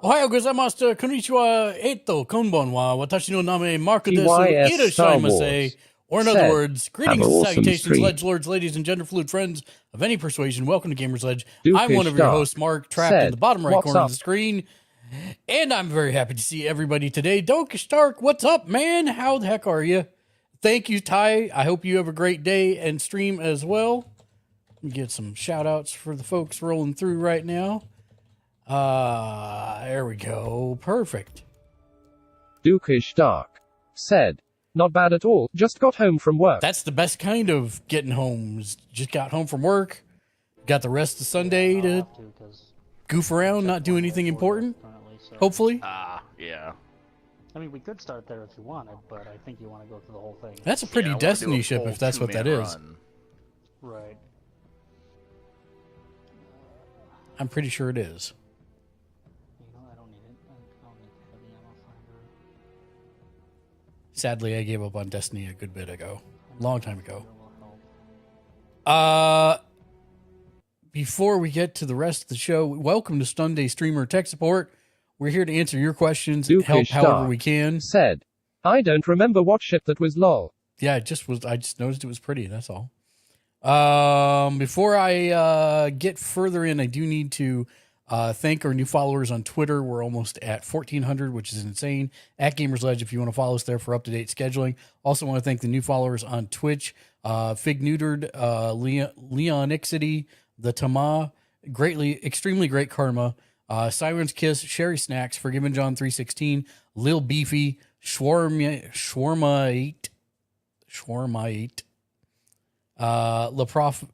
Ohio gozaimasu, konnichiwa, eto, konbon wa, watashi no name Marco desu, TYS Star irashaimase, Wars or in other said, words, "Have greetings an and awesome salutations, stream." ledge lords, ladies, and gender fluid friends of any persuasion. Welcome to Gamers Ledge. I'm one Dukish of your Dark hosts, Mark, trapped in the said, bottom right "What's corner of up?" the screen, and I'm very happy to see everybody today. Dokish Stark, what's up, man? How the heck are you? Thank you, Ty. I hope you have a great day and stream as well. Let me get some shout outs for the folks rolling through right now. There we go. Perfect. Dukish Dark said, "Not bad at all. Just got home from work." That's the best kind of getting home. Just got home from work. Got the rest of Sunday to goof around, not do anything important. Hopefully. Yeah. I mean, we could start there if you wanted, but I think you want to go through the whole thing. That's a pretty I wanna do Destiny a ship full if that's what that two-man is. run. Right. I'm pretty sure it is. You know, I don't need it. I don't need the ammo finder. Sadly, I gave up on Destiny a good bit ago. Long time ago. It will help. Before we get to the rest of the show, welcome to Sunday Streamer Tech Support. We're here to answer your questions, Dukish help however Dark we can. said, "I don't remember what ship that was lol." Yeah, I just noticed it was pretty. That's all. Before I get further in, I do need to thank our new followers on Twitter. We're almost at 1,400, which is insane. At Gamers Ledge, if you want to follow us there for up-to-date scheduling. Also want to thank the new followers on Twitch. Fig Neutered, Leonixity, the Tama, extremely great karma. Siren's Kiss, Sherry Snacks, Forgiven John 316, Lil Beefy, Shawarma 8, LaProf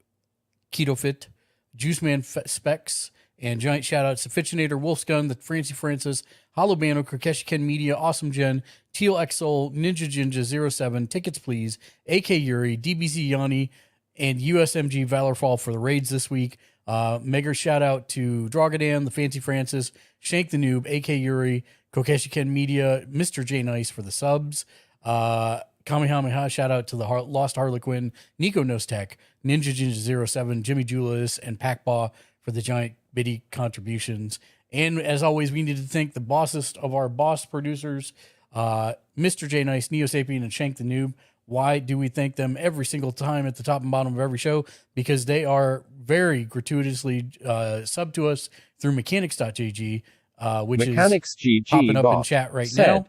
Keto Fit, Juice Man Specs, and giant shout outs to Fitchinator, Wolfsgun, the Francie Francis, Holobano, Kokeshi Ken Media, Awesome Gen, Teal Exol, Ninja Jinja 07, Tickets Please, AK Yuri, DBZ Yanni, and USMG Valorfall for the raids this week. Mega shout out to Drogadan, the Fancy Francis, Shank the Noob, AK Yuri, Kokeshi Ken Media, Mr. J Nice for the subs. Kamehameha shout out to the Lost Harlequin, Nico Nostek, Ninja Jinja 07, Jimmy Julius, and Packbaw for the giant bitty contributions. And as always, we need to thank the bossest of our boss producers, Mr. J Nice, Neo Sapien, and Shank the Noob. Why do we thank them every single time at the top and bottom of every show? Because they are very gratuitously sub to us through mechanics.gg, which Mechanics is GG popping up in bot chat right said, now.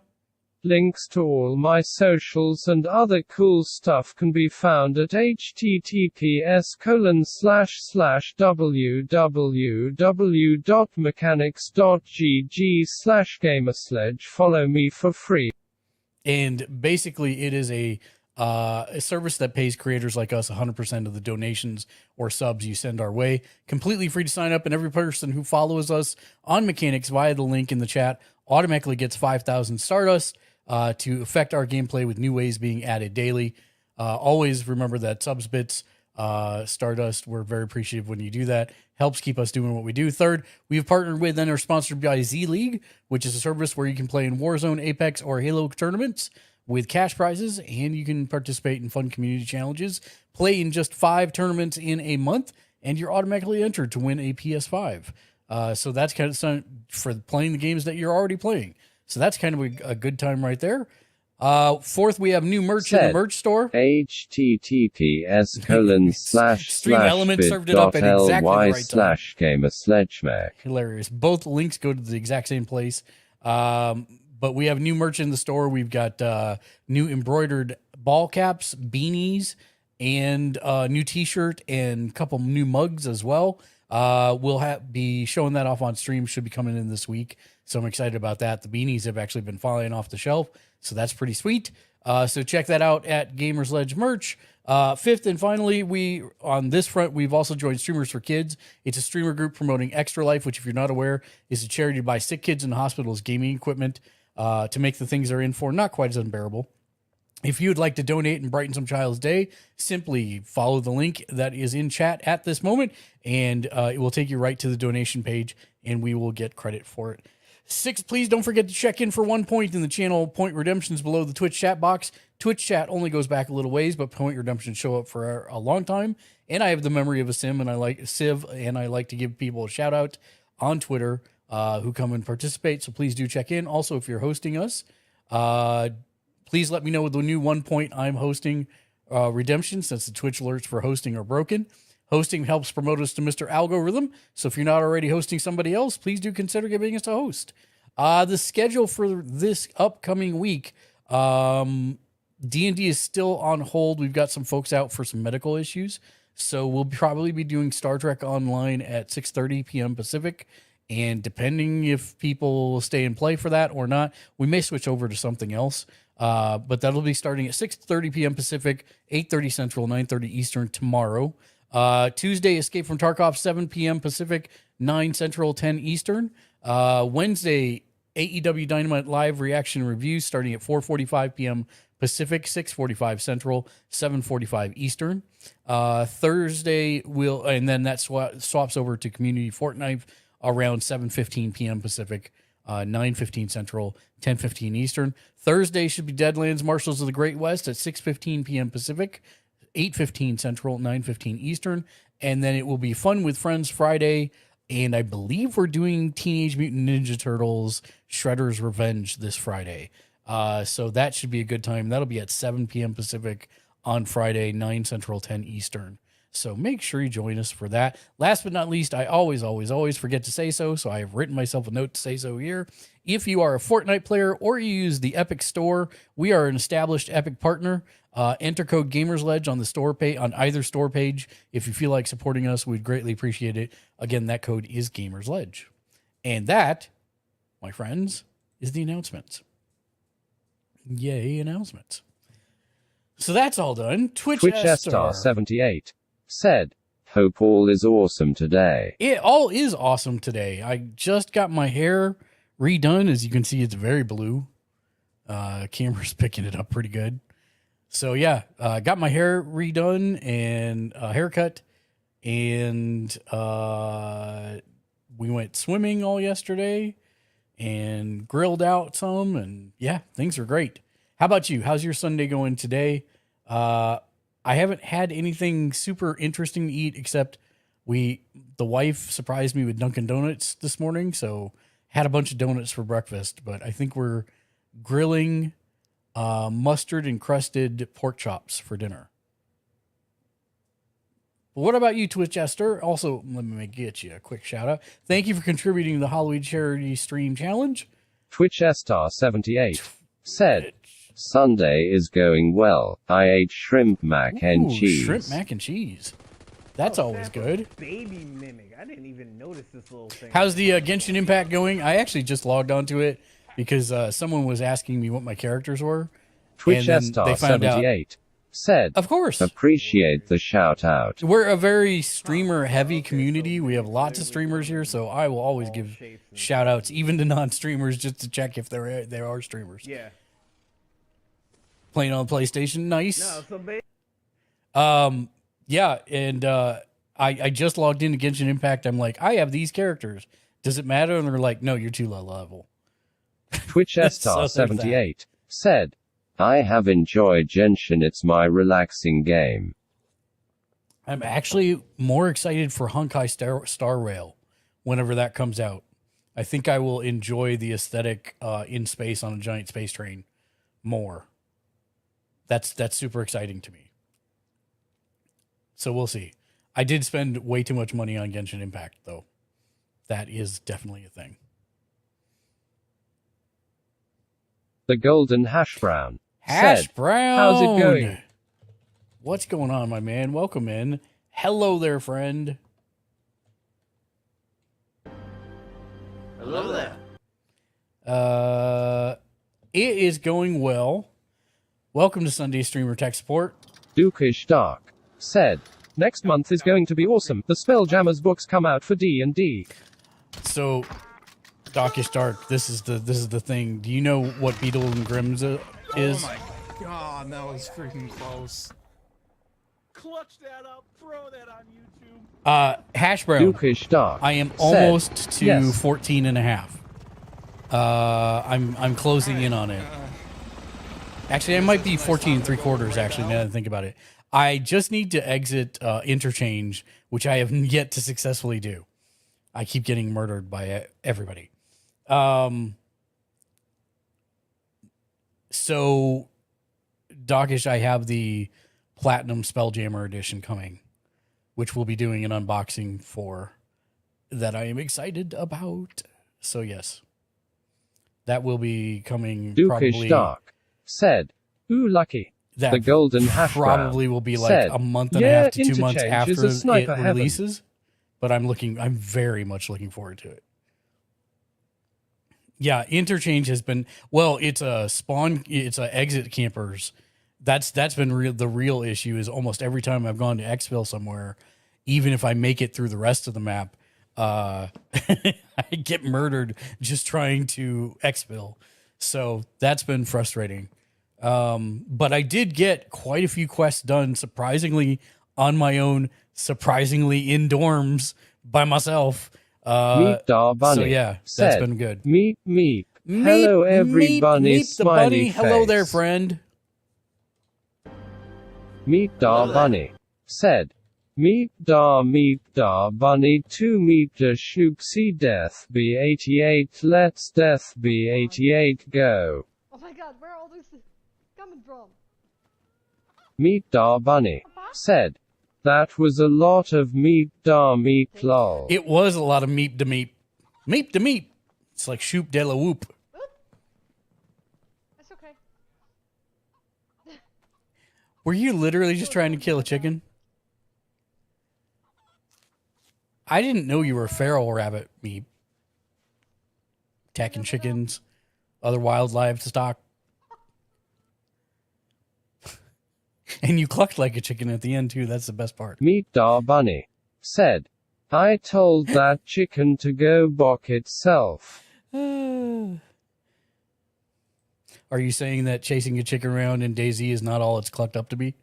"Links to all my socials and other cool stuff can be found at https://www.mechanics.gg/gamersledge. Follow me for free." And basically, it is a service that pays creators like us 100% of the donations or subs you send our way. Completely free to sign up, and every person who follows us on Mechanics via the link in the chat automatically gets 5,000 Stardust to affect our gameplay with new ways being added daily. Always remember that subs bits, Stardust, we're very appreciative when you do that. Helps keep us doing what we do. Third, we have partnered with and are sponsored by Z League, which is a service where you can play in Warzone, Apex, or Halo tournaments with cash prizes, and you can participate in fun community challenges. Play in just 5 tournaments in a month, and you're automatically entered to win a PS5. So that's kind of for playing the games that you're already playing. So that's kind of a good time right there. Fourth, we have new merch in the merch store. https:// Element served it up at exactly the right time. /gamersledgemech. Hilarious. Both links go to the exact same place. But we have new merch in the store. We've got new embroidered ball caps, beanies, and new t-shirt and a couple new mugs as well. We'll be showing that off on stream. Should be coming in this week. So I'm excited about that. The beanies have actually been falling off the shelf, so that's pretty sweet. So check that out at Gamers Ledge merch. Fifth and finally, on this front, we've also joined Streamers for Kids. It's a streamer group promoting Extra Life, which, if you're not aware, is a charity to buy sick kids in hospitals gaming equipment to make the things they're in for not quite as unbearable. If you would like to donate and brighten some child's day, simply follow the link that is in chat at this moment, and it will take you right to the donation page, and we will get credit for it. 6, please don't forget to check in for 1 point in the channel Point Redemptions below the Twitch chat box. Twitch chat only goes back a little ways, but Point Redemptions show up for a long time. And I have the memory of a Civ, and I like to give people a shout out on Twitter who come and participate. So please do check in. Also, if you're hosting us, please let me know the new 1 point I'm hosting redemption, since the Twitch alerts for hosting are broken. Hosting helps promote us to Mr. Algorithm. So if you're not already hosting somebody else, please do consider giving us a host. The schedule for this upcoming week, D&D is still on hold. We've got some folks out for some medical issues. So we'll probably be doing Star Trek Online at 6:30 p.m. Pacific. And depending if people stay and play for that or not, we may switch over to something else. But that'll be starting at 6:30 p.m. Pacific, 8:30 Central, 9:30 Eastern tomorrow. Tuesday, Escape from Tarkov, 7 p.m. Pacific, 9 Central, 10 Eastern. Wednesday, AEW Dynamite Live Reaction Review starting at 4:45 p.m. Pacific, 6:45 Central, 7:45 Eastern. Thursday, and then that swaps over to Community Fortnite around 7:15 p.m. Pacific, 9:15 Central, 10:15 Eastern. Thursday should be Deadlands Marshals of the Great West at 6:15 p.m. Pacific, 8:15 Central, 9:15 Eastern. And then it will be Fun with Friends Friday. And I believe we're doing Teenage Mutant Ninja Turtles Shredder's Revenge this Friday. So that should be a good time. That'll be at 7 p.m. Pacific on Friday, 9 Central, 10 Eastern. So make sure you join us for that. Last but not least, I always forget to say so. So I have written myself a note to say so here. If you are a Fortnite player or you use the Epic Store, we are an established Epic partner. Enter code GamersLedge on the store page, on either store page. If you feel like supporting us, we'd greatly appreciate it. Again, that code is GamersLedge. And that, my friends, is the announcements. Yay, announcements. So that's all done. Twitch Star 78 said, "Hope all is awesome today." It all is awesome today. I just got my hair redone. As you can see, it's very blue. Camera's picking it up pretty good. So yeah, got my hair redone and a haircut, and we went swimming all yesterday and grilled out some, and yeah, things are great. How about you? How's your Sunday going today? I haven't had anything super interesting to eat except the wife surprised me with Dunkin' Donuts this morning, so had a bunch of donuts for breakfast, but I think we're grilling mustard encrusted pork chops for dinner. But what about you, Twitch Esther? Also, let me get you a quick shout out. Thank you for contributing to the Halloween charity stream challenge. Twitch Star 78 said, "Sunday is going well. I ate shrimp mac and cheese." Shrimp mac and cheese. That's always good. Baby mimic. I didn't even notice this little thing. How's the Genshin Impact going? I actually just logged onto it because someone was asking me what my characters were. Twitch Star 78 said, "Of course, appreciate the shout out." We're a very streamer heavy community. We have lots of streamers here, so I will always give shout outs even to non-streamers just to check if there are streamers. Yeah. Playing on PlayStation, nice. No, so yeah, and I just logged into Genshin Impact. I'm like, I have these characters. Does it matter? And they're like, no, you're too low level. Twitch Star 78 said, "I have enjoyed Genshin. It's my relaxing game." I'm actually more excited for Honkai Star Rail whenever that comes out. I think I will enjoy the aesthetic in space on a giant space train more. That's super exciting to me. So we'll see. I did spend way too much money on Genshin Impact, though. That is definitely a thing. The Golden Hash Brown Hash said, Brown! "How's it going?" What's going on, my man? Welcome in. Hello there, friend. Hello there. It is going well. Welcome to Sunday Streamer Tech Support. Dukish Dark said, "Next month is going to be awesome. The Spelljammers books come out for D&D." So, Darkish Dark, this is the thing. Do you know what Beetle and Grimm's is? Oh my god, that was freaking close. clutch that up, throw that on YouTube. Hash Brown. Dukish Dark I am said, almost to yes. 14 and a half. I'm closing in on it. Actually, I might be 14 and 3/4 actually, now that I think about it. I just need to exit interchange, which I have yet to successfully do. I keep getting murdered by everybody. So, Dawkish, I have the Platinum Spelljammer edition coming, which we'll be doing an unboxing for, that I am excited about. So, yes, that will be coming Dukish probably. Dark said, "Ooh, lucky." That The golden hash probably brown will be like said, a month and a "Yeah, half to 2 months interchange is after a sniper it heaven." releases. But I'm very much looking forward to it. Yeah, interchange has been, well, it's a exit campers. That's been the real issue is almost every time I've gone to exfil somewhere, even if I make it through the rest of the map, I get murdered just trying to exfil. So that's been frustrating. But I did get quite a few quests done, surprisingly on my own, surprisingly in dorms by myself. Meep Dar Bunny So yeah, said, that's been good. Meep meep. Hello everybody. Meep the bunny. Smiley Hello there, face. friend. Meep Dar Bunny said, Meep Dar Bunny to Meep da Shoopsie Death B88 Let's Death B88 go. Oh my god, where are all this coming from? Meep Dar Bunny said, that was a lot of Meep Dar Meep lol. It was a lot of meep to meep. Meep to meep. It's like shoop de la whoop. That's okay. Were you literally just trying to kill a chicken? I didn't know you were a feral rabbit, Meep. Attacking chickens, other wildlife stock. And you clucked like a chicken at the end, too. That's the best part. Meep Dar Bunny said, I told that chicken to go bock itself. Are you saying that chasing a chicken around in DayZ is not all it's clucked up to be?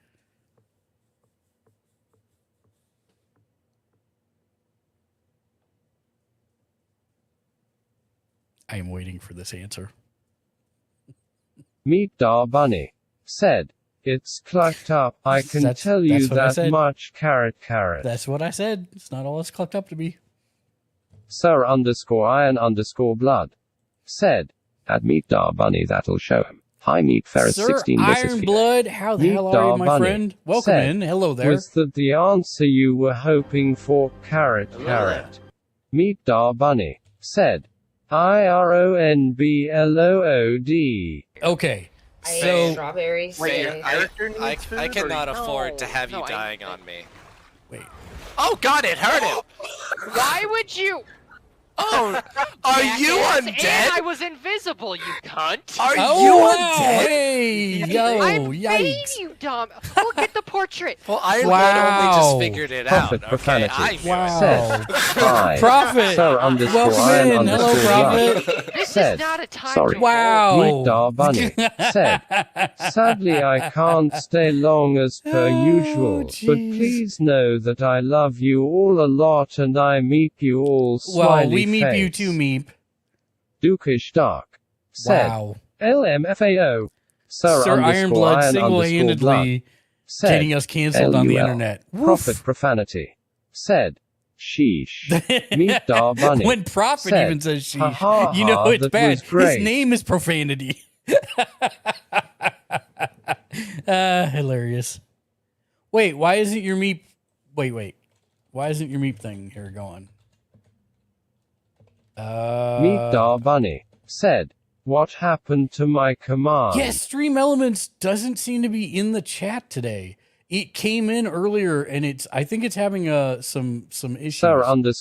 I am waiting for this answer. Meep Dar Bunny said, it's clucked up. I can tell you that much. Carrot. That's what I said. It's not all it's clucked up to be. Sir _iron_ blood said, at Meep Dar Bunny that'll show him. Hi Meep Ferris Sir 16. Iron Blood, how the hell are you, my friend? Welcome in. Hello there. Was that the answer you were hoping for? Carrot. Meep Dar Bunny said, IRONBLOOD. Okay. So strawberries. Wait, I cannot afford to have you dying on me. Wait. Oh God, it hurt him. Why would you? Oh, are you undead? And I was invisible, you cunt. Are you wow. undead? Hey, yo, I'm yikes. you dumb. Look at the portrait. Well, I Wow. only just figured it Prophet out. profanity. Okay, I knew Wow. Said, hi. Prophet. Sir Welcome _iron_ in. Hello, blood Prophet. This said, is not a time sorry. to Wow. Meep Dar Bunny said, sadly I can't stay long as per usual, but jeez. please know that I love you all a lot and I meep you all Well, smiley we meep face. you too, Meep. Dukish Dark said, Wow. LMFAO. Sir Iron Blood blood single-handedly said, getting us canceled on the LUL. internet. Prophet profanity said, sheesh. Meep Dar Bunny When Prophet said, even says she, ha, ha, you know ha, it's that bad. was great. His name is profanity. Hilarious. Wait, why isn't your Meep? Wait. Why isn't your Meep thing here going? Meep Dar Bunny said, what happened to my command? Yes, Stream Elements doesn't seem to be in the chat today. It came in earlier, and I think it's having some issues. Sir _iron_ blood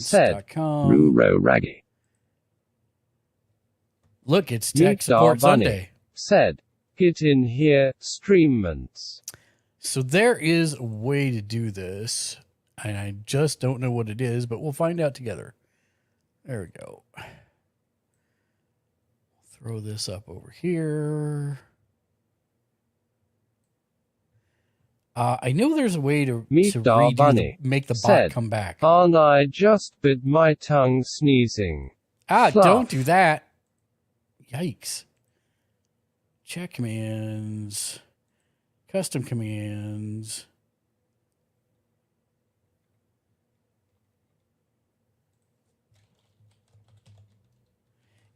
said, StreamElements.com. Ruro Raggy. Look, it's Meep Tech Dar Support Bunny Sunday. said, get in here, Streamments. So there is a way to do this, and I just don't know what it is, but we'll find out together. There we go. Throw this up over here. I know there's a way to Meep Dar Bunny make the bot said, come back. and I just bit my tongue sneezing. Fluff. Don't do that. Yikes. Check commands. Custom commands.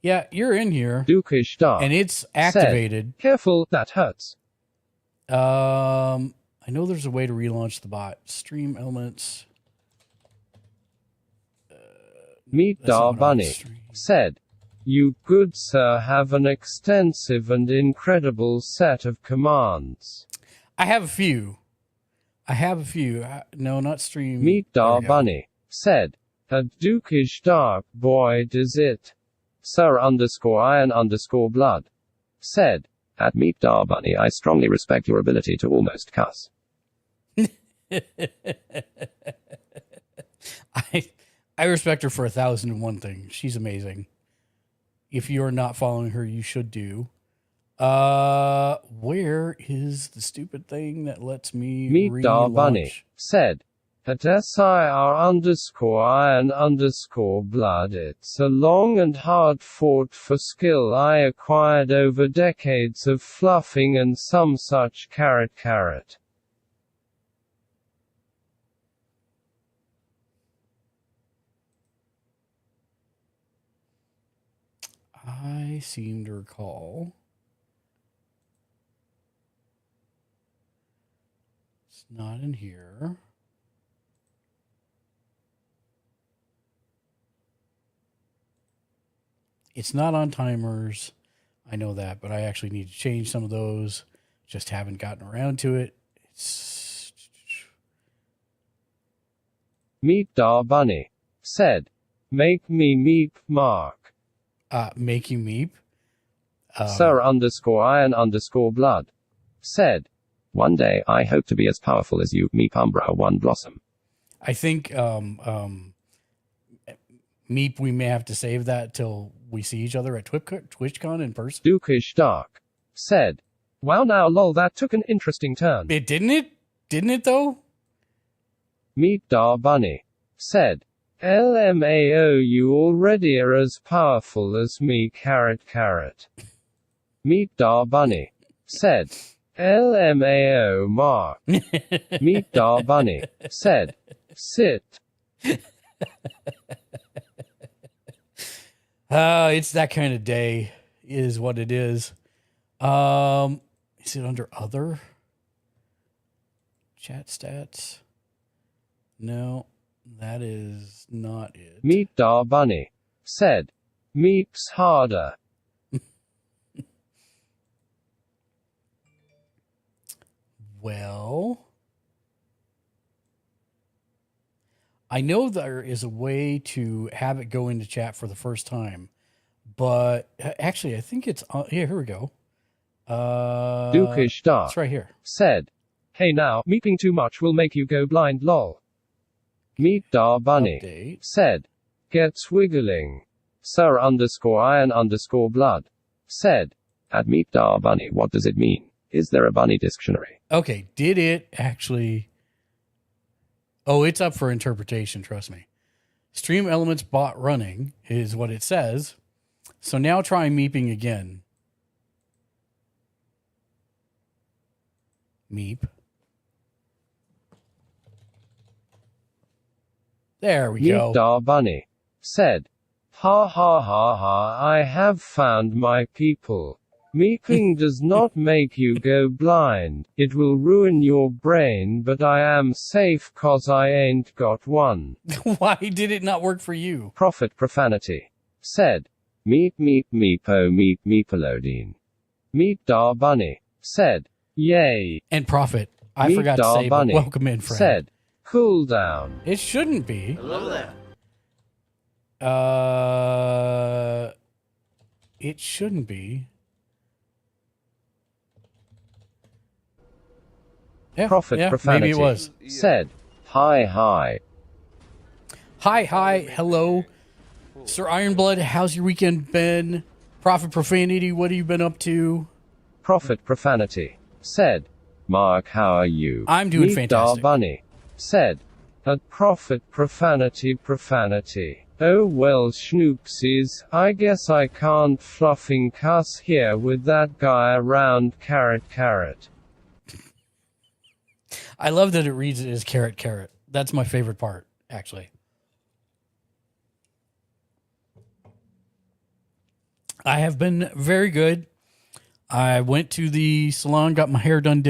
Yeah, you're in here, Dukish Dark. and it's activated. Careful, that hurts. I know there's a way to relaunch the bot. Stream elements. Meet That's not Dar what I want to Bunny. stream. Said, "You, good sir, have an extensive and incredible set of commands." I have a few. No, not stream. Meet There Dar we go. Bunny. Said, "A Dukish Dark boy does it." Sir _iron_ blood. Said, "At Meet Dar Bunny, I strongly respect your ability to almost cuss." I respect her for 1,001 things. She's amazing. If you're not following her, you should do. Where is the stupid thing that lets me Meet Dar Bunny. relaunch? Said, "At SIR_iron_ blood, it's a long and hard fought for skill I acquired over decades of fluffing and some such carrot. I seem to recall. It's not in here. It's not on timers. I know that, but I actually need to change some of those. Just haven't gotten around to it. It's Meet Dar Bunny. Said, "Make me meep, Mark." making meep. Sir_iron_ blood. Said, "One day I hope to be as powerful as you, Meep Umbra One Blossom." I think meep. We may have to save that till we see each other at TwitchCon in person. Dukish Dark. Said, "Wow, now lol, that took an interesting turn." It didn't it though? Meet Dar Bunny. Said, "LMAO, you already are as powerful as me, carrot. Meet Dar Bunny. Said, "LMAO, Mark." Meet Dar Bunny. Said, "Sit." It's that kind of day, is what it is. Is it under other? Chat stats? No, that is not it. Meet Dar Bunny. Said, "Meeps harder." Well, I know there is a way to have it go into chat for the first time, but actually, I think it's here we go. Dukish Dark. It's right here. Said, "Hey now, meeping too much will make you go blind, lol." Meet Dar Bunny. Update. Said, "Gets wiggling." Sir_iron_ blood. Said, "At Meet Dar Bunny, what does it mean? Is there a bunny dictionary?" Okay, did it actually? Oh, it's up for interpretation, trust me. Stream elements bot running is what it says. So now try meeping again. Meep. There we go. Meet Dar Bunny. Said, "Ha ha ha ha, I have found my people. Meeping does not make you go blind, it will ruin your brain, but I am safe 'cause I ain't got one." Why did it not work for you? Prophet Profanity. Said, "Meep meep meepo meep meepalodine." Meet Dar Bunny. Said, "Yay." And Prophet, I Meet forgot to Dar say, but Bunny. welcome in, friend. Said, "Cool down." It shouldn't be. Hello there. It shouldn't be. Yeah, Prophet yeah, Profanity. maybe it was. Said, "Hi hi." Hi, hello. Sir Ironblood, how's your weekend been? Prophet Profanity, what have you been up to? Prophet Profanity. Said, "Mark, how are you?" I'm doing Meet fantastic. Dar Bunny. Said, "At Prophet Profanity. Oh well, schnoopsies, I guess I can't fluffing cuss here with that guy around, carrot. I love that it reads it as carrot. That's my favorite part, actually. I have been very good. I went to the salon, got my hair done,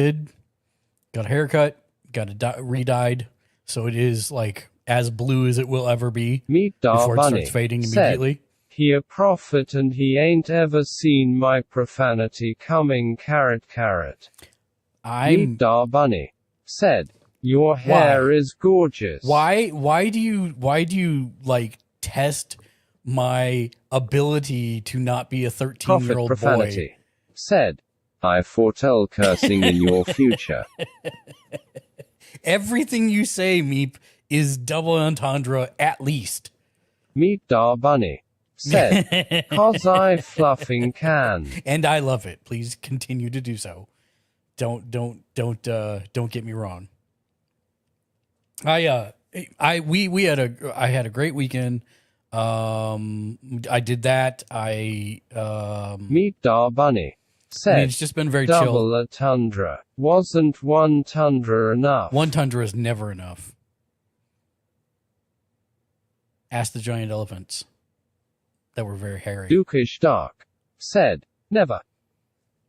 got a haircut, got it re-dyed, so it is like as blue as it will ever be Meet before it Bunny starts fading said, immediately. He a prophet and he ain't ever seen my profanity coming. Carrot. Meet Bunny said, your hair is gorgeous. Why do you like test my ability to not be a 13-year-old boy? Profanity said, I foretell cursing in your future. Everything you say, Meep, is double entendre at least. Meet Bunny said, cause I fluffing can. And I love it. Please continue to do so. Don't get me wrong. I had a great weekend. I did that. Meet Bunny said, it's just been very double chill. a tundra. Wasn't one tundra enough? One tundra is never enough. Ask the giant elephants that were very hairy. Dukish Dark said, never.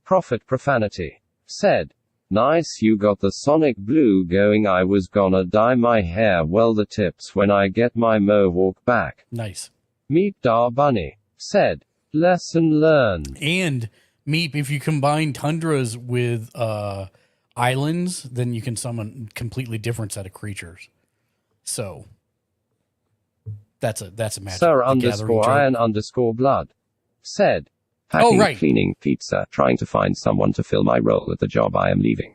Prophet Profanity said, nice, you got the Sonic Blue going. I was gonna dye my hair well the tips when I get my mohawk back. Nice. Meet Bunny said, lesson learned. And Meep, if you combine tundras with islands, then you can summon a completely different set of creatures. So that's a magic. Sir underscore iron underscore blood said, packing, right. cleaning, pizza, trying to find someone to fill my role at the job I am leaving.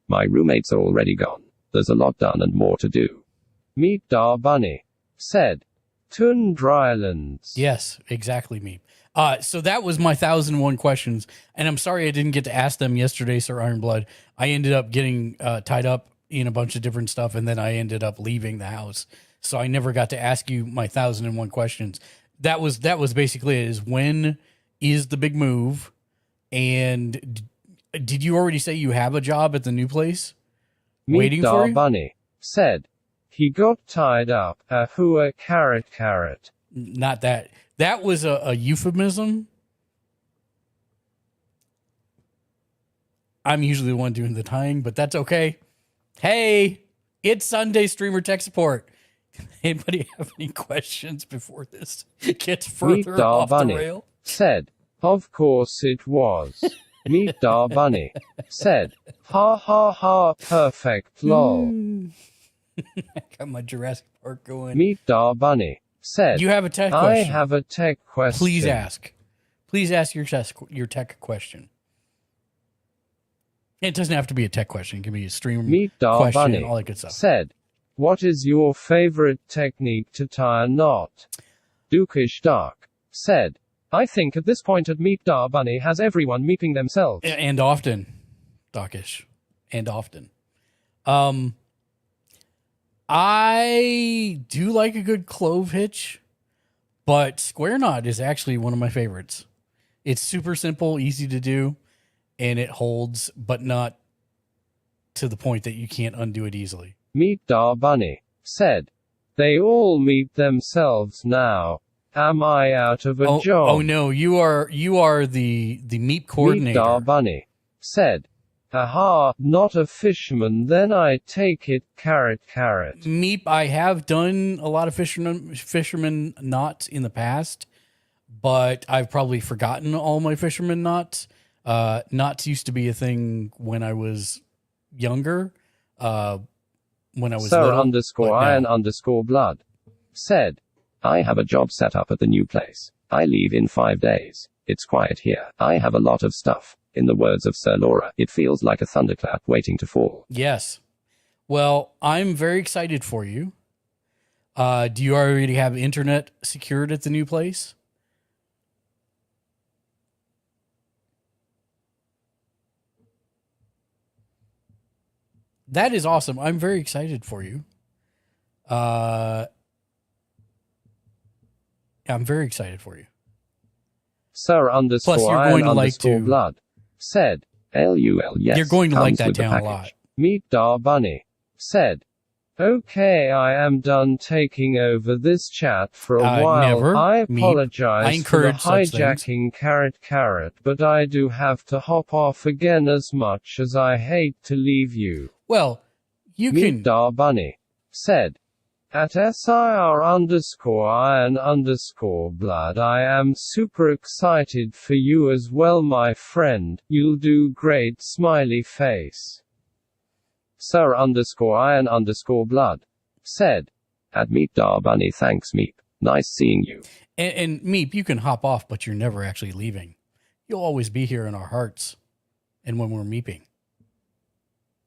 My roommates are already gone. There's a lot done and more to do. Meet Bunny said, Tundra Islands. Yes, exactly, Meep. So that was my 1001 questions, and I'm sorry I didn't get to ask them yesterday, Sir Ironblood. I ended up getting tied up in a bunch of different stuff, and then I ended up leaving the house. So I never got to ask you my 1001 questions. That was basically it, is when is the big move? And did you already say you have a job at the new place? Meet waiting for you? Bunny said, he got tied up. Ahua carrot. Not that. That was a euphemism. I'm usually the one doing the tying, but that's okay. Hey, it's Sunday Streamer Tech Support. Anybody have any questions before this gets further off the rail? Said, of course it was. Meet Bunny said, ha ha ha, perfect lol. I got my Jurassic Park going. Meet Bunny said, you have a tech question. I have a tech question. Please ask. Please ask your tech question. It doesn't have to be a tech question. It can be a stream question, Bunny all that good stuff. Said, what is your favorite technique to tie a knot? Dukish Dark said, I think at this point at Meet Bunny has everyone meeping themselves. And often, Dockish. And often. I do like a good clove hitch, but square knot is actually one of my favorites. It's super simple, easy to do, and it holds, but not to the point that you can't undo it easily. Meet Bunny said, they all meet themselves now. Am I out of a job? Oh no, you are the meep coordinator. Meet Bunny said, aha, not a fisherman, then I take it, carrot. Meep, I have done a lot of fisherman knots in the past, but I've probably forgotten all my fisherman knots. Knots used to be a thing when I was younger, when I was Sir little. underscore iron underscore blood said, I have a job set up at the new place. I leave in 5 days. It's quiet here. I have a lot of stuff. In the words of Sir Laura, it feels like a thunderclap waiting to fall. Yes. Well, I'm very excited for you. Do you already have internet secured at the new place? That is awesome. I'm very excited for you. I'm very excited for you. Sir underscore Plus, you're iron going to like underscore to blood said, LUL yes. You're going to like comes that with the town a package. lot. Meet Bunny said, Okay, I am done taking over this chat for a while. Never. I Me. apologize I for the encourage such things. hijacking carrot, but I do have to hop off again as much as I hate to leave you. Well, you Meet can. Dar Bunny said. At SIR_iron_blood, I am super excited for you as well, my friend. You'll do great, smiley face. Sir_iron_blood said. At Meep Dar Bunny, thanks Meep. Nice seeing you. And Meep, you can hop off, but you're never actually leaving. You'll always be here in our hearts, and when we're meeping.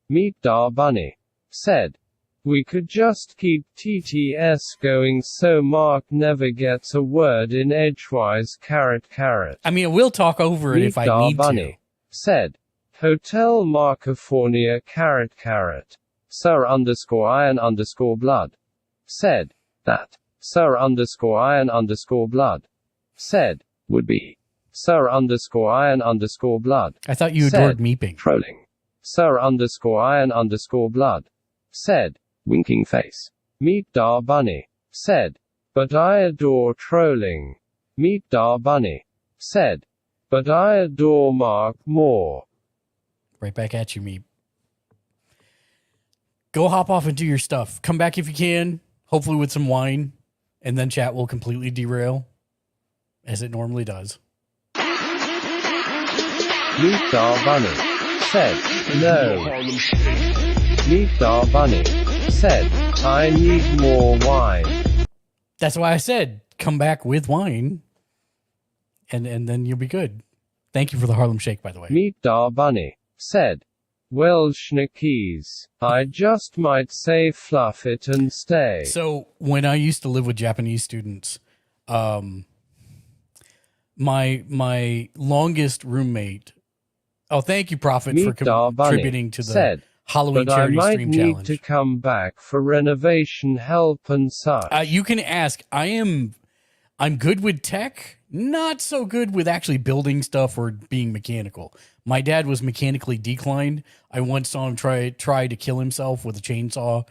Meep Dar Bunny said. We could just keep TTS going so Mark never gets a word in edgewise carrot. I mean, we'll talk over it if I Dar need Bunny to. said. Hotel Marcophonia carrot. Sir_iron_blood said. That. Sir_iron_blood said. Would be. Sir_iron_blood. I thought you said, adored meeping. Trolling. Sir_iron_blood said. Winking face. Meep Dar Bunny said. But I adore trolling. Meep Dar Bunny said. But I adore Mark more. Right back at you, Meep. Go hop off and do your stuff. Come back if you can, hopefully with some wine, and then chat will completely derail, as it normally does. Meep Dar Bunny said. No. Meep Dar Bunny said. I need more wine. That's why I said, come back with wine, and then you'll be good. Thank you for the Harlem Shake, by the way. Meep Dar Bunny said. Well, Schnickies, I just might say fluff it and stay. So when I used to live with Japanese students, my longest roommate. Oh, thank you, Prophet, for contributing to the said, Halloween but charity I might stream need challenge. to come back for renovation help and such. You can ask. I'm good with tech, not so good with actually building stuff or being mechanical. My dad was mechanically declined. I once saw him try to kill himself with a chainsaw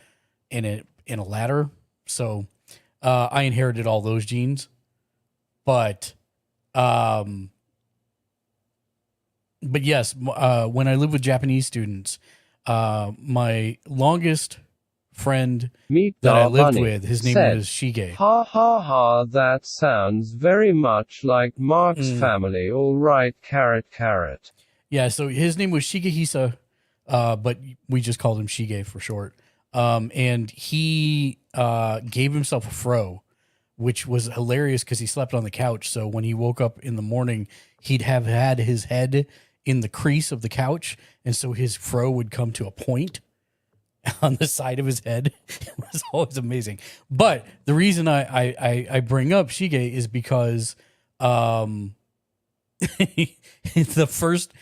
and a ladder. So I inherited all those genes. But yes, when I lived with Japanese students, my longest friend that I lived with, his name was Shige. Ha ha ha, that sounds very much like Mark's family. All right, carrot. Yeah, so his name was Shigehisa, but we just called him Shige for short. And he gave himself a fro, which was hilarious because he slept on the couch. So when he woke up in the morning, he'd have had his head in the crease of the couch, and so his fro would come to a point on the side of his head. It was always amazing. But the reason I bring up Shige is because the first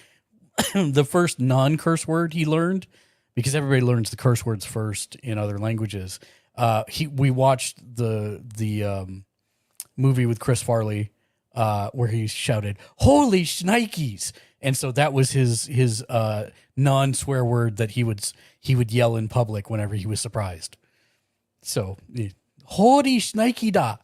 non-curse word he learned, because everybody learns the curse words first in other languages. We watched the movie with Chris Farley where he shouted, "Holy shnikes!" And so that was his non-swear word that he would yell in public whenever he was surprised. So, "Holy shnikey da!"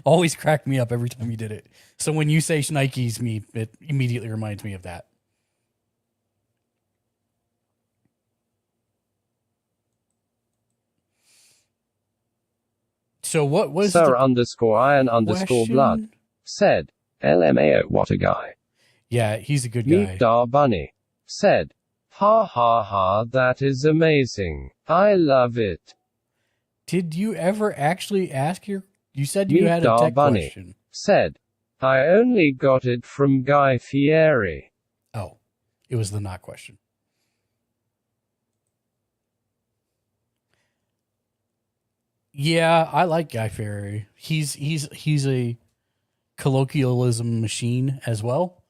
Always cracked me up every time he did it. So when you say shnikes, it immediately reminds me of that. So what was Sir_iron_blood said, LMAO, what a guy. Yeah, he's a good guy. Meep Dar Bunny said, ha ha ha, that is amazing. I love it. Did you ever actually ask you said you Meep had a Dar tech Bunny question. Said, I only got it from Guy Fieri. Oh, it was the not question. Yeah, I like Guy Fieri. He's a colloquialism machine as well.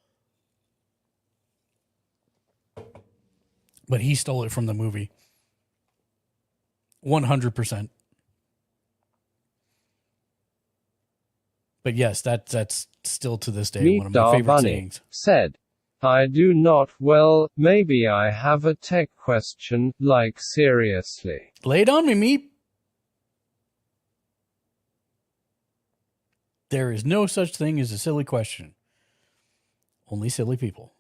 But he stole it from the movie. 100%. But yes, that's still to this day one of my favorite sayings. Said, I do not. Well, maybe I have a tech question, like seriously. Lay it on me, Meep. There is no such thing as a silly question. Only silly people.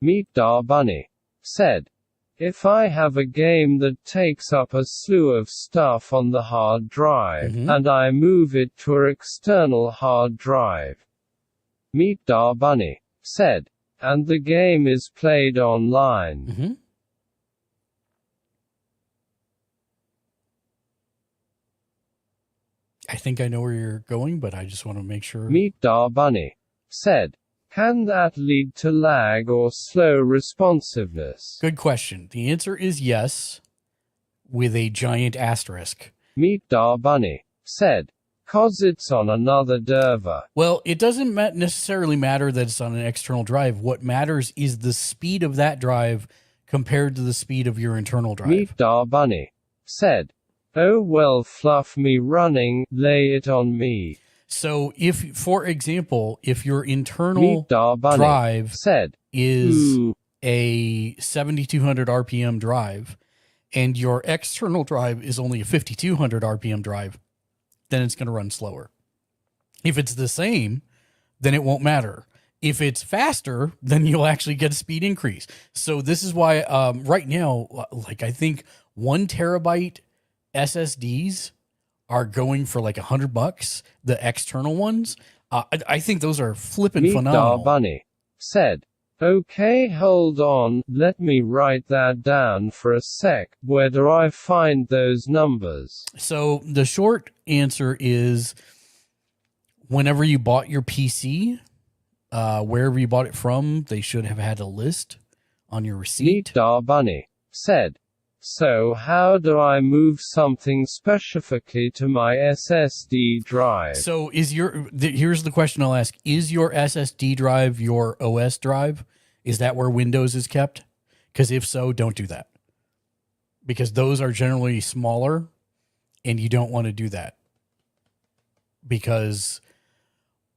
Meet Da Bunny said, if I have a game that takes up a slew of stuff on the hard drive, and I move it to an external hard drive. Meet Da Bunny said, and the game is played online. I think I know where you're going, but I just want to make sure. Meet Da Bunny said, can that lead to lag or slow responsiveness? Good question. The answer is yes, with a giant asterisk. Meet Da Bunny said, cause it's on another server. Well, it doesn't necessarily matter that it's on an external drive. What matters is the speed of that drive compared to the speed of your internal drive. Meet Da Bunny said, oh well, fluff me running, lay it on me. So if, for example, if your internal Bunny drive said, is a 7,200 RPM drive and your external drive is only a 5,200 RPM drive, then it's going to run slower. If it's the same, then it won't matter. If it's faster, then you'll actually get a speed increase. So this is why right now, like I think 1 terabyte SSDs are going for like $100. The external ones, I think those are flipping phenomenal. Da Bunny said, okay, hold on, let me write that down for a sec. Where do I find those numbers? So the short answer is whenever you bought your PC, wherever you bought it from, they should have had a list on your receipt. Da Bunny said, so how do I move something specifically to my SSD drive? So is here's the question I'll ask. Is your SSD drive your OS drive? Is that where Windows is kept? Because if so, don't do that. Because those are generally smaller and you don't want to do that. Because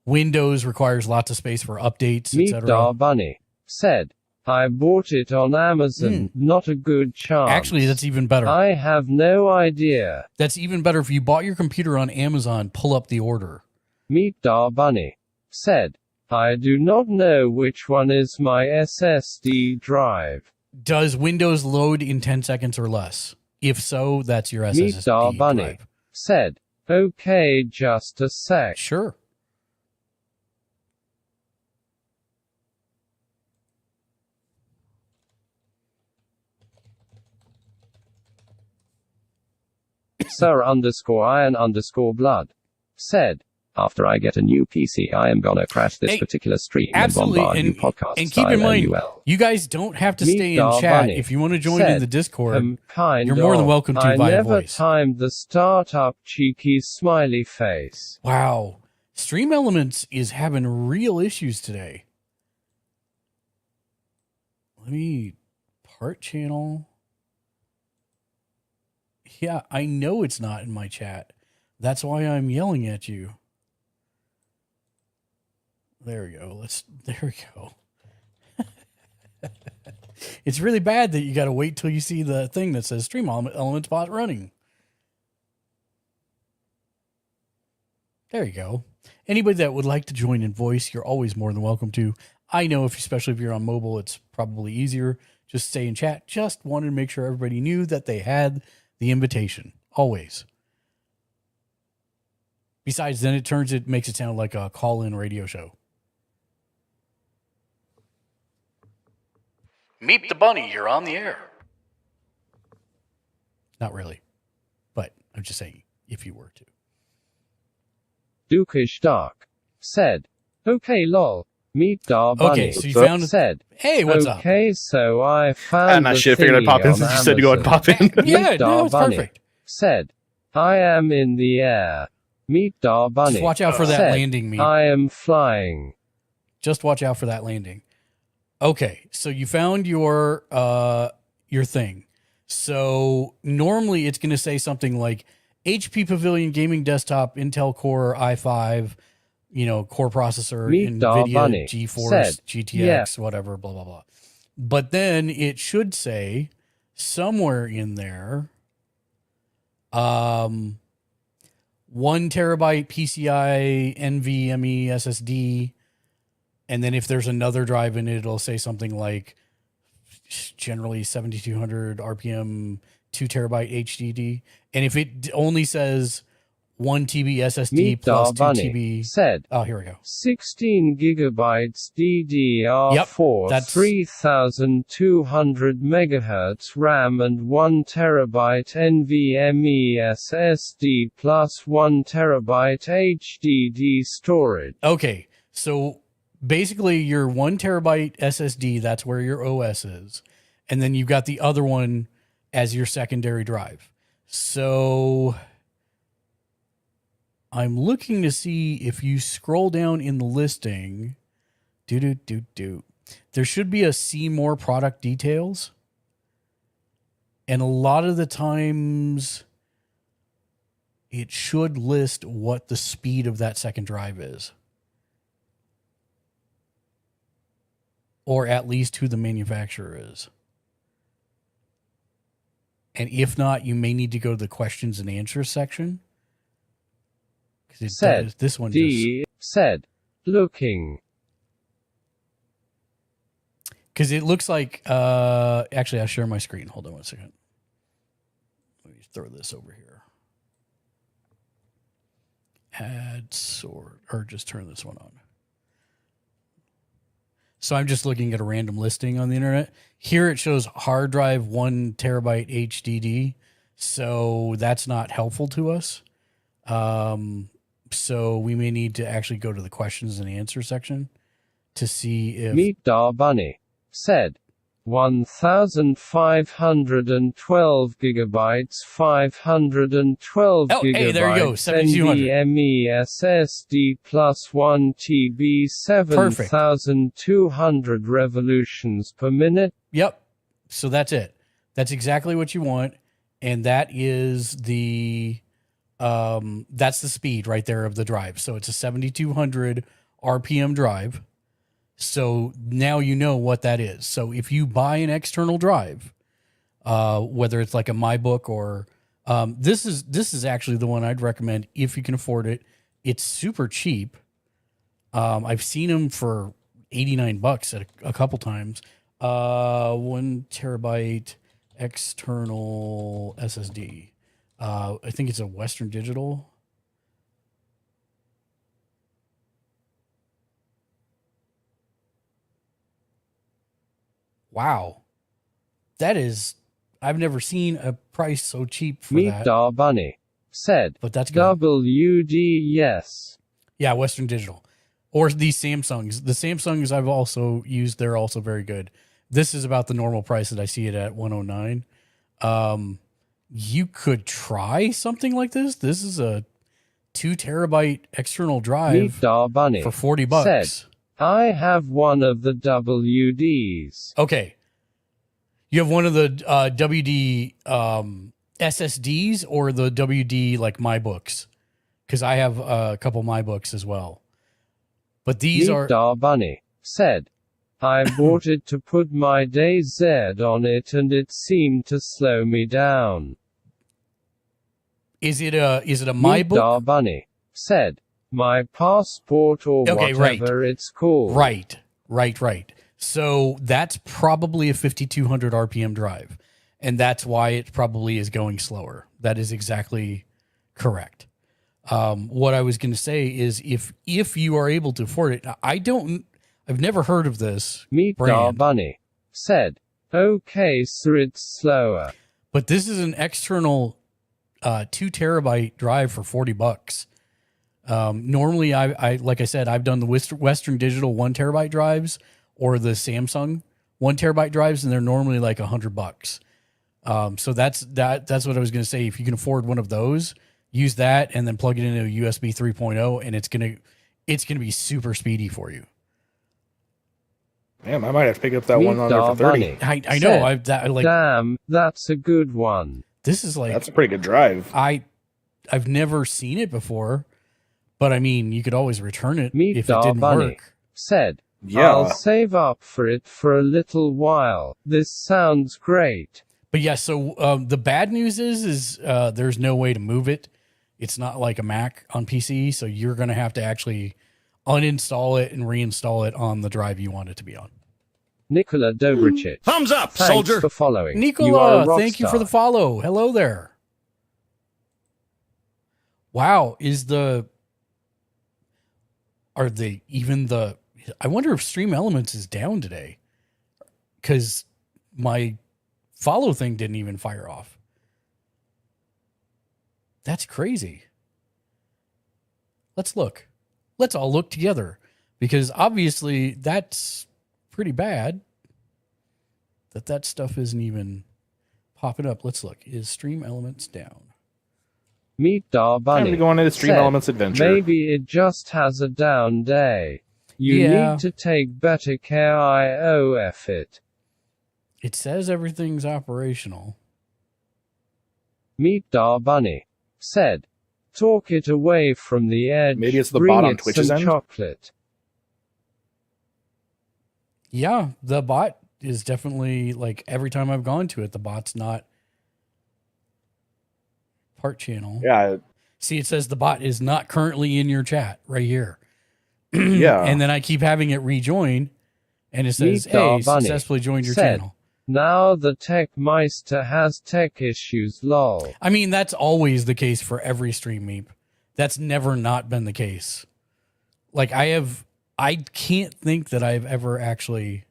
Windows requires lots of space for updates, etc. Da Bunny said, I bought it on Amazon, not a good chance. Actually, that's even better. I have no idea. That's even better. If you bought your computer on Amazon, pull up the order. Meet Da Bunny said, I do not know which one is my SSD drive. Does Windows load in 10 seconds or less? If so, that's your SSD Meet Da Bunny drive. said, okay, just a sec. Sure. Sir_Iron_Blood said, after I get a new PC, I am gonna crash this particular stream and bombard you podcast. And keep in mind, you guys don't have to stay in chat. If you want to join in the Discord, you're more than welcome to via voice. I never timed the startup cheeky smiley face. Wow. Stream Elements is having real issues today. Let me part channel. Yeah, I know it's not in my chat. That's why I'm yelling at you. There we go. There we go. It's really bad that you got to wait till you see the thing that says Stream Elements bot running. There you go. Anybody that would like to join in voice, you're always more than welcome to. I know especially if you're on mobile, it's probably easier. Just stay in chat. Just wanted to make sure everybody knew that they had the invitation. Always. Besides, then it makes it sound like a call-in radio show. Meet the bunny, you're on the air. Not really. But I'm just saying, if you were to. Dukish Dark said, okay lol, meet Da Bunny. Okay, so you found said, hey, what's up? Okay, so I found And I should have figured I'd pop in since you said to go and pop in. Yeah, no, it's perfect. Said, I am in the air. Meet Da Bunny. Just watch out for that landing, Meep. I am flying. Just watch out for that landing. Okay, so you found your thing. So normally it's going to say something like HP Pavilion Gaming Desktop Intel Core i5 core processor, Meet NVIDIA, Bunny GeForce, said, GTX, yeah. whatever, blah, blah, blah. But then it should say somewhere in there, 1 terabyte PCI NVMe SSD. And then if there's another drive in it, it'll say something like generally 7,200 RPM, 2 terabyte HDD. And if it only says 1 TB SSD Meet plus 2 Bunny TB. said, Oh, here we go. 16 gigabytes DDR4, that's 3200 megahertz RAM and 1 terabyte NVMe SSD plus 1 terabyte HDD storage. Okay, so basically your 1 terabyte SSD, that's where your OS is. And then you've got the other one as your secondary drive. So I'm looking to see if you scroll down in the listing, there should be a see more product details. And a lot of the times it should list what the speed of that second drive is. Or at least who the manufacturer is. And if not, you may need to go to the questions and answers section. Said, this one said, looking. Because it looks like, actually, I'll share my screen. Hold on one second. Let me throw this over here. Add sort, or just turn this one on. So I'm just looking at a random listing on the internet. Here it shows hard drive 1 terabyte HDD. So that's not helpful to us. So we may need to actually go to the questions and answer section to see if... Meet Bunny said, 1,512 gigabytes, 512 gigabytes, hey, there you go, 7,200. NVMe SSD plus 1 TB, 7,200 revolutions per minute. Yep. So that's it. That's exactly what you want. And that is that's the speed right there of the drive. So it's a 7,200 RPM drive. So now you know what that is. So if you buy an external drive, whether it's like a MyBook or this is actually the one I'd recommend if you can afford it. It's super cheap. I've seen them for $89 at a couple times. 1 terabyte external SSD. I think it's a Western Digital. Wow. That is, I've never seen a price so cheap for Meet that. Bunny said, But that's good. WD, yes. Yeah, Western Digital. Or these Samsungs. The Samsungs I've also used, they're also very good. This is about the normal price that I see it at, $109. You could try something like this. This is a 2 terabyte external drive Meet Bunny for $40. said, I have one of the WDs. Okay. You have one of the WD SSDs or the WD like MyBooks? Because I have a couple MyBooks as well. But these Meet are... Bunny said, I bought it to put my DayZ on it and it seemed to slow me down. Is it a MyBook? Meet Bunny said, my passport or whatever it's called. Right. So that's probably a 5,200 RPM drive. And that's why it probably is going slower. That is exactly correct. What I was going to say is if you are able to afford it, I've never heard of this Meet brand. Bunny said, okay, so it's slower. But this is an external 2 terabyte drive for $40. Normally, I like I said, I've done the Western Digital 1 terabyte drives or the Samsung 1 terabyte drives, and they're normally like $100. So that's what I was going to say. If you can afford one of those, use that and then plug it into a USB 3.0, and it's gonna be super speedy for you. Damn, I might have to pick up that one on there for 30. I know. Damn, that's a good one. This is like That's a pretty good drive. I've never seen it before, But I mean, you could always return it Meet if it didn't Bunny work. said, Yeah. I'll save up for it for a little while. This sounds great. But yeah, so the bad news is there's no way to move it. It's not like a Mac on PC, so you're going to have to actually uninstall it and reinstall it on the drive you want it to be on. Nikola Dobricic. Thumbs up, Thanks soldier. for following. You are a Nicola, rock thank you for star. the follow. Hello there. Wow, I wonder if Stream Elements is down today, because my follow thing didn't even fire off. That's crazy. Let's look. Let's all look together, because obviously that's pretty bad that stuff isn't even popping up. Let's look. Is Stream Elements down? Meet Time Bunny to go into the Stream said, Elements adventure. Maybe it just has a down day. You Yeah. need to take better care. IOF it. It says everything's operational. Meet Bunny said, talk it away from the edge. Maybe it's the Bring bot on it Twitch's some end? chocolate. Yeah, the bot is definitely, like, every time I've gone to it, the bot's not part channel. Yeah. See, it says the bot is not currently in your chat right here. Yeah. And then I keep having it rejoin, and it says, Meet Bunny successfully joined your said, channel. Now the Tech Meister has tech issues, lol. I mean, that's always the case for every stream meep. That's never not been the case. Like, I can't think that I've ever actually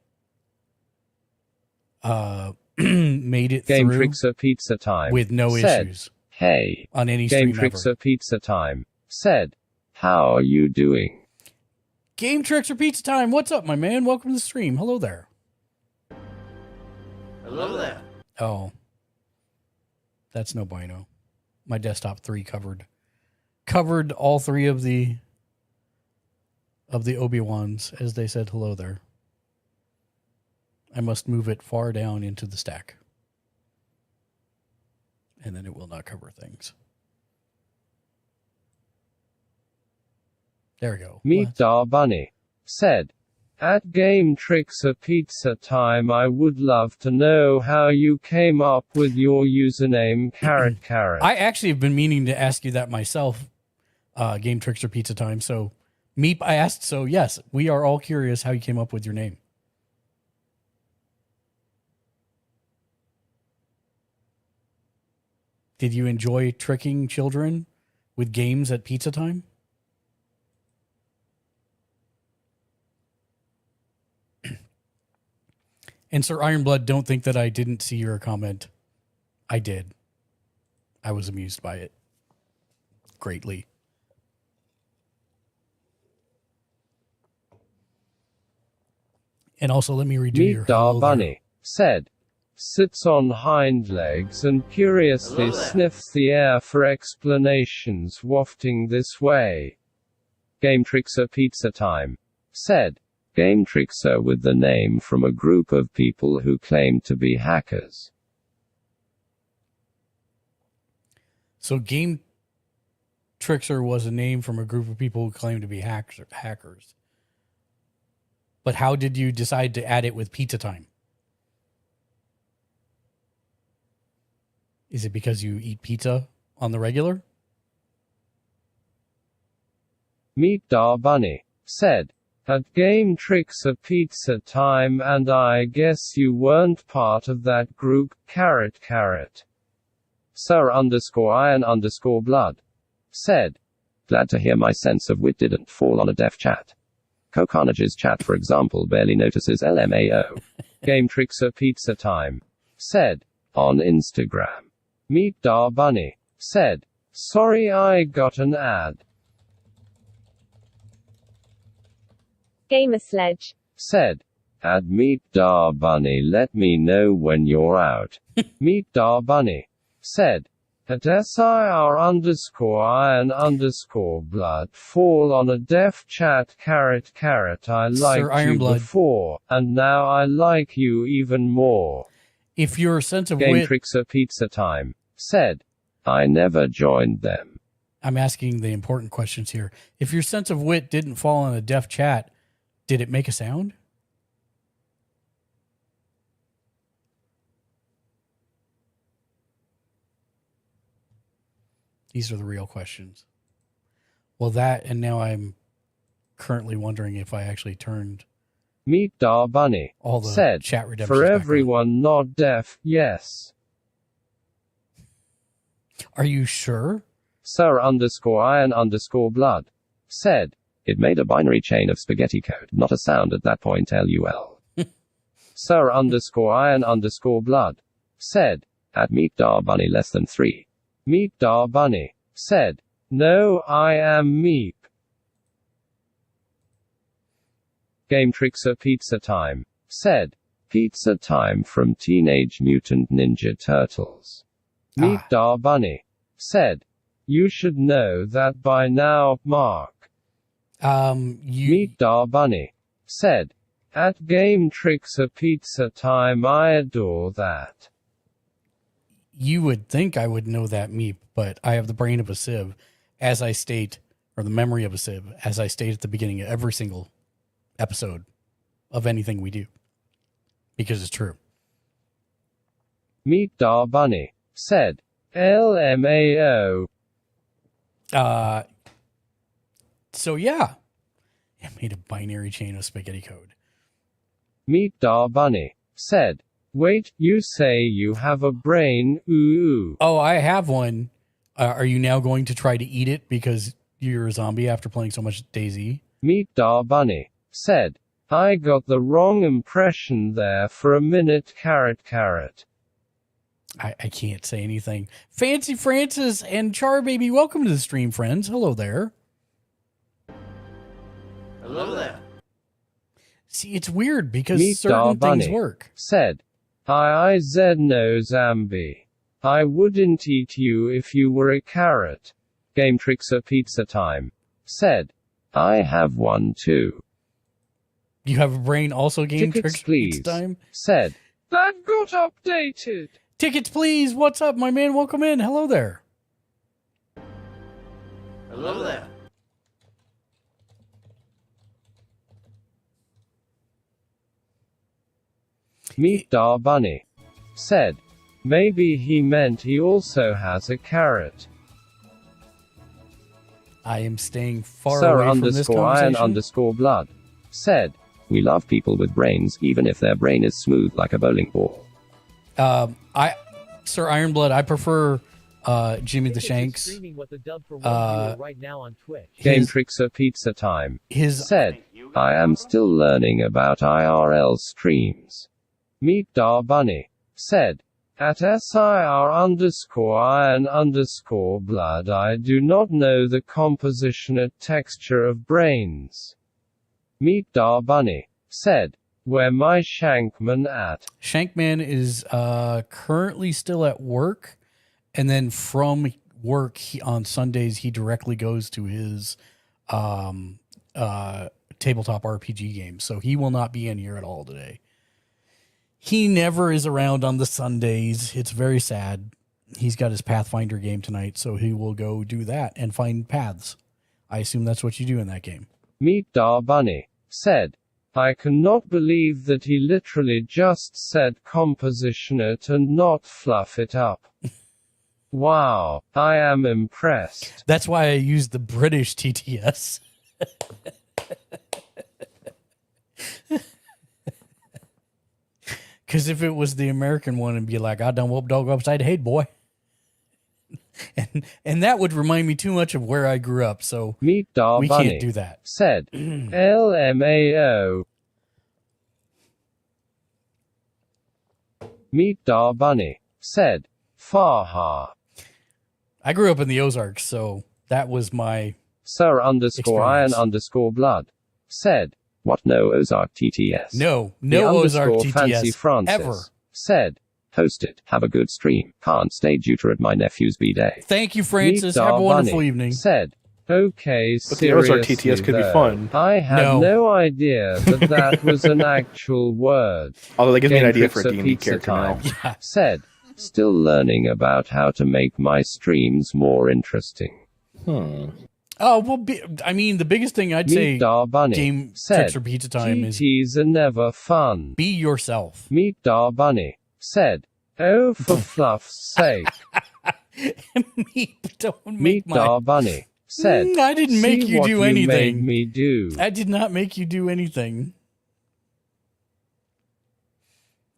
made it Game through Trickster Pizza Time with no said, issues Hey, on any Game stream Trickster ever. Pizza Time said, how are you doing? Game Tricks or Pizza Time, what's up, my man? Welcome to the stream. Hello there. Hello there. Oh, that's no bueno. My desktop 3 covered all 3 of the Obi-Wans as they said hello there. I must move it far down into the stack, and then it will not cover things. There we go. Meet Bunny said, at Game Trickster Pizza Time, I would love to know how you came up with your username carrot carrot. I actually have been meaning to ask you that myself, Game Tricks or Pizza Time. So, Meep, I asked, so yes, we are all curious how you came up with your name. Did you enjoy tricking children with games at pizza time? And Sir Ironblood, don't think that I didn't see your comment. I did. I was amused by it greatly. And also, let me redo Meet your hello there. Bunny said, sits on hind legs and curiously sniffs the air for explanations wafting this way. Game Trickster Pizza Time said, Game Trickster with the name from a group of people who claim to be hackers. So Game Trickster was a name from a group of people who claim to be hackers. But how did you decide to add it with Pizza Time? Is it because you eat pizza on the regular? Meet Bunny said, at Game Trickster Pizza Time, and I guess you weren't part of that group, carrot carrot. Sir_Iron_Blood said, glad to hear my sense of wit didn't fall on a deaf chat. Co-Carnage's chat, for example, barely notices LMAO. Game Trickster Pizza Time said, on Instagram. Meet Bunny said, sorry I got an ad. Gamer Sledge said, add Meet Bunny, let me know when you're out. Meet Bunny said, at SIR_Iron_Blood fall on a deaf chat carrot carrot. I liked you before, and now I like you even more. If your sense of Game wit... Trickster Pizza Time said, I never joined them. I'm asking the important questions here. If your sense of wit didn't fall in a deaf chat, did it make a sound? These are the real questions. Well, that, and now I'm currently wondering if I actually turned Meet Dar Bunny. all the Said, chat redemptions for back on. everyone not deaf, yes. Are you sure? Sir_iron_blood. Said, it made a binary chain of spaghetti code, not a sound at that point, lol. Sir_iron_blood. Said, at Meet Dar Bunny less than 3. Meet Dar Bunny. Said, no, I am Meep. Game Trickster Pizza Time. Said, pizza time from Teenage Mutant Ninja Turtles. Meet Dar Bunny. Said, you should know that by now, Mark. Meet Dar Bunny. Said, at Game Trickster Pizza Time I adore that. You would think I would know that, Meep, but I have the brain of a sieve, as I state, or the memory of a sieve, as I state at the beginning of every single episode of anything we do, because it's true. Meet Dar Bunny. Said, LMAO. So yeah, it made a binary chain of spaghetti code. Meet Dar Bunny. Said, wait, you say you have a brain, ooh. Oh, I have one. Are you now going to try to eat it because you're a zombie after playing so much DayZ? Meet Dar Bunny. Said, I got the wrong impression there for a minute, carrot. I can't say anything. Fancy Francis and Char Baby, welcome to the stream, friends. Hello there. Hello there. See, it's weird because Meet certain Dar things Bunny. work. Said, I no Zambi. I wouldn't eat you if you were a carrot. Game Trickster Pizza Time. Said, I have one too. You have a brain also game Tickets, tricks please. time? Said, that got updated. Tickets, please. What's up, my man? Welcome in. Hello there. Hello there. Meet Dar Bunny. Said, maybe he meant he also has a carrot. I am staying far Sir away from this conversation. _iron_blood. Said, we love people with brains, even if their brain is smooth like a bowling ball. Sir Ironblood, I prefer Jimmy the Shanks. Right now on Twitch. Game Trickster Pizza Time. His Said, I am still learning about IRL streams. Meet Dar Bunny. Said, at SIR_iron_blood I do not know the composition or texture of brains. Meet Dar Bunny. Said, where my Shankman at? Shankman is currently still at work, and then from work on Sundays he directly goes to his tabletop RPG game, so he will not be in here at all today. He never is around on the Sundays. It's very sad. He's got his Pathfinder game tonight, so he will go do that and find paths. I assume that's what you do in that game. Meet Dar Bunny. Said, I cannot believe that he literally just said composition it and not fluff it up. Wow, I am impressed. That's why I used the British TTS. Because if it was the American one, it'd be like, I done whoop dog upside the head, boy. And that would remind me too much of where I grew up. So Meet Dar we Bunny. can't do that. Said, LMAO. Meet Dar Bunny. Said, Faha. I grew up in the Ozarks, so that was my Sir_iron_blood. Said, what no Ozark TTS? no The Ozark underscore Fancy TTS Francis ever. Said, hosted, have a good stream. Can't stay due to at my nephew's B-day. Thank you, Francis. Meet Have a Dar wonderful Bunny. evening. Said, okay, But the Ozark seriously TTS could be though, fun. I had No. no idea that that was an actual word. Although that gives me an Game idea for a Trickster D&D Pizza character Time. now. Yeah. Said, still learning about how to make my streams more interesting. Oh, well, I mean, the biggest thing I'd say Meet Bunny Game said, Tricks or Pizza Time is GTs are never fun. be yourself. Meet Bunny said, oh, for fluff's sake. Meep, don't make Meet my... Bunny said, I didn't make "See you what do you anything. made me do. I did not make you do anything.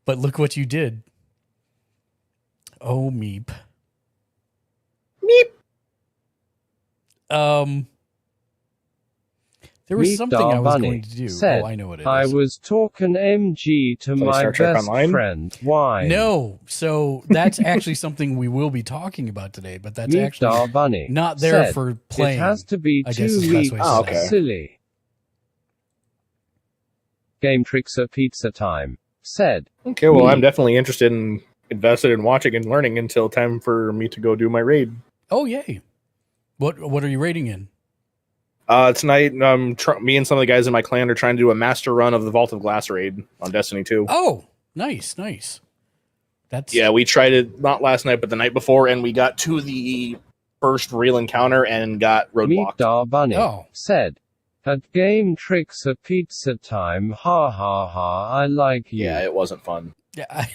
But look what you did. Oh, Meep. There was Meet something I was Bunny going to do. said, Oh, I know what it is. I was talking MG to my Star Trek best Online? friend. Why? No, so that's actually something we will be talking about today, but that's Meet actually Bunny not there said, for playing. It has to be I 2 guess is the best weeks. way to say okay. it. Silly. Game Trickser Pizza Time said, Okay, well, I'm definitely interested and invested in watching and learning until time for me to go do my raid. Oh, yay. What are you rating in? Tonight, me and some of the guys in my clan are trying to do a master run of the Vault of Glass raid on Destiny 2. Oh, nice. That's Yeah, we tried it not last night, but the night before, and we got to the first real encounter and got roadblocked. Meet Bunny Oh. said, at Game Trickser Pizza Time, ha ha ha, I like you. Yeah, it wasn't fun. Yeah.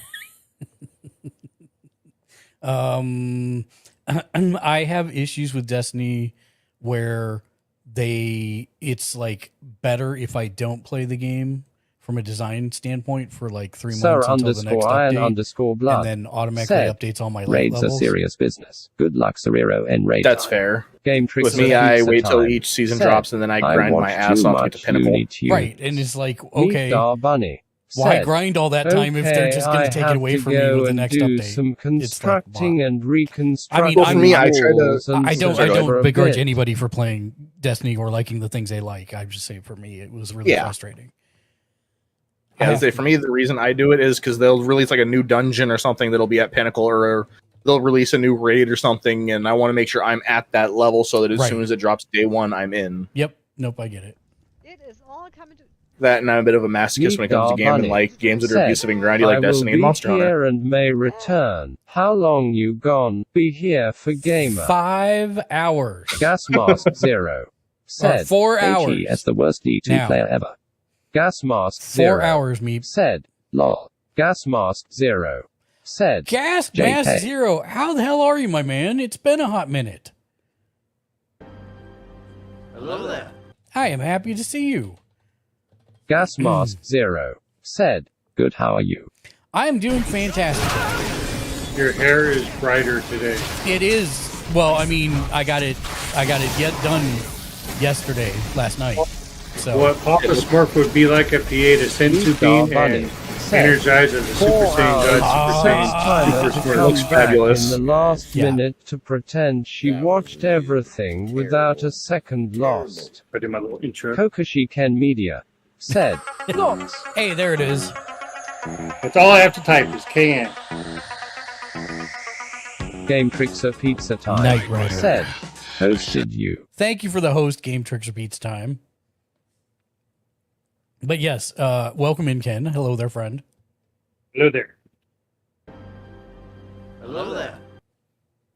I have issues with Destiny where it's like better if I don't play the game from a design standpoint for like 3 months Sir until the next update, blood and then automatically said, updates all my raids levels. are serious business. Good luck, Cerero, and raid. That's time. fair. Game Trickser With me, I Pizza wait till Time each season said, drops, and then I grind my watch ass too off to get much to Pinnacle. Looney Tunes. Right, and it's like, okay, Meet Bunny why said, grind all that time if they're just going to take it away from me with the next do update? some It's like, constructing wow. and reconstructing. I mean, Well, for me, I try to- I don't for a begrudge bit. anybody for playing Destiny or liking the things they like. I'm just saying, for me, it was really Yeah. frustrating. Yeah, I would say for me, the reason I do it is because they'll release like a new dungeon or something that'll be at Pinnacle, or they'll release a new raid or something, and I want to make sure I'm at that level so that as Right. soon as it drops day one, I'm in. Yep. Nope. I get it. It is all coming to. That, and I'm a bit of a masochist when it comes to gaming, Bunny like games that are said, abusive and grindy, I like will Destiny and be Monster Hunter. here and may return. How long you gone? Be here for gamer. 5 hours. Gas Mask Zero said, 4 hours. HE as the worst D2 Now. player ever. Gas Mask 4 Zero hours, me. said, lol. Gas Mask Zero said, Gas JK. Mask Zero. How the hell are you, my man? It's been a hot minute. Hello there. I am happy to see you. Gas Mask Zero said, good, how are you? I am doing fantastic. Your hair is brighter today. It is. Well, I mean, I got it done yesterday, last night. So What Papa Smurf would be like if he ate a sensu Meet bean Bunny and said, energized as a Super 4 Saiyan hours God, Super first Saiyan, time Super to Smurf. come Looks back fabulous. in the last Yeah. minute to pretend she watched everything without a second lost. I did my little intro. Kokoshi Ken Media said, hey, there it is. That's all I have to type is KN. Game Trickser Pizza Time Knight Rider. said, hosted you. Thank you for the host, Game Tricks or Pizza Time. But yes, welcome in, Ken. Hello there, friend. Hello there.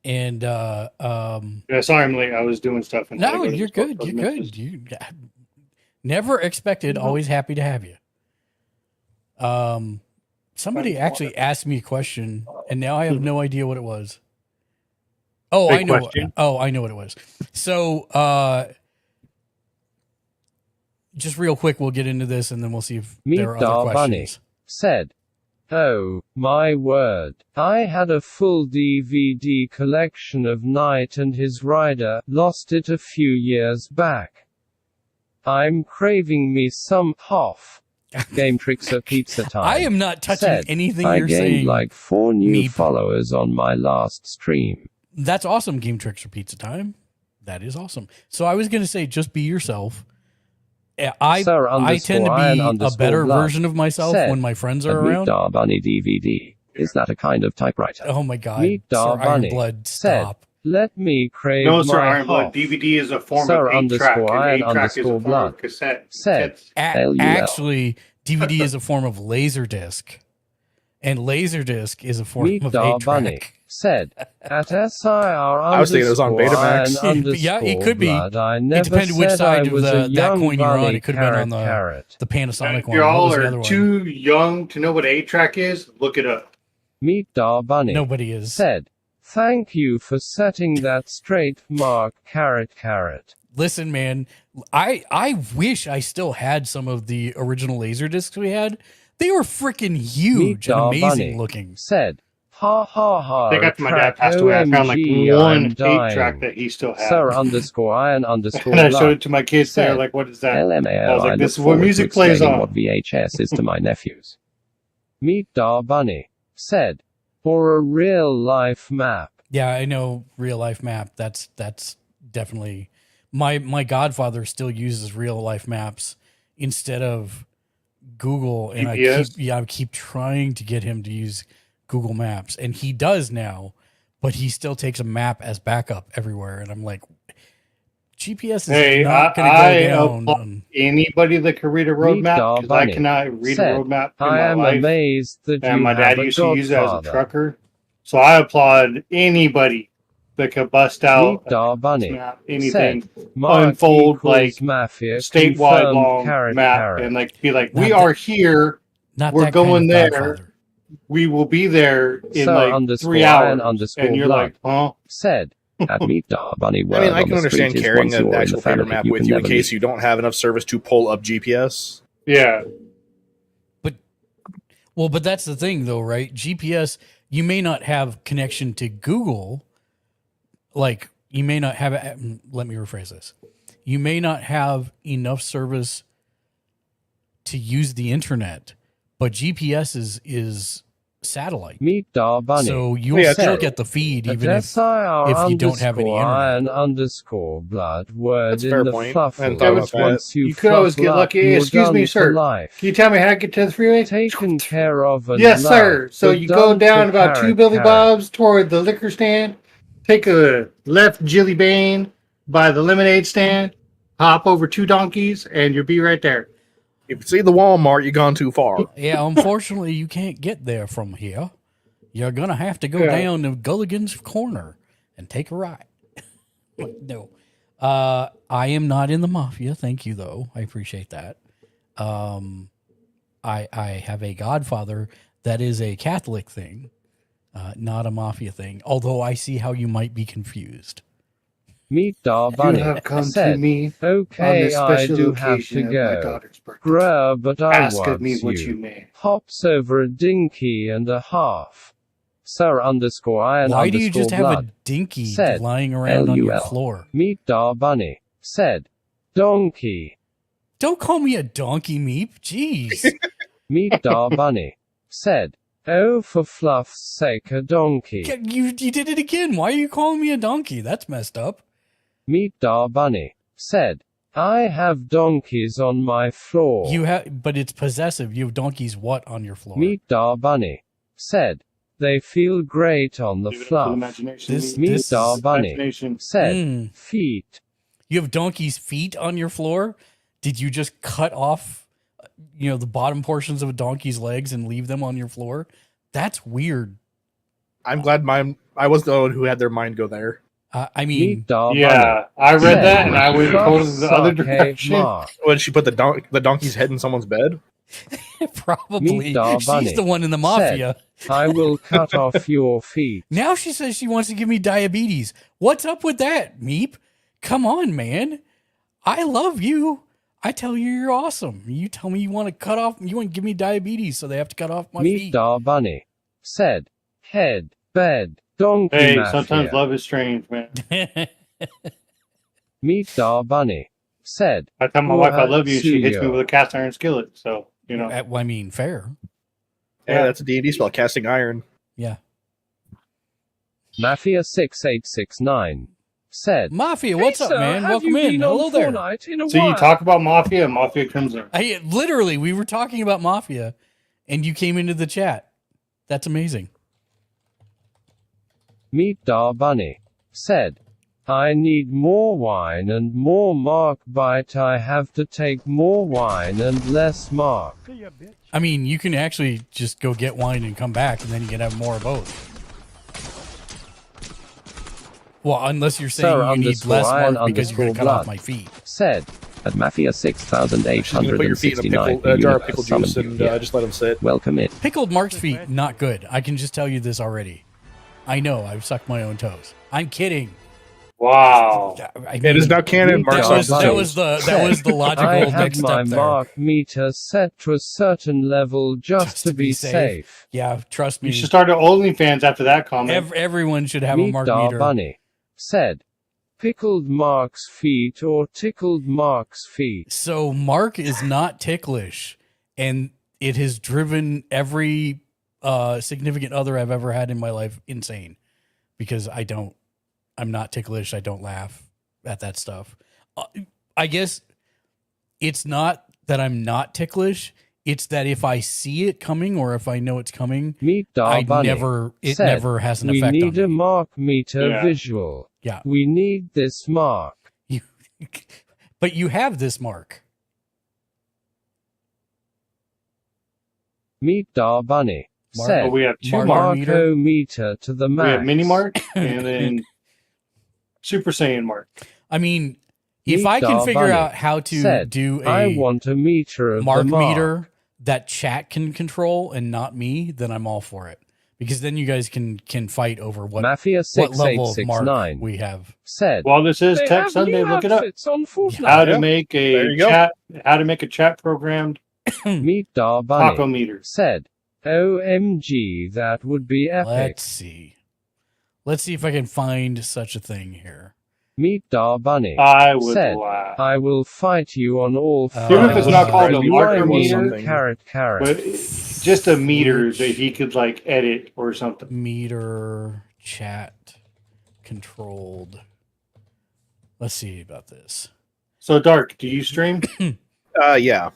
And Yeah, sorry I'm late. I was doing stuff. And no, you're good. You're good. You never expected. Always happy to have you. Somebody actually asked me a question, and now I have no idea what it was. Oh, Big I know. question. Oh, I know what it was. So, just real quick, we'll get into this, and then we'll see if Meet there are other Bunny questions. said, oh, my word. I had a full DVD collection of Knight and his Rider, lost it a few years back. I'm craving me some Hoff. Game Trickser Pizza Time. I am not touching said, anything I you're gained saying. like 4 new Meep. followers on my last stream. That's awesome, Game Tricks or Pizza Time. That is awesome. So I was going to say, just be yourself. I tend to be a better version of myself said, when my friends are a Meet around. Bunny DVD. Is that a kind of typewriter? Oh my God. Meet Sir Bunny Ironblood, said, stop. let me crave No, my Sir Ironblood. Hoff. DVD is a form Sir of 8-track, and Iron 8-track is a form blood of cassette. said, Cassettes. LUL. Actually, DVD is a form of Laserdisc. and Laserdisc is a form Meet of Dar 8-track. Bunny said, at SIR I was thinking it was on Betamax. Yeah, it could be. Blood, I It never depended which said side I of was a that young coin you're on. bunny, It could have been on the carrot. Panasonic one. You What all was the are other one? too young to know what 8-track is. Look it up. Meet Dar Bunny Nobody is. said, thank you for setting that straight, Mark, carrot. Listen, man, I wish I still had some of the original laser discs we had. They were freaking huge and Dar amazing Bunny looking. said, ha ha ha. I think after my dad passed away, I found like one 8-track that he still had. Sir underscore iron underscore. And I blood showed it to my kids. They're said, like, "What is that?" LMAO, I was like, I "This is look what forward music to plays explaining on." what VHS is to my nephews. Meet Dar Bunny said, for a real life map. Yeah, I know real life map. That's definitely my godfather still uses real life maps instead of Google, and I keep trying to get him to use Google Maps, and he does now, but he still takes a map as backup everywhere, and I'm like, GPS is not going to go down. Anybody that can read a road Meet map, Dar because I Bunny cannot read said, a road map in I my am life. amazed that And you my dad have used a to use it as a godfather. trucker. So I applaud anybody that could bust out Meet Dar Bunny map, anything, said, Mark unfold equals like mafia statewide confirmed long carrot, map, and like be like, Not we that- are here. Not We're that kind going of there. Godfather. We will be there in Sir like underscore 3 iron hours. underscore And you're blood like, huh? said, at Meet Dar Bunny I word mean, I on can the street understand is carrying once you're an in actual the paper family, map you with can you in never case leave. you don't have enough service to pull up GPS. Yeah. But that's the thing, though, right? GPS, you may not have connection to Google. Like, you may not have, let me rephrase this. You may not have enough service to use the internet, but GPS is satellite. Meet Dar Bunny. So you'll still get the feed even if you don't have any iron internet. underscore blood word That's a in fair the point. fluff. I hadn't thought about that. Once You could always get lucky. Excuse me, sir. Life. Can you tell me how to get to the freeway? Taken care of and Yes, loved, sir. So but you go done down for about carrot, 2 Billy carrot. Bob's toward the liquor stand, take a left Jilly Bane by the lemonade stand, hop over 2 donkeys, and you'll be right there. If you see the Walmart, you've gone too far. Yeah, unfortunately, you can't get there from here. You're going to have to go down to Gulligan's Corner and take a ride. No. I am not in the mafia. Thank you, though. I appreciate that. I have a godfather that is a Catholic thing, not a mafia thing, although I see how you might be confused. Meet Dar Bunny. You have come said, to me okay, on this I special do have occasion to of my go. daughter's birthday. Bruh, but I Ask of want me what you may. Hops over a dinky and a half. Sir underscore iron Why do you underscore just have blood a dinky said, lying around on your LUL. floor? Meet Dar Bunny said, donkey. Don't call me a donkey, Meep. Jeez. Meet Dar Bunny said, oh, for fluff's sake, a donkey. You did it again. Why are you calling me a donkey? That's messed up. Meet Dar Bunny said, I have donkeys on my floor. You have, but it's possessive. You have donkeys what on your floor? Meet Dar Bunny said, they feel great on the Leave it up to fluff. imagination. Meet Dar Bunny Imagination. said, feet. You have donkey's feet on your floor? Did you just cut off, the bottom portions of a donkey's legs and leave them on your floor? That's weird. I'm glad I was the one who had their mind go there. I mean, Meet Dar Yeah, Bunny I read said, that and I went totally the other "Suck, hey, direction. Mark." When she put the donkey's head in someone's bed. probably. Meet Dar Bunny She's the one in the mafia. I will cut off your feet. Now she says she wants to give me diabetes. What's up with that, Meep? Come on, man. I love you. I tell you you're awesome. You tell me you want to give me diabetes, so they have to cut off my Meet feet. Dar Bunny said, head, bed, donkey Hey, mafia. sometimes love is strange, man. Meet Dar Bunny said, I tell my wife I love you, and she hits me Suyo. with a cast iron skillet. So, I mean, fair. Yeah, that's a D&D spell, casting iron. Yeah. Mafia 6869 said, Mafia, what's "Hey, up, sir, man? have Welcome you in. been on Hello there. Fortnite in a So you while?" talk about Mafia, and Mafia comes in. Literally, we were talking about Mafia, and you came into the chat. That's amazing. Meet Dar Bunny said, I need more wine and more Mark bite. I have to take more wine and less Mark. I mean, you can actually just go get wine and come back, and then you can have more of both. Well, unless you're saying Sir you need less Iron Mark because you're going to cut off blood my feet. said, at Mafia She's gonna put your feet in a 6869 jar of pickle juice and just let them sit. welcome it. Pickled Mark's feet, not good. I can just tell you this already. I know, I've sucked my own toes. I'm kidding. Wow. I It is now canon. Mark that sucks was toes. that was the logical I have next my step there. Mark meter set to a certain level just to be safe. Yeah, trust me. You should start an OnlyFans after that comment. Everyone should have a Meet Mark Dar meter. Bunny said, pickled Mark's feet or tickled Mark's feet. So Mark is not ticklish, and it has driven every significant other I've ever had in my life insane, because I'm not ticklish. I don't laugh at that stuff. I guess it's not that I'm not ticklish. It's that if I see it coming or if I know it's coming, Meet Dar I Bunny never said, has an we effect need on a me. Mark meter Yeah. visual. Yeah. We need this Mark. But you have this Mark. Meet Dar Bunny Mark- said, Oh, we have two Mark Mark. Marco meter to the We max. have Mini Mark and then Super Saiyan Mark. I mean, if Meet I can Dar figure Bunny out how to said, do I a want a meter of Mark the Mark. meter that chat can control and not me, then I'm all for it. Because then you guys can fight over what Mafia level of Mark 6869 we have. said, While this is they Tech have Sunday, new look it up. outfits on Fortnite. How to Yeah. make There a you go. chat? How to make a chat programmed Meet Dar taco Bunny meter? said, OMG, that would be epic. Let's see. Let's see if I can find such a thing here. Meet Dar Bunny I would said, laugh. I will fight you on all fronts. Even if it's not called a You marker I meter, meter. carrot, carrot. But just a meter that he could like edit or something. Meter chat controlled. Let's see about this. So Dark, do you stream? Yeah.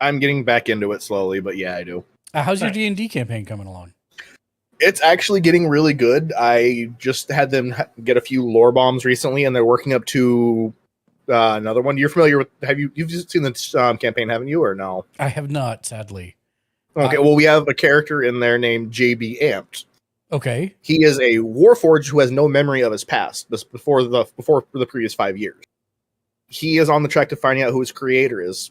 I'm getting back into it slowly, but yeah, I do. How's your D&D campaign coming along? It's actually getting really good. I just had them get a few lore bombs recently, and they're working up to another one. You're familiar with? You've seen this campaign, haven't you, or no? I have not, sadly. Okay, well, we have a character in there named JB Amped. Okay. He is a warforged who has no memory of his past before the previous 5 years. He is on the track to finding out who his creator is.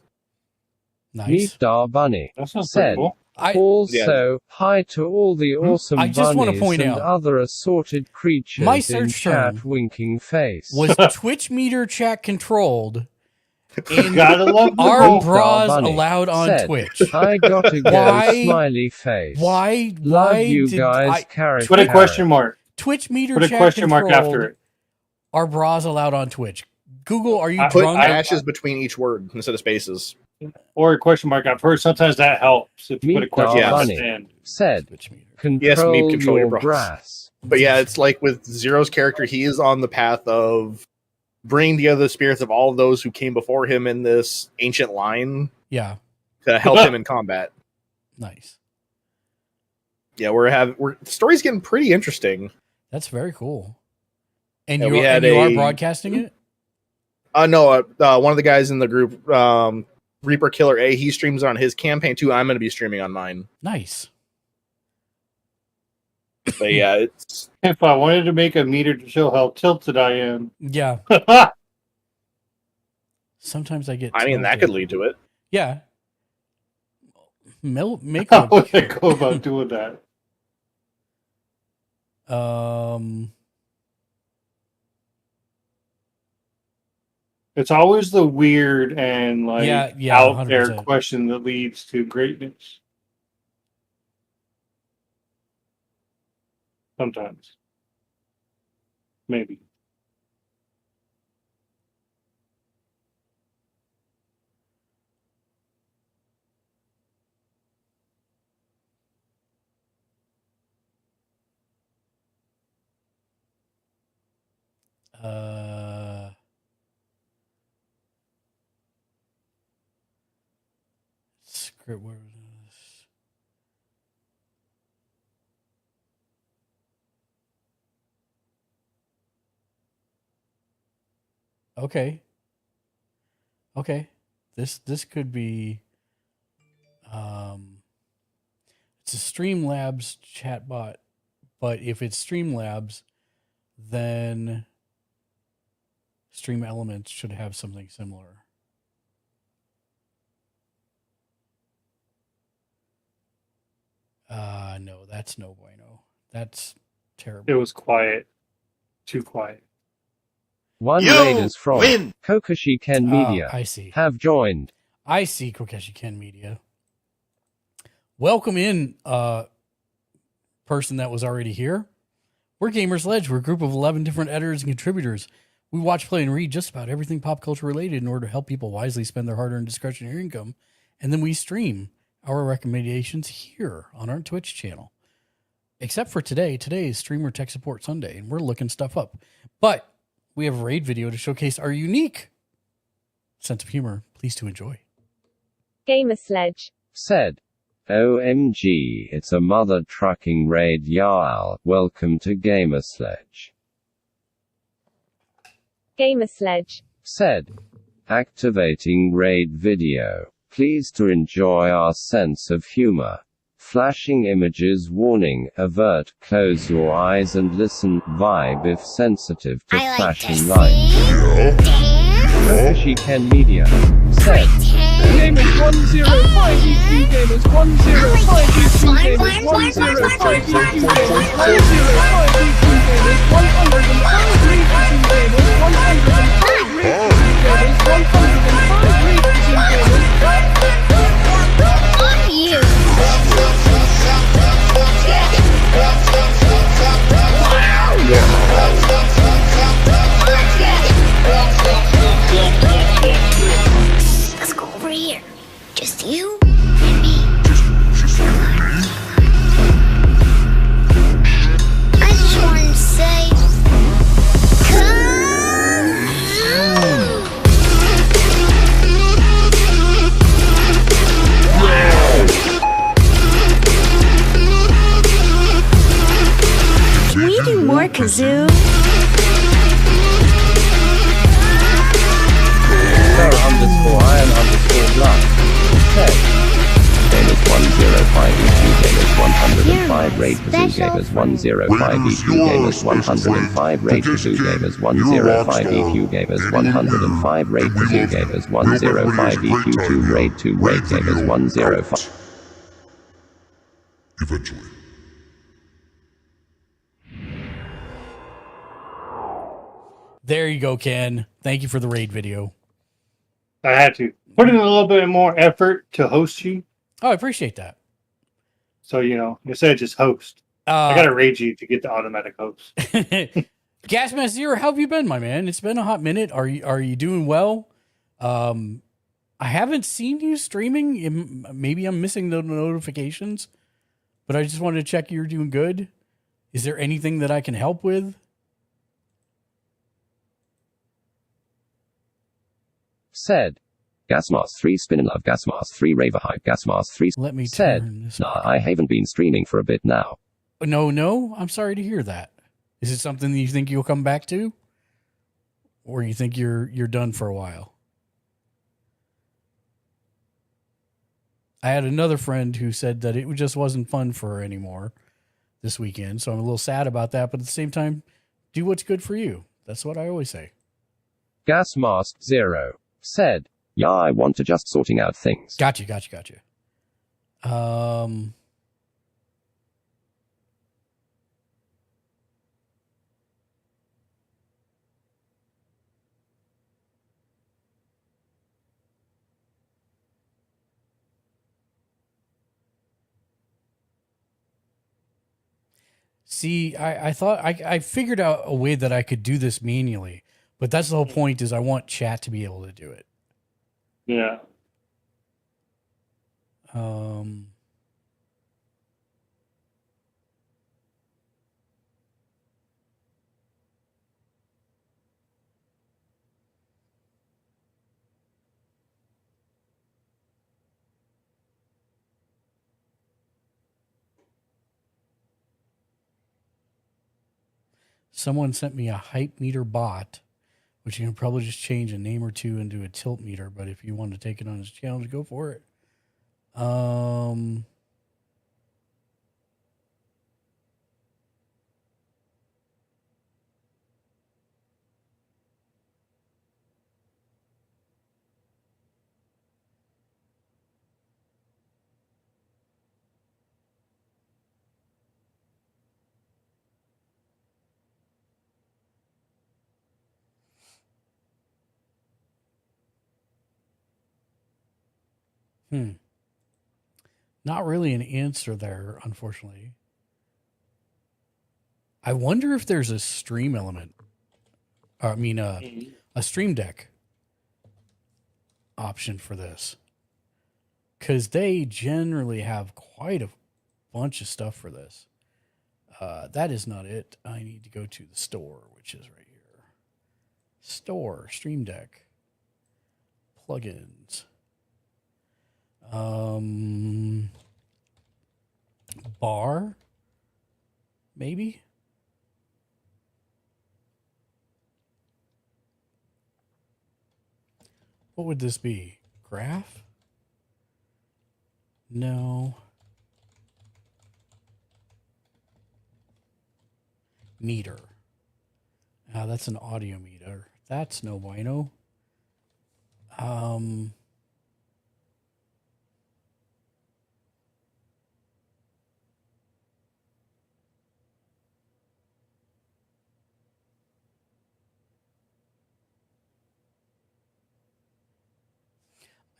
Nice. Meet Dar Bunny That sounds pretty said, cool. also, hi to all the awesome I just wanna bunnies point and out, other assorted creatures my in search chat term winking face. Was Twitch meter chat controlled? And Gotta love the are goal. bras Bunny allowed on said, Twitch? I gotta go, Why- smiley face. Why? Love why you did guys, carrot, Put a carrot. question mark. Twitch meter Put a chat question mark controlled, after it. Are bras allowed on Twitch? Google, are you I Put drunk? dashes between each word instead of spaces. Or a question mark. I've heard sometimes that helps if you put a Meet question Dar mark at Bunny the end. said, Twitch meter. control, Yes, control your your bras. brass. But yeah, it's like with Zero's character, he is on the path of bringing together the spirits of all of those who came before him in this ancient line Yeah, to help him in combat. nice. Yeah, the story's getting pretty interesting. That's very cool. And Yeah, you we had are a- broadcasting it? No, one of the guys in the group, Reaper Killer A, he streams on his campaign too. I'm going to be streaming on mine. Nice. But yeah, it's If I wanted to make a meter to show how tilted I am, Yeah. Sometimes I get. I mean that tilted. could lead to it. Yeah. Make how would I go about doing that? It's always the weird and like Yeah, out there 100%. question that leads to greatness. Sometimes. Maybe. Script where was this? Okay. Okay. This could be it's a Streamlabs chatbot, but if it's Streamlabs, then Stream Elements should have something similar. No, that's no bueno. That's terrible. It was quiet. Too quiet. One You Raiders from win! Kokoshi Ken Media I see. have joined. I see, Kokeshi Ken Media. Welcome in, person that was already here. We're Gamers Ledge. We're a group of 11 different editors and contributors. We watch, play, and read just about everything pop culture related in order to help people wisely spend their hard-earned discretionary income. And then we stream our recommendations here on our Twitch channel. Except for today. Today is Streamer Tech Support Sunday, and we're looking stuff up. But we have a raid video to showcase our unique sense of humor. Please to enjoy. Gamer Sledge. Said, OMG, it's a mother trucking raid y'all. Welcome to Gamer Sledge. Gamer Sledge. Said, activating raid video. Please to enjoy our sense of humor. Flashing images warning, avert, close your eyes and listen, vibe if sensitive to flashing lights. Kokoshi Ken Media said, Gamers 105 EQ, Gamers 105 EQ, Gamers 105 EQ, Gamers 105 EQ, Gamers 105 reaches in Gamers 105 reaches in Gamers 105 reaches in Gamers. Let's go over here. Just you and me. I just wanted to say, Can we do more kazoo? _iron_blood said, Gamers 105 EQ, Gamers 105 raid kazoo, Gamers 105 EQ, Gamers 105 raid kazoo, Gamers 105 EQ, Gamers 105 raid kazoo, Gamers 105 EQ 2 raid Gamers 105. Eventually. There you go, Ken. Thank you for the raid video. I had to put in a little bit more effort to host you. Oh, I appreciate that. So, instead of just host, I got to raid you to get the automatic host. Gasmask Zero, how have you been, my man? It's been a hot minute. Are you doing well? I haven't seen you streaming. Maybe I'm missing the notifications, but I just wanted to check you're doing good. Is there anything that I can help with? Said, Gasmas 3 Spin in Love, Gasmas 3 Raver Hype, Gasmas 3 Let me said, turn this nah, back. I haven't been streaming for a bit now. No, I'm sorry to hear that. Is it something that you think you'll come back to? Or you think you're done for a while? I had another friend who said that it just wasn't fun for her anymore this weekend, so I'm a little sad about that, but at the same time, do what's good for you. That's what I always say. Gasmask 0 said, yeah, I want to just sorting out things. Gotcha. See, I thought I figured out a way that I could do this manually, but that's the whole point is I want chat to be able to do it. Yeah. Someone sent me a hype meter bot which you can probably just change a name or two into a tilt meter. But if you want to take it on as a challenge, go for it. Not really an answer there, unfortunately. I wonder if there's a stream element. Or, I mean, a stream deck option for this. Because they generally have quite a bunch of stuff for this. That is not it. I need to go to the store, which is right here. Store, Stream Deck, plugins. Bar, maybe. What would this be? Graph? No. Meter. That's an audio meter. That's no bueno.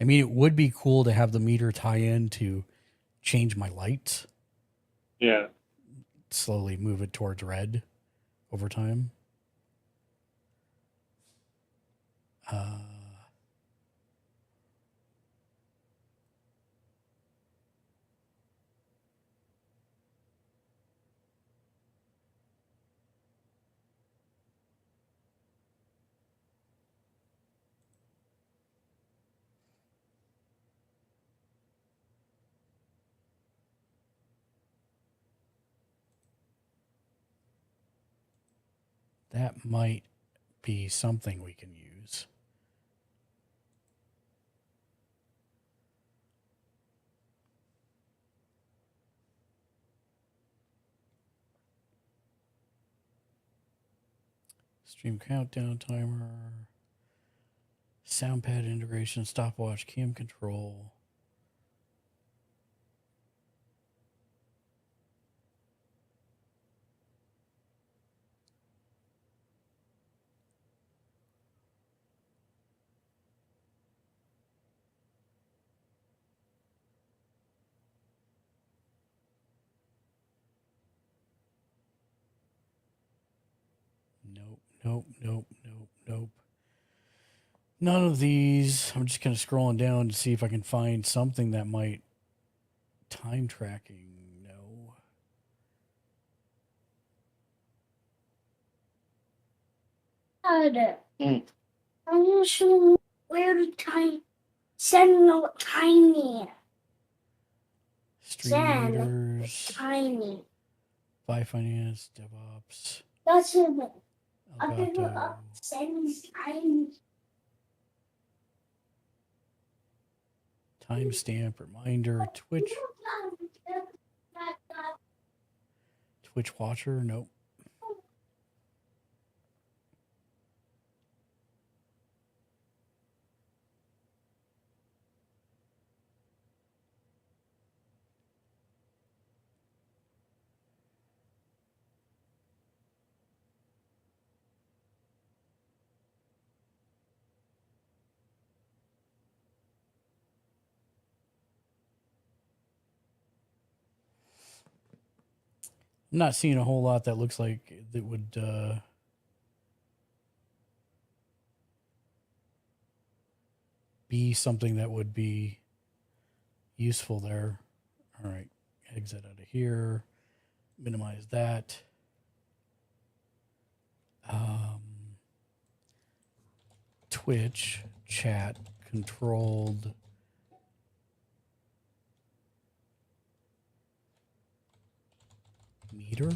I mean, it would be cool to have the meter tie in to change my lights. Yeah. Slowly move it towards red over time. That might be something we can use. Stream countdown timer, sound pad integration, stopwatch, cam control. Nope. None of these. I'm just kind of scrolling down to see if I can find something that might time tracking. No. I'm not sure where to time. Send no tiny. Stream meters, Tiny. Buy Finance, DevOps, That's it. Elgato, Send tiny. timestamp, reminder, Twitch Watcher. Nope. I'm not seeing a whole lot that looks like that would be something that would be useful there. All right, exit out of here, minimize that. Twitch chat controlled. Meter?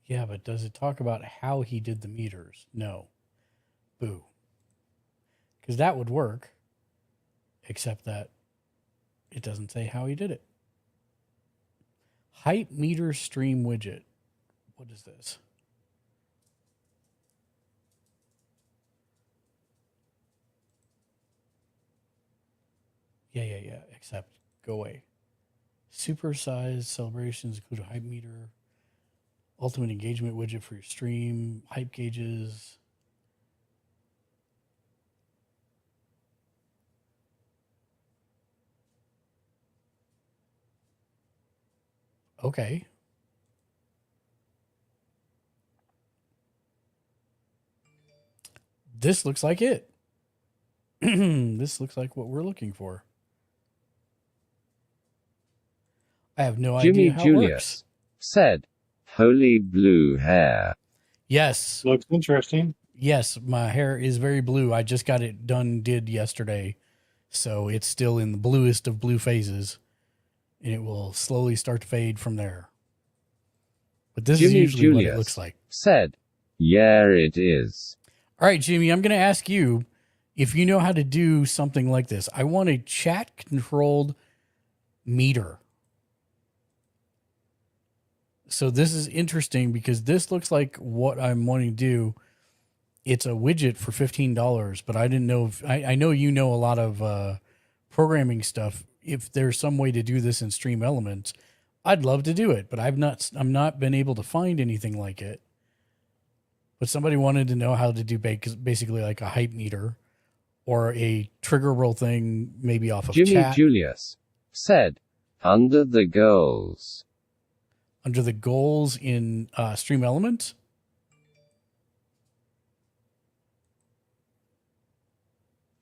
Yeah, but does it talk about how he did the meters? No. Boo. Because that would work, except that it doesn't say how he did it. Hype meter stream widget. What is this? Yeah. Except go away. Supersized celebrations include a hype meter, ultimate engagement widget for your stream, hype gauges. Okay. This looks like it. This looks like what we're looking for. I have no Jimmy idea how it Julius works. said, "Holy blue hair." Yes. Looks interesting. Yes, my hair is very blue. I just got it did yesterday. So it's still in the bluest of blue phases. And it will slowly start to fade from there. But this is Jimmy usually what it Julius looks like. said, "Yeah, it is." All right, Jimmy, I'm going to ask you if you know how to do something like this. I want a chat controlled meter. So this is interesting because this looks like what I'm wanting to do. It's a widget for $15, but I didn't know if I know you know a lot of programming stuff. If there's some way to do this in Stream Elements, I'd love to do it, but I'm not been able to find anything like it. But somebody wanted to know how to do basically like a hype meter or a trigger roll thing, maybe off of Jimmy chat. Julius said, "Under the goals." Under the goals in Stream Elements.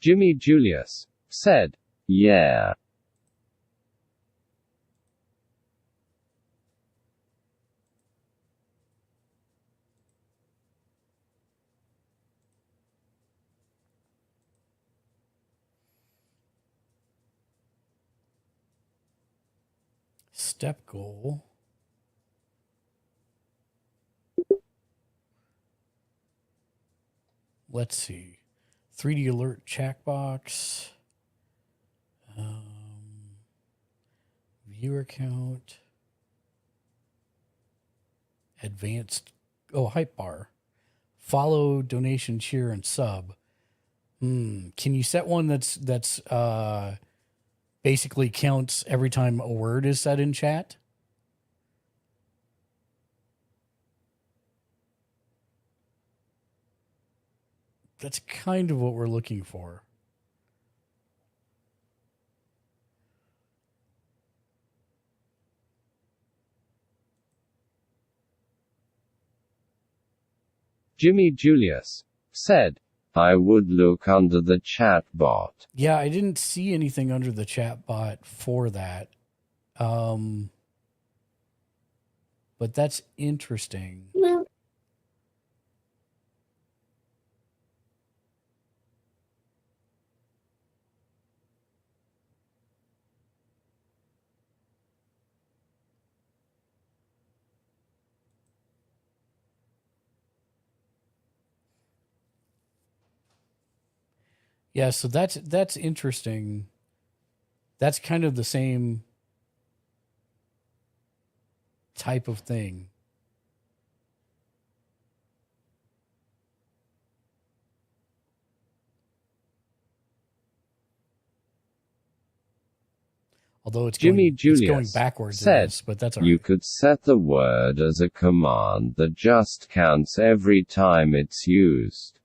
Jimmy Julius said, "Yeah." Step goal. Let's see. 3D alert chat box. Viewer count. Advanced. Oh, hype bar. Follow, donation, cheer, and sub. Can you set one that's basically counts every time a word is said in chat? That's kind of what we're looking for. Jimmy Julius said, "I would look under the chat bot." Yeah, I didn't see anything under the chat bot for that. But that's interesting. Yeah, so that's interesting. That's kind of the same type of thing. Although it's Jimmy going, Julius it's going backwards in said, this, but that's all "You right. could set the word as a command that just counts every time it's used."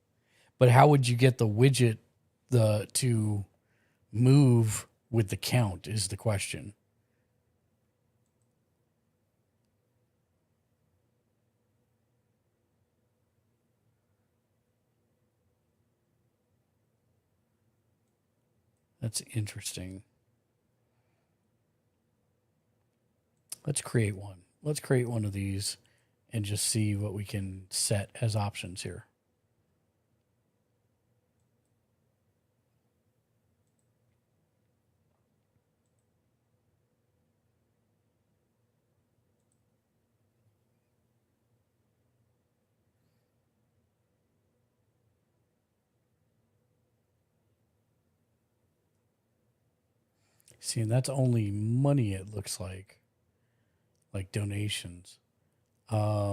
But how would you get the widget to move with the count is the question. That's interesting. Let's create one. Let's create one of these and just see what we can set as options here. See, and that's only money, it looks like donations. Yeah,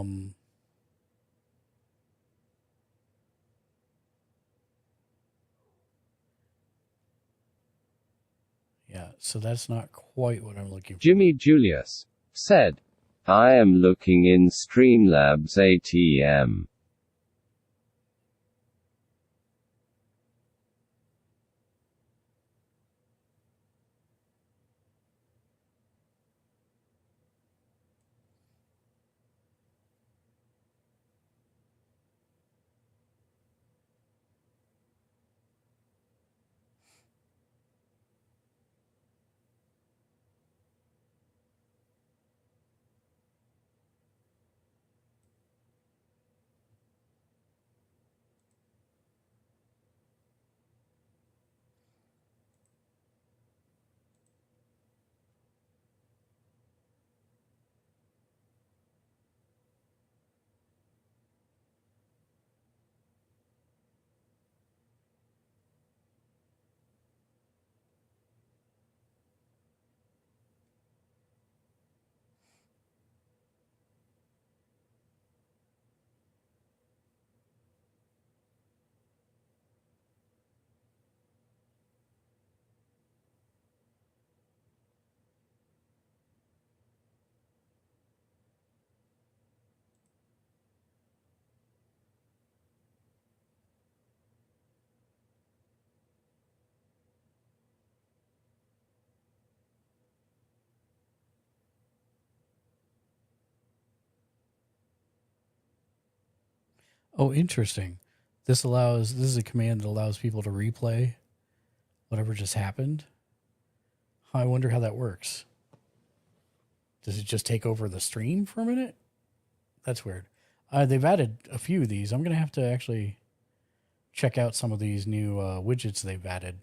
so that's not quite what I'm looking for. Jimmy Julius said, I am looking in Streamlabs ATM. Oh, interesting. This is a command that allows people to replay whatever just happened. I wonder how that works. Does it just take over the stream for a minute? That's weird. They've added a few of these. I'm going to have to actually check out some of these new widgets they've added.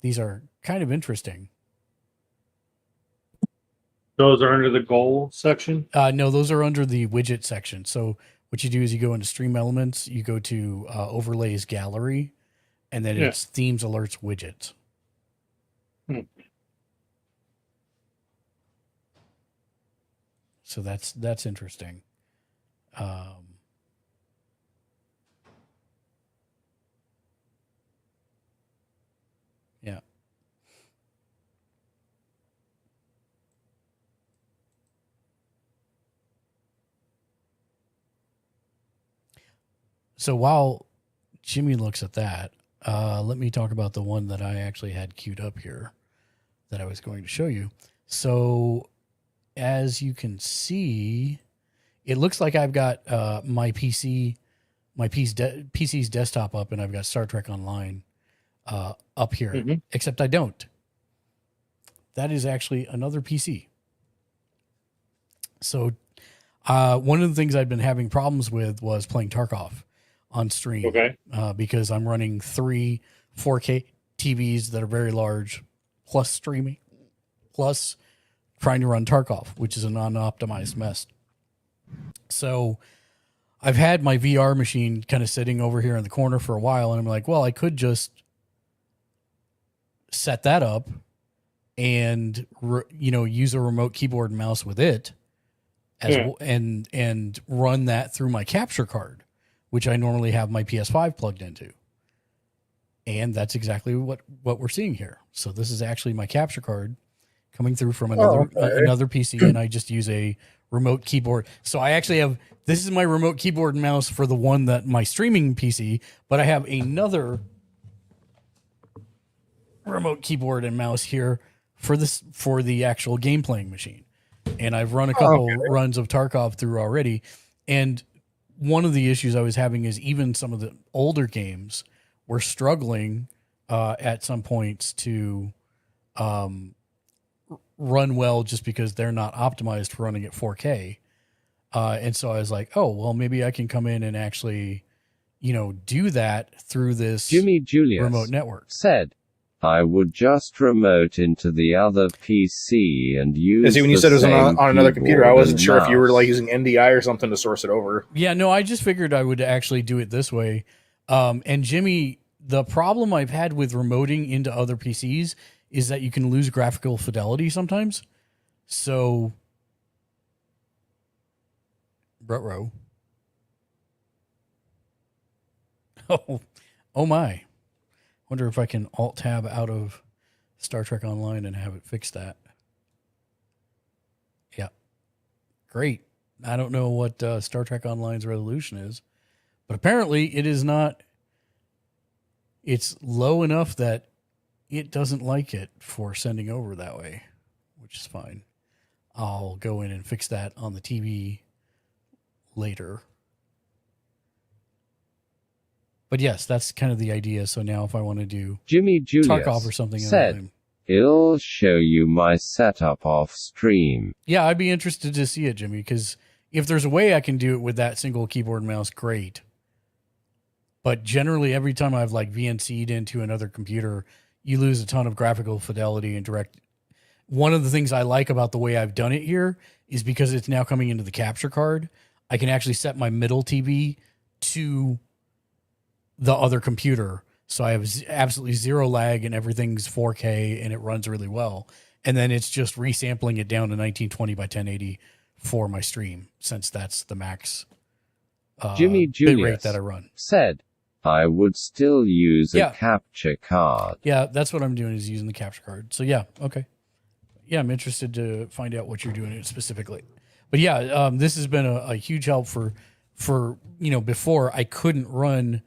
These are kind of interesting. Those are under the goal section? No, those are under the widget section. So what you do is you go into Stream Elements, you go to Overlays Gallery, and then it's Themes, Alerts, Widgets. So that's interesting. Yeah. So while Jimmy looks at that, let me talk about the one that I actually had queued up here that I was going to show you. So as you can see, it looks like I've got my PC's desktop up, and I've got Star Trek Online up here, except I don't. That is actually another PC. So one of the things I've been having problems with was playing Tarkov on stream. Because I'm running 3 4K TVs that are very large, plus streaming, plus trying to run Tarkov, which is an unoptimized mess. So I've had my VR machine kind of sitting over here in the corner for a while, and I'm like, well, I could just set that up and use a remote keyboard and mouse with it and run that through my capture card, which I normally have my PS5 plugged into. And that's exactly what we're seeing here. So this is actually my capture card coming through from another PC, and I just use a remote keyboard. So I actually have, this is my remote keyboard and mouse for the one that my streaming PC, but I have another remote keyboard and mouse here for the actual game playing machine. And I've run a couple runs of Tarkov through already. And one of the issues I was having is even some of the older games were struggling at some points to run well, just because they're not optimized for running at 4K. And so I was like, oh, well, maybe I can come in and actually, do that through this Jimmy Julius remote network. Said, I would just remote into the other PC and use. See, when you said it was on another computer, I wasn't sure if you were like using NDI or something to source it over. Yeah, no, I just figured I would actually do it this way. And Jimmy, the problem I've had with remoting into other PCs is that you can lose graphical fidelity sometimes. So, Rutro. Oh my. Wonder if I can alt tab out of Star Trek Online and have it fix that. Yeah. Great. I don't know what Star Trek Online's resolution is, but apparently it is not. It's low enough that it doesn't like it for sending over that way, which is fine. I'll go in and fix that on the TV later. But yes, that's kind of the idea. So now if I want to do Jimmy Julius Tarkov or something, said, "I'll show you my setup off stream." Yeah, I'd be interested to see it, Jimmy, because if there's a way I can do it with that single keyboard and mouse, great. But generally, every time I've like VNC'd into another computer, you lose a ton of graphical fidelity and direct. One of the things I like about the way I've done it here is because it's now coming into the capture card, I can actually set my middle TV to the other computer. So I have absolutely zero lag and everything's 4K and it runs really well. And then it's just resampling it down to 1920 by 1080 for my stream, since that's the max Jimmy bit Julius rate that I run. said, "I would still use a Yeah. capture card." Yeah, that's what I'm doing, is using the capture card. So yeah, okay. Yeah, I'm interested to find out what you're doing specifically. But yeah, this has been a huge help for before I couldn't run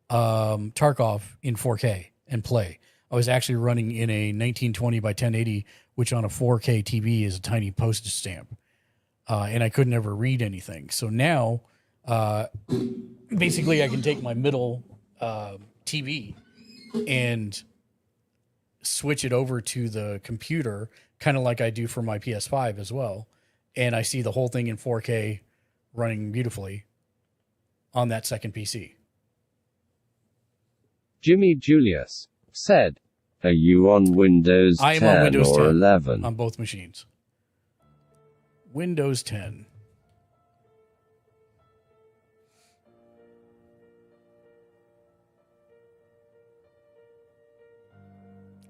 Tarkov in 4K and play. I was actually running in a 1920 by 1080, which on a 4K TV is a tiny postage stamp. And I could never read anything. So now, basically I can take my middle TV and switch it over to the computer, kind of like I do for my PS5 as well. And I see the whole thing in 4K running beautifully on that second PC. Jimmy Julius said, "Are you on Windows I am 10 on Windows or 10 11? on both machines. Windows 10.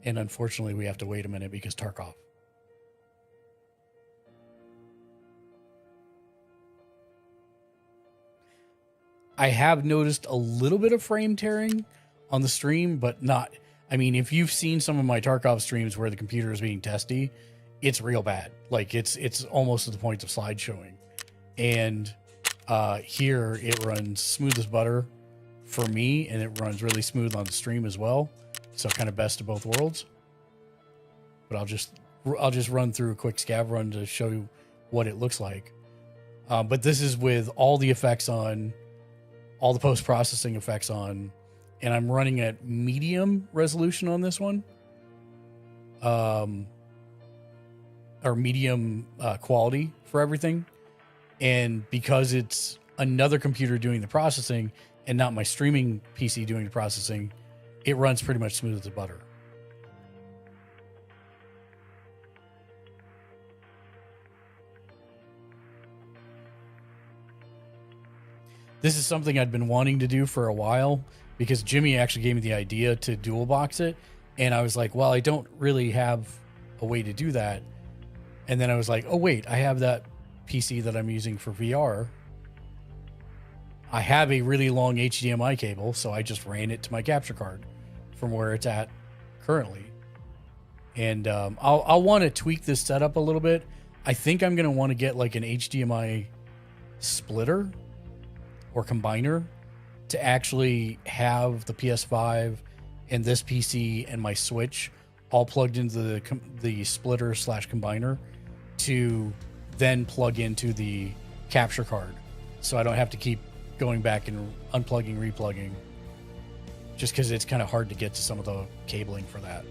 And unfortunately, we have to wait a minute because Tarkov. I have noticed a little bit of frame tearing on the stream, but not. I mean, if you've seen some of my Tarkov streams where the computer is being testy, it's real bad. Like it's almost to the point of slide showing. And here it runs smooth as butter for me, and it runs really smooth on the stream as well. So kind of best of both worlds. But I'll just run through a quick scav run to show you what it looks like. But this is with all the effects on, all the post-processing effects on, and I'm running at medium resolution on this one. Or medium quality for everything. And because it's another computer doing the processing and not my streaming PC doing the processing, it runs pretty much smooth as butter. This is something I'd been wanting to do for a while because Jimmy actually gave me the idea to dual box it. And I was like, well, I don't really have a way to do that. And then I was like, oh, wait, I have that PC that I'm using for VR. I have a really long HDMI cable, so I just ran it to my capture card from where it's at currently. And I'll want to tweak this setup a little bit. I think I'm going to want to get like an HDMI splitter or combiner to actually have the PS5 and this PC and my Switch all plugged into the splitter / combiner to then plug into the capture card. So I don't have to keep going back and unplugging, replugging, just because it's kind of hard to get to some of the cabling for that.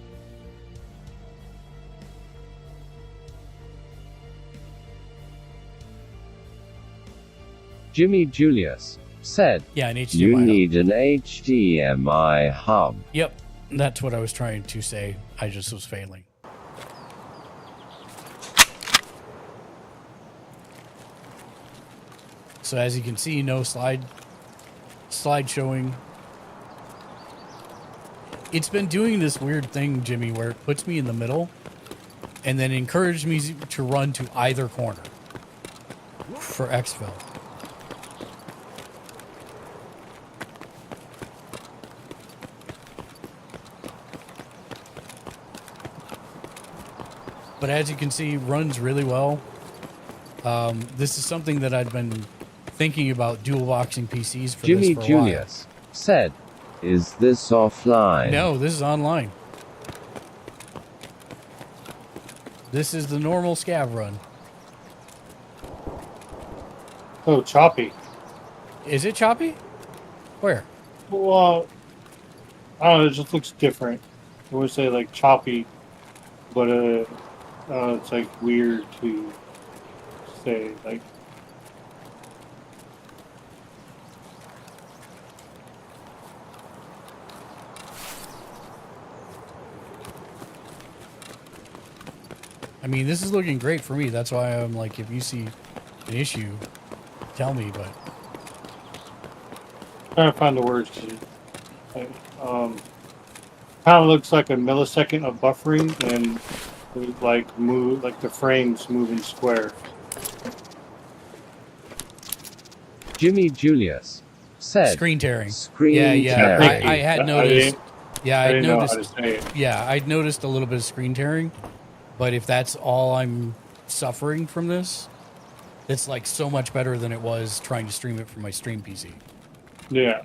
Jimmy Julius said, Yeah, an HDMI "You hub. need an HDMI hub." Yep, that's what I was trying to say. I just was failing. So as you can see, no slide showing. it's been doing this weird thing, Jimmy, where it puts me in the middle and then encouraged me to run to either corner for exfil. But as you can see, runs really well. This is something that I'd been thinking about dual boxing PCs for Jimmy this for a Julius said, "Is this offline?" while. No, this is online. This is the normal scav run. Oh, choppy. Is it choppy? Where? Well, I don't know. It just looks different. I would say like choppy, but it's like weird to say. Like, I mean, this is looking great for me. That's why I'm like, if you see an issue, tell me. But trying to find the words. Kind of looks like a millisecond of buffering and like move, like the frames moving square. Jimmy Julius said, screen tearing. Screen yeah. tearing. I had noticed. I I'd didn't know how noticed. to say it. Yeah, I'd noticed a little bit of screen tearing. But if that's all I'm suffering from this, it's like so much better than it was trying to stream it from my stream PC. Yeah.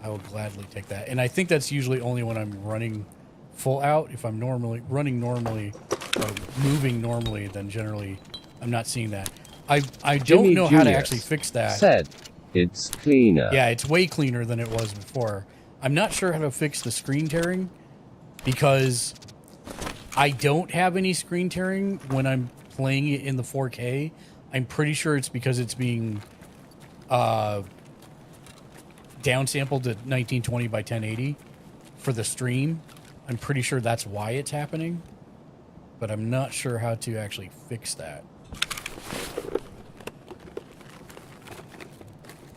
I will gladly take that. And I think that's usually only when I'm running full out. If I'm running normally or moving normally, then generally I'm not seeing that. I don't Jimmy know how to Julius actually fix that. Said, "It's cleaner." Yeah, it's way cleaner than it was before. I'm not sure how to fix the screen tearing because I don't have any screen tearing when I'm playing it in the 4K. I'm pretty sure it's because it's being downsampled to 1920 by 1080 for the stream. I'm pretty sure that's why it's happening, but I'm not sure how to actually fix that.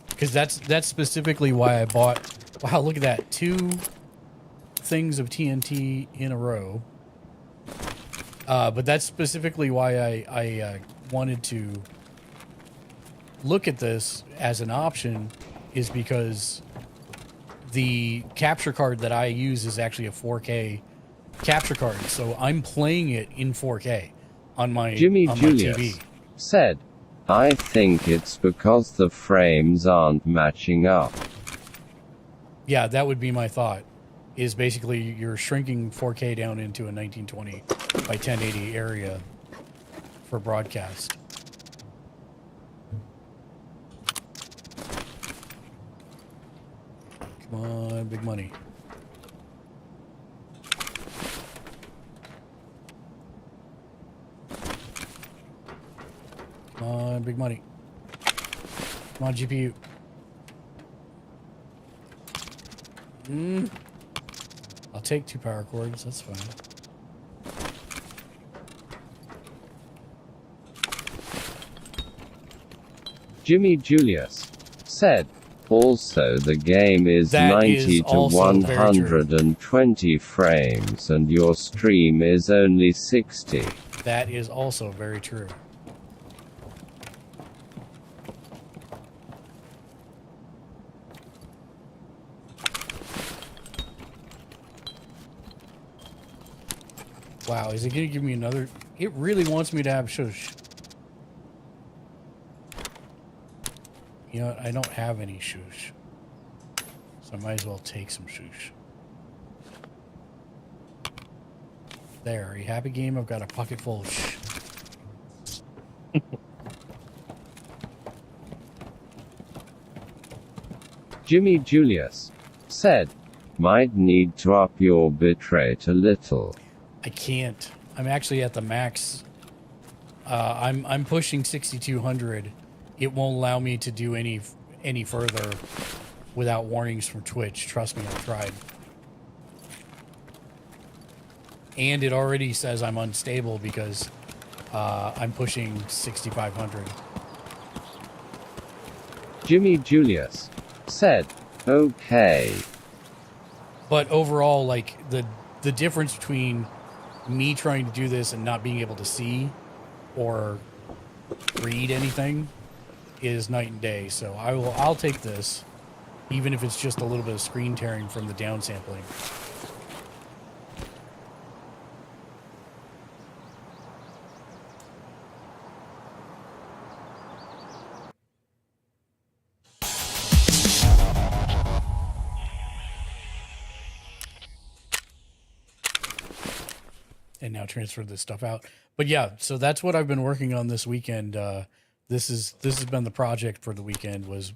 Because that's specifically why I bought. Wow, look at that! 2 things of TNT in a row. But that's specifically why I wanted to look at this as an option, is because the capture card that I use is actually a 4K capture card, so I'm playing it in 4K on my Jimmy on Julius my TV. said, "I think it's because the frames aren't matching up." Yeah, that would be my thought. Is basically you're shrinking 4K down into a 1920 by 1080 area for broadcast. Come on, big money. Come on, big money. Come on, GPU. I'll take 2 power cords, that's fine. Jimmy Julius said, "Also the game is That 90 is to also very true. 120 frames and your stream is only 60. That is also very true. Wow, is it going to give me another? It really wants me to have shush. You know what? I don't have any shush. So I might as well take some shush. There, are you happy, game? I've got a pocket full of shh. Jimmy Julius said, "Might need to up your bitrate a little." I can't. I'm actually at the max. I'm pushing 6200. It won't allow me to do any further without warnings from Twitch. Trust me, I've tried. And it already says I'm unstable because I'm pushing 6500. Jimmy Julius said, "Okay." But overall, like the difference between me trying to do this and not being able to see or read anything is night and day. So I'll take this, even if it's just a little bit of screen tearing from the downsampling. And now transfer this stuff out. But yeah, so that's what I've been working on this weekend. This has been the project for the weekend. Was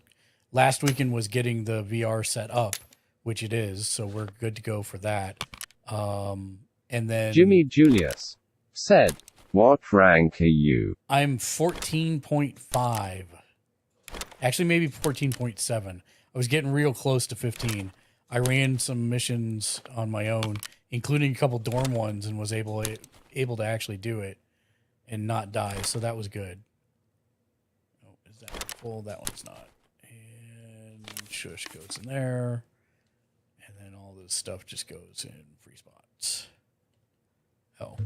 last weekend was getting the VR set up, which it is, so we're good to go for that. And then Jimmy Julius said, "What rank are you?" I'm 14.5. Actually, maybe 14.7. I was getting real close to 15. I ran some missions on my own, including a couple dorm ones, and was able to actually do it and not die. So that was good. Oh, is that one full? That one's not. And shush goes in there. And then all this stuff just goes in free spots. Oh.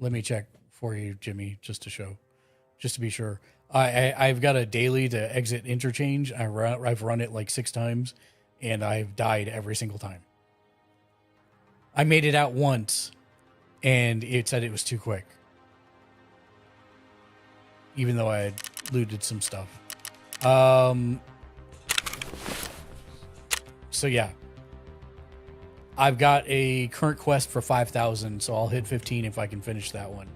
Let me check for you, Jimmy, just to be sure. I've got a daily to exit interchange. I've run it like 6 times, and I've died every single time. I made it out once, and it said it was too quick, even though I had looted some stuff. So yeah. I've got a current quest for 5,000, so I'll hit 15 if I can finish that one.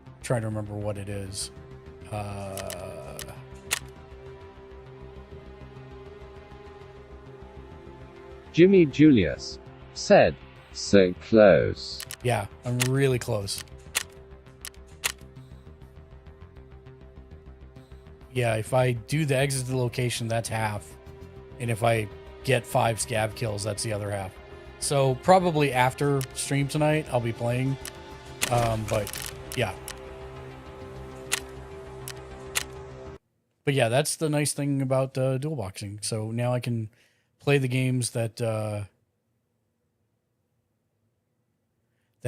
I'm trying to remember what it is. Jimmy Julius said, "So close." Yeah, I'm really close. Yeah, if I do the exit to the location, that's half. And if I get 5 scav kills, that's the other half. So probably after stream tonight, I'll be playing. But yeah. But yeah, that's the nice thing about dual boxing. So now I can play the games that that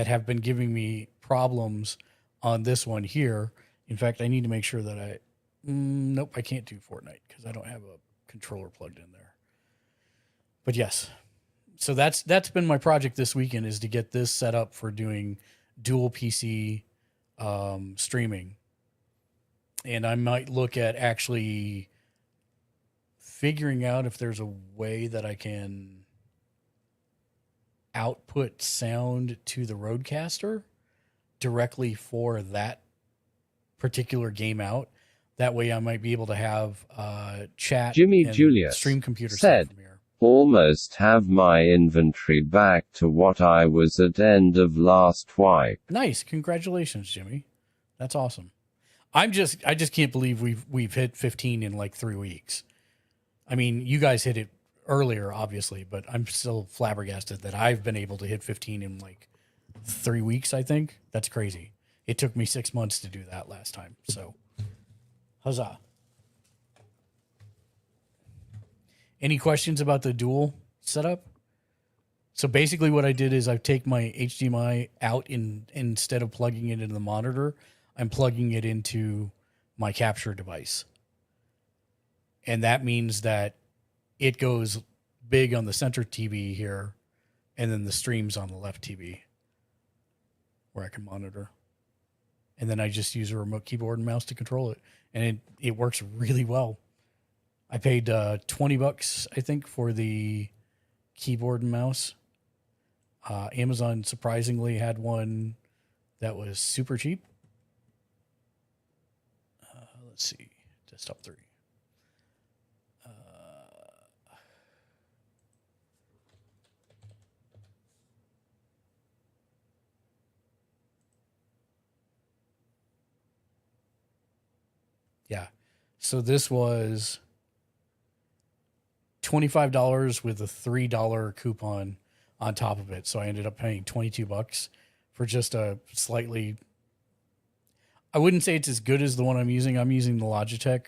have been giving me problems on this one here. In fact, I need to make sure that nope, I can't do Fortnite because I don't have a controller plugged in there. But yes. So that's been my project this weekend, is to get this set up for doing dual PC streaming. And I might look at actually figuring out if there's a way that I can output sound to the Rodecaster directly for that particular game out. That way I might be able to have chat Jimmy and Julius stream computer said, stuff from here. "Almost have my inventory back to what I was at end of last wipe." Nice. Congratulations, Jimmy. That's awesome. I just can't believe we've hit 15 in like 3 weeks. I mean, you guys hit it earlier, obviously, but I'm still flabbergasted that I've been able to hit 15 in like 3 weeks, I think. That's crazy. It took me 6 months to do that last time. So, huzzah. Any questions about the dual setup? So basically what I did is I take my HDMI out instead of plugging it into the monitor, I'm plugging it into my capture device. And that means that it goes big on the center TV here, and then the stream's on the left TV where I can monitor. And then I just use a remote keyboard and mouse to control it. And it works really well. I paid $20, I think, for the keyboard and mouse. Amazon surprisingly had one that was super cheap. Let's see, Desktop 3. Yeah, so this was $25 with a $3 coupon on top of it. So I ended up paying $22 for just a slightly, I wouldn't say it's as good as the one I'm using. I'm using the Logitech.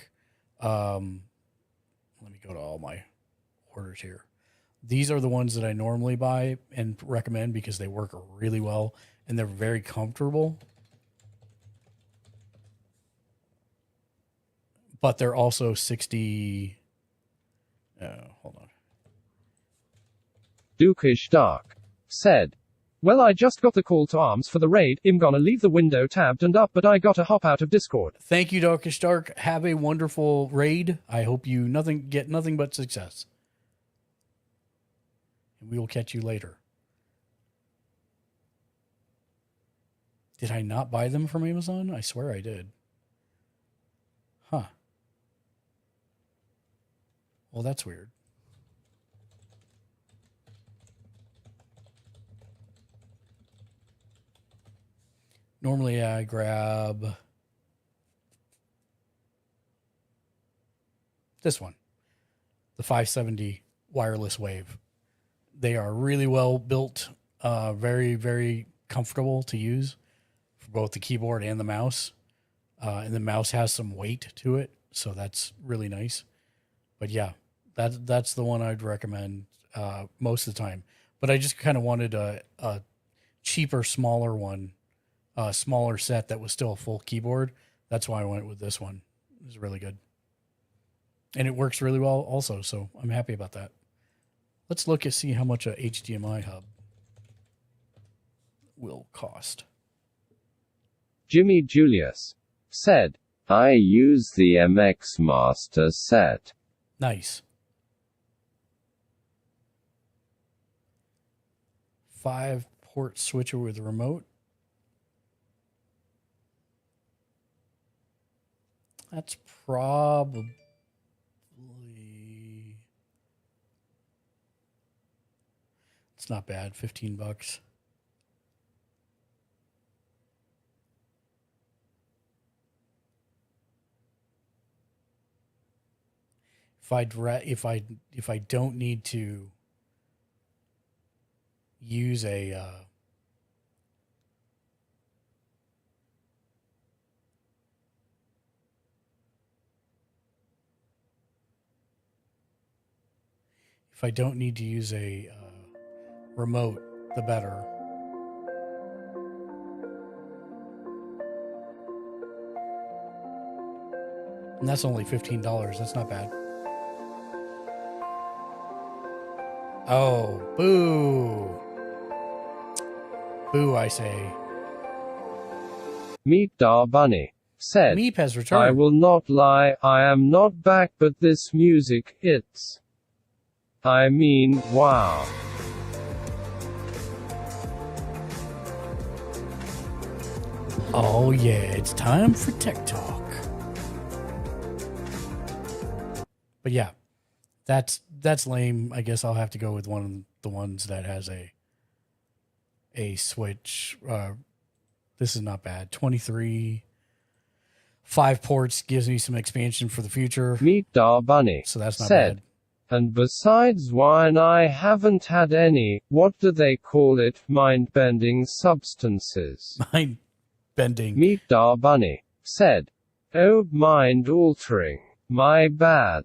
Let me go to all my orders here. These are the ones that I normally buy and recommend because they work really well and they're very comfortable. But they're also 60. Hold on. Dukish Dark said, well, I just got the call to arms for the raid. I'm gonna leave the window tabbed and up, but I gotta hop out of Discord. Thank you, Darkish Dark. Have a wonderful raid. I hope you get nothing but success. And we will catch you later. Did I not buy them from Amazon? I swear I did. Huh. Well, that's weird. Normally I grab this one, the 570 wireless wave. They are really well built, very, very comfortable to use for both the keyboard and the mouse. And the mouse has some weight to it, so that's really nice. But yeah, that's the one I'd recommend most of the time. But I just kind of wanted a cheaper, smaller one, a smaller set that was still a full keyboard. That's why I went with this one. It was really good. And it works really well also, so I'm happy about that. Let's look and see how much a HDMI hub will cost. Jimmy Julius said, I use the MX Master set. Nice. 5-port switcher with a remote. That's probably... It's not bad, $15. If I don't need to use a remote, the better. And that's only $15. That's not bad. Oh, boo. Boo, I say. Meet Dar Bunny said, Meep has returned. I will not lie, I am not back, but this music, it's... I mean, wow. Oh yeah, it's time for Tech Talk. But yeah, that's lame. I guess I'll have to go with one of the ones that has a switch. This is not bad. 23, 5 ports gives me some expansion for the future. Meet Dar Bunny so that's not said, bad. And besides wine I haven't had any, what do they call it, mind-bending substances. Mind-bending. Meet Dar Bunny said, oh, mind-altering, my bad.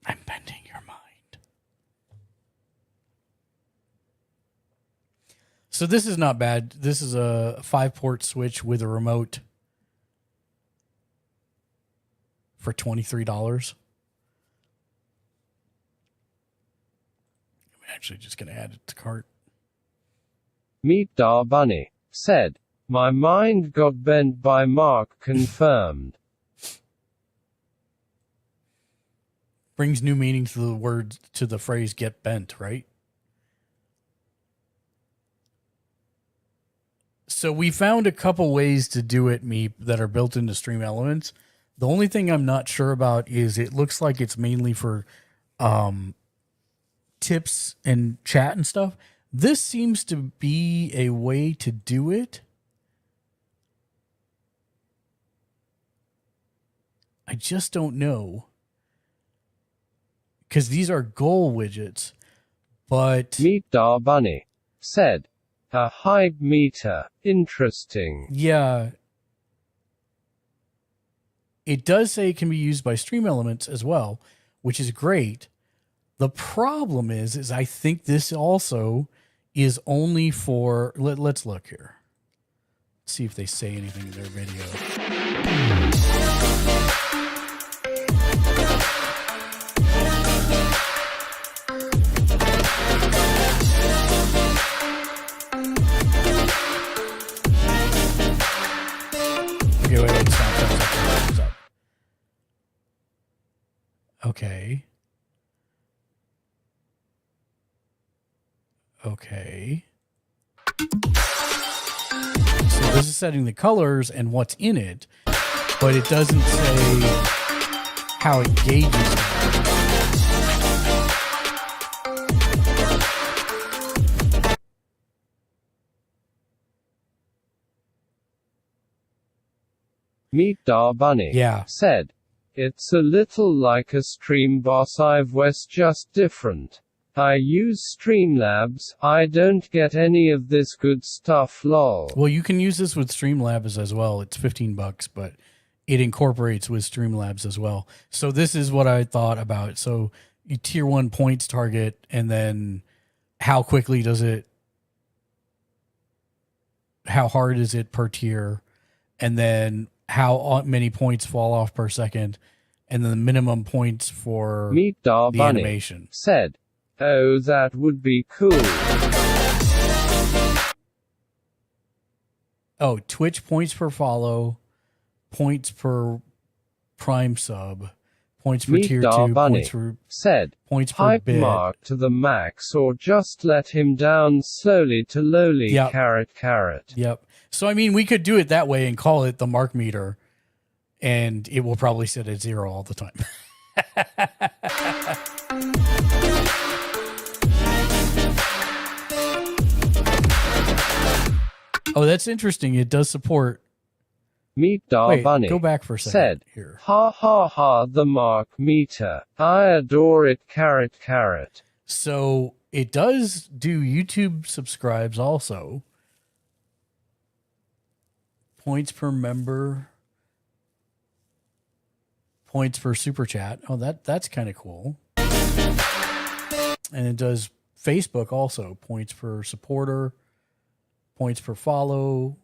I'm bending your mind. So this is not bad. This is a 5-port switch with a remote for $23. I'm actually just going to add it to cart. Meet Dar Bunny said, my mind got bent by Mark confirmed. Brings new meaning to the words, to the phrase get bent, right? So we found a couple ways to do it, Meep, that are built into Stream Elements. The only thing I'm not sure about is it looks like it's mainly for tips and chat and stuff. This seems to be a way to do it. I just don't know. Because these are goal widgets, but Meet Da Bunny said, a hype meter. Interesting. yeah, it does say it can be used by Stream Elements as well, which is great. The problem is I think this also is only for, let's look here. See if they say anything in their video. Okay, wait, stop. Okay. Okay. So this is setting the colors and what's in it, but it doesn't say how it gauges them. Meet Da Bunny Yeah. said, it's a little like a Stream Boss iOS, just different. I use Streamlabs, I don't get any of this good stuff, lol. Well, you can use this with Streamlabs as well. It's $15, but it incorporates with Streamlabs as well. So this is what I thought about. So you tier 1 points target, and then how quickly does it, how hard is it per tier, and then how many points fall off per second, and then the minimum points for Meet Da the Bunny animation. said, oh, that would be cool. Oh, Twitch points per follow, points per Prime sub, points for Meet tier Da 2, Bunny points for said, points per hype bit. mark to the max, or just let him down slowly to lowly. Yep. Carrot. Yep. So I mean, we could do it that way and call it the mark meter, and it will probably sit at 0 all the time. Oh, that's interesting. It does support. Meet Da Wait, Bunny go back for a second said, here. ha ha ha, the mark meter. I adore it. Carrot. So it does do YouTube subscribes also. Points per member. Points per super chat. Oh, that's kind of cool. And it does Facebook also. Points per supporter. Points per follow.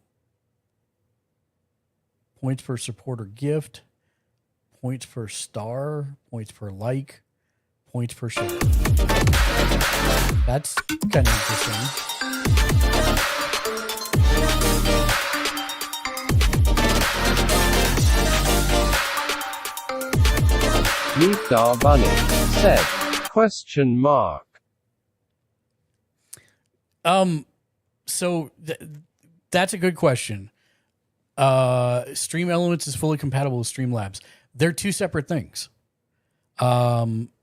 Points per supporter gift. Points per star. Points per like. Points per share. That's kind of interesting. Meet Da Bunny said, question mark. So that's a good question. Stream Elements is fully compatible with Streamlabs. They're two separate things.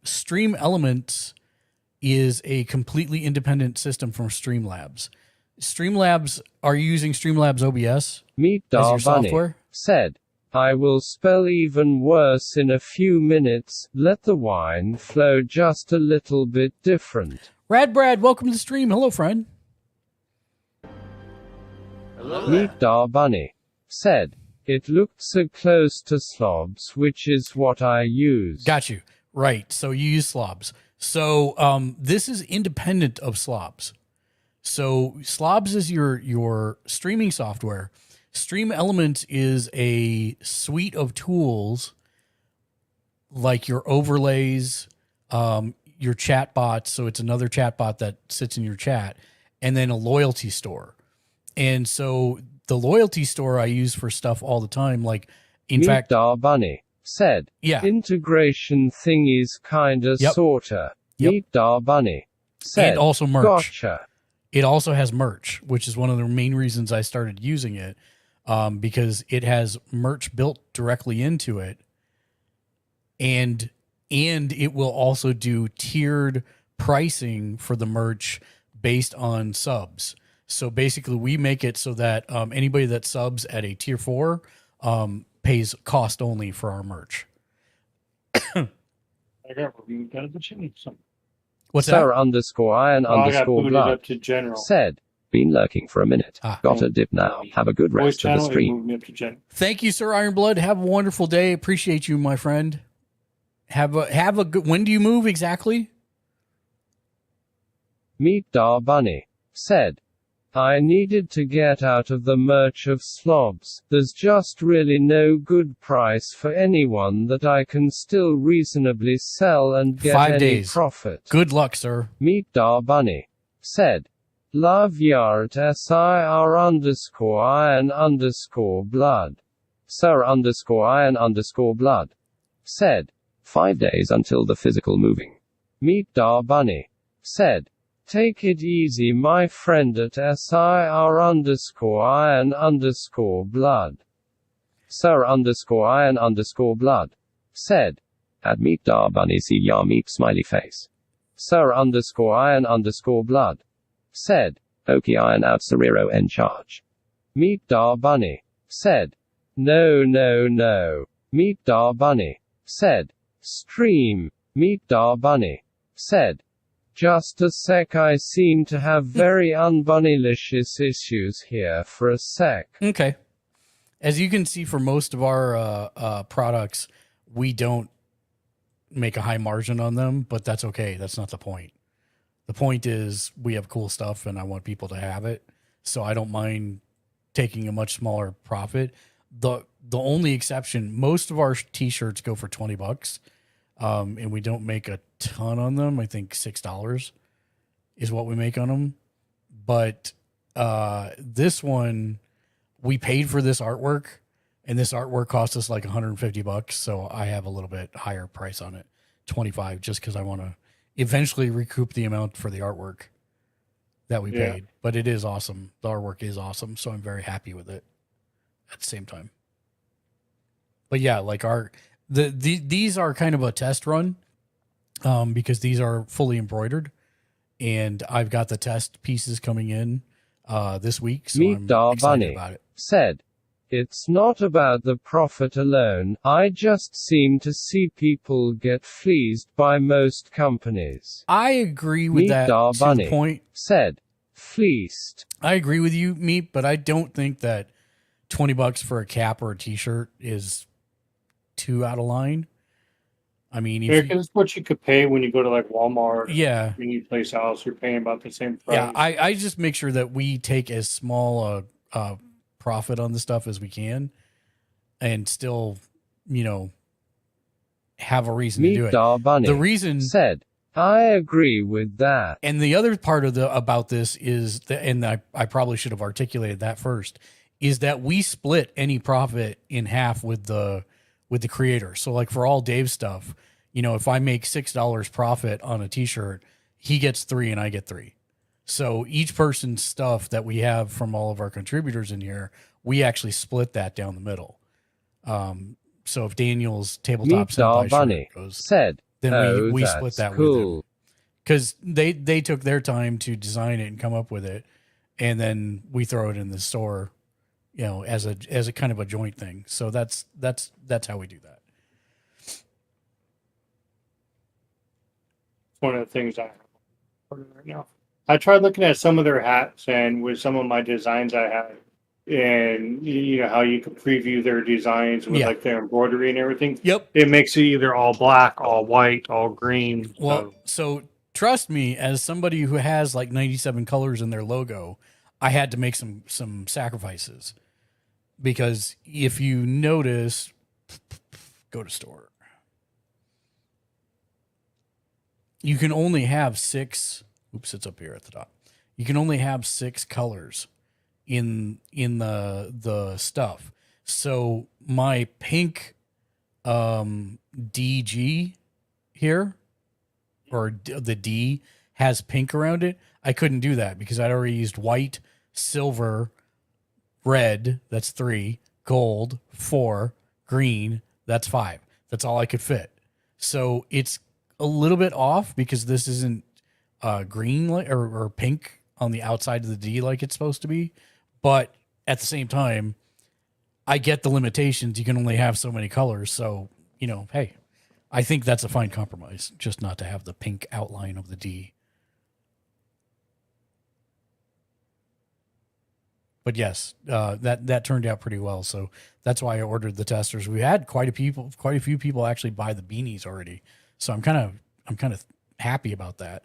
Stream Elements is a completely independent system from Streamlabs. Streamlabs, are you using Streamlabs OBS Meet as Da your Bunny software? said, I will spell even worse in a few minutes. Let the wine flow just a little bit different. Rad Brad, welcome to the stream. Hello, friend. Meet Da Bunny said, it looked so close to slobs, which is what I use. Got you. Right. So you use slobs. So this is independent of slobs. So slobs is your streaming software. Stream Elements is a suite of tools like your overlays, your chat bots. So it's another chat bot that sits in your chat, and then a loyalty store. And so the loyalty store I use for stuff all the time. Like, in Meet fact, Da Bunny said, yeah, integration thingies kinda Yep. sorta. Yep. Meet Da Bunny said, and also merch. gotcha. It also has merch, which is one of the main reasons I started using it, because it has merch built directly into it, and it will also do tiered pricing for the merch based on subs. So basically, we make it so that anybody that subs at a tier 4 pays cost only for our merch. I got removed out of the chimney. So What's Sir that? underscore iron I got underscore booted blood up to general. said, been lurking for a minute. Ah. Got a dip now. Have a good Voice rest of the channel, it stream. moved me up to general. Thank you, Sir Ironblood. Have a wonderful day. Appreciate you, my friend. Have a good. When do you move exactly? Meet Dar Bunny said, I needed to get out of the merch of slobs. There's just really no good price for anyone that I can still reasonably sell and get 5 any days. profit. Good luck, sir. Meet Dar Bunny said, Love Yard SIR underscore iron underscore blood. Sir underscore iron underscore blood said, 5 days until the physical moving. Meet Dar Bunny said, Take it easy my friend at SIR underscore iron underscore blood. Sir underscore iron underscore blood said, Add Meet Dar Bunny see ya meet smiley face. Sir underscore iron underscore blood said, Okie iron out Serero en charge. Meet Dar Bunny said, No no no. Meet Dar Bunny said, Stream. Meet Dar Bunny said, Just a sec, I seem to have very unbunnylicious issues here for a sec. Okay. As you can see, for most of our products, we don't make a high margin on them, but that's okay. That's not the point. The point is we have cool stuff and I want people to have it. So I don't mind taking a much smaller profit. The only exception, most of our t-shirts go for $20. And we don't make a ton on them. I think $6 is what we make on them. But this one, we paid for this artwork, and this artwork cost us like $150. So I have a little bit higher price on it, $25, just because I want to eventually recoup the amount for the artwork that we paid. But it is awesome. The artwork is awesome, so I'm very happy with it at the same time. But yeah, like these are kind of a test run because these are fully embroidered, and I've got the test pieces coming in this week, so Meet I'm Dar excited Bunny about it. said, It's not about the profit alone, I just seem to see people get fleeced by most companies. I agree with Meet that Dar to Bunny the point. said, Fleeced. I agree with you, Meat, but I don't think that $20 for a cap or a t-shirt is too out of line. I mean, Yeah, because it's what you could pay when you go to like Walmart. Yeah. Any place else, you're paying about the same price. Yeah, I just make sure that we take as small a profit on the stuff as we can, and still, have a reason to do Meet it. Dar Bunny The reason said, I agree with that. And the other part of about this is that, and I probably should have articulated that first, is that we split any profit in half with the creator. So like for all Dave's stuff, if I make $6 profit on a t-shirt, he gets $3 and I get $3. So each person's stuff that we have from all of our contributors in here, we actually split that down the middle. So if Daniel's tabletop Meet Dar Senpai Bunny shirt goes, said, then we that's split that with cool. him. Because they took their time to design it and come up with it, and then we throw it in the store, as a kind of a joint thing. So that's how we do that. It's one of the things I have right now. I tried looking at some of their hats and with some of my designs I had, and how you can preview their designs with like their embroidery and everything. Yep. It makes it either all black, all white, all green. Well, so trust me, as somebody who has like 97 colors in their logo, I had to make some sacrifices, because if you notice, go to store. You can only have 6. Oops, it's up here at the top. You can only have 6 colors in the stuff. So my pink DG here, or the D, has pink around it. I couldn't do that because I'd already used white, silver, red, that's 3, gold, 4, green, that's 5. That's all I could fit. So it's a little bit off because this isn't green or pink on the outside of the D like it's supposed to be. But at the same time, I get the limitations. You can only have so many colors. So, hey, I think that's a fine compromise, just not to have the pink outline of the D. But yes, that turned out pretty well. So that's why I ordered the testers. We had quite a few people actually buy the beanies already. So I'm kind of happy about that.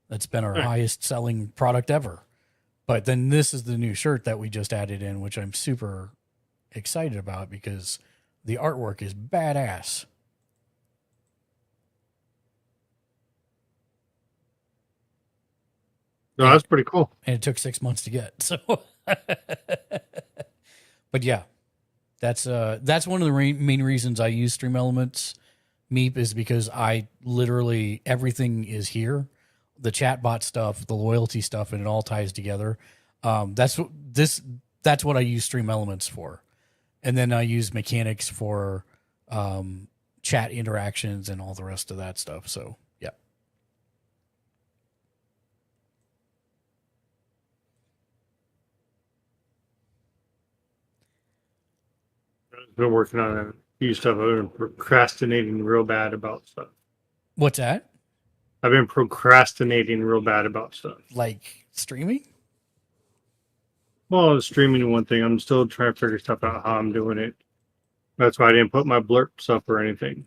That's been our highest selling product ever. But then this is the new shirt that we just added in, which I'm super excited about because the artwork is badass. No, that's pretty cool. And it took 6 months to get. So, but yeah, that's one of the main reasons I use Stream Elements Meep is because I literally everything is here, the chatbot stuff, the loyalty stuff, and it all ties together. That's what I use Stream Elements for, and then I use Mechanics for chat interactions and all the rest of that stuff. So. I've been working on a few stuff. I've been procrastinating real bad about stuff. What's that? I've been procrastinating real bad about stuff. Like streaming? Well, streaming one thing. I'm still trying to figure stuff out how I'm doing it. That's why I didn't put my blurb stuff or anything.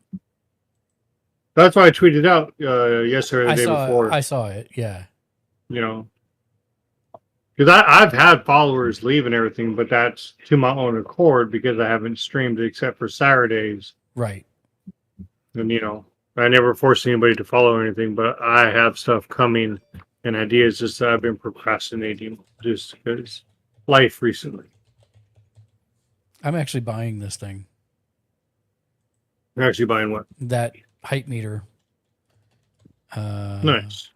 That's why I tweeted out yesterday or the day before. I saw it, yeah. You know, because I've had followers leave and everything, but that's to my own accord because I haven't streamed except for Saturdays. Right. And, you know, I never force anybody to follow anything, but I have stuff coming and ideas just that I've been procrastinating just because life recently. I'm actually buying this thing. You're actually buying what? That height meter. Nice.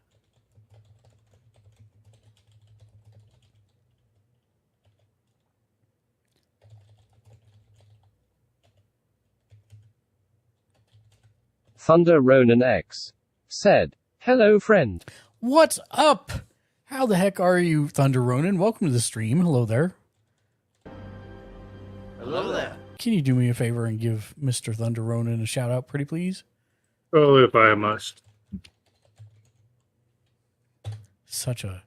Thunder Ronan X said, "Hello, friend. What's up? How the heck are you, Thunder Ronan? Welcome to the stream. Hello there. Hello there. Can you do me a favor and give Mr. Thunder Ronan a shout out, pretty please? Oh, if I must. Such a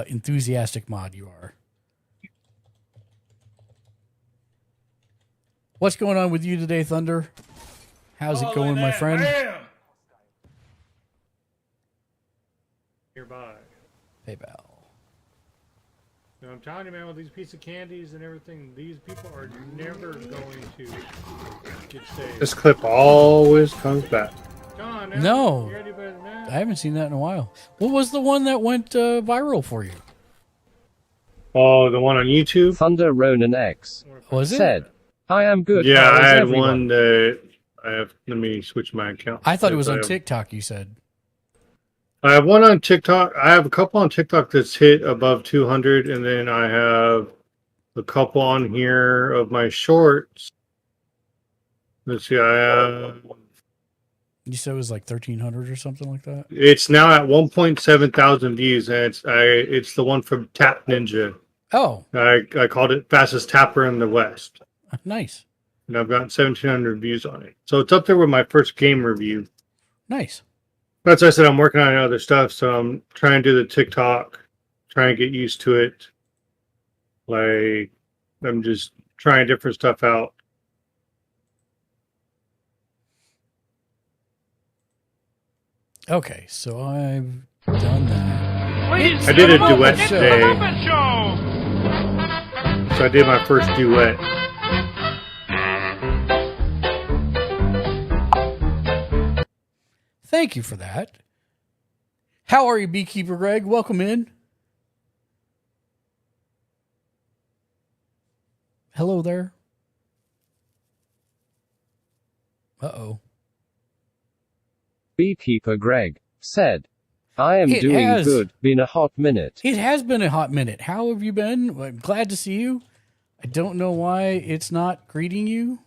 enthusiastic mod you are. What's going on with you today, Thunder? How's it going, my friend? Nearby. PayPal. Now, I'm telling you, man, with these pieces of candies and everything, these people are never going to get saved. This clip always comes back. John, No, I haven't seen that in a while. What was the one that went viral for you? Oh, the one on YouTube? Thunder Ronan X Was it? said, "I am good. Yeah, How is I had everyone?" one that I have. Let me switch my account. I thought it was on have- TikTok, you said. I have one on TikTok. I have a couple on TikTok that's hit above 200, and then I have a couple on here of my shorts. Let's see, I have. You said it was like 1,300 or something like that? It's now at 1.7 thousand views, and it's the one from Tap Ninja. Oh, I called it fastest tapper in the West, nice. and I've gotten 1,700 views on it. So it's up there with my first game review. Nice. That's why I said I'm working on other stuff, so I'm trying to do the TikTok, trying to get used to it. Like, I'm just trying different stuff out. Okay, so I've done that. I did a duet today. So I did my first duet. Thank you for that. How are you, Beekeeper Greg? Welcome in. Hello there. Uh-oh. Beekeeper Greg said, "I am It doing has. good. Been a hot minute." It has been a hot minute. How have you been? I'm glad to see you. I don't know why it's not greeting you.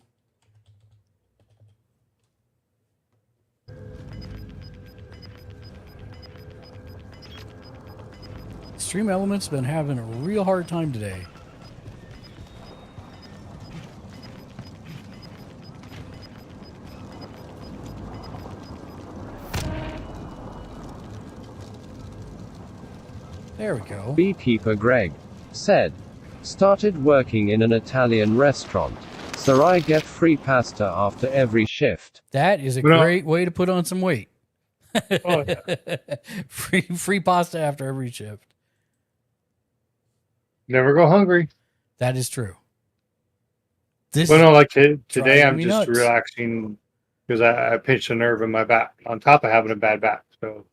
Stream Elements been having a real hard time today. There we go. Beekeeper Greg said, started working in an Italian restaurant, so I get free pasta after every shift. That is a Well- great way to put on some weight. Oh, yeah. free pasta after every shift. Never go hungry. That is true. This Well, no, like today, driving I'm me just nuts. relaxing because I pinched a nerve in my back on top of having a bad back. So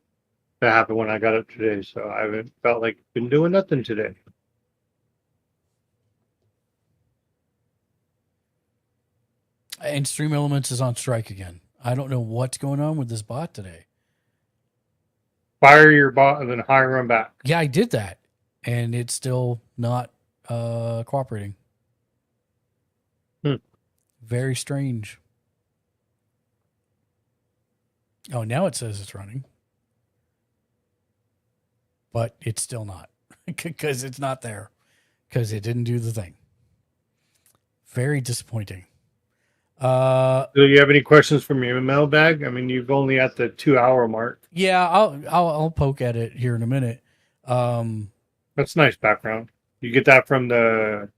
that happened when I got up today. So I haven't felt like been doing nothing today. And Stream Elements is on strike again. I don't know what's going on with this bot today. Fire your bot and then hire him back. Yeah, I did that, and it's still not cooperating. Very strange. Oh, now it says it's running, but it's still not because it's not there because it didn't do the thing. Very disappointing. Do you have any questions from your mailbag? I mean, you've only at the 2-hour mark. Yeah, I'll poke at it here in a minute. That's nice background. You get that from the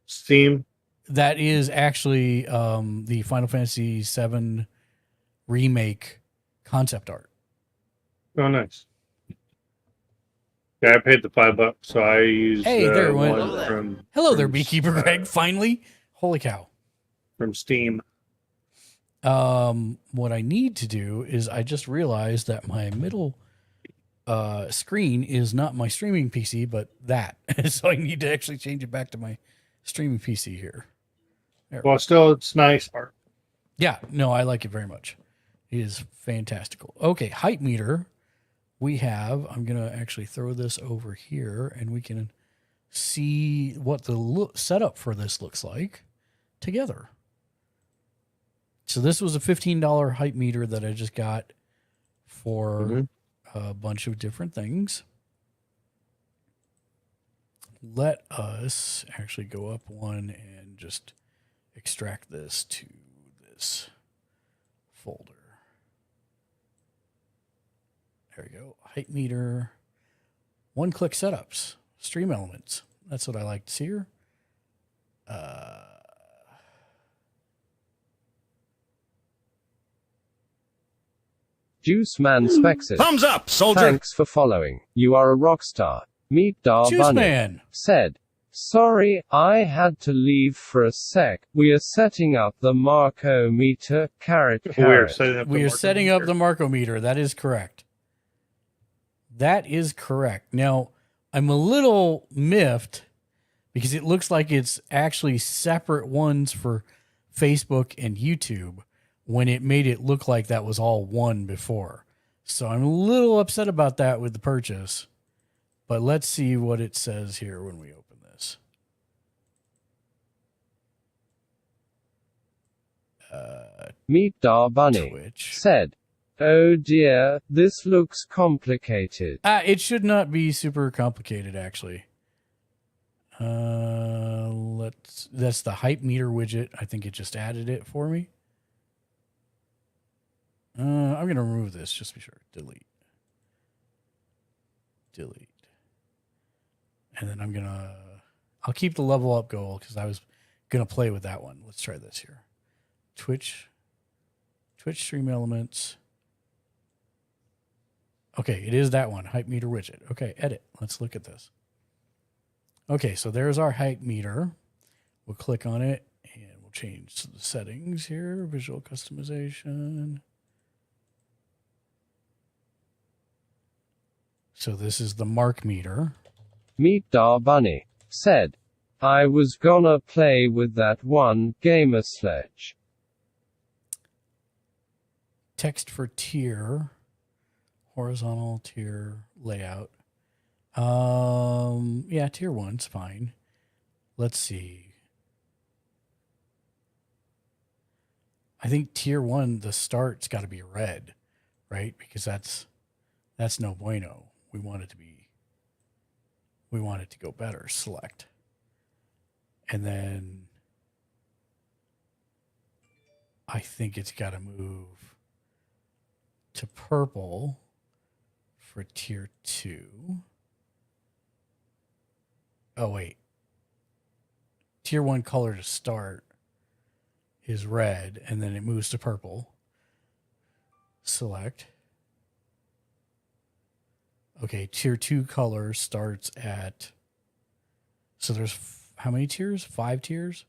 Steam. That is actually the Final Fantasy VII remake concept art. Oh, nice. Yeah, I paid the $5, so I used Hey, there it went. one from Hello there, from, Beekeeper Greg. Finally, holy cow! from Steam. What I need to do is I just realized that my middle screen is not my streaming PC, but that. So I need to actually change it back to my streaming PC here. There. Well, still, it's nice art. Yeah, no, I like it very much. It is fantastical. Okay, height meter. We have, I'm going to actually throw this over here and we can see what the setup for this looks like together. So this was a $15 height meter that I just got for a bunch of different things. Let us actually go up one and just extract this to this folder. There we go. Height meter. One-click setups. Stream Elements. That's what I like to see here. Juice Man Spexit. Thumbs up, soldier. Thanks for following. You are a rock star. Meet Dar Juice Bunny Man. said, sorry, I had to leave for a sec. We are setting up the Marco meter. Carrot. We are setting up. We the are setting up marker the Marco meter. That is correct. That is correct. Now, I'm a little miffed because it looks like it's actually separate ones for Facebook and YouTube when it made it look like that was all one before. So I'm a little upset about that with the purchase. But let's see what it says here when we open this. Meet Dar Bunny Twitch. said, oh dear, this looks complicated. It should not be super complicated, actually. That's the height meter widget. I think it just added it for me. I'm going to remove this just to be sure. Delete. And then I'll keep the level up goal because I was going to play with that one. Let's try this here. Twitch Stream Elements. Okay, it is that one, height meter widget. Okay, edit. Let's look at this. Okay, so there's our height meter. We'll click on it and we'll change the settings here. Visual customization. So this is the mark meter. Meet Dar Bunny said, I was gonna play with that one gamer sledge. Text for tier. Horizontal tier layout. Yeah, tier 1's fine. Let's see. I think tier 1, the start's got to be red, right? Because that's no bueno. We want it to go better. Select. And then I think it's got to move to purple for tier 2. Oh, wait. Tier 1 color to start is red, and then it moves to purple. Select. Okay, tier 2 color starts at... So there's how many tiers? 5 tiers?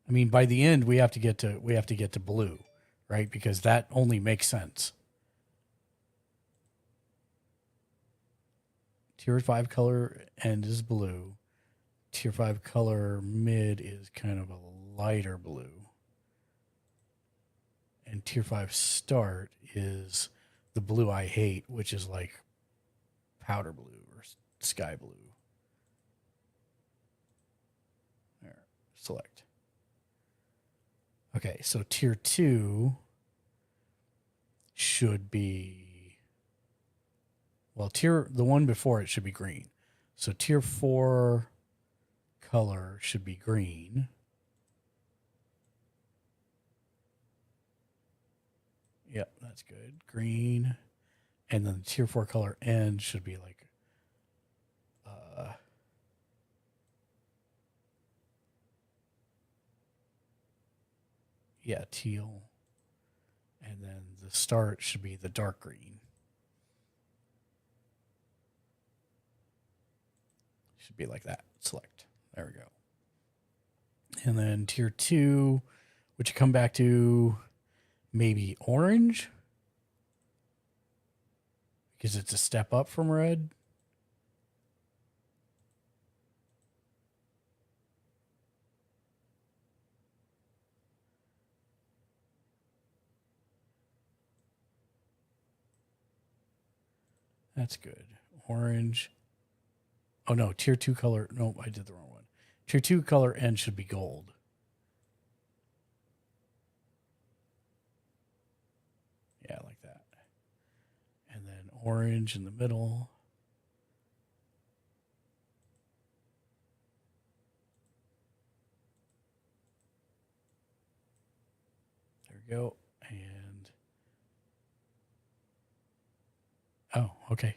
I mean, by the end we have to get to blue, right? Because that only makes sense. Tier 5 color end is blue. Tier 5 color mid is kind of a lighter blue. And tier 5 start is the blue I hate, which is like powder blue or sky blue. There, select. Okay, so tier 2 should be, well, the one before it should be green. So tier 4 color should be green. Yep, that's good. Green. And then the tier 4 color end should be like yeah, teal. And then the start should be the dark green. Should be like that. Select. There we go. And then tier 2, which you come back to maybe orange, because it's a step up from red. That's good. Orange. Oh no, tier 2 color. No, I did the wrong one. Tier 2 color end should be gold. Yeah, like that. And then orange in the middle. There we go. And oh, okay.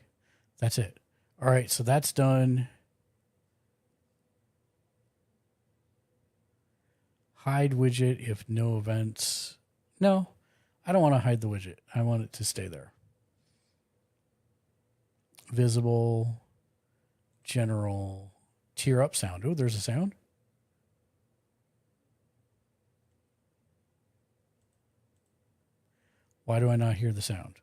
That's it. All right, so that's done. Hide widget if no events. No, I don't want to hide the widget. I want it to stay there. Visible, general, tier up sound. Oh, there's a sound. Why do I not hear the sound?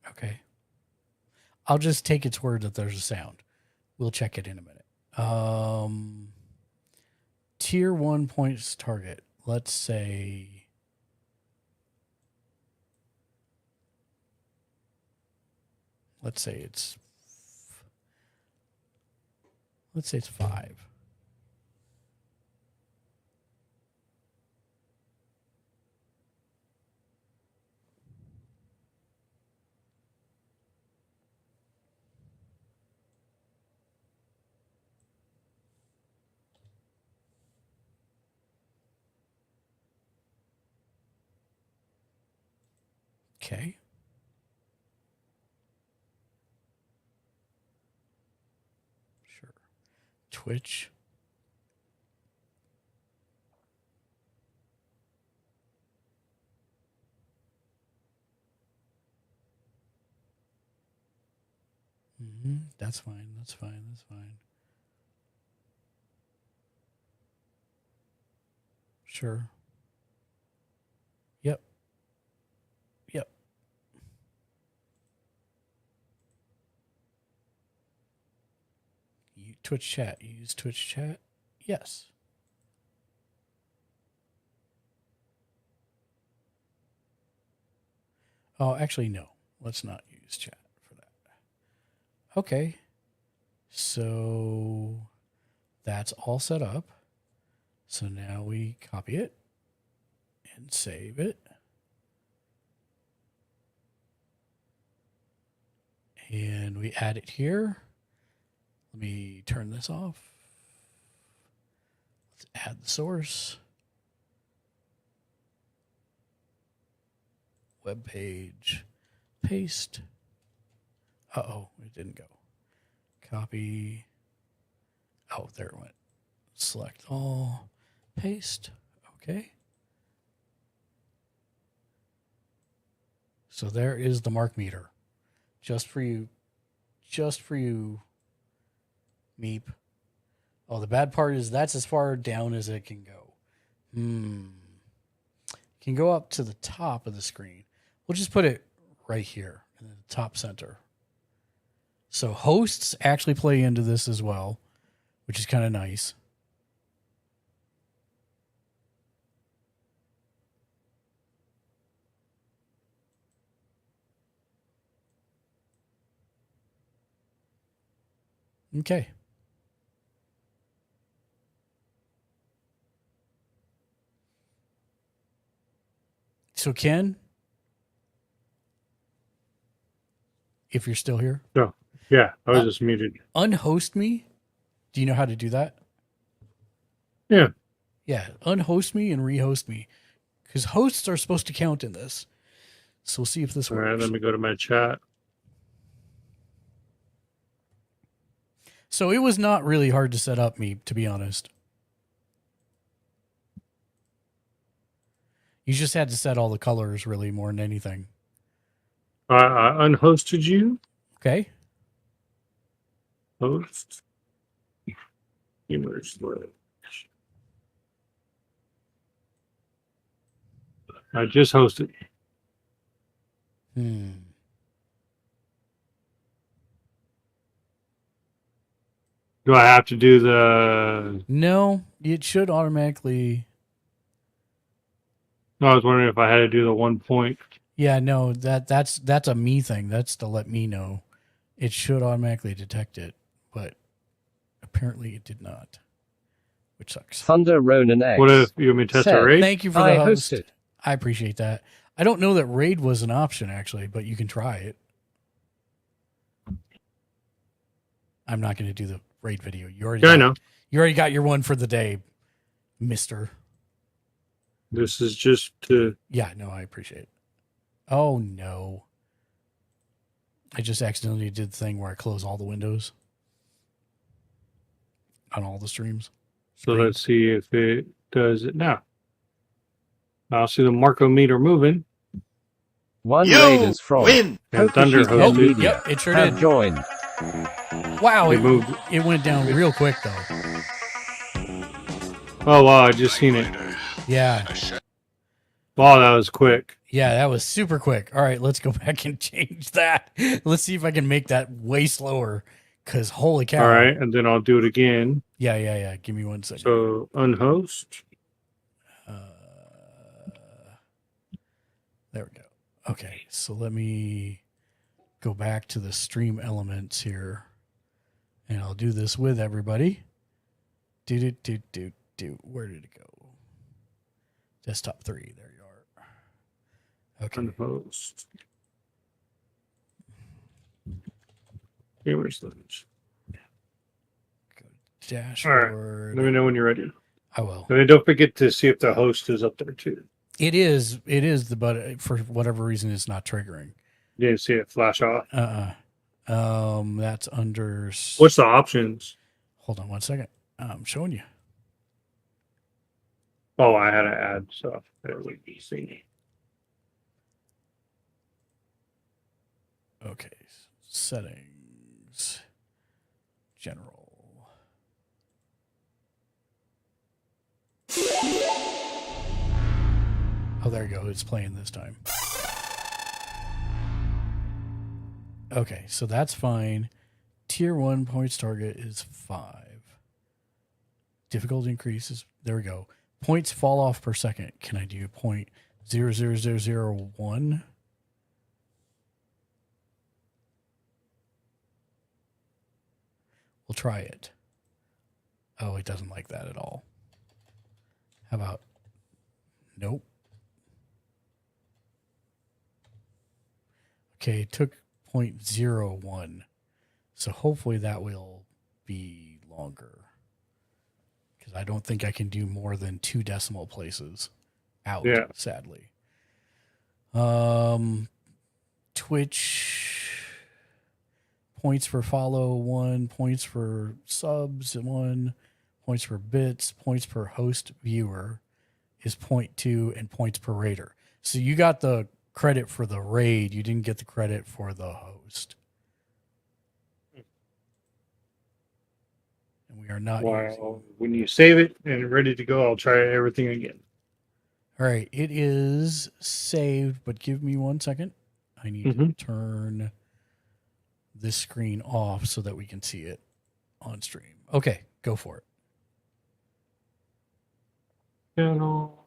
Okay. I'll just take its word that there's a sound. We'll check it in a minute. Tier 1 points target. Let's say it's 5. Okay. Sure. Twitch. That's fine. That's fine. That's fine. Sure. Yep. Yep. Twitch chat. You use Twitch chat? Yes. Oh, actually, no. Let's not use chat for that. Okay. So that's all set up. So now we copy it and save it. And we add it here. Let me turn this off. Let's add the source. Web page. Paste. Uh-oh, it didn't go. Copy. Oh, there it went. Select all. Paste. Okay. So there is the mark meter. Just for you. Just for you, Meep. Oh, the bad part is that's as far down as it can go. It can go up to the top of the screen. We'll just put it right here in the top center. So hosts actually play into this as well, which is kind of nice. Okay. So Ken, if you're still here, Yeah, I was just muted. unhost me. Do you know how to do that? Yeah. Yeah, unhost me and rehost me, because hosts are supposed to count in this. So we'll see if this All right, works. let me go to my chat. So it was not really hard to set up, me, to be honest. You just had to set all the colors really more than anything. I unhosted you. Okay. Host. Humorous word. I just hosted. Do I have to do the... No, it should automatically. No, I was wondering if I had to do the 1 point. Yeah, no, that's a me thing. That's to let me know. It should automatically detect it, but apparently it did not, which sucks. Thunder Ronan X. What if you want me to test said, a raid? Thank you for the I host. hosted. I appreciate that. I don't know that raid was an option actually, but you can try it. I'm not going to do the raid video. You already Yeah, I know. You already got your one for the day, mister. This is just to... Yeah, no, I appreciate it. Oh, no. I just accidentally did the thing where I close all the windows on all the streams. So let's see if it does it now. I'll see the Marco meter moving. One Raiders from And Thunder Kokushi hosted. Media Yep, it sure have did. joined. Wow, It moved. it went down real quick, though. Oh, wow, I just seen it. Yeah. Wow, that was quick. Yeah, that was super quick. All right, let's go back and change that. Let's see if I can make that way slower, because holy cow. All right, and then I'll do it again. Yeah. Give me 1 second. So, unhost. There we go. Okay, so let me go back to the stream elements here, and I'll do this with everybody. Where did it go? Desktop 3. There you are. Okay. Unhost. Gamers Lunch. Dashboard. Let me know when you're ready. I will. And then don't forget to see if the host is up there too. It is, but for whatever reason, it's not triggering. You didn't see it flash off. That's under. What's the options? Hold on 1 second. I'm showing you. Oh, I had to add stuff. There we see. Okay, settings, general. Oh, there you go. It's playing this time. Okay, so that's fine. Tier 1 points target is 5. Difficulty increases. There we go. Points fall off per second. Can I do 0.00001? We'll try it. Oh, it doesn't like that at all. How about nope. Okay, it took 0.01. So hopefully that will be longer. Because I don't think I can do more than 2 decimal places out, sadly. Twitch points for follow 1, points for subs 1, points for bits, points per host viewer is 0.2, and points per raider. So you got the credit for the raid, you didn't get the credit for the host. And we are not using... When you save it and ready to go, I'll try everything again. All right, it is saved, but give me 1 second. I need to turn this screen off so that we can see it on stream. Okay, go for it. Channel.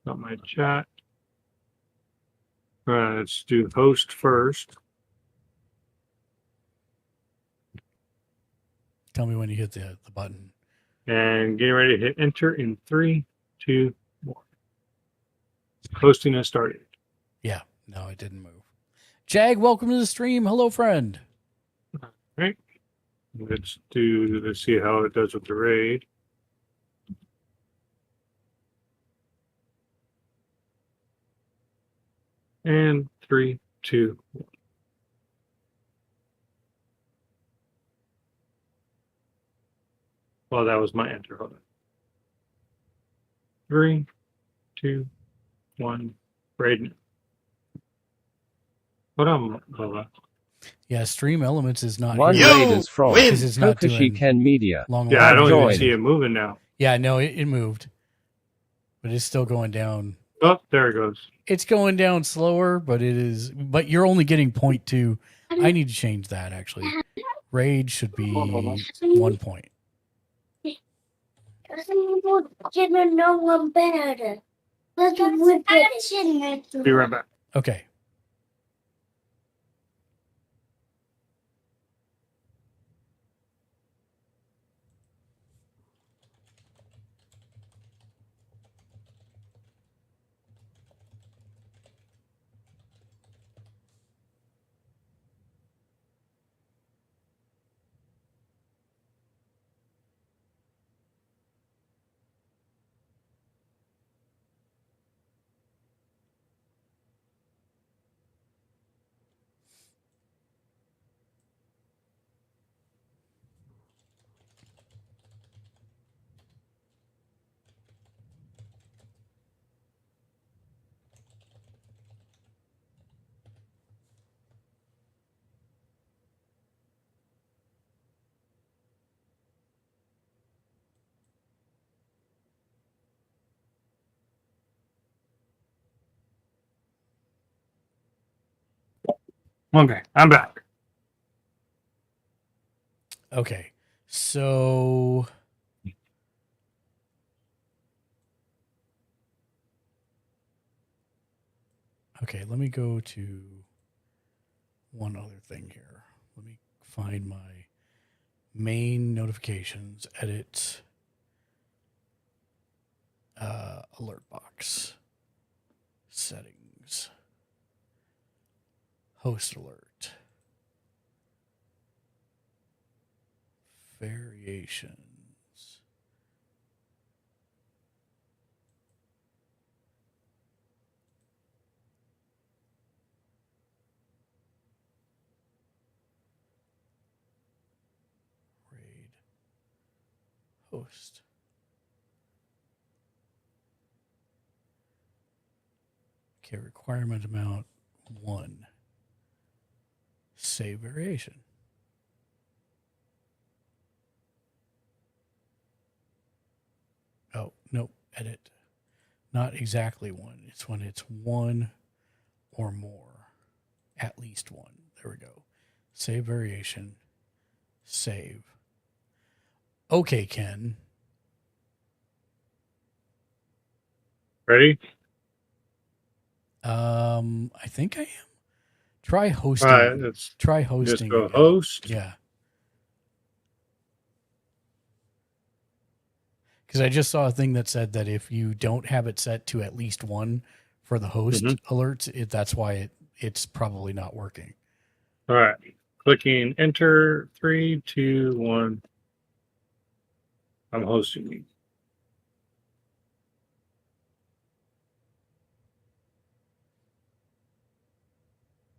Got my chat. All right, let's do host first. Tell me when you hit the button. And getting ready to hit enter in 3, 2, 1. Hosting has started. Yeah, no, it didn't move. Jag, welcome to the stream. Hello, friend. All right. Let's see how it does with the raid. And 3, 2, 1. Well, that was my enter. Hold on. 3, 2, 1. Raid. Hold on. Hold on. Yeah, Stream Elements is not One here. raid is from Because it's not Kokushi doing Ken Media. long Yeah, I don't even Join. see it moving now. Yeah, no, it moved. But it's still going down. Oh, there it goes. It's going down slower, but you're only getting 0.2. I need to change that, actually. Raid should be 1 point. Didn't know one better. Be right back. Okay. Okay, I'm back. Okay. So okay, let me go to one other thing here. Let me find my main notifications, edit alert box, settings, host alert, variations. Raid host. Okay, requirement amount 1. Save variation. Oh, nope, edit. Not exactly 1. It's when it's 1 or more. At least 1. There we go. Save variation. Save. Okay, Ken. Ready? I think I am. Try hosting. All right, let's try hosting. just go host. Yeah. Because I just saw a thing that said that if you don't have it set to at least 1 for the host alerts, that's why it's probably not working. All right. Clicking enter. 3, 2, 1. I'm hosting you.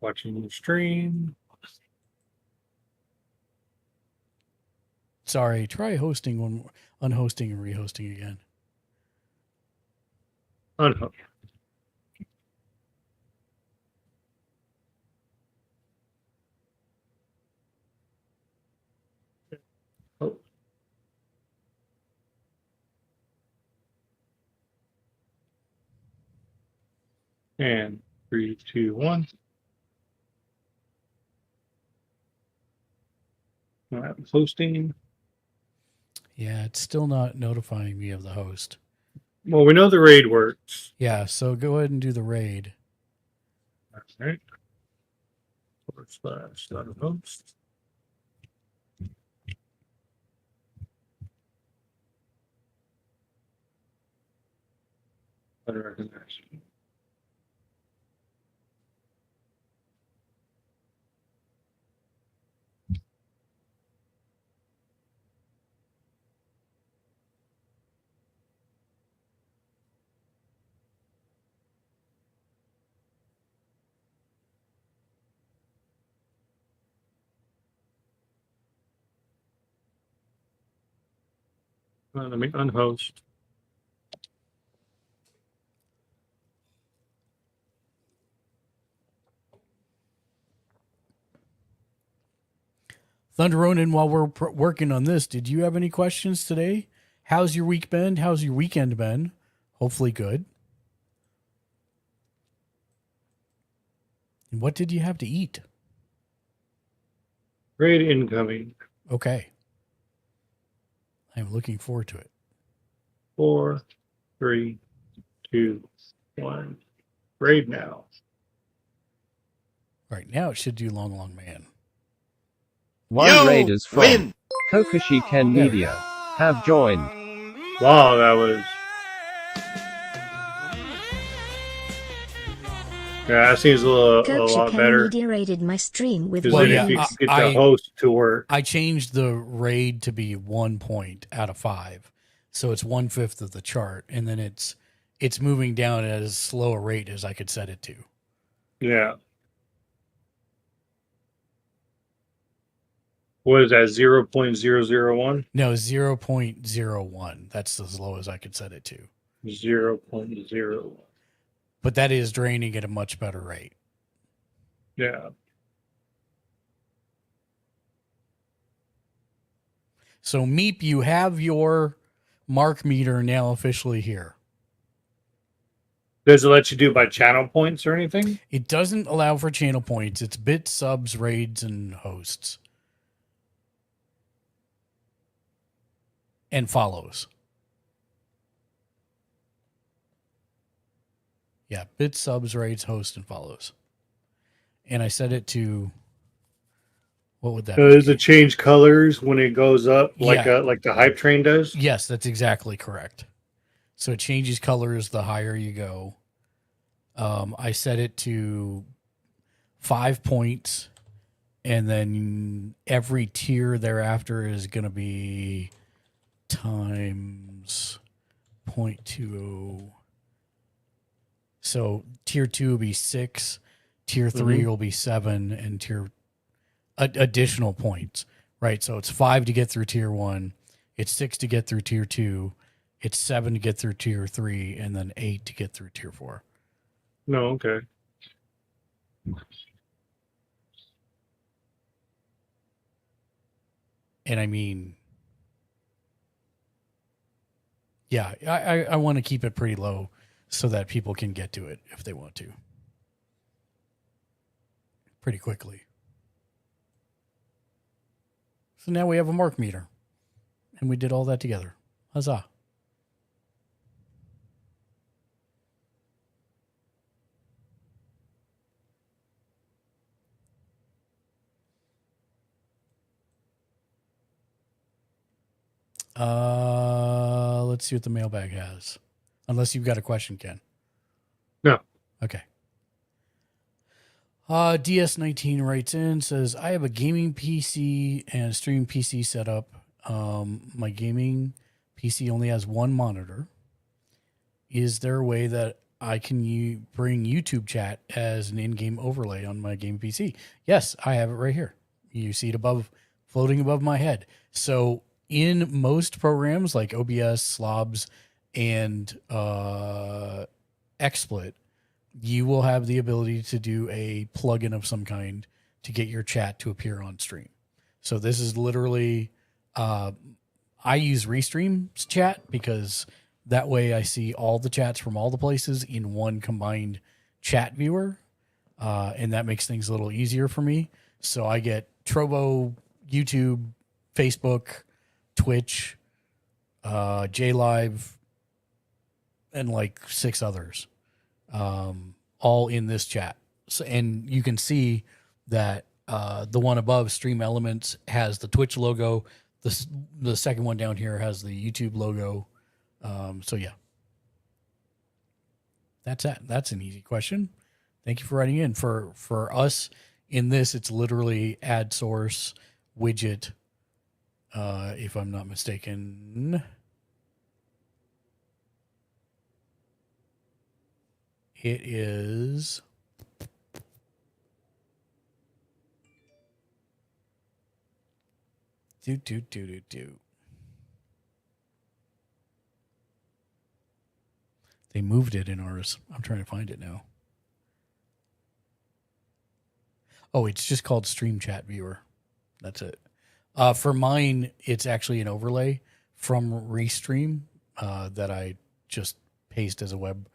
Watching the stream. Sorry, try hosting one, unhosting and rehosting again. Unhook. Oh. And 3, 2, 1. All right, hosting. Yeah, it's still not notifying me of the host. Well, we know the raid works. Yeah, so go ahead and do the raid. All right. /host. Better recognition. Let me unhost. Thunder Ronin, while we're working on this, did you have any questions today? How's your week been? How's your weekend been? Hopefully good. And what did you have to eat? Raid incoming. Okay. I'm looking forward to it. 4, 3, 2, 1. Raid now. Right now it should do Long Long Man. One Raiders from Kokoshi Ken There we Media have joined. Wow, that was. Yeah, that seems a lot better. Media rated my stream with Because Well, then yeah, if you could get the host to work. I changed the raid to be 1 point out of 5. So it's 1/5 of the chart. And then it's moving down at as slow a rate as I could set it to. Yeah. What is that, 0.001? No, 0.01. That's as low as I could set it to. 0.01. But that is draining at a much better rate. Yeah. So Meep, you have your mark meter now officially here. Does it let you do by channel points or anything? It doesn't allow for channel points. It's bits, subs, raids, and hosts. And follows. Yeah, bits, subs, raids, hosts, and follows. And I set it to, what would that be? Does it change colors when it goes up like like the hype train does? Yes, that's exactly correct. So it changes colors the higher you go. I set it to 5 points, and then every tier thereafter is going to be times 0.20. So tier 2 will be 6, tier 3 will be 7, and tier additional points, right? So it's 5 to get through tier 1, it's 6 to get through tier 2, it's 7 to get through tier 3, and then 8 to get through tier 4. No, okay. And I mean, yeah, I want to keep it pretty low so that people can get to it if they want to. Pretty quickly. So now we have a mark meter. And we did all that together. Huzzah. Let's see what the mailbag has. Unless you've got a question, Ken. No. Okay. DS19 writes in, says, I have a gaming PC and a streaming PC set up. My gaming PC only has one monitor. Is there a way that I can bring YouTube chat as an in-game overlay on my gaming PC? Yes, I have it right here. You see it floating above my head. So in most programs like OBS, Slobs, and XSplit, you will have the ability to do a plugin of some kind to get your chat to appear on stream. So this is literally, I use Restream's chat because that way I see all the chats from all the places in one combined chat viewer. And that makes things a little easier for me. So I get Trovo, YouTube, Facebook, Twitch, JLive, and like 6 others. All in this chat. So, and you can see that the one above, Stream Elements, has the Twitch logo. The second one down here has the YouTube logo. So yeah, that's it. That's an easy question. Thank you for writing in. For us in this, it's literally add source widget. If I'm not mistaken. It is They moved it in ours. I'm trying to find it now. Oh, it's just called Stream Chat Viewer. That's it. For mine, it's actually an overlay from Restream that I just paste as a web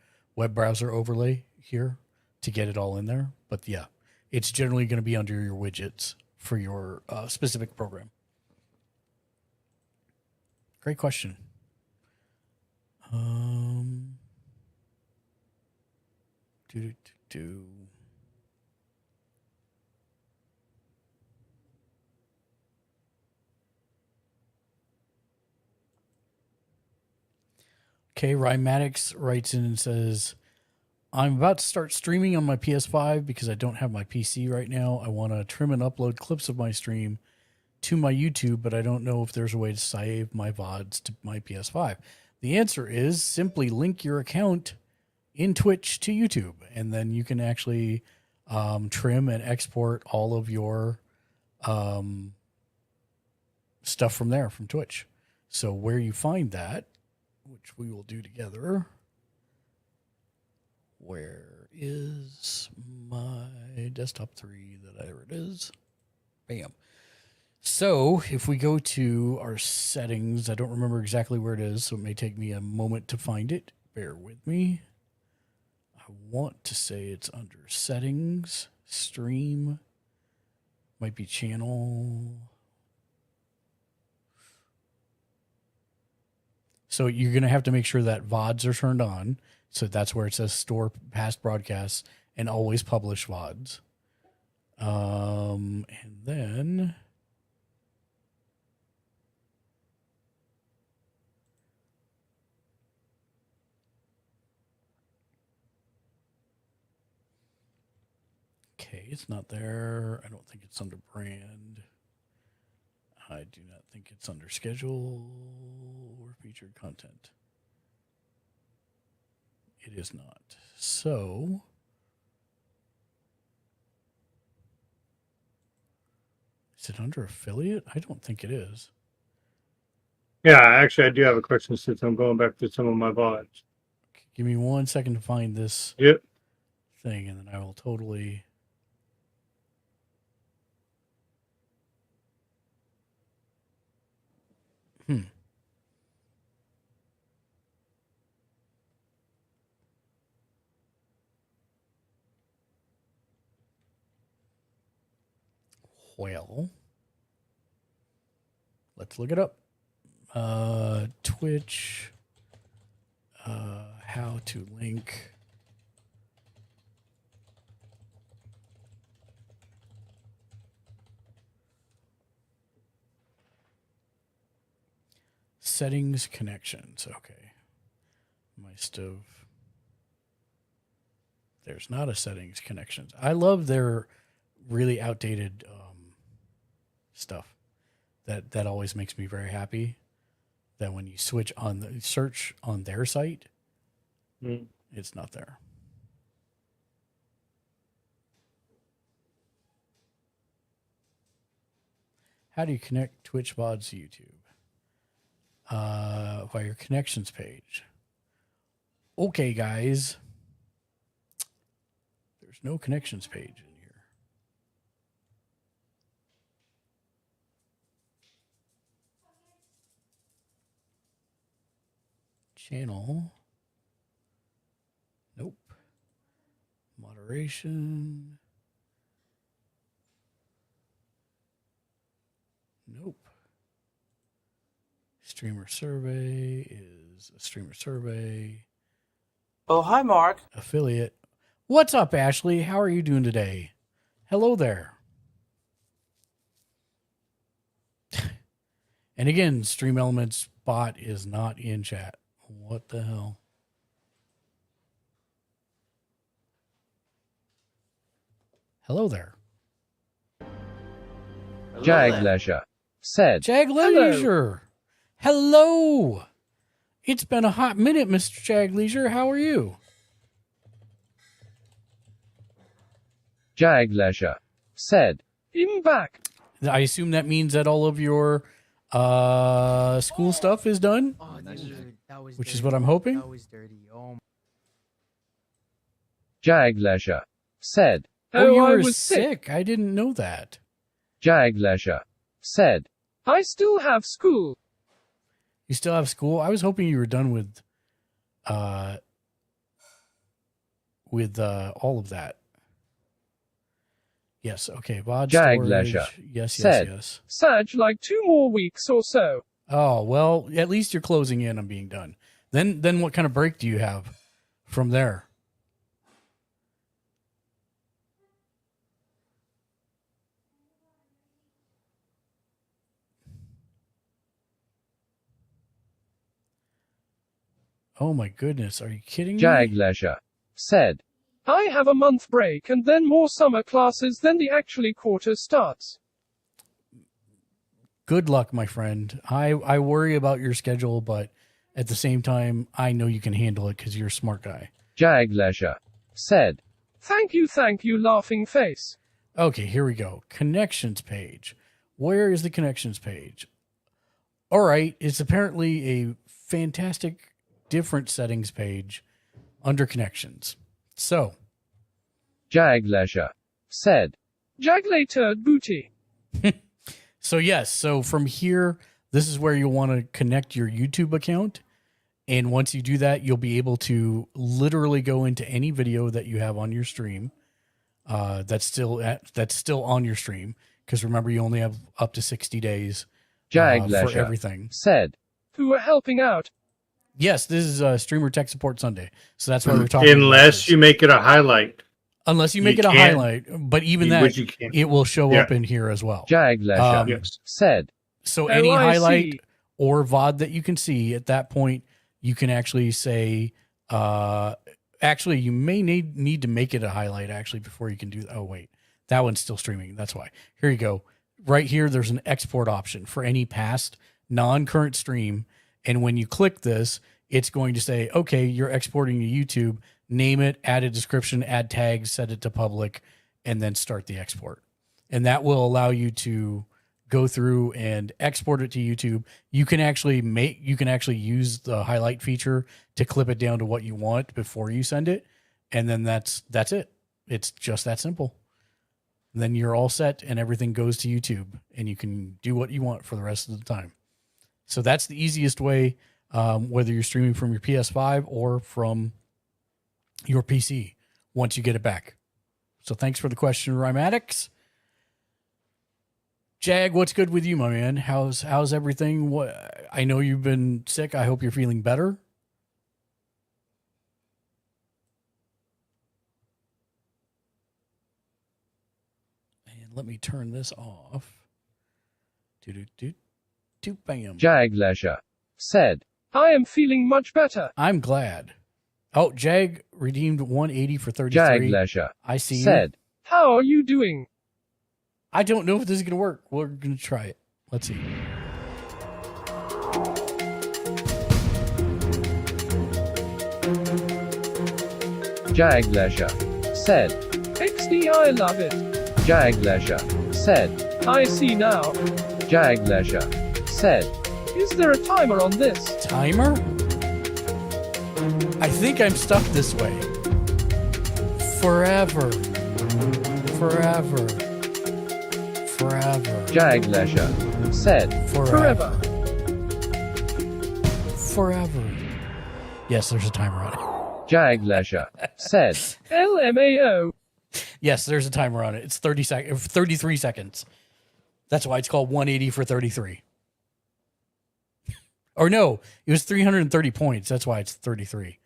browser overlay here to get it all in there. But yeah, it's generally going to be under your widgets for your specific program. Great question. Okay, Rymatics writes in and says, I'm about to start streaming on my PS5 because I don't have my PC right now. I want to trim and upload clips of my stream to my YouTube, but I don't know if there's a way to save my VODs to my PS5. The answer is simply link your account in Twitch to YouTube, and then you can actually trim and export all of your stuff from there, from Twitch. So where you find that, which we will do together. Where is my desktop 3? There it is. Bam. So if we go to our settings, I don't remember exactly where it is, so it may take me a moment to find it. Bear with me. I want to say it's under settings, stream, might be channel. So you're going to have to make sure that VODs are turned on. So that's where it says store past broadcasts and always publish VODs. And then okay, it's not there. I don't think it's under brand. I do not think it's under schedule or featured content. It is not. So is it under affiliate? I don't think it is. Yeah, actually, I do have a question since I'm going back to some of my VODs. Give me 1 second to find this thing, and then I will totally. Well, let's look it up. Twitch, how to link. Settings connections. Okay. Must have. There's not a settings connections. I love their really outdated stuff. That always makes me very happy. That when you switch on the search on their site, it's not there. How do you connect Twitch VODs to YouTube? Via your connections page. Okay, guys. There's no connections page in here. Channel. Nope. Moderation. Nope. Streamer survey is a streamer survey. Oh, hi, Mark. Affiliate. What's up, Ashley? How are you doing today? Hello there. And again, Stream Elements bot is not in chat. What the hell? Hello there. Jag Leisure said, Jag Leisure. Hello. It's been a hot minute, Mr. Jag Leisure. How are you? Jag Leisure said, I'm back. I assume that means that all of your school stuff is done, which is what I'm hoping. Jag Leisure said, Oh, you I were was sick. I didn't know that. Jag Leisure said, I still have school. You still have school? I was hoping you were done with all of that. Yes, okay. VOD Jag storage. Leisure Yes, said, yes. Sag like 2 more weeks or so. Oh, well, at least you're closing in on being done. Then what kind of break do you have from there? Oh my goodness, are you kidding me? Jag Leisure said, I have a month break and then more summer classes, then the actually quarter starts. Good luck, my friend. I worry about your schedule, but at the same time, I know you can handle it because you're a smart guy. Jag Leisure said, thank you, laughing face. Okay, here we go. Connections page. Where is the connections page? All right, it's apparently a fantastic different settings page under connections. So, Jag Leisure said, Jag later, booty. So yes, so from here, this is where you'll want to connect your YouTube account. And once you do that, you'll be able to literally go into any video that you have on your stream. That's still on your stream. Because remember, you only have up to 60 days Jag for Leisure everything. said, who are helping out. Yes, this is Streamer Tech Support Sunday. So that's why we're talking Unless you make it a highlight. Unless you make it a highlight. But even that, it will show up in here as well. Jag Leisure said. So any highlight or VOD that you can see at that point, you can actually say, actually, you may need to make it a highlight actually before you can do. Oh, wait, that one's still streaming. That's why. Here you go. Right here, there's an export option for any past non-current stream. And when you click this, it's going to say, okay, you're exporting to YouTube. Name it, add a description, add tags, set it to public, and then start the export. And that will allow you to go through and export it to YouTube. You can actually use the highlight feature to clip it down to what you want before you send it. And then that's it. It's just that simple. And then you're all set and everything goes to YouTube and you can do what you want for the rest of the time. So that's the easiest way, whether you're streaming from your PS5 or from your PC once you get it back. So thanks for the question, Rhymatics. Jag, what's good with you, my man? How's everything? I know you've been sick. I hope you're feeling better. And let me turn this off. Bam. Jag Leisure said, I am feeling much better. I'm glad. Oh, Jag redeemed 180 for 33. Jag Leisure I see you. said, "How are you doing?" I don't know if this is going to work. We're going to try it. Let's see. Jag Leisure said, "XD, I love it." Jag Leisure said, "I see now." Jag Leisure said, "Is there a timer on this?" Timer? I think I'm stuck this way. Forever. Forever. Forever. Jag Leisure said, Forever. Forever. Yes, there's a timer on it. Jag Leisure said, "LMAO." Yes, there's a timer on it. It's 33 seconds. That's why it's called 180 for 33. Or no, it was 330 points. That's why it's 33.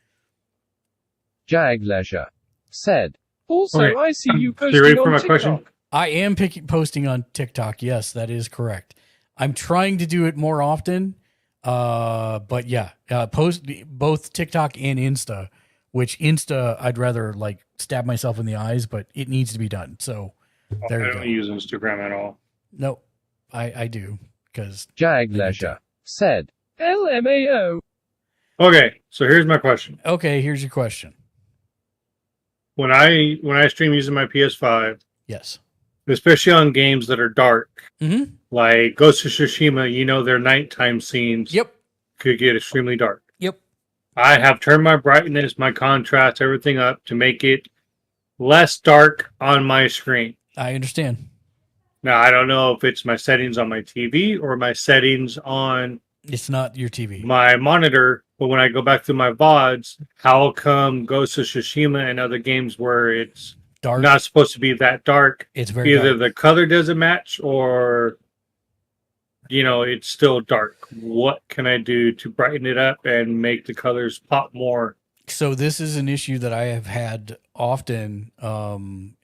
Jag Leisure said, "Also, Okay. I see you So you ready posting for on my TikTok." question? I am posting on TikTok. Yes, that is correct. I'm trying to do it more often. But yeah, post both TikTok and Insta, which Insta I'd rather like stab myself in the eyes, but it needs to be done. So there I you don't go. use Instagram at all. No, I do because Jag Leisure said, "LMAO." Okay, so here's my question. okay. Here's your question. When I stream using my PS5, Yes. especially on games that are dark, Mm-hmm. like Ghost of Tsushima, their nighttime scenes Yep. could get extremely dark. Yep. I have turned my brightness, my contrast, everything up to make it less dark on my screen. I understand. Now, I don't know if it's my settings on my TV or my settings on It's not your TV. my monitor, but when I go back to my VODs, how come Ghost of Tsushima and other games where it's Dark. not supposed to be that dark, It's very either dark. the color doesn't match or it's still dark? What can I do to brighten it up and make the colors pop more? So this is an issue that I have had often.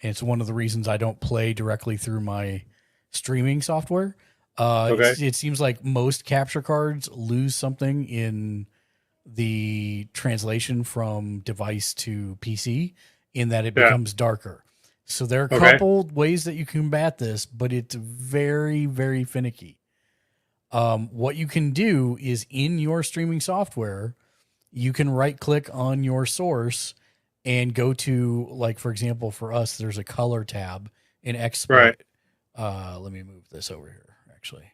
It's one of the reasons I don't play directly through my streaming software. Okay. It seems like most capture cards lose something in the translation from device to PC in that it Yeah. becomes darker. So there are a Okay. couple ways that you combat this, but it's very, very finicky. What you can do is in your streaming software, you can right click on your source and go to, like, for example, for us, there's a color tab in XSplit. Right. Let me move this over here, actually,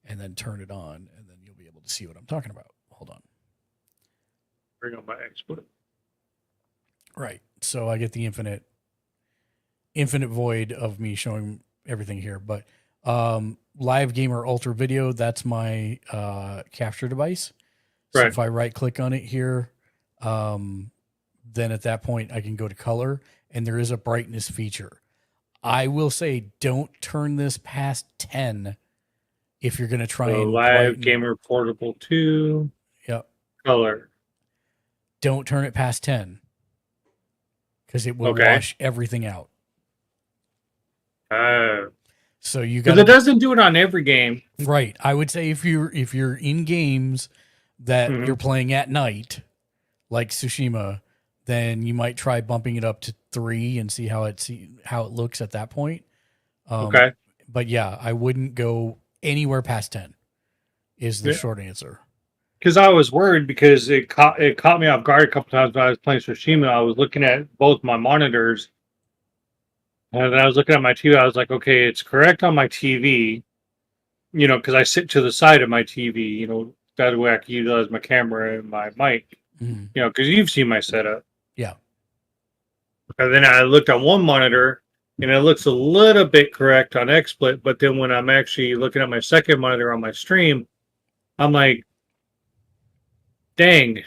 and then turn it on, and then you'll be able to see what I'm talking about. Hold on. Bring on my export. Right. So I get the infinite void of me showing everything here. But Live Gamer Ultra Video, that's my capture device. So Right. if I right click on it here, then at that point I can go to color, and there is a brightness feature. I will say don't turn this past 10 if you're going to try So and Live brighten- Gamer Portable 2 Yep. color. Don't turn it past 10 because it will Okay. wash everything out. So you got Because it doesn't do it on every game. right. I would say if you're in games that Mhm. you're playing at night, like Tsushima, then you might try bumping it up to 3 and see how it looks at that point. Okay. But yeah, I wouldn't go anywhere past 10. Is the Yeah. short answer. Because I was worried because it caught me off guard a couple times when I was playing Tsushima. I was looking at both my monitors, and then I was looking at my TV. I was like, okay, it's correct on my TV, because I sit to the side of my TV. That way I can utilize my camera and my mic. Mhm. Because you've seen my setup. Yeah. And then I looked on one monitor, and it looks a little bit correct on XSplit. But then when I'm actually looking at my second monitor on my stream, I'm like, dang,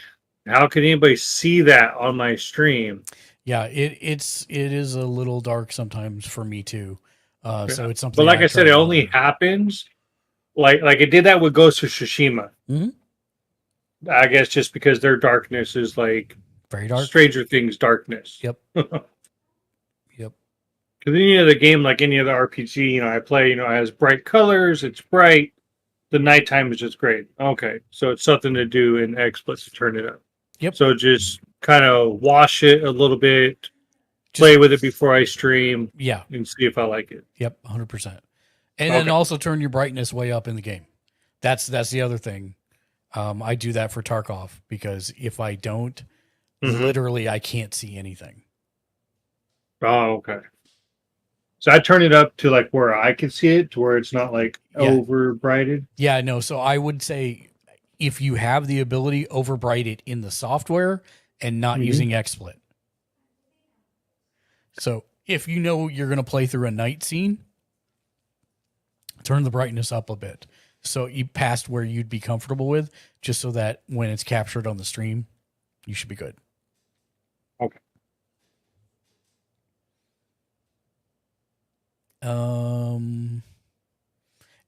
how can anybody see that on my stream? Yeah, it is a little dark sometimes for me too. So it's something. But like I said, try it to only monitor. happens like it did that with Ghost of Tsushima. Mhm. I guess just because their darkness is like Very dark. Stranger Things darkness. Yep. Yep. Because any other game, like any other RPG, I play, it has bright colors, it's bright. The nighttime is just great. Okay, so it's something to do in XSplit to turn it up. Yep. So just kind of wash it a little bit, play with it before I stream. Yeah. And see if I like it. Yep, 100%. And then also turn your brightness way up in the game. That's the other thing. I do that for Tarkov because if I don't, literally I can't see anything. Oh, okay. So I turn it up to like where I can see it, to where it's not like over brighted. Yeah, no. So I would say if you have the ability, overbright it in the software and not using XSplit. So if you know you're going to play through a night scene, turn the brightness up a bit. So you past where you'd be comfortable with, just so that when it's captured on the stream, you should be good. Okay.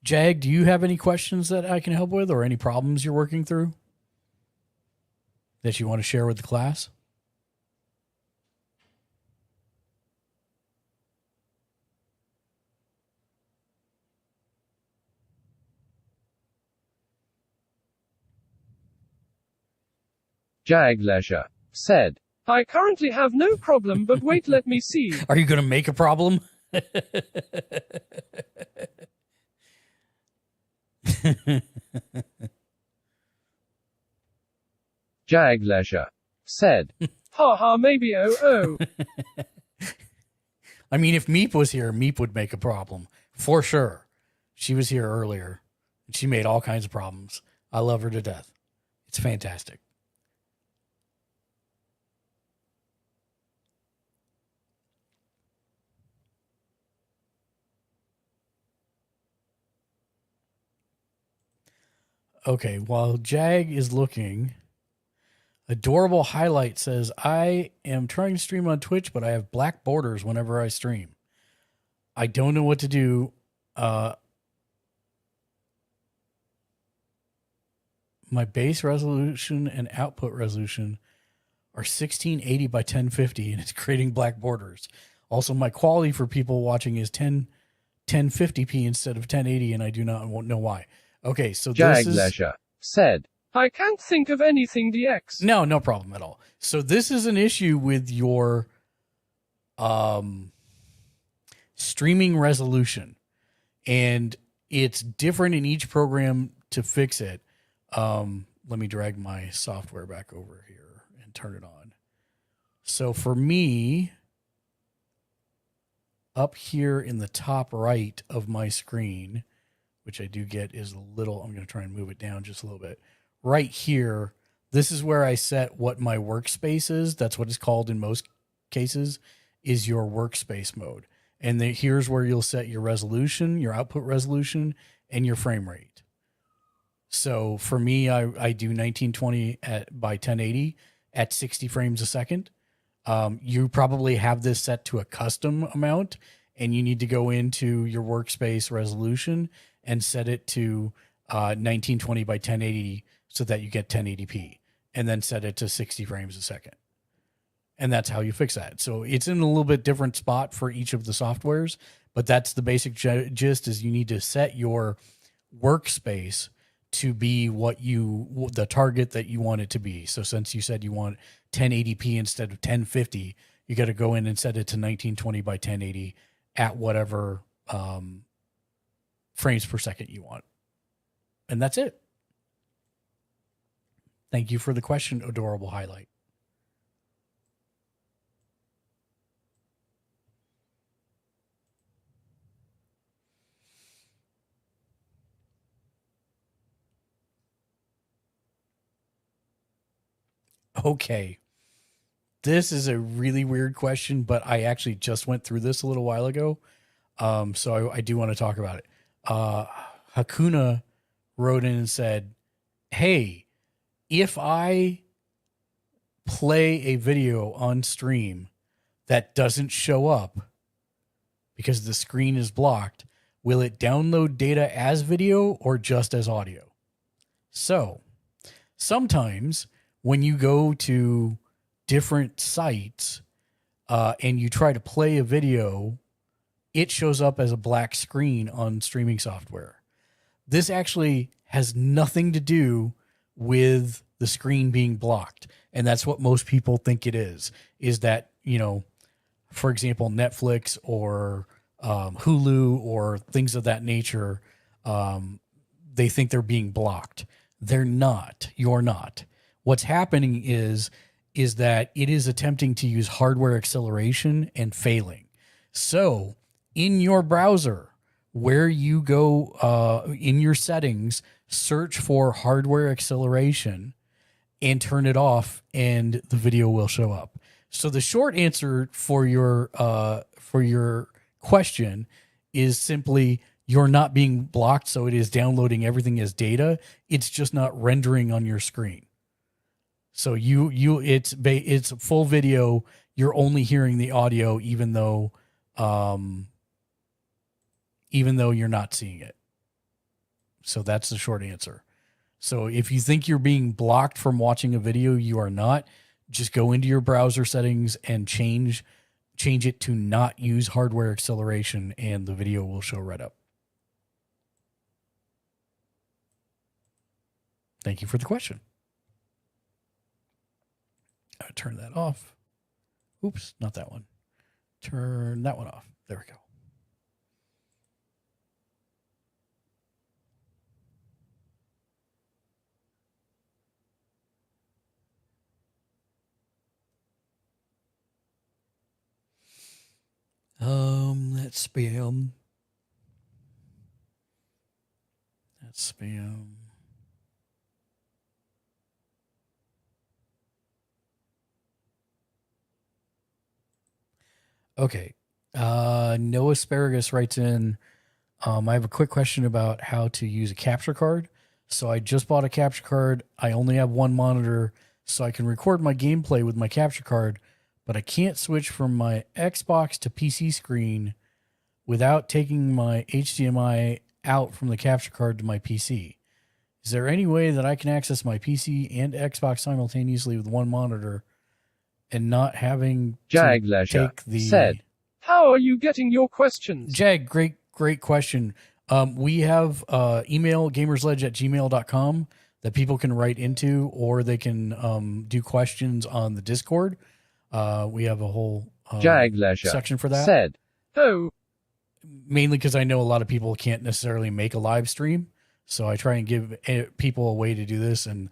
Jag, do you have any questions that I can help with or any problems you're working through that you want to share with the class? Jag Leisure said, I currently have no problem, but wait, let me see. Are you going to make a problem? Jag Leisure said, haha, maybe oh. I mean, if Meep was here, Meep would make a problem for sure. She was here earlier. She made all kinds of problems. I love her to death. It's fantastic. Okay, while Jag is looking, Adorable Highlight says, I am trying to stream on Twitch, but I have black borders whenever I stream. I don't know what to do. My base resolution and output resolution are 1680 by 1050, and it's creating black borders. Also, my quality for people watching is 1050p instead of 1080, and I do not know why. Okay, so Jag this is... Leisure said, I can't think of anything DX. No problem at all. So this is an issue with your streaming resolution, and it's different in each program to fix it. Let me drag my software back over here and turn it on. So for me, up here in the top right of my screen, which I do get is a little, I'm going to try and move it down just a little bit. Right here, this is where I set what my workspace is. That's what it's called in most cases, is your workspace mode. And here's where you'll set your resolution, your output resolution, and your frame rate. So for me, I do 1920 by 1080 at 60 frames a second. You probably have this set to a custom amount, and you need to go into your workspace resolution and set it to 1920 by 1080 so that you get 1080p, and then set it to 60 frames a second. And that's how you fix that. So it's in a little bit different spot for each of the softwares, but that's the basic gist is you need to set your workspace to be the target that you want it to be. So since you said you want 1080p instead of 1050, you got to go in and set it to 1920 by 1080 at whatever frames per second you want. And that's it. Thank you for the question, Adorable Highlight. Okay. This is a really weird question, but I actually just went through this a little while ago. So I do want to talk about it. Hakuna wrote in and said, hey, if I play a video on stream that doesn't show up because the screen is blocked, will it download data as video or just as audio? So sometimes when you go to different sites and you try to play a video, it shows up as a black screen on streaming software. This actually has nothing to do with the screen being blocked. And that's what most people think it is that, for example, Netflix or Hulu or things of that nature, they think they're being blocked. They're not. You're not. What's happening is that it is attempting to use hardware acceleration and failing. So in your browser, where you go in your settings, search for hardware acceleration and turn it off, and the video will show up. So the short answer for your question is simply you're not being blocked, so it is downloading everything as data. It's just not rendering on your screen. So it's full video. You're only hearing the audio, even though you're not seeing it. So that's the short answer. So if you think you're being blocked from watching a video, you are not. Just go into your browser settings and change it to not use hardware acceleration, and the video will show right up. Thank you for the question. I'll turn that off. Oops, not that one. Turn that one off. There we go. That's spam. That's spam. Okay. No Asparagus writes in, I have a quick question about how to use a capture card. So I just bought a capture card. I only have one monitor, so I can record my gameplay with my capture card, but I can't switch from my Xbox to PC screen without taking my HDMI out from the capture card to my PC. Is there any way that I can access my PC and Xbox simultaneously with one monitor and not having Jag to Leisure take the... said, how are you getting your questions? Jag, great question. We have email gamersledge@gmail.com that people can write into, or they can do questions on the Discord. We have a whole Jag Leisure section for that. said, oh, mainly because I know a lot of people can't necessarily make a live stream. So I try and give people a way to do this. And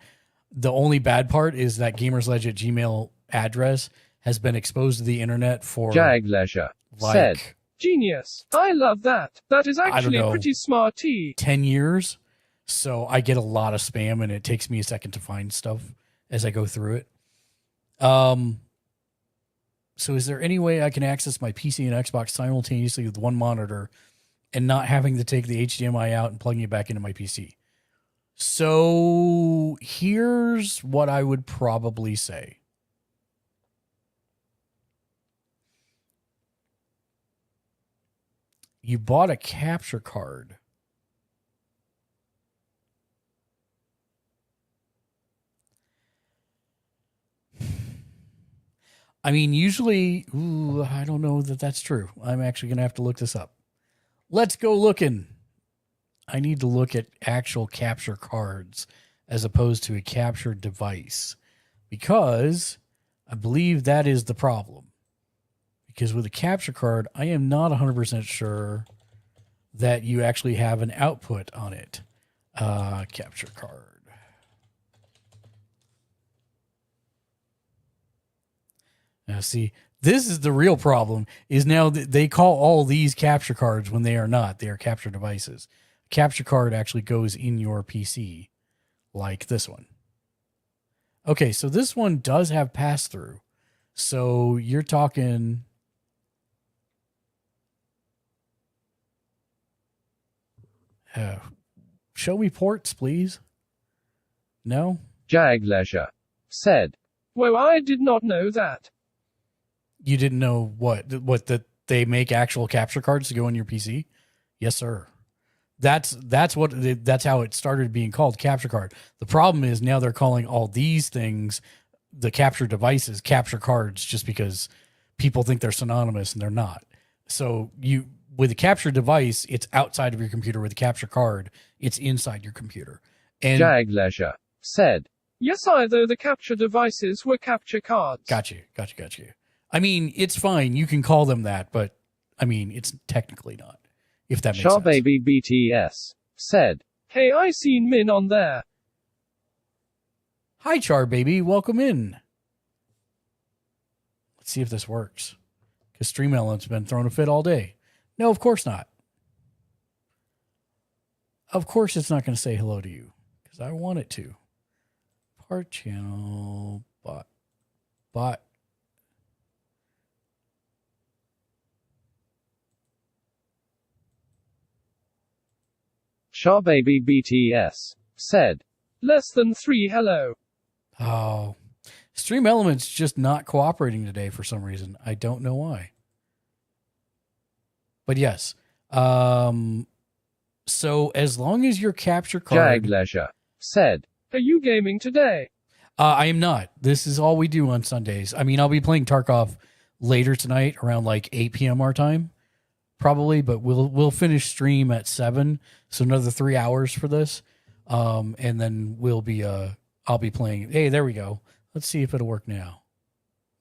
the only bad part is that gamersledge@gmail address has been exposed to the internet for Jag Leisure said, genius. I love that. That is actually pretty smarty. 10 years. So I get a lot of spam, and it takes me a second to find stuff as I go through it. So is there any way I can access my PC and Xbox simultaneously with one monitor and not having to take the HDMI out and plugging it back into my PC? So here's what I would probably say. You bought a capture card. I mean, usually, I don't know that that's true. I'm actually going to have to look this up. Let's go looking. I need to look at actual capture cards as opposed to a capture device, because I believe that is the problem. Because with a capture card, I am not 100% sure that you actually have an output on it. Capture card. Now, see, this is the real problem, is now that they call all these capture cards when they are not. They are capture devices. Capture card actually goes in your PC, like this one. Okay, so this one does have pass-through. So you're talking... show me ports, please. No? Jag Leisure said, well, I did not know that. You didn't know what that they make actual capture cards to go in your PC? Yes, sir. That's how it started being called, capture card. The problem is now they're calling all these things, the capture devices, capture cards, just because people think they're synonymous and they're not. So with a capture device, it's outside of your computer. With a capture card, it's inside your computer. And Jag Leisure said, yes, either the capture devices were capture cards. Got you. I mean, it's fine. You can call them that, but I mean, it's technically not. If that makes sense. Baby BTS said, hey, I seen Min on there. Hi, Char Baby. Welcome in. Let's see if this works. Because Stream Element's been throwing a fit all day. No, of course not. Of course it's not going to say hello to you. Because I want it to. Part channel bot. Baby BTS said, less than 3 hello. Oh. Stream Element's just not cooperating today for some reason. I don't know why. But yes. So as long as your capture card... Jag Leisure said, are you gaming today? I am not. This is all we do on Sundays. I mean, I'll be playing Tarkov later tonight around like 8 p.m. our time, probably, but we'll finish stream at 7, so another 3 hours for this. And then I'll be playing. Hey, there we go. Let's see if it'll work now.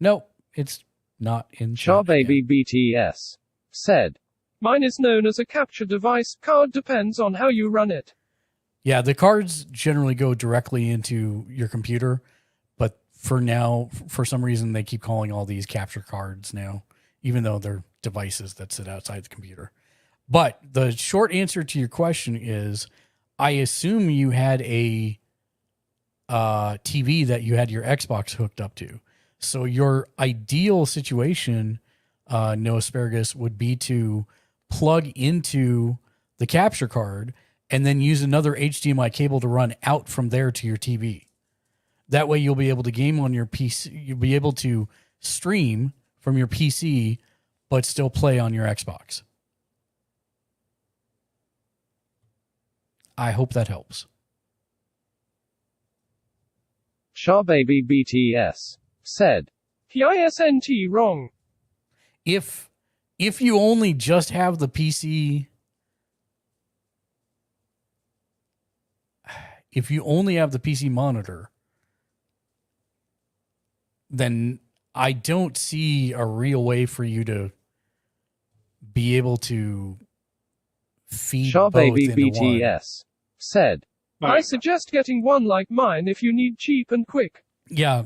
Nope, it's not in chat Baby yet. BTS said, mine is known as a capture device. Card depends on how you run it. Yeah, the cards generally go directly into your computer, but for now, for some reason, they keep calling all these capture cards now, even though they're devices that sit outside the computer. But the short answer to your question is, I assume you had a TV that you had your Xbox hooked up to. So your ideal situation, No Asparagus, would be to plug into the capture card and then use another HDMI cable to run out from there to your TV. That way you'll be able to game on your PC. You'll be able to stream from your PC, but still play on your Xbox. I hope that helps. Baby BTS said, PISNT wrong. If you only just have the PC, if you only have the PC monitor, then I don't see a real way for you to be able to feed both Baby into BTS said, Right. I suggest getting one like mine if you need cheap and quick. Yeah.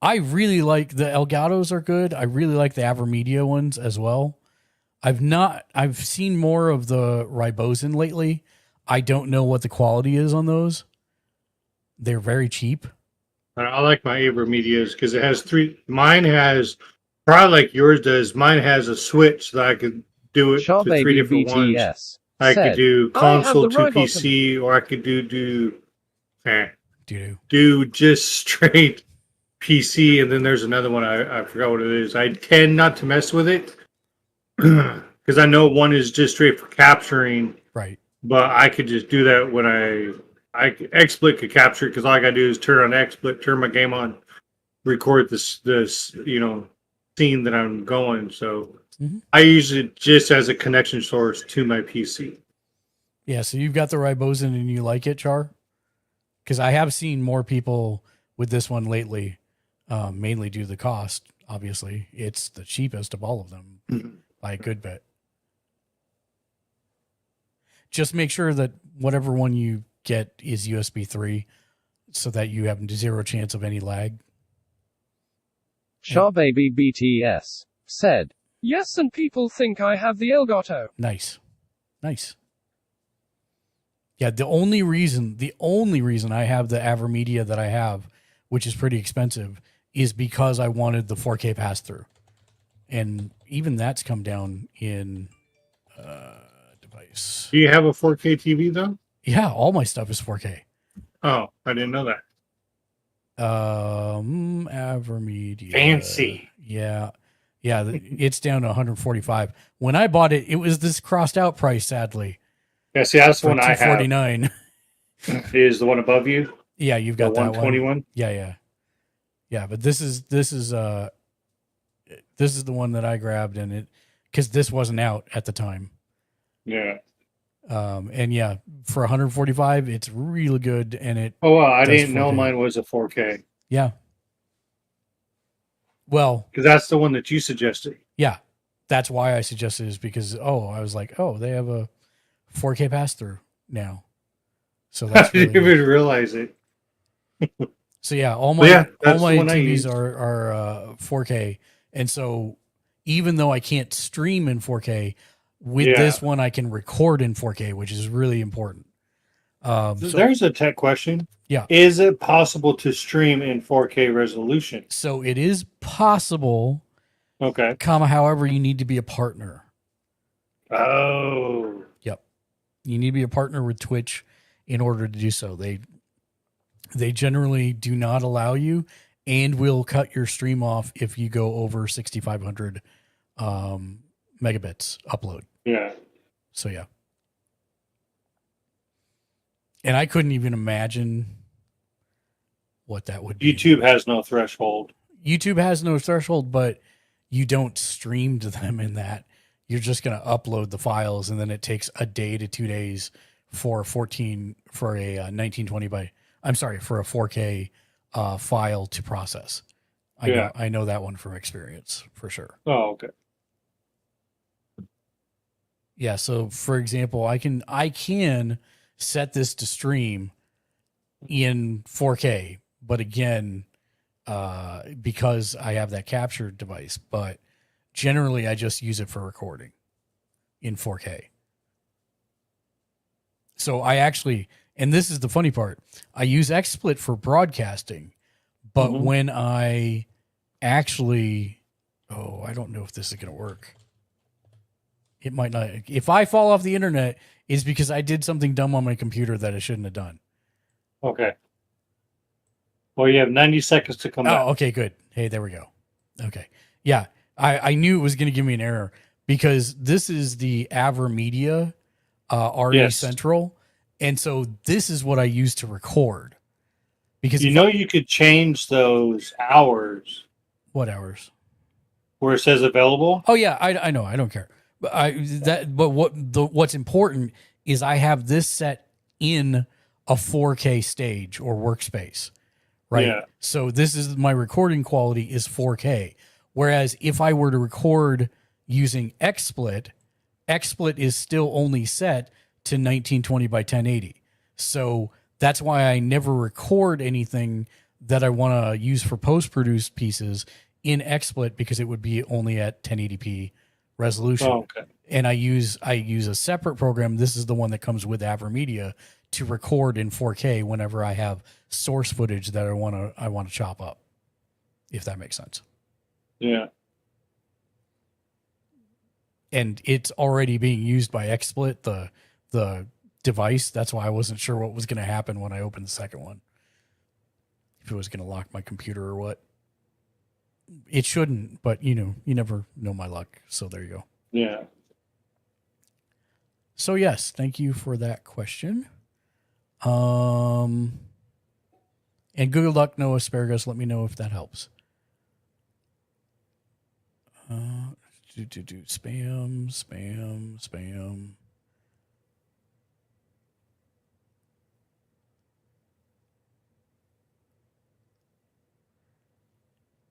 I really like the Elgatos are good. I really like the Avermedia ones as well. I've seen more of the Ribozen lately. I don't know what the quality is on those. They're very cheap. I like my Avermedias because it has 3. Mine has, probably like yours does, mine has a switch that I could do it to 3 different BTS ones. I could do console to PC, or I could do just straight PC, and then there's another one I forgot what it is. I tend not to mess with it because I know one is just straight for capturing, right? But I could just do that when XSplit could capture it because all I gotta do is turn on XSplit, turn my game on, record this scene that I'm going. So I use it just as a connection source to my PC. Yeah, so you've got the Ribozen and you like it, Char? Because I have seen more people with this one lately, mainly due to the cost. Obviously, it's the cheapest of all of them by a good bit. Just make sure that whatever one you get is USB 3 so that you have zero chance of any lag. Baby BTS said, yes, and people think I have the Elgato. Nice. Yeah, the only reason I have the Avermedia that I have, which is pretty expensive, is because I wanted the 4K pass-through. And even that's come down in device. Do you have a 4K TV though? Yeah, all my stuff is 4K. Oh, I didn't know that. Avermedia. Fancy. Yeah, it's down to 145. When I bought it, it was this crossed out price, sadly. Yeah, see, that's the one I have. $249. Is the one above you? Yeah, you've got the that 121? one. Yeah. But this is the one that I grabbed, and it because this wasn't out at the time. Yeah. And yeah, for 145, it's really good, and it. Oh wow, I does didn't know 4K. mine was a 4K Yeah. Well, because that's the one that you suggested. yeah, that's why I suggested it, is because I was like, they have a 4K pass through now, so I that's didn't really good. even realize it. So yeah, all But yeah, my that's the one I TVs used. are 4K, and so even though I can't stream in 4K, with Yeah. this one I can record in 4K, which is really important. So There's a tech question. Yeah. Is it possible to stream in 4K resolution? so it is possible, Okay. however, you need to be a partner. Oh. Yep, you need to be a partner with Twitch in order to do so. They generally do not allow you, and will cut your stream off if you go over 6,500 megabits upload. Yeah. So yeah. And I couldn't even imagine what that would be. YouTube has no threshold. YouTube has no threshold, but you don't stream to them in that. You're just going to upload the files, and then it takes a day to 2 days for a 1920 by, for a 4K file to process. I know that one from experience for sure. Oh, okay. Yeah. So for example, I can set this to stream in 4K, but again, because I have that capture device, but generally I just use it for recording in 4K. So I actually, and this is the funny part, I use XSplit for broadcasting, but when I actually, I don't know if this is going to work. It might not. If I fall off the internet, it's because I did something dumb on my computer that I shouldn't have done. Okay. Well, you have 90 seconds to come back. Oh, okay, good. Hey, there we go. Okay. Yeah, I knew it was going to give me an error because this is the AverMedia RE Yes. Central. And so this is what I use to record. Because You could change those hours what hours? where it says available. Oh yeah, I know. I don't care. But what's important is I have this set in a 4K stage or workspace, right? Yeah. So this is my recording quality is 4K. Whereas if I were to record using XSplit is still only set to 1920 by 1080. So that's why I never record anything that I want to use for post-produced pieces in XSplit, because it would be only at 1080p resolution. Oh, okay. And I use a separate program. This is the one that comes with AverMedia to record in 4K whenever I have source footage that I want to chop up, if that makes sense. Yeah. And it's already being used by XSplit, the device. That's why I wasn't sure what was going to happen when I opened the second one. If it was going to lock my computer or what. It shouldn't, but you never know my luck. So there you go. Yeah. So yes, thank you for that question. And Google Duck, no asparagus. Let me know if that helps. Spam.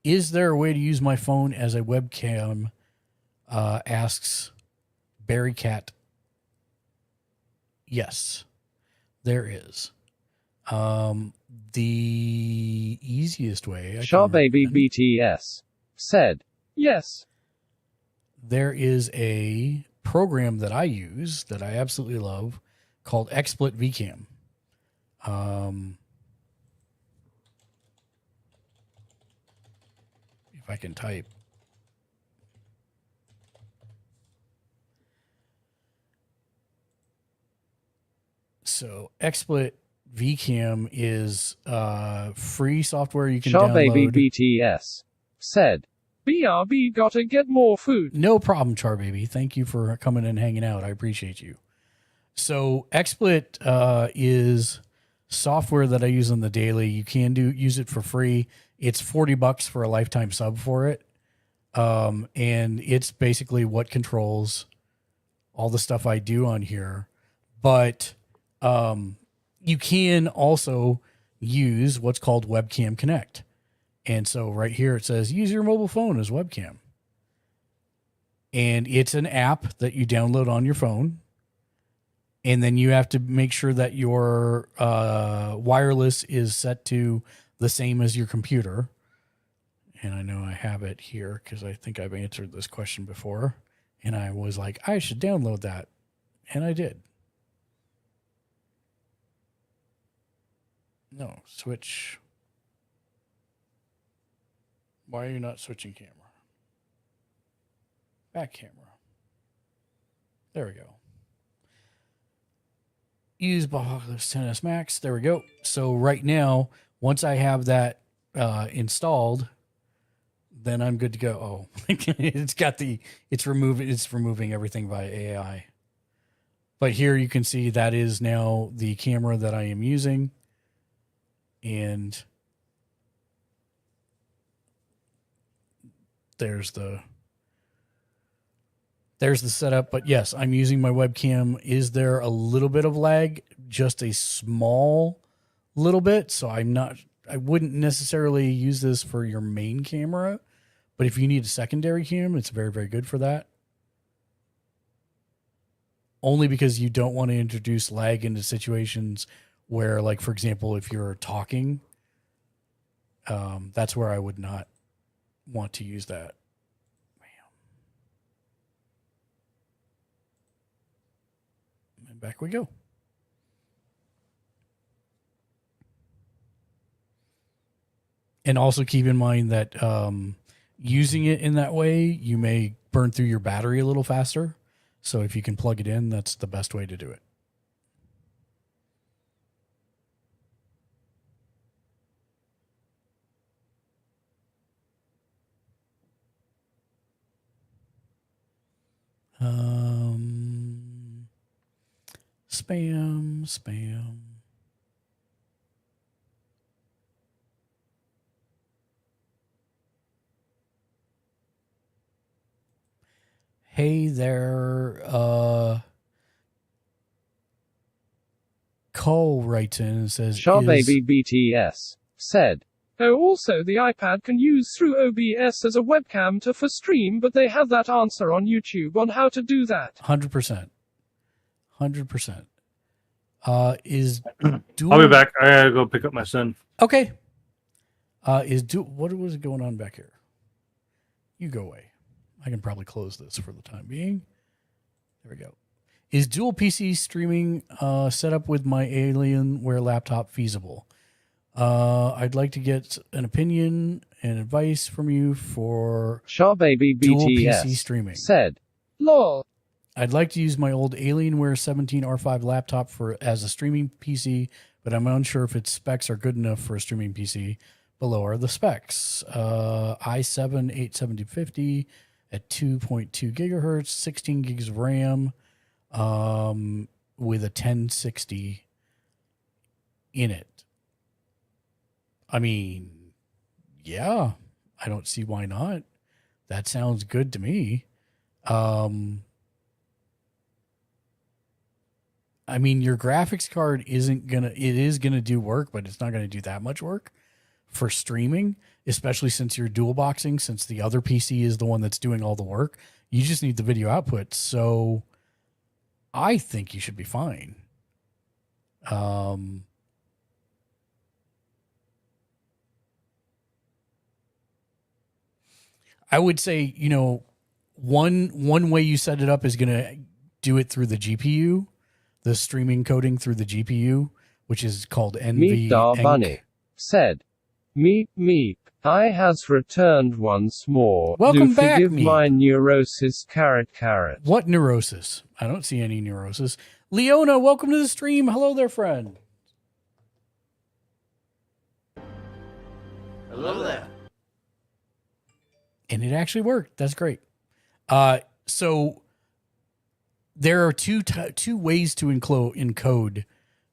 Is there a way to use my phone as a webcam? Asks Barry Cat. Yes, there is. The easiest way. Shawbaby BTS said, yes. There is a program that I use that I absolutely love called XSplit VCam. If I can type. So XSplit VCam is free software you can Shawbaby download. BTS said, BRB gotta get more food. No problem, Char Baby. Thank you for coming and hanging out. I appreciate you. So XSplit is software that I use on the daily. You can use it for free. It's $40 for a lifetime sub for it. And it's basically what controls all the stuff I do on here. but you can also use what's called Webcam Connect. And so right here it says use your mobile phone as webcam. And it's an app that you download on your phone. And then you have to make sure that your wireless is set to the same as your computer. And I know I have it here because I think I've answered this question before. And I was like, I should download that. And I did. No, switch. Why are you not switching camera? Back camera. There we go. Use Oculus 10s Max. There we go. So right now, once I have that installed, then I'm good to go. Oh, it's removing everything via AI. But here you can see that is now the camera that I am using. And there's the setup. But yes, I'm using my webcam. Is there a little bit of lag? Just a small little bit. So I wouldn't necessarily use this for your main camera. But if you need a secondary cam, it's very, very good for that. Only because you don't want to introduce lag into situations where, like, for example, if you're talking, that's where I would not want to use that. And back we go. And also keep in mind that using it in that way, you may burn through your battery a little faster. So if you can plug it in, that's the best way to do it. Spam. Hey there, Cole writes in and says, Baby BTS said, oh, also the iPad can use through OBS as a webcam for stream, but they have that answer on YouTube on how to do that. 100%. 100%. Is dual... I'll be back. I gotta go pick up my son. Okay. What was going on back here? You go away. I can probably close this for the time being. There we go. Is dual PC streaming set up with my Alienware laptop feasible? I'd like to get an opinion and advice from you for Baby dual BTS PC streaming. said, lol. I'd like to use my old Alienware 17R5 laptop as a streaming PC, but I'm unsure if its specs are good enough for a streaming PC. Below are the specs. i7-8750 at 2.2 gigahertz, 16 gigs of RAM, with a 1060 in it. I mean, yeah, I don't see why not. That sounds good to me. I mean, your graphics card it is gonna do work, but it's not gonna do that much work for streaming, especially since you're dual boxing, since the other PC is the one that's doing all the work. You just need the video output. So I think you should be fine. I would say, one way you set it up is gonna do it through the GPU. The streaming coding through the GPU, which is called NV. Bunny said, Meep, I has returned once more. Welcome Do back, forgive Meep. my neurosis, carrot. What neurosis? I don't see any neurosis. Leona, welcome to the stream. Hello there, friend. Hello there. And it actually worked. That's great. So there are two ways to encode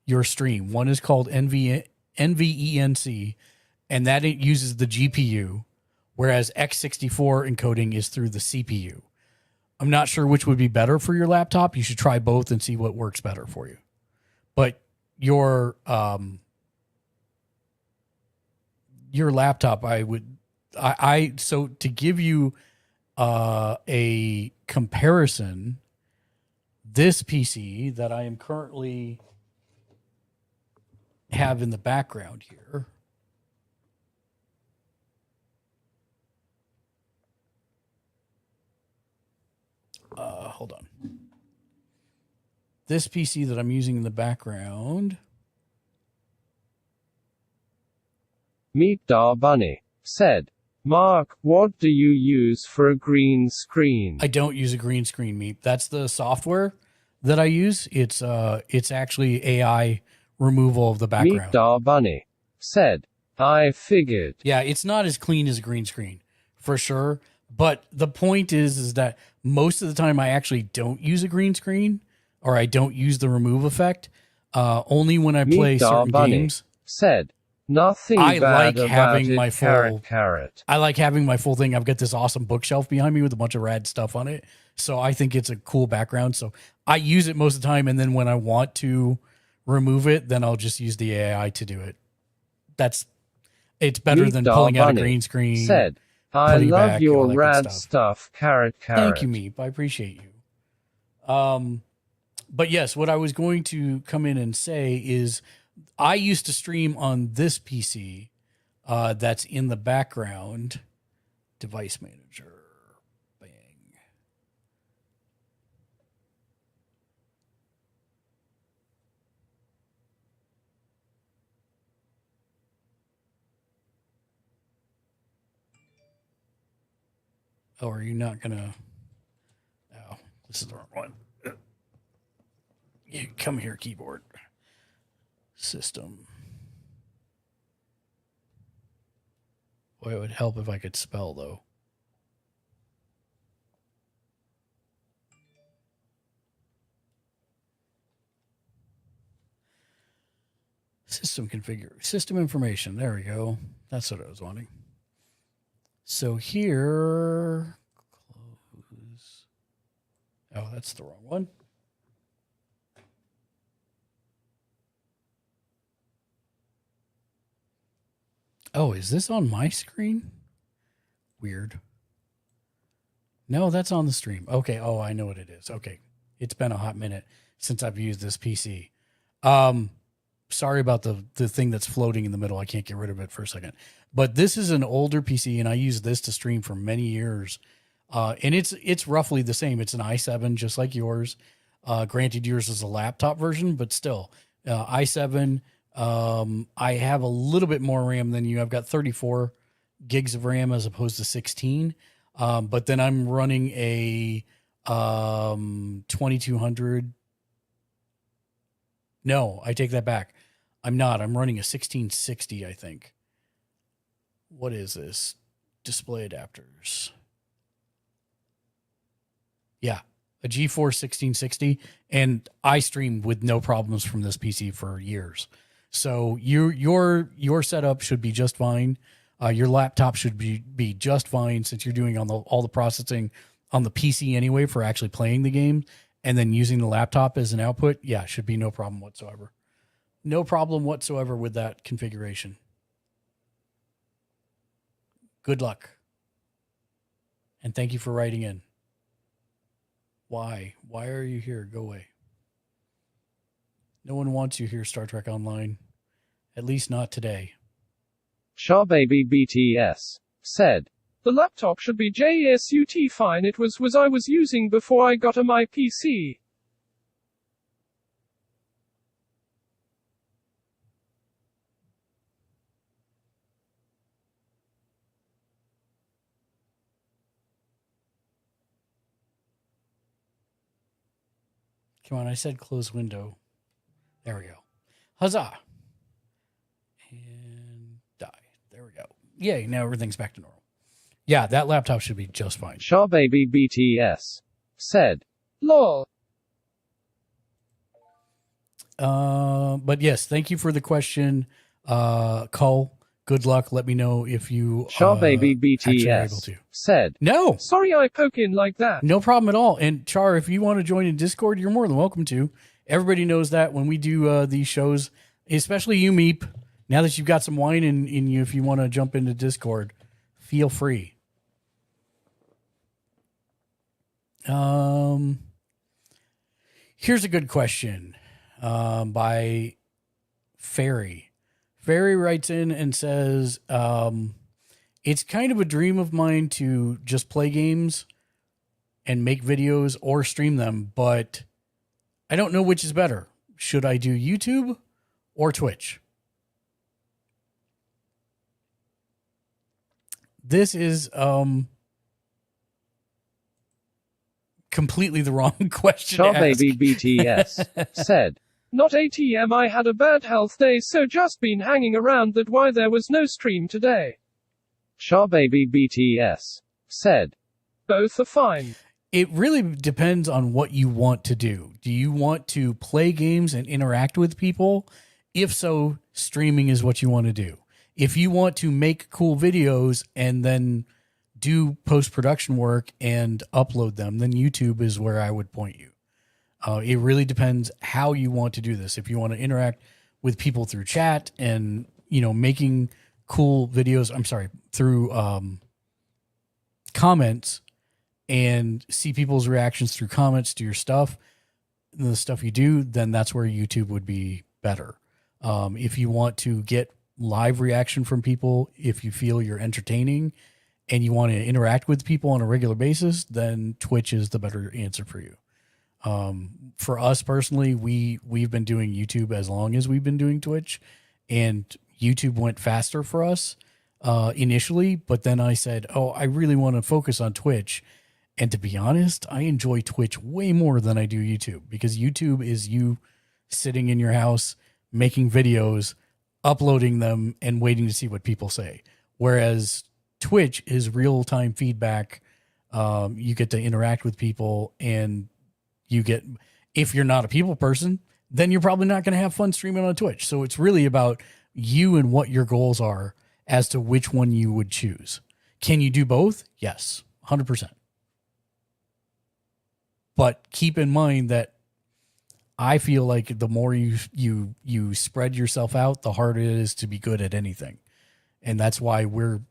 your stream. One is called NVENC, and that it uses the GPU, whereas x64 encoding is through the CPU. I'm not sure which would be better for your laptop. You should try both and see what works better for you. But your laptop, so to give you a comparison, this PC that I am currently have in the background here. Hold on. This PC that I'm using in the background. Meet Da Bunny said, Mark, what do you use for a green screen? I don't use a green screen, Meep. That's the software that I use. It's actually AI removal of the background. Meet Da Bunny said, I figured. Yeah, it's not as clean as a green screen, for sure. But the point is that most of the time I actually don't use a green screen, or I don't use the remove effect. Only when I play certain games. Said, nothing I bad like about having it, my full carrot. I like having my full thing. I've got this awesome bookshelf behind me with a bunch of rad stuff on it. So I think it's a cool background. So I use it most of the time, and then when I want to remove it, then I'll just use the AI to do it. It's better Meet than Da pulling out a Bunny green screen. Said, I putting love back, your all that good rad stuff, carrot. Thank you, Meep. I appreciate you. But yes, what I was going to come in and say is I used to stream on this PC that's in the background. Device manager. Bang. Oh, are you not gonna? Oh, this is the wrong one. You come here, keyboard. System. Boy, it would help if I could spell, though. System configure. System information. There we go. That's what I was wanting. So here, close. Oh, that's the wrong one. Oh, is this on my screen? Weird. No, that's on the stream. Okay. Oh, I know what it is. Okay. It's been a hot minute since I've used this PC. Sorry about the thing that's floating in the middle. I can't get rid of it for a second. But this is an older PC, and I used this to stream for many years. And it's roughly the same. It's an i7, just like yours. Granted, yours is a laptop version, but still, i7. I have a little bit more RAM than you. I've got 34 gigs of RAM as opposed to 16. But then I'm running a 2200. No, I take that back. I'm not. I'm running a 1660, I think. What is this? Display adapters. Yeah, a GeForce 1660. And I streamed with no problems from this PC for years. So your setup should be just fine. Your laptop should be just fine since you're doing all the processing on the PC anyway for actually playing the game, and then using the laptop as an output. Yeah, should be no problem whatsoever. No problem whatsoever with that configuration. Good luck. And thank you for writing in. Why? Why are you here? Go away. No one wants you here, Star Trek Online. At least not today. Shawbaby BTS said, the laptop should be JSUT fine. It was I was using before I got my PC. Come on, I said close window. There we go. Huzzah. And die. There we go. Yay, now everything's back to normal. Yeah, that laptop should be just fine. Shawbaby BTS said, lol. But yes, thank you for the question, Cole good luck. Let me know if you Charbaby actually are able BTS to. said, No, sorry I poke in like that. no problem at all. And Char, if you want to join in Discord, you're more than welcome to. Everybody knows that when we do these shows, especially you, Meep, now that you've got some wine in you, if you want to jump into Discord, feel free. Here's a good question by Fairy. Fairy writes in and says, it's kind of a dream of mine to just play games and make videos or stream them, but I don't know which is better. Should I do YouTube or Twitch? This is completely the wrong question to ask. Charbaby BTS said, not ATM, I had a bad health day, so just been hanging around, that why there was no stream today. Charbaby BTS said, both are fine. It really depends on what you want to do. Do you want to play games and interact with people? If so, streaming is what you want to do. If you want to make cool videos and then do post-production work and upload them, then YouTube is where I would point you. It really depends how you want to do this. If you want to interact with people through chat and, making cool videos, through comments and see people's reactions through comments to your stuff, the stuff you do, then that's where YouTube would be better. If you want to get live reaction from people, if you feel you're entertaining and you want to interact with people on a regular basis, then Twitch is the better answer for you. For us personally, we've been doing YouTube as long as we've been doing Twitch, and YouTube went faster for us initially, but then I said, I really want to focus on Twitch. And to be honest, I enjoy Twitch way more than I do YouTube, because YouTube is you sitting in your house, making videos, uploading them, and waiting to see what people say. Whereas Twitch is real-time feedback. You get to interact with people, and if you're not a people person, then you're probably not going to have fun streaming on Twitch. So it's really about you and what your goals are as to which one you would choose. Can you do both? Yes, 100%. But keep in mind that I feel like the more you spread yourself out, the harder it is to be good at anything. And that's why we're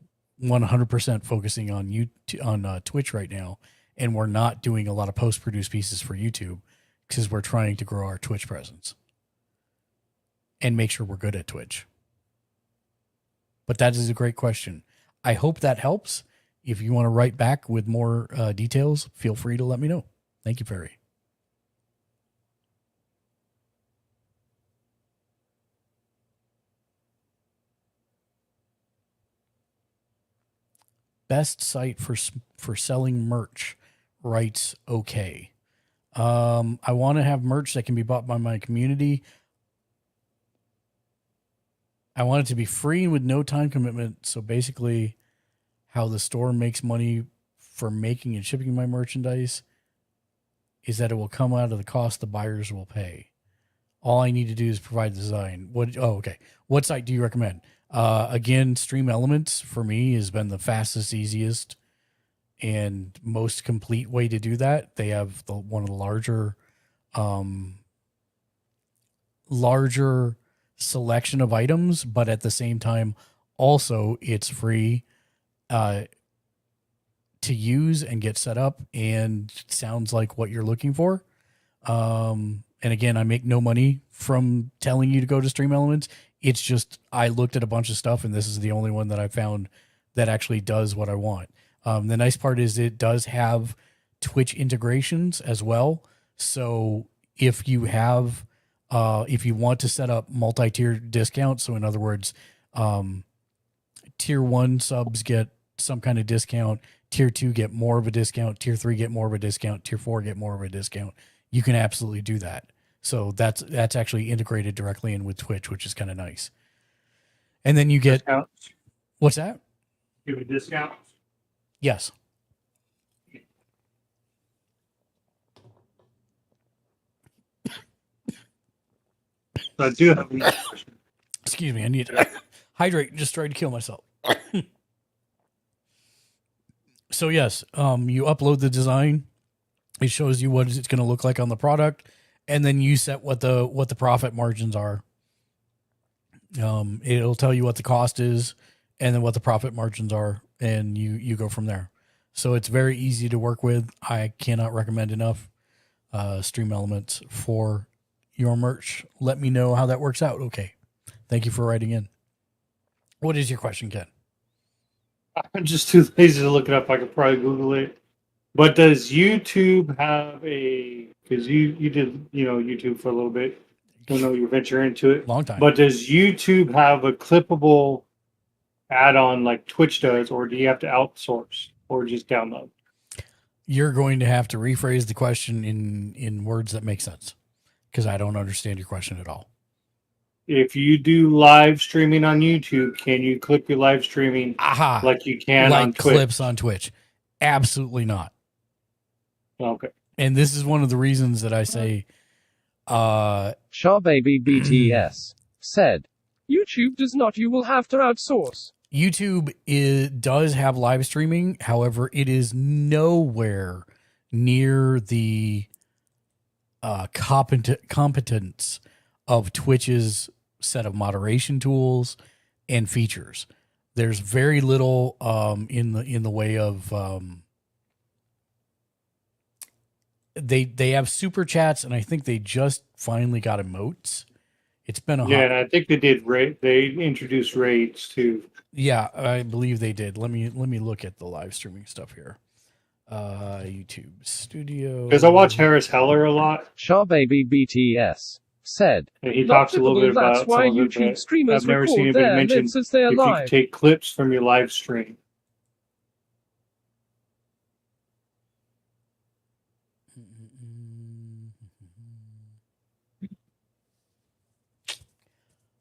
100% focusing on Twitch right now. And we're not doing a lot of post-produced pieces for YouTube, because we're trying to grow our Twitch presence and make sure we're good at Twitch. But that is a great question. I hope that helps. If you want to write back with more details, feel free to let me know. Thank you, Ferry. Best site for selling merch, writes okay. I want to have merch that can be bought by my community. I want it to be free and with no time commitment. So basically, how the store makes money for making and shipping my merchandise is that it will come out of the cost the buyers will pay. All I need to do is provide the design. Okay. What site do you recommend? Again, Stream Elements for me has been the fastest, easiest, and most complete way to do that. They have one of the larger selection of items, but at the same time, also it's free to use and get set up, and sounds like what you're looking for. And again, I make no money from telling you to go to Stream Elements. It's just, I looked at a bunch of stuff, and this is the only one that I found that actually does what I want. The nice part is it does have Twitch integrations as well. So if you have, if you want to set up multi-tier discounts, so in other words, tier 1 subs get some kind of discount, tier 2 get more of a discount, tier 3 get more of a discount, tier 4 get more of a discount. You can absolutely do that. So that's actually integrated directly in with Twitch, which is kind of nice. And then you get discounts. What's that? Give a discount. Yes. So I do have another question. Excuse me, I need to Hydrate. Just tried to kill myself. So yes, you upload the design. It shows you what it's going to look like on the product, and then you set what the profit margins are. It'll tell you what the cost is, and then what the profit margins are, and you go from there. So it's very easy to work with. I cannot recommend enough Stream Elements for your merch. Let me know how that works out. Okay. Thank you for writing in. What is your question, Ken? I'm just too lazy to look it up. I could probably Google it. But does YouTube have a? Because you did YouTube for a little bit. Don't know you venture into it. Long time. But does YouTube have a clippable add-on like Twitch does, or do you have to outsource or just download? You're going to have to rephrase the question in words that make sense, because I don't understand your question at all. If you do live streaming on YouTube, can you clip your live streaming like you can like on Twitch? clips on Twitch? Absolutely not. Okay. And this is one of the reasons that I say Charbaby BTS said, YouTube does not, you will have to outsource. YouTube does have live streaming. However, it is nowhere near the competence of Twitch's set of moderation tools and features. There's very little in the way of they have super chats, and I think they just finally got emotes. It's been and I think they did they introduced raids too. Yeah, I believe they did. Let me look at the live streaming stuff here. YouTube Studio. Because I watch Harris Heller a lot. Charbaby BTS said, and he talks a little bit about that's why some of YouTube it. streamers I've never record seen anybody their mention lives as they are if you live. could take clips from your live stream.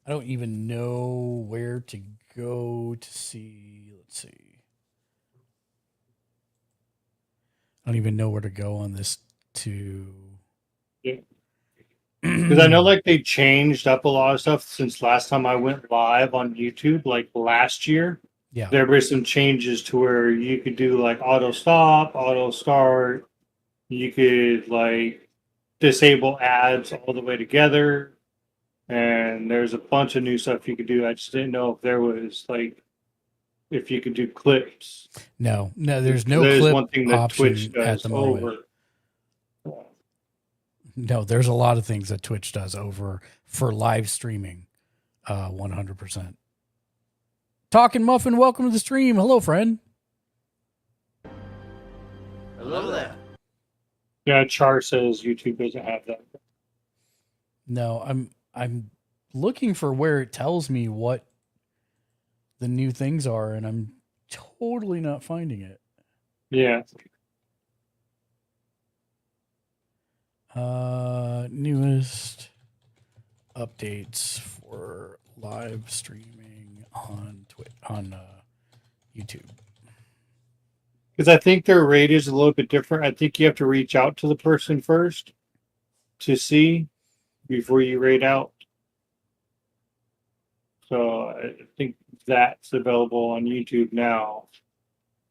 I don't even know where to go to see. Let's see. I don't even know where to go on this to. Yeah. Because I know like they changed up a lot of stuff since last time I went live on YouTube, like last year. Yeah. There were some changes to where you could do like auto stop, auto start. You could like disable ads all the way together. And there's a bunch of new stuff you could do. I just didn't know if there was like if you could do clips. No, there's no There's clip one thing that option Twitch does at the moment. over. No, there's a lot of things that Twitch does over for live streaming. 100%. Talking Muffin, welcome to the stream. Hello, friend. Hello there. Yeah, Char says YouTube doesn't have that. No, I'm looking for where it tells me what the new things are, and I'm totally not finding it. Yeah. Newest updates for live streaming on YouTube. Because I think their rate is a little bit different. I think you have to reach out to the person first to see before you rate out. So I think that's available on YouTube now.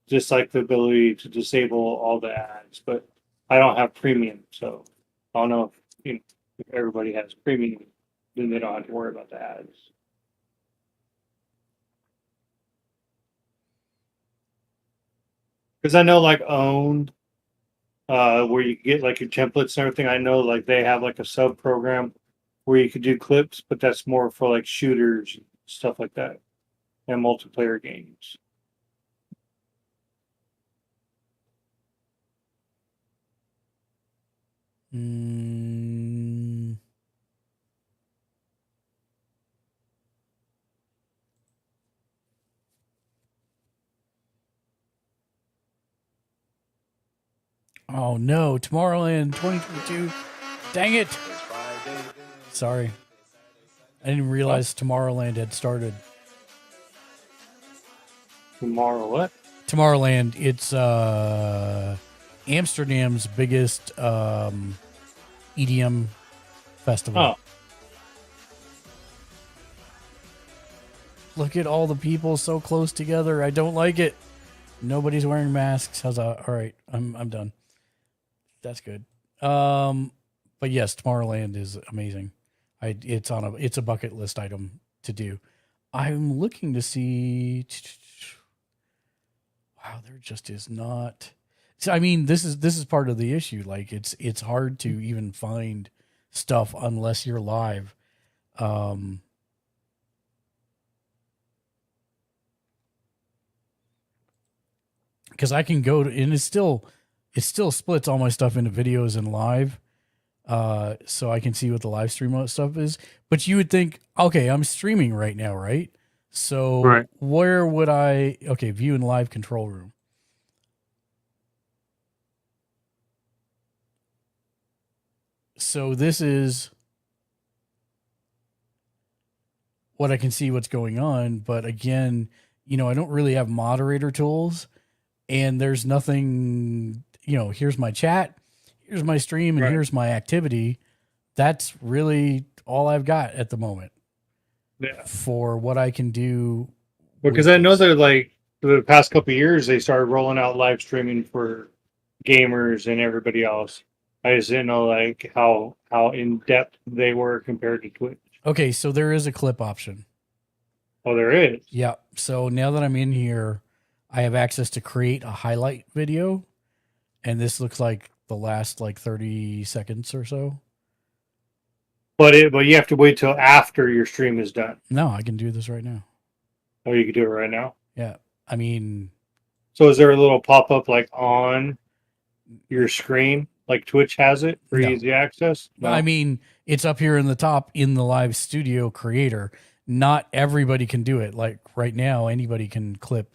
Just like the ability to disable all the ads. But I don't have premium, so I don't know if everybody has premium, then they don't have to worry about the ads. Because I know like Owned, where you get like your templates and everything, I know like they have like a sub program where you could do clips, but that's more for like shooters and stuff like that and multiplayer games. Oh no, Tomorrowland 2022. Dang it. Sorry. I didn't realize Tomorrowland had started. Tomorrow what? Tomorrowland, it's Amsterdam's biggest EDM festival. Oh. Look at all the people so close together. I don't like it. Nobody's wearing masks. How's that? All right, I'm done. That's good. But yes, Tomorrowland is amazing. It's a bucket list item to do. I'm looking to see. Wow, there just is not. So, I mean, this is part of the issue. Like it's hard to even find stuff unless you're live. Because I can go to, and it still splits all my stuff into videos and live, so I can see what the live stream stuff is. But you would think, okay, I'm streaming right now, right? So Right. where would I? Okay, view in live control room. So this is what I can see what's going on, but again, I don't really have moderator tools. And there's nothing, here's my chat, here's my stream, and Right. here's my activity. That's really all I've got at the moment Yeah. for what I can do. Because with I know this. that like the past couple of years they started rolling out live streaming for gamers and everybody else. I just didn't know like how in depth they were compared to Twitch. Okay, so there is a clip option. Oh, there is. Yeah. So now that I'm in here, I have access to create a highlight video. And this looks like the last 30 seconds or so. But you have to wait till after your stream is done. No, I can do this right now. Oh, you can do it right now. Yeah. I mean, So is there a little pop up like on your screen, like Twitch has it for No. easy access? No. I mean, it's up here in the top in the live studio creator. Not everybody can do it. Like right now, anybody can clip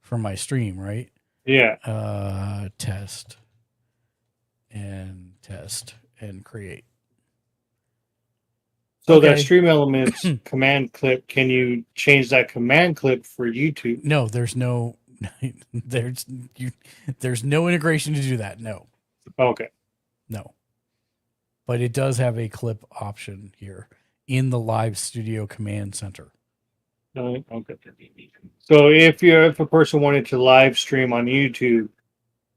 from my stream, right? Yeah. Test and create. So Okay. that Stream Elements command clip, can you change that command clip for YouTube? No, there's no there's no integration to do that. No. Okay. No. But it does have a clip option here in the live studio command center. Okay. So if a person wanted to live stream on YouTube,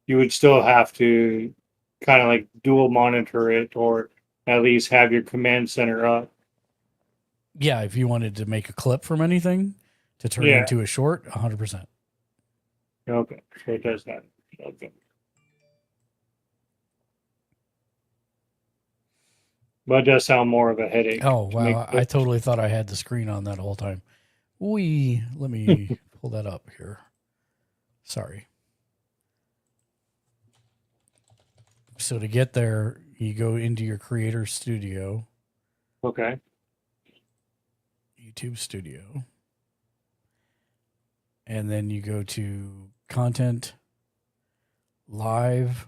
you would still have to kind of like dual monitor it, or at least have your command center up. Yeah, if you wanted to make a clip from anything to turn Yeah. into a short, 100%. Okay, so it does that. Okay. But it does sound more of a headache. Oh, to make wow. I clips. totally thought I had the screen on that whole time. Let me pull that up here. Sorry. So to get there, you go into your creator studio, Okay. YouTube studio, and then you go to content, live,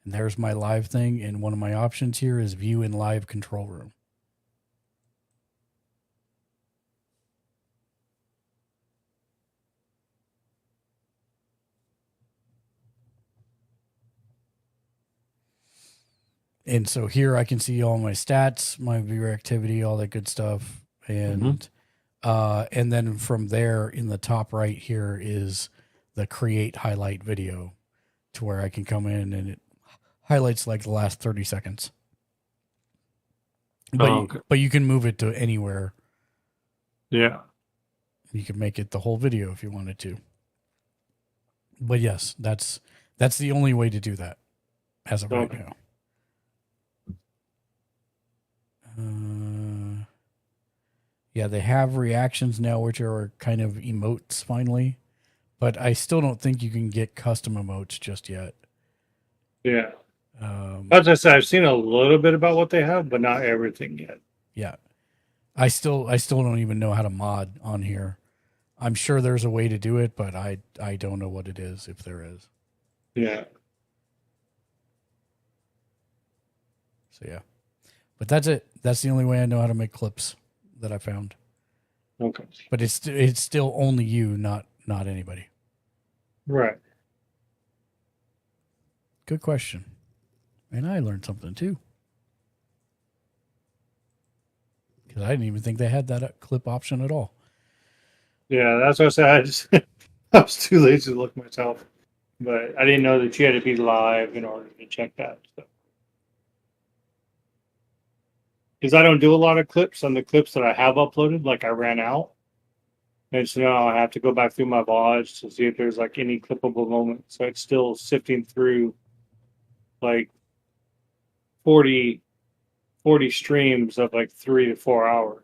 and there's my live thing. And one of my options here is view in live control room. And so here I can see all my stats, my viewer activity, all that good stuff. And and then from there in the top right here is the create highlight video, to where I can come in and it highlights like the last 30 seconds. But you can move it to anywhere. Yeah. You can make it the whole video if you wanted to. But yes, that's the only way to do that as of right Okay. now. Yeah, they have reactions now, which are kind of emotes finally, but I still don't think you can get custom emotes just yet. Yeah. As I said, I've seen a little bit about what they have, but not everything yet. Yeah, I still don't even know how to mod on here. I'm sure there's a way to do it, but I don't know what it is, if there is. Yeah. So yeah, but that's it. That's the only way I know how to make clips that I found. Okay. But it's still only you, not anybody. Right. Good question. And I learned something too. because I didn't even think they had that clip option at all. Yeah, that's what I said. I was too lazy to look myself, but I didn't know that you had to be live in order to check that. So. Because I don't do a lot of clips on the clips that I have uploaded, like I ran out. And so now I have to go back through my VODs to see if there's like any clippable moments. So it's still sifting through like 40 streams of like 3 to 4 hours.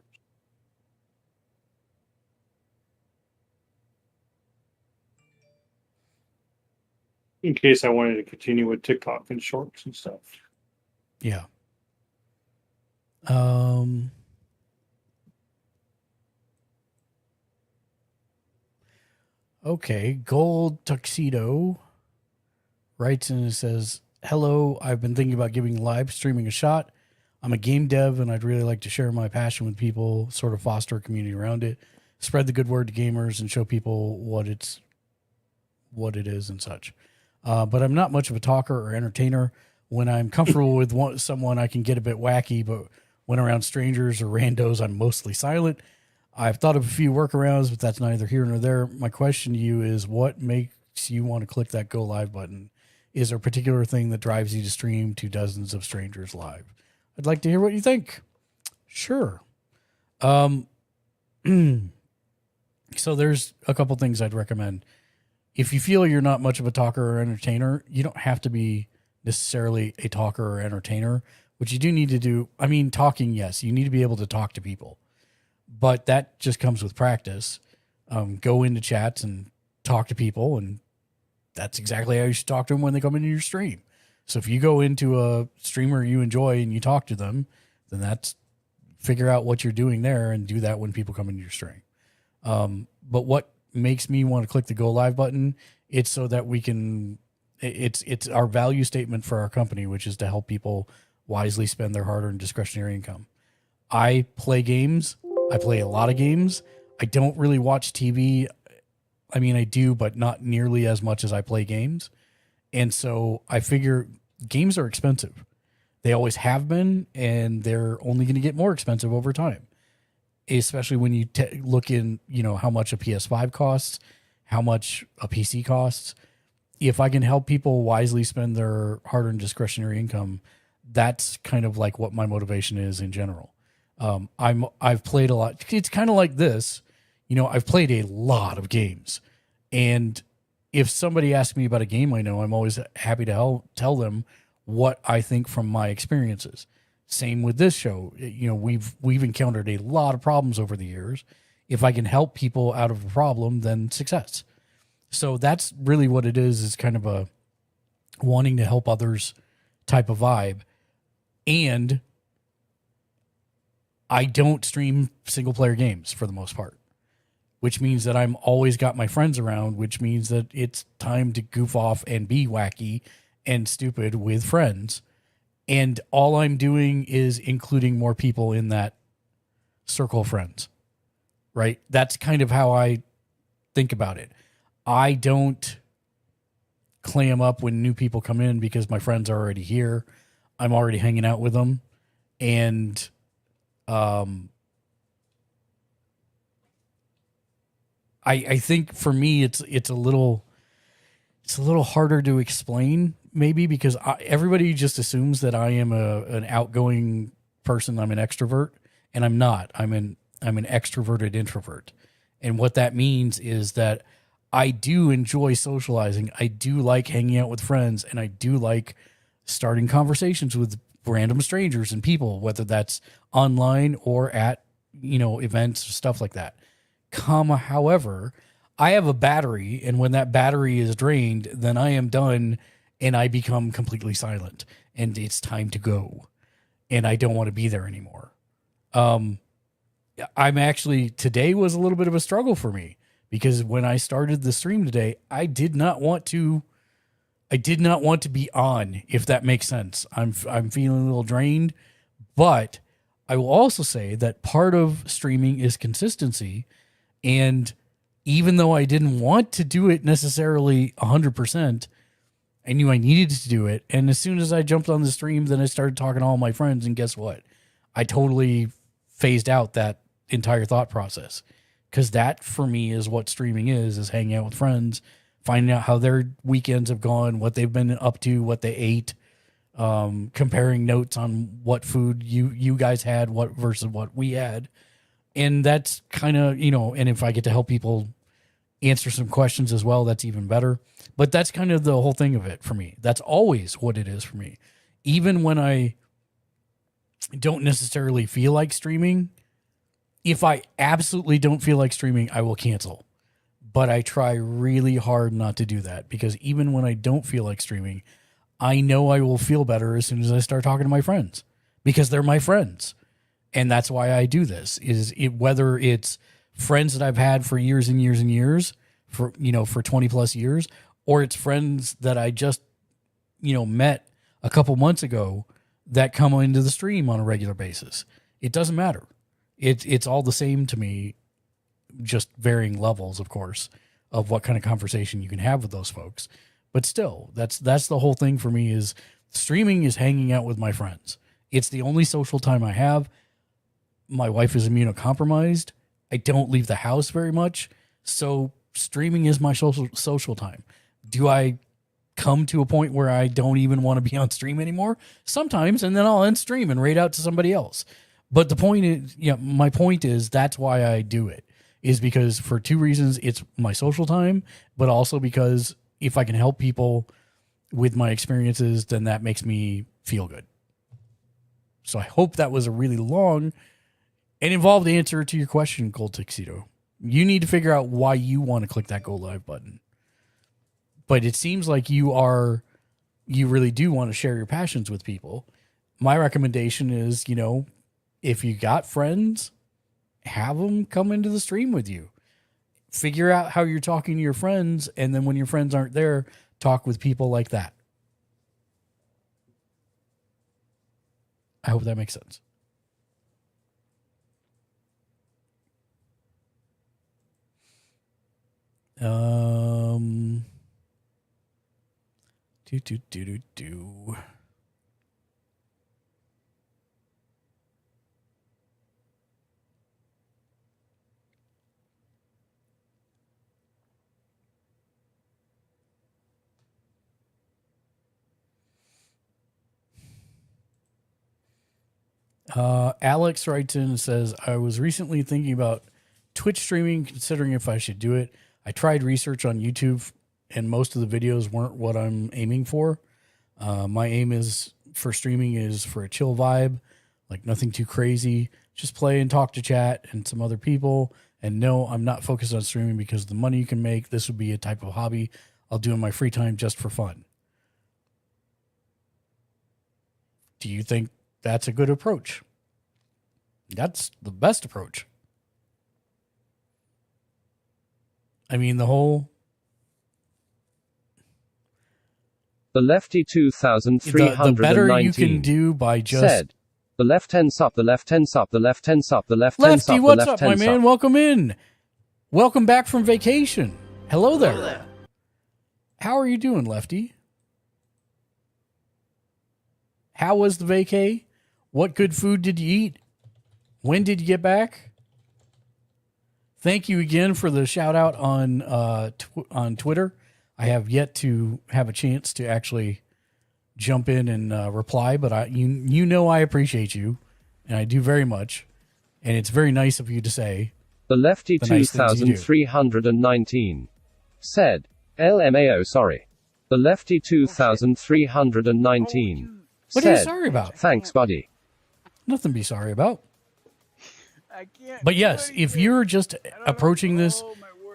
In case I wanted to continue with TikTok and shorts and stuff. Yeah. Okay, Gold Tuxedo writes in and says, "Hello, I've been thinking about giving live streaming a shot. I'm a game dev and I'd really like to share my passion with people, sort of foster a community around it, spread the good word to gamers and show people what it is and such. But I'm not much of a talker or entertainer. When I'm comfortable with someone, I can get a bit wacky, but when around strangers or randos, I'm mostly silent. I've thought of a few workarounds, but that's neither here nor there. My question to you is, what makes you want to click that go live button? Is there a particular thing that drives you to stream to dozens of strangers live? I'd like to hear what you think." Sure. So there's a couple things I'd recommend. If you feel you're not much of a talker or entertainer, you don't have to be necessarily a talker or entertainer. What you do need to do, I mean, talking, yes, you need to be able to talk to people, but that just comes with practice. Go into chats and talk to people, and that's exactly how you should talk to them when they come into your stream. So if you go into a streamer you enjoy and you talk to them, then that's figure out what you're doing there and do that when people come into your stream. But what makes me want to click the go live button, it's so that we can, it's our value statement for our company, which is to help people wisely spend their hard-earned discretionary income. I play games. I play a lot of games. I don't really watch TV. I mean, I do, but not nearly as much as I play games. And so I figure games are expensive. They always have been, and they're only going to get more expensive over time, especially when you look in, how much a PS5 costs, how much a PC costs. If I can help people wisely spend their hard-earned discretionary income, that's kind of like what my motivation is in general. I've played a lot. It's kind of like this, I've played a lot of games, and if somebody asks me about a game I know, I'm always happy to tell them what I think from my experiences. Same with this show. We've encountered a lot of problems over the years. If I can help people out of a problem, then success. So that's really what it is kind of a wanting to help others type of vibe. And I don't stream single player games for the most part, which means that I'm always got my friends around, which means that it's time to goof off and be wacky and stupid with friends. And all I'm doing is including more people in that circle of friends, right? That's kind of how I think about it. I don't clam up when new people come in because my friends are already here. I'm already hanging out with them. And, I think for me, it's a little harder to explain, maybe because everybody just assumes that I am an outgoing person. I'm an extrovert, and I'm not. I'm an extroverted introvert. And what that means is that I do enjoy socializing. I do like hanging out with friends, and I do like starting conversations with random strangers and people, whether that's online or at, events or stuff like that. However, I have a battery, and when that battery is drained, then I am done and I become completely silent and it's time to go and I don't want to be there anymore. Today was a little bit of a struggle for me because when I started the stream today, I did not want to be on, if that makes sense. I'm feeling a little drained, but I will also say that part of streaming is consistency. And even though I didn't want to do it necessarily 100%, I knew I needed to do it. And as soon as I jumped on the stream, then I started talking to all my friends. And guess what? I totally phased out that entire thought process. Because that, for me, is what streaming is hanging out with friends, finding out how their weekends have gone, what they've been up to, what they ate, comparing notes on what food you guys had, what versus what we had. And that's kind of, and if I get to help people answer some questions as well, that's even better. But that's kind of the whole thing of it for me. That's always what it is for me. Even when I don't necessarily feel like streaming, if I absolutely don't feel like streaming, I will cancel. But I try really hard not to do that, because even when I don't feel like streaming, I know I will feel better as soon as I start talking to my friends, because they're my friends. And that's why I do this, whether it's friends that I've had for years and years and years, for 20 plus years, or it's friends that I just, met a couple months ago that come into the stream on a regular basis. It doesn't matter. It's all the same to me, just varying levels, of course, of what kind of conversation you can have with those folks. But still, that's the whole thing for me, is streaming is hanging out with my friends. It's the only social time I have. My wife is immunocompromised. I don't leave the house very much. So streaming is my social time. Do I come to a point where I don't even want to be on stream anymore? Sometimes, and then I'll end stream and raid out to somebody else. But the point is, my point is, that's why I do it, is because for two reasons. It's my social time, but also because if I can help people with my experiences, then that makes me feel good. So I hope that was a really long and involved answer to your question, Gold Tuxedo. You need to figure out why you want to click that Go Live button. But it seems like you really do want to share your passions with people. My recommendation is, if you got friends, have them come into the stream with you. Figure out how you're talking to your friends, and then when your friends aren't there, talk with people like that. I hope that makes sense. Do. Alex writes in and says, I was recently thinking about Twitch streaming, considering if I should do it. I tried research on YouTube, and most of the videos weren't what I'm aiming for. My aim is for streaming is for a chill vibe, like nothing too crazy. Just play and talk to chat and some other people. And no, I'm not focused on streaming because the money you can make. This would be a type of hobby I'll do in my free time just for fun. Do you think that's a good approach? That's the best approach. I mean, the Lefty 2319 the better you can do by just said, the left hand sup, the left hand sup, the left hand sup, the left hand sup, Lefty, the what's left up, my hand man? sup. Welcome in. Welcome back from vacation. Hello there. How are you doing, Lefty? How was the vacay? What good food did you eat? When did you get back? Thank you again for the shout out on Twitter. I have yet to have a chance to actually jump in and reply, but I appreciate you, and I do very much, and it's very nice of you to say. The Lefty the nice things you do. 2319 said, LMAO sorry. The Lefty 2319 What said, are you sorry about? Thanks, buddy. Nothing to be sorry about. But yes, if you're just approaching this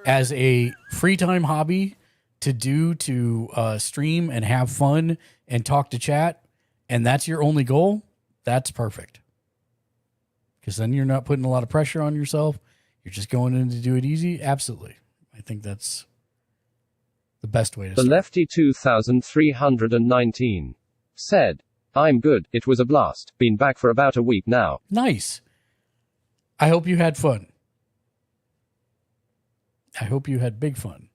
as a free time hobby to stream and have fun and talk to chat, and that's your only goal, that's perfect. Because then you're not putting a lot of pressure on yourself. You're just going in to do it easy. Absolutely. I think that's the best way to start. The Lefty 2319 said, I'm good. It was a blast. Been back for about a week now. Nice. I hope you had fun. I hope you had big fun.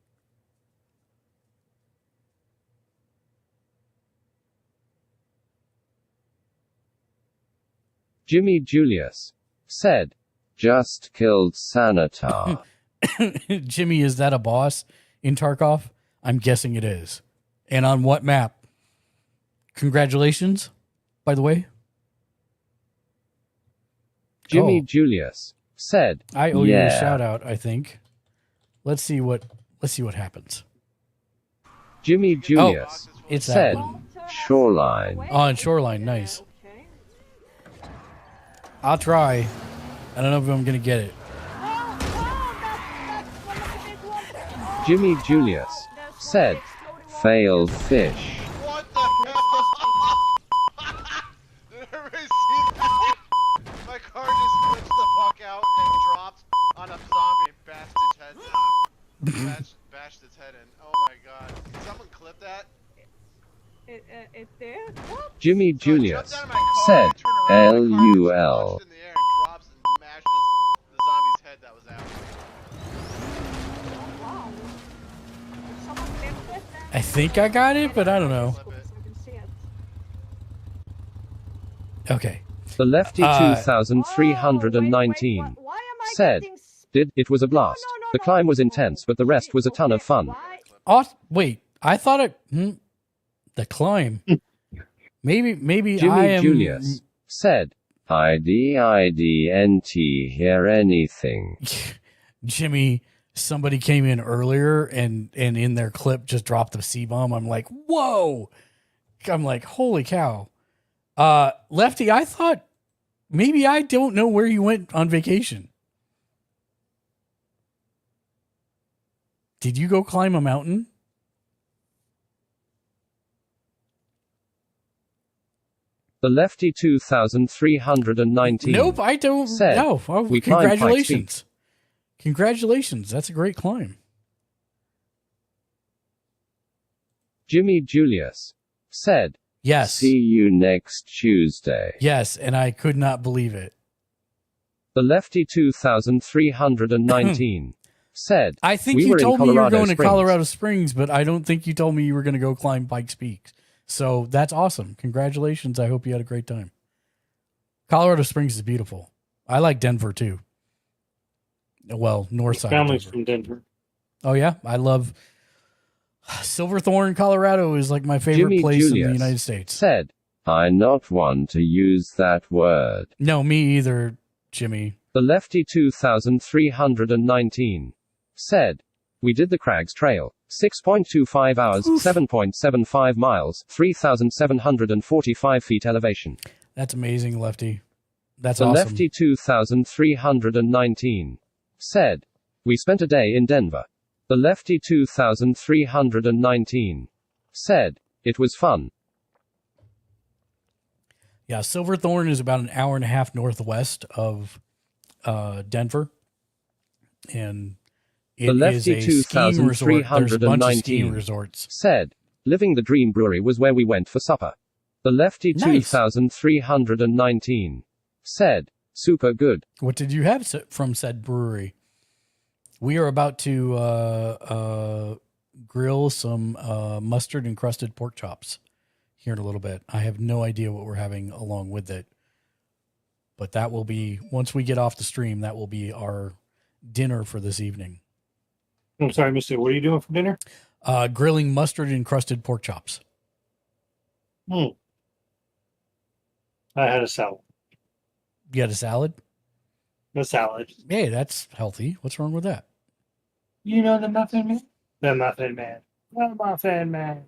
Jimmy Julius said, just killed Sanitar. Jimmy, is that a boss in Tarkov? I'm guessing it is. And on what map? Congratulations, by the way. Jimmy Julius said, I owe you a shout out, I think. Let's see what happens. Jimmy Julius It's said, that one. Shoreline. On Shoreline, nice. I'll try. I don't know if I'm gonna get it. Jimmy Julius said, failed fish. What the hell? Did everybody see that? My car just flips the fuck out and drops on a zombie and bashed its head in. Bashed its head in. Oh my god. Can someone clip that? It's there? Jimmy Julius said, LUL. I think I got it, but I don't know. Okay. The Lefty 2319 said, it was a blast. The climb was intense, but the rest was a ton of fun. Oh, wait. I thought it. The climb. Maybe Jimmy I am. Julius said, IDNT hear anything. Jimmy, somebody came in earlier and in their clip just dropped the C-bomb. I'm like, whoa. I'm like, holy cow. Lefty, I thought maybe I don't know where you went on vacation. Did you go climb a mountain? The Lefty 2319. Nope, I don't said, know. Oh, we climbed Pikes congratulations. Congratulations. That's a great climb. Jimmy Julius said, Yes. see you next Tuesday. Yes, and I could not believe it. The Lefty 2319 said, I think we you were in told me you were Colorado going to Springs. Colorado Springs, but I don't think you told me you were going to go climb Pikes Peak. So that's awesome. Congratulations. I hope you had a great time. Colorado Springs is beautiful. I like Denver too. Well, north side. Family's Denver. from Denver. Oh yeah, I love Silverthorne, Colorado is like my favorite Jimmy place Julius in the United States. Said, I not want to use that word. No, me either, Jimmy. The Lefty 2319 said, we did the Crags Trail, 6.25 hours, 7.75 miles, 3,745 feet elevation. That's amazing, Lefty. That's the awesome. Lefty 2319 said, we spent a day in Denver. The Lefty 2319 said, it was fun. Yeah, Silverthorne is about an hour and a half northwest of Denver. And it the is Lefty a skiing resort. There's a bunch of skiing 2319 resorts. said, living the dream brewery was where we went for supper. The Lefty Nice. 2319 said, super good. What did you have from said brewery? We are about to grill some mustard encrusted pork chops here in a little bit. I have no idea what we're having along with it, but that will be, once we get off the stream, that will be our dinner for this evening. I'm sorry, Mr. What are you doing for dinner? Grilling mustard encrusted pork chops. I had a salad. You had a salad? A salad. Hey, that's healthy. What's wrong with that? You know the Muffin Man? The Muffin Man. The Muffin Man.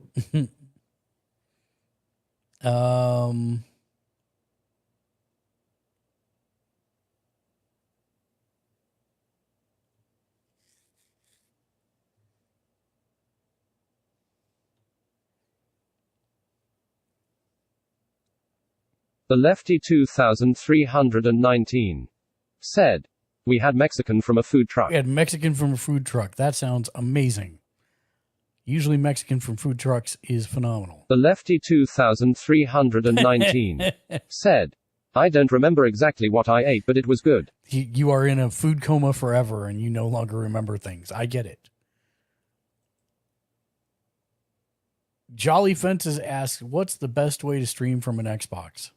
The Lefty 2319 said, we had Mexican from a food truck. We had Mexican from a food truck. That sounds amazing. Usually Mexican from food trucks is phenomenal. The Lefty 2319 said, I don't remember exactly what I ate, but it was good. You are in a food coma forever and you no longer remember things. I get it. Jolly Fences asks, what's the best way to stream from an Xbox?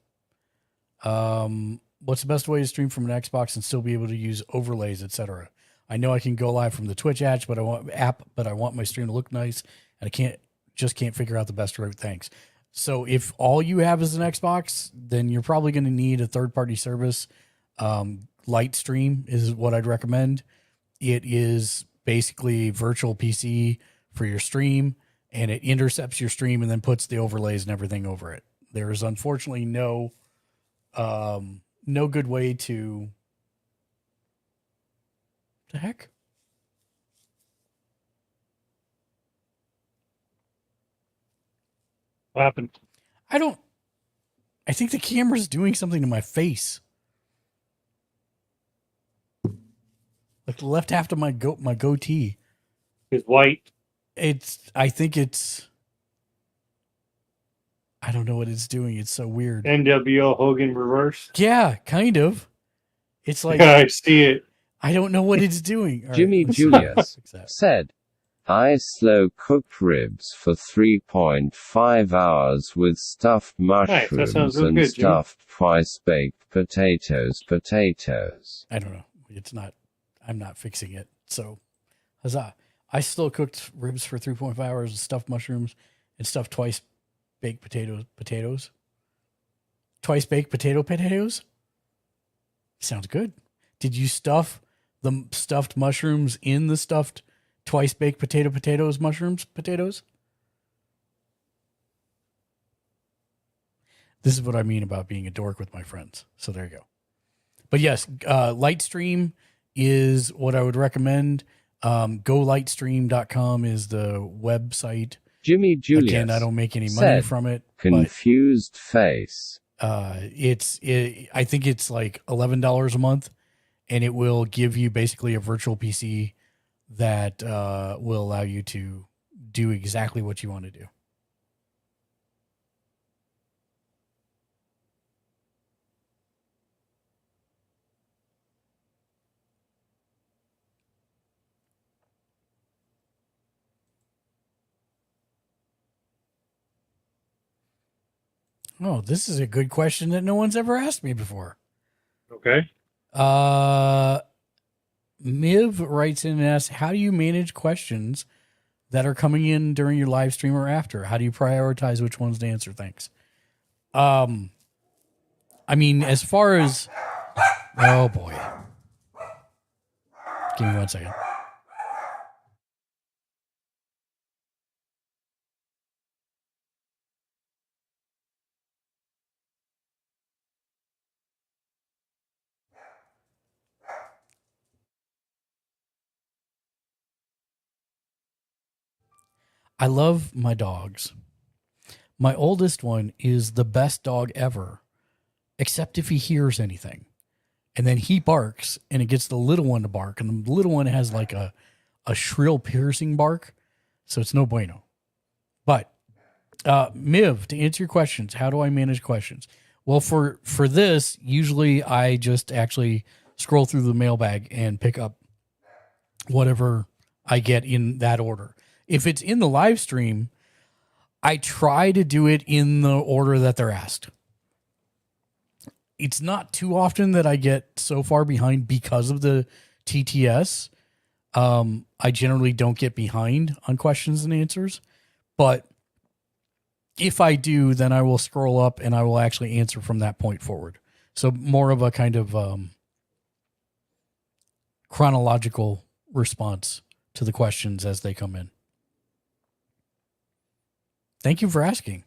what's the best way to stream from an Xbox and still be able to use overlays, etc.? I know I can go live from the Twitch app, but I want my stream to look nice, and I can't figure out the best route. Thanks. So if all you have is an Xbox, then you're probably going to need a third-party service. Lightstream is what I'd recommend. It is basically virtual PC for your stream, and it intercepts your stream and then puts the overlays and everything over it. There is unfortunately no good way to... The heck? What happened? I think the camera's doing something to my face. Like the left half of my goatee. It's white. I don't know what it's doing. It's so weird. NWO Hogan reverse. Yeah, kind of. It's like I see it. I don't know what it's doing. All Jimmy right. Julius said, I slow cooked ribs for 3.5 hours with stuffed mushrooms sounds really and good, Jimmy. stuffed twice-baked potatoes. I don't know. I'm not fixing it. So, huzzah. I still cooked ribs for 3.5 hours with stuffed mushrooms and stuffed twice-baked potatoes. Twice-baked potatoes? Sounds good. Did you stuff the stuffed mushrooms in the stuffed twice-baked potatoes? This is what I mean about being a dork with my friends. So there you go. But yes, Lightstream is what I would recommend. GoLightstream.com is the website. Jimmy Julius Again, I don't make any money from it. Confused face. I think it's like $11 a month, and it will give you basically a virtual PC that will allow you to do exactly what you want to do. Oh, this is a good question that no one's ever asked me before. Okay. Miv writes in and asks, how do you manage questions that are coming in during your live stream or after? How do you prioritize which ones to answer? Thanks. I mean, as far as... Oh, boy. Give me 1 second. I love my dogs. My oldest one is the best dog ever, except if he hears anything. And then he barks, and it gets the little one to bark, and the little one has like a shrill, piercing bark, so it's no bueno. But, Miv, to answer your questions, how do I manage questions? Well, for this, usually I just actually scroll through the mailbag and pick up whatever I get in that order. If it's in the live stream, I try to do it in the order that they're asked. It's not too often that I get so far behind because of the TTS. I generally don't get behind on questions and answers. But if I do, then I will scroll up and I will actually answer from that point forward. So more of a kind of chronological response to the questions as they come in. Thank you for asking.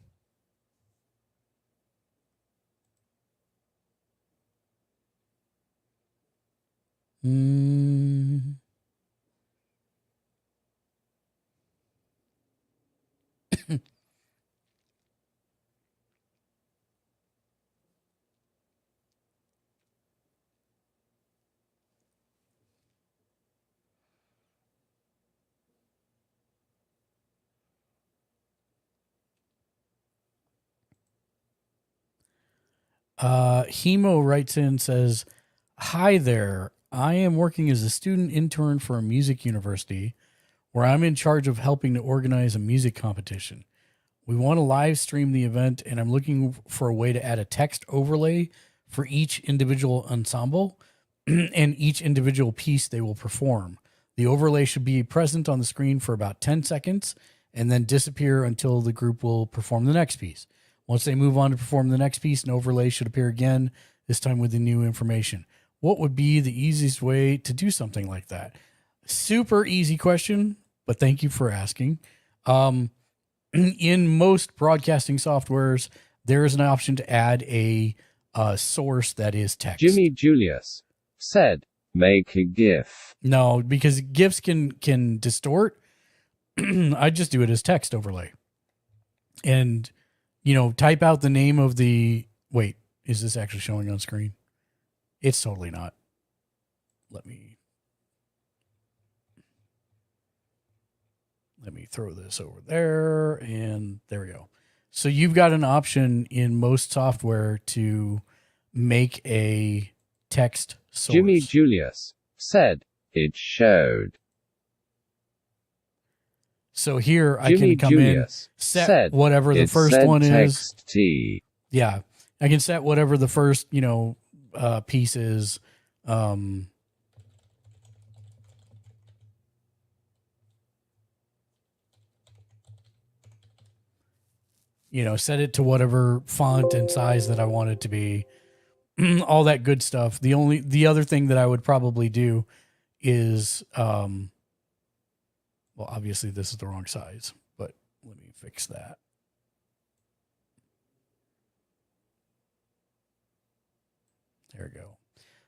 Hemo writes in and says, hi there. I am working as a student intern for a music university where I'm in charge of helping to organize a music competition. We want to live stream the event, and I'm looking for a way to add a text overlay for each individual ensemble and each individual piece they will perform. The overlay should be present on the screen for about 10 seconds and then disappear until the group will perform the next piece. Once they move on to perform the next piece, an overlay should appear again, this time with the new information. What would be the easiest way to do something like that? Super easy question, but thank you for asking. In most broadcasting softwares, there is an option to add a source that is text. Jimmy Julius said, make a GIF. No, because GIFs can distort. I just do it as text overlay. And, type out the name of the... Wait, is this actually showing on screen? It's totally not. Let me throw this over there, and there we go. So you've got an option in most software to make a text source. Jimmy Julius said, it showed. So here Jimmy I can come Julius in, set said, whatever the it first said one is. text T. Yeah, I can set whatever the first, piece is. Set it to whatever font and size that I want it to be, all that good stuff. The other thing that I would probably do is, well, obviously this is the wrong size, but let me fix that. There we go.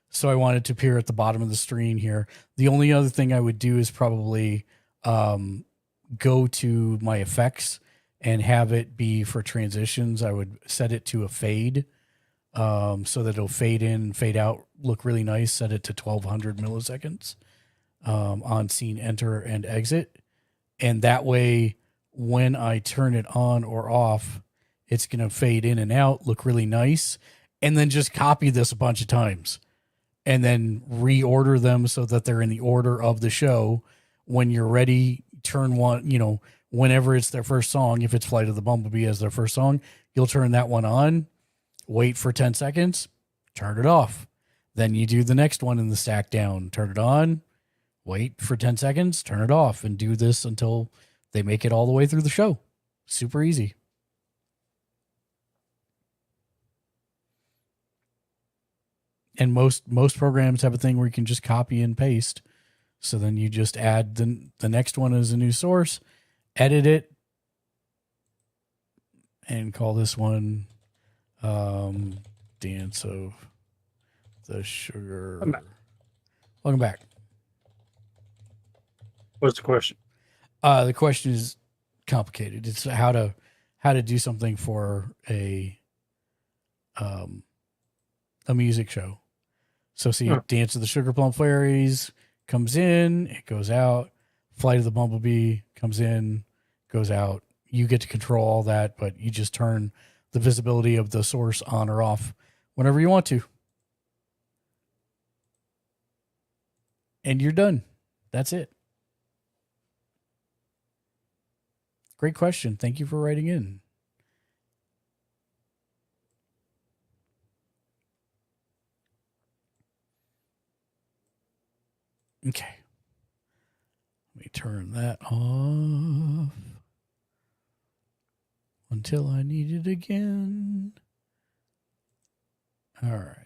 So I want it to appear at the bottom of the screen here. The only other thing I would do is probably go to my effects and have it be for transitions. I would set it to a fade so that it'll fade in, fade out, look really nice. Set it to 1200 milliseconds on scene enter and exit. And that way, when I turn it on or off, it's going to fade in and out, look really nice. And then just copy this a bunch of times and then reorder them so that they're in the order of the show. When you're ready, turn one, whenever it's their first song, if it's Flight of the Bumblebee as their first song, you'll turn that one on, wait for 10 seconds, turn it off. Then you do the next one in the stack down, turn it on, wait for 10 seconds, turn it off, and do this until they make it all the way through the show. Super easy. And most programs have a thing where you can just copy and paste. So then you just add the next one as a new source, edit it, and call this one Dance of the Sugar. I'm back. Welcome back. What's the question? The question is complicated. It's how to do something for a music show. So see, Dance of the Sugar Plum Fairies comes in, it goes out. Flight of the Bumblebee comes in, goes out. You get to control all that, but you just turn the visibility of the source on or off whenever you want to. And you're done. That's it. Great question. Thank you for writing in. Okay. Let me turn that off until I need it again. All right.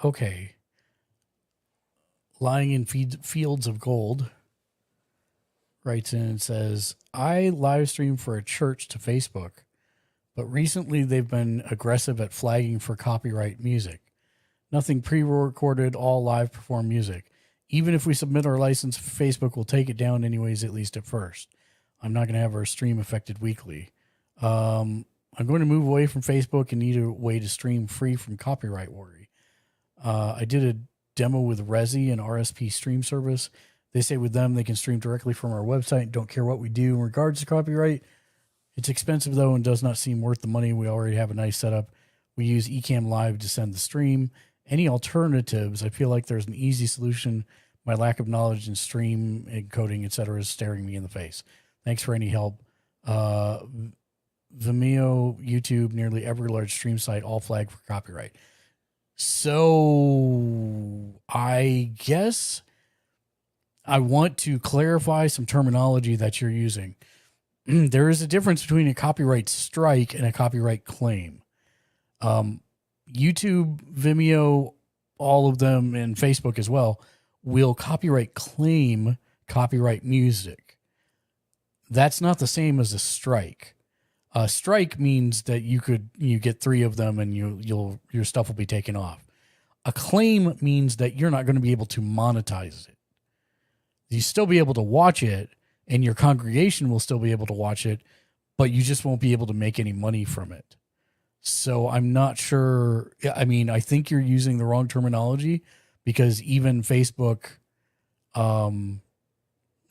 Okay. Lying in Fields of Gold writes in and says, I live stream for a church to Facebook, but recently they've been aggressive at flagging for copyright music. Nothing pre-recorded, all live performed music. Even if we submit our license, Facebook will take it down anyways, at least at first. I'm not going to have our stream affected weekly. I'm going to move away from Facebook and need a way to stream free from copyright worry. I did a demo with Resi and RSP stream service. They say with them, they can stream directly from our website and don't care what we do in regards to copyright. It's expensive, though, and does not seem worth the money. We already have a nice setup. We use Ecamm Live to send the stream. Any alternatives? I feel like there's an easy solution. My lack of knowledge in stream and coding, etc., is staring me in the face. Thanks for any help. Vimeo, YouTube, nearly every large stream site, all flagged for copyright. So I guess I want to clarify some terminology that you're using. There is a difference between a copyright strike and a copyright claim. YouTube, Vimeo, all of them, and Facebook as well, will copyright claim copyright music. That's not the same as a strike. A strike means that you get 3 of them and your stuff will be taken off. A claim means that you're not going to be able to monetize it. You still be able to watch it, and your congregation will still be able to watch it, but you just won't be able to make any money from it. So I'm not sure. I mean, I think you're using the wrong terminology, because even Facebook, Vimeo,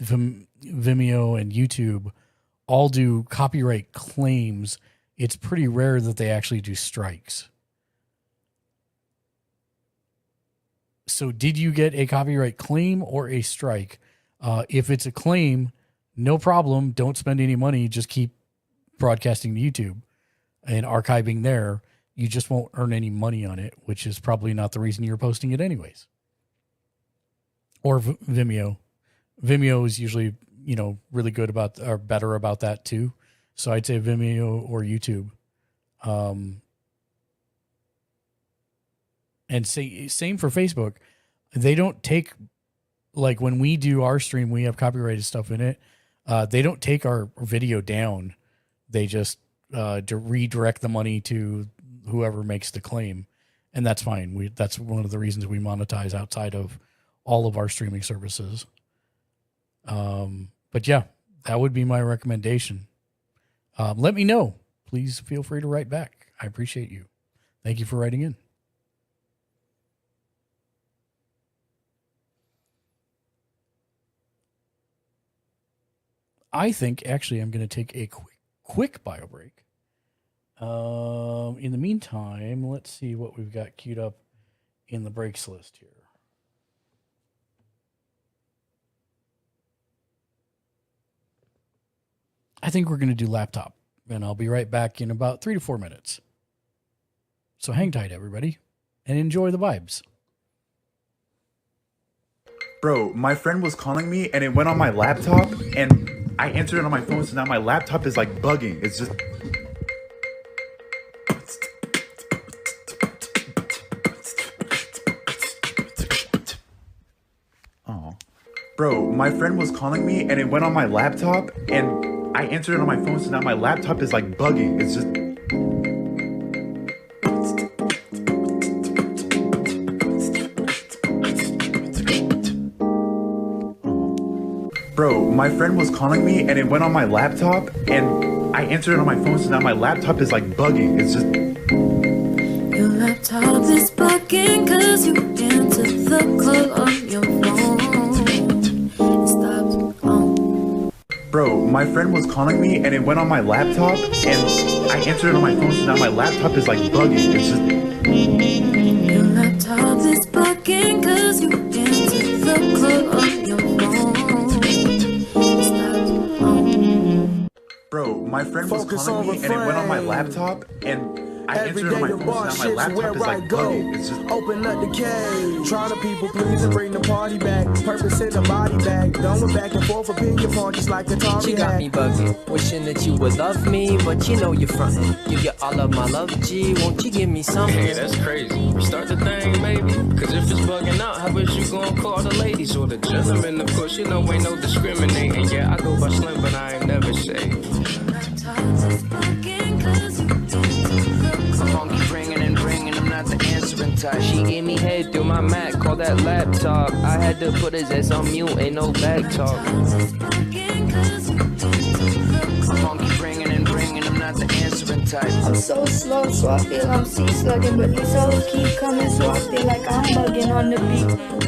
and YouTube all do copyright claims. It's pretty rare that they actually do strikes. So did you get a copyright claim or a strike? If it's a claim, no problem. Don't spend any money. Just keep broadcasting to YouTube and archiving there. You just won't earn any money on it, which is probably not the reason you're posting it anyways. Or Vimeo. Vimeo is usually, really good about, or better about that too. So I'd say Vimeo or YouTube. And same for Facebook. They don't take, like when we do our stream, we have copyrighted stuff in it. They don't take our video down. They just redirect the money to whoever makes the claim. And that's fine. That's one of the reasons we monetize outside of all of our streaming services. But yeah, that would be my recommendation. Let me know. Please feel free to write back. I appreciate you. Thank you for writing in. I think actually I'm going to take a quick bio break. In the meantime, let's see what we've got queued up in the breaks list here. I think we're going to do laptop, and I'll be right back in about 3 to 4 minutes. So hang tight, everybody, and enjoy the vibes. Bro, my friend was calling me, and it went on my laptop, and I answered it on my phone, so now my laptop is like bugging. It's just... Oh. Bro, my friend was calling me, and it went on my laptop, and I answered it on my phone, so now my laptop is like bugging. It's just... Bro, my friend was calling me, and it went on my laptop, and I answered it on my phone, so now my laptop is like bugging. It's just... Your laptop is bugging cause you answered the call on your phone. It stopped on. Bro, my friend was calling me, and it went on my laptop, and I answered it on my phone, so now my laptop is like bugging. It's just... Your laptop is bugging cause you answered the call on your phone. Bro, my friend was calling me, and it went on my laptop, and I answered it on my phone, so now my laptop is like bugging. It's just... Open up the cage, trying to people please and bring the party back. Purpose in the body bag, going back and forth, opinion point just like Atari. She got me bugging, wishing that you would love me, but you know you're frontin'. You get all of my love, G, won't you give me something? Hey, that's crazy. Start the thing, baby. Cause if it's bugging out, how about you gonna call the ladies or the gentlemen? Of course, you know ain't no discriminating. Yeah, I go by Slim, but I ain't never say. My phone keep ringing and ringing, I'm not the answering type. She gave me head through my Mac, call that laptop. I had to put his ass on mute, ain't no back talk. My phone keep ringing and ringing, I'm not the answering type. I'm so slow, so I feel I'm sea-slugging, but these hoes keep coming, so I feel like I'm bugging on the beat.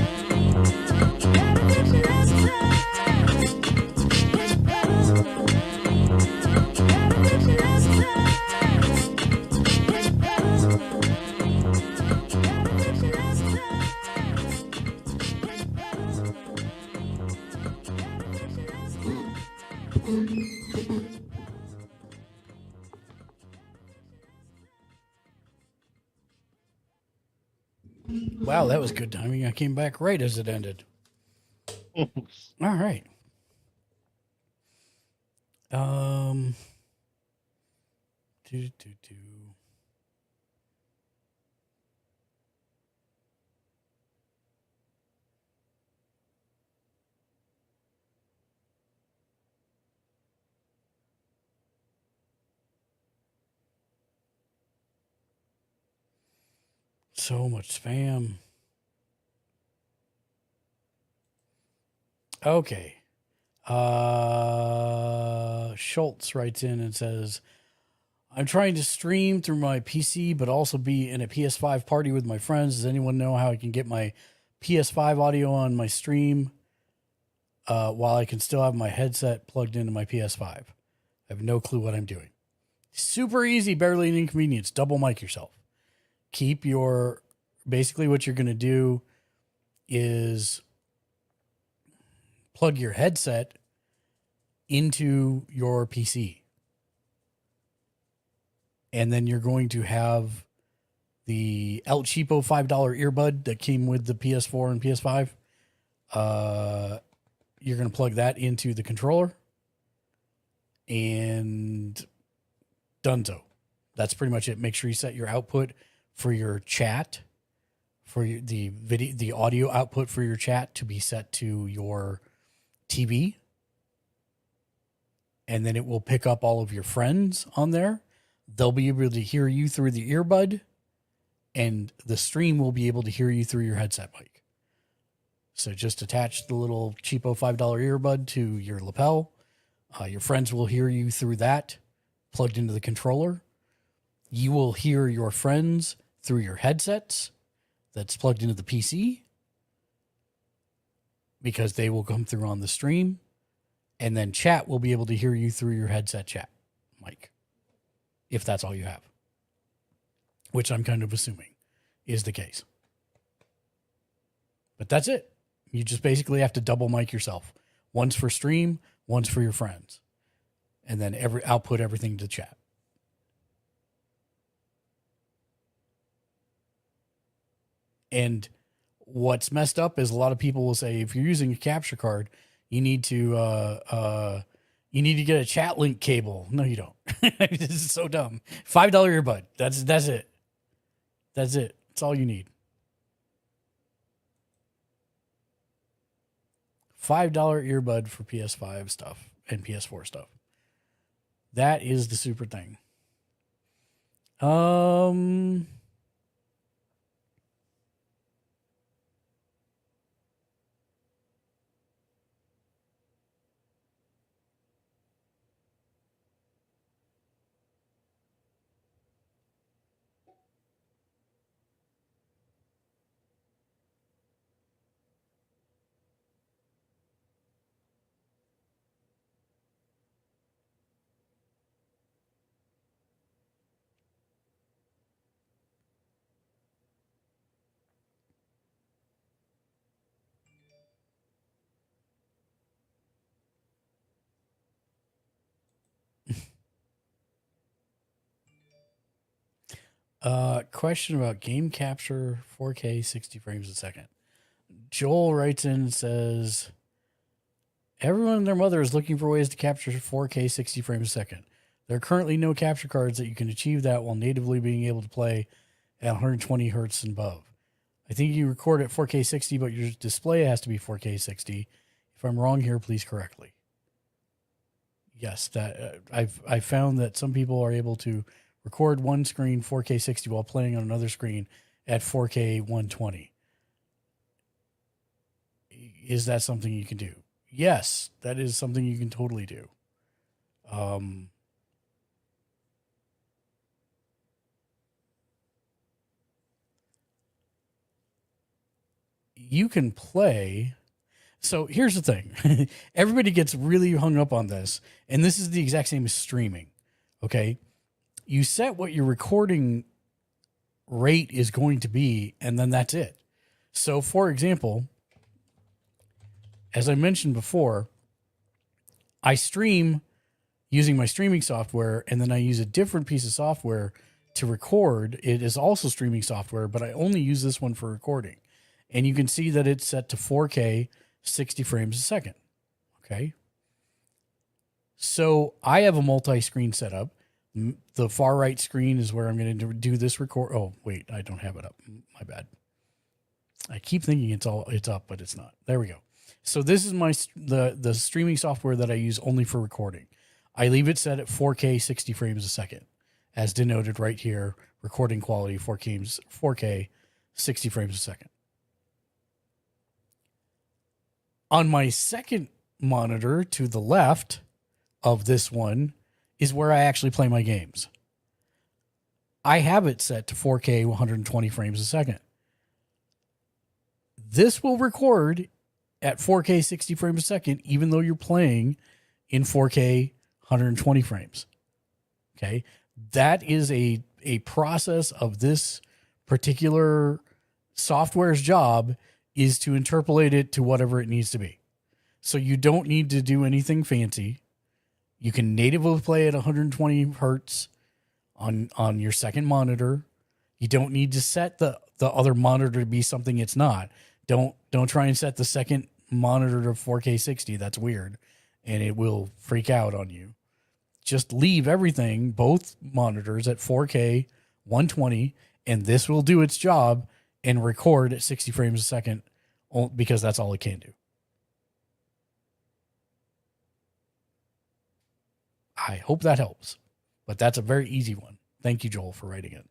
Wow, that was good timing. I came back right as it ended. All right. Do, do, do. So much spam. Okay. Schultz writes in and says, I'm trying to stream through my PC, but also be in a PS5 party with my friends. Does anyone know how I can get my PS5 audio on my stream while I can still have my headset plugged into my PS5? I have no clue what I'm doing. Super easy, barely an inconvenience. Double mic yourself. Keep your, basically what you're going to do is plug your headset into your PC. And then you're going to have the El Cheapo $5 earbud that came with the PS4 and PS5. You're going to plug that into the controller and donezo. That's pretty much it. Make sure you set your output for your chat, for the audio output for your chat to be set to your TV. And then it will pick up all of your friends on there. They'll be able to hear you through the earbud, and the stream will be able to hear you through your headset mic. So just attach the little cheapo $5 earbud to your lapel. Your friends will hear you through that, plugged into the controller. You will hear your friends through your headsets that's plugged into the PC, because they will come through on the stream. And then chat will be able to hear you through your headset chat mic, if that's all you have, which I'm kind of assuming is the case. But that's it. You just basically have to double mic yourself. One's for stream, one's for your friends. And then output everything to chat. And what's messed up is a lot of people will say, if you're using a capture card, you need to get a chat link cable. No, you don't. This is so dumb. $5 earbud. That's it. That's it. That's all you need. $5 earbud for PS5 stuff and PS4 stuff. That is the super thing. Question about game capture 4K 60 frames a second. Joel writes in and says, everyone and their mother is looking for ways to capture 4K 60 frames a second. There are currently no capture cards that you can achieve that while natively being able to play at 120 hertz and above. I think you record at 4K 60, but your display has to be 4K 60. If I'm wrong here, please correct me. Yes, that I've found that some people are able to record one screen 4K 60 while playing on another screen at 4K 120. Is that something you can do? Yes, that is something you can totally do. you can play. So here's the thing. Everybody gets really hung up on this, and this is the exact same as streaming. Okay. You set what your recording rate is going to be, and then that's it. So for example, as I mentioned before, I stream using my streaming software, and then I use a different piece of software to record. It is also streaming software, but I only use this one for recording. And you can see that it's set to 4K, 60 frames a second. Okay. So I have a multi-screen setup. The far right screen is where I'm going to do this record. Oh, wait, I don't have it up. My bad. I keep thinking it's up, but it's not. There we go. So this is the streaming software that I use only for recording. I leave it set at 4K 60 frames a second, as denoted right here. Recording quality 4K 60 frames a second. On my second monitor to the left of this one is where I actually play my games. I have it set to 4K 120 frames a second. This will record at 4K 60 frames a second, even though you're playing in 4K 120 frames. Okay. That is a process of this particular software's job is to interpolate it to whatever it needs to be. So you don't need to do anything fancy. You can natively play at 120 hertz on your second monitor. You don't need to set the other monitor to be something it's not. Don't try and set the second monitor to 4K 60. That's weird, and it will freak out on you. Just leave everything, both monitors, at 4K 120, and this will do its job and record at 60 frames a second because that's all it can do. I hope that helps, but that's a very easy one. Thank you, Joel, for writing it.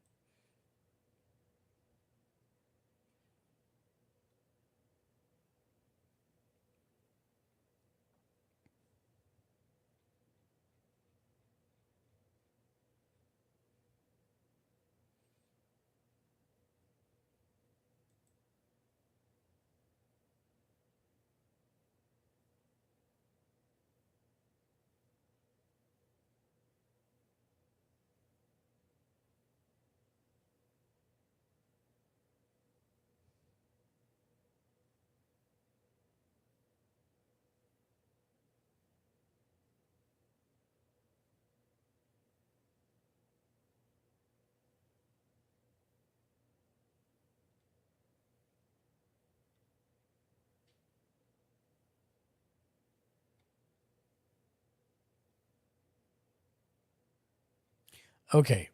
Okay.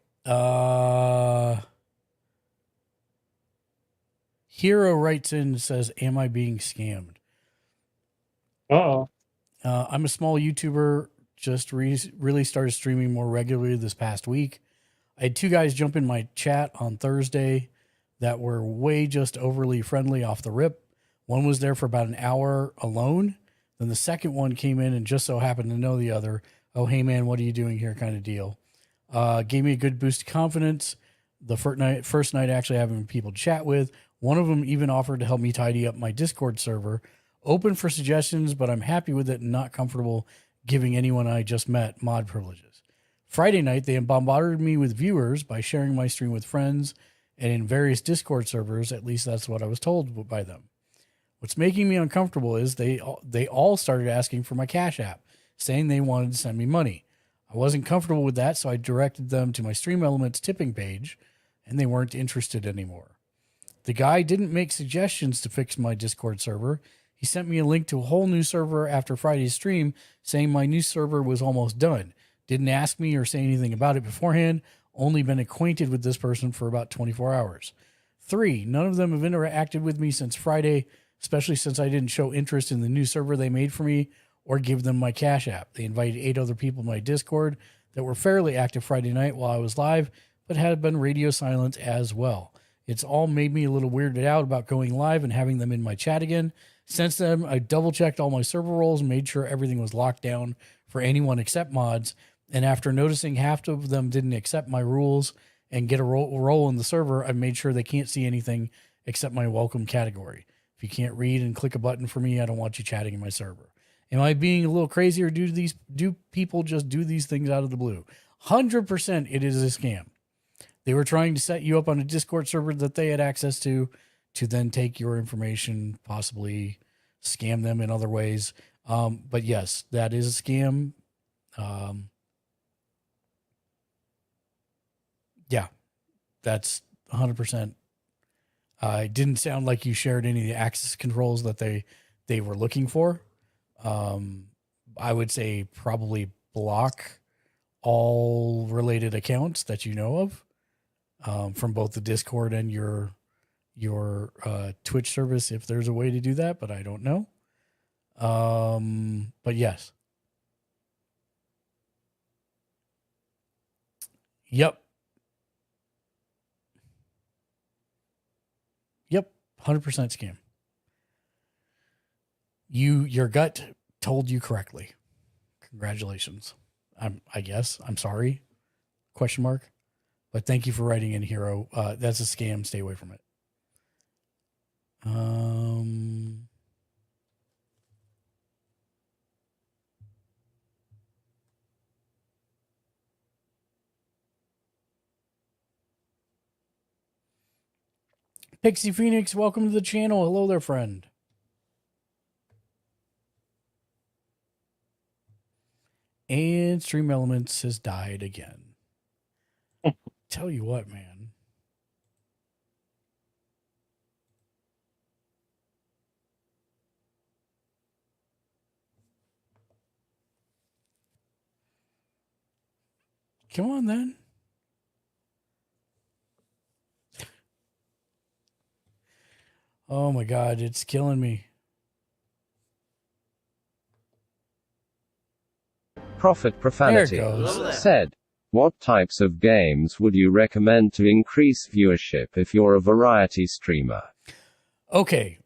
Hero writes in and says, "Am I being scammed?" Uh-oh. I'm a small YouTuber. Just really started streaming more regularly this past week. I had two guys jump in my chat on Thursday that were way just overly friendly off the rip. One was there for about an hour alone. Then the second one came in and just so happened to know the other. "Oh, hey man, what are you doing here?" kind of deal. Gave me a good boost of confidence. The first night actually having people to chat with. One of them even offered to help me tidy up my Discord server. Open for suggestions, but I'm happy with it and not comfortable giving anyone I just met mod privileges. Friday night, they bombarded me with viewers by sharing my stream with friends and in various Discord servers. At least that's what I was told by them. What's making me uncomfortable is they all started asking for my Cash App, saying they wanted to send me money. I wasn't comfortable with that, so I directed them to my Stream Elements tipping page, and they weren't interested anymore. The guy didn't make suggestions to fix my Discord server. He sent me a link to a whole new server after Friday's stream, saying my new server was almost done. Didn't ask me or say anything about it beforehand. Only been acquainted with this person for about 24 hours. 3, none of them have interacted with me since Friday, especially since I didn't show interest in the new server they made for me or give them my Cash App. They invited 8 other people to my Discord that were fairly active Friday night while I was live, but had been radio silent as well. It's all made me a little weirded out about going live and having them in my chat again. Since then, I double-checked all my server roles and made sure everything was locked down for anyone except mods. And after noticing half of them didn't accept my rules and get a role in the server, I made sure they can't see anything except my welcome category. If you can't read and click a button for me, I don't want you chatting in my server. Am I being a little crazy, or do people just do these things out of the blue? 100% it is a scam. They were trying to set you up on a Discord server that they had access to then take your information, possibly scam them in other ways. But yes, that is a scam. Yeah, that's 100%. It didn't sound like you shared any of the access controls that they were looking for. I would say probably block all related accounts that you know of, from both the Discord and your Twitch service, if there's a way to do that, but I don't know. But yes. Yep. 100% scam. Your gut told you correctly. Congratulations. I guess. I'm sorry. ? But thank you for writing in, Hero. That's a scam. Stay away from it. Pixie Phoenix, welcome to the channel. Hello there, friend. And Stream Elements has died again. Tell you what, man. Come on, then. Oh my God, it's killing me. Prophet Profanity There it goes. said, "What types of games would you recommend to increase viewership if you're a variety streamer?" Okay,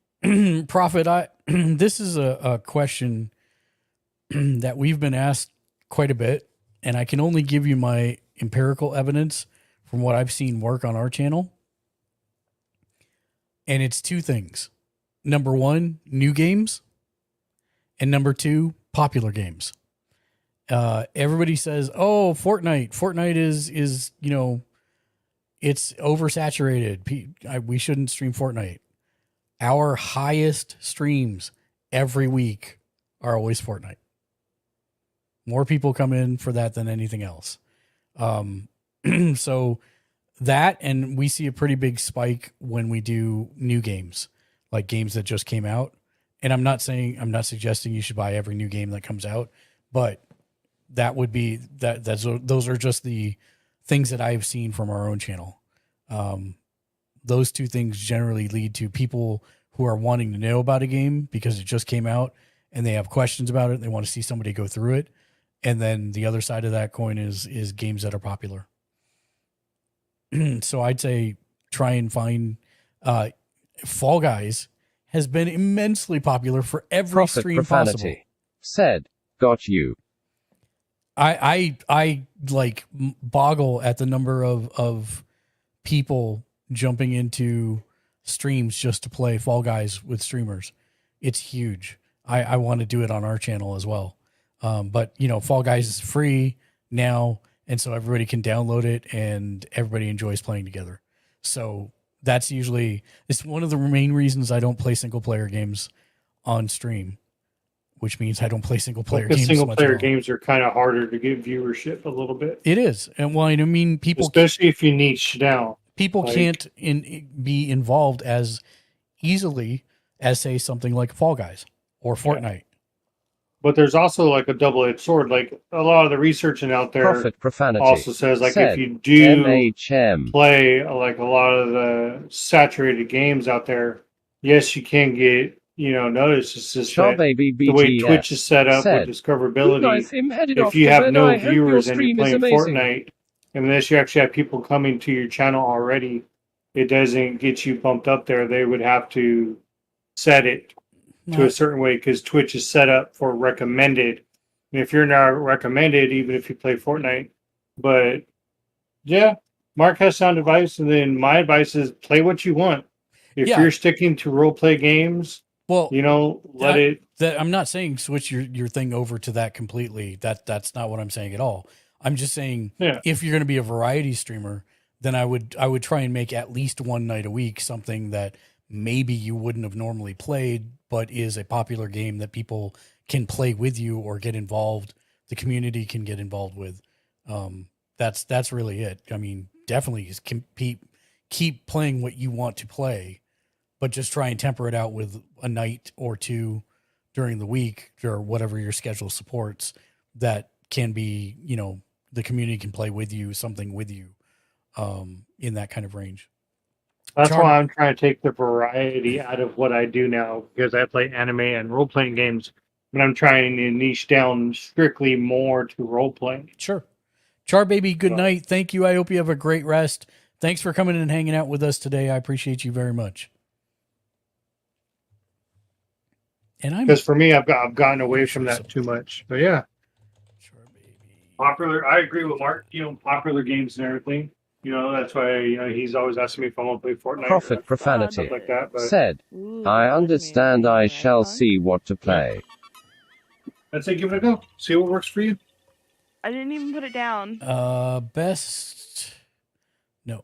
Prophet, this is a question that we've been asked quite a bit, and I can only give you my empirical evidence from what I've seen work on our channel. And it's two things. Number one, new games. And number two, popular games. Everybody says, oh, Fortnite. Fortnite is it's oversaturated. We shouldn't stream Fortnite. Our highest streams every week are always Fortnite. More people come in for that than anything else. So that, and we see a pretty big spike when we do new games, like games that just came out. And I'm not suggesting you should buy every new game that comes out, but that would be those are just the things that I've seen from our own channel. Those two things generally lead to people who are wanting to know about a game because it just came out and they have questions about it. They want to see somebody go through it. And then the other side of that coin is games that are popular. So I'd say try and find Fall Guys has been immensely popular for every Prophet stream Profanity possible. said, "Got you." I like boggle at the number of people jumping into streams just to play Fall Guys with streamers. It's huge. I want to do it on our channel as well. But Fall Guys is free now, and so everybody can download it and everybody enjoys playing together. So that's it's one of the main reasons I don't play single player games on stream, which means I don't play single player games. Single player games are kind of harder to get viewership a little bit. It is. And well, I mean, people, especially if you niche down, people can't be involved as easily as say something like Fall Guys or Fortnite. Yeah. But there's also like a double-edged sword. Like a lot of the researching out there Prophet Profanity also says, like said, if you do MHM. play like a lot of the saturated games out there, yes, you can get noticed. It's just that the way Twitch is set up with discoverability. If you have no viewers and you're playing Fortnite, unless you actually have people coming to your channel already, it doesn't get you bumped up there. They would have to set it to a certain way because Twitch is set up for recommended. And if you're not recommended, even if you play Fortnite, but yeah, Mark has sound advice, and then my advice is play what you want. If Yeah. you're sticking to role play games, Well, let it. I'm not saying switch your thing over to that completely. That's not what I'm saying at all. I'm just saying if you're going to be a variety streamer, then I would try and make at least one night a week something that maybe you wouldn't have normally played, but is a popular game that people can play with you or get involved. The community can get involved with. That's really it. I mean, definitely is keep playing what you want to play, but just try and temper it out with a night or two during the week or whatever your schedule supports that can be, the community can play with you, something with you, in that kind of range. That's why I'm trying to take the variety out of what I do now, because I play anime and role playing games, and I'm trying to niche down strictly more to role playing. Sure. Char Baby, good night. Thank you. I hope you have a great rest. Thanks for coming and hanging out with us today. I appreciate you very much. And because for me, I've gotten away from that too much. But yeah, popular. I agree with Mark. Popular games and everything. That's why he's always asking me if I want to play Fortnite. Prophet Profanity stuff like that, but said, I understand. I shall see what to play. I'd say give it a go. See what works for you. I didn't even put it down. Best. No.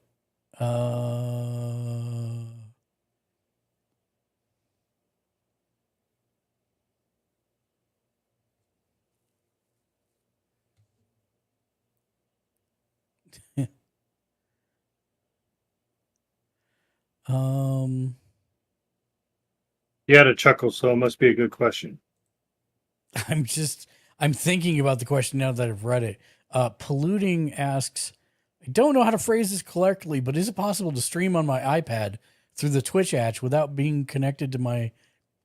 You had a chuckle, so it must be a good question. I'm thinking about the question now that I've read it. Polluting asks, I don't know how to phrase this correctly, but is it possible to stream on my iPad through the Twitch app without being connected to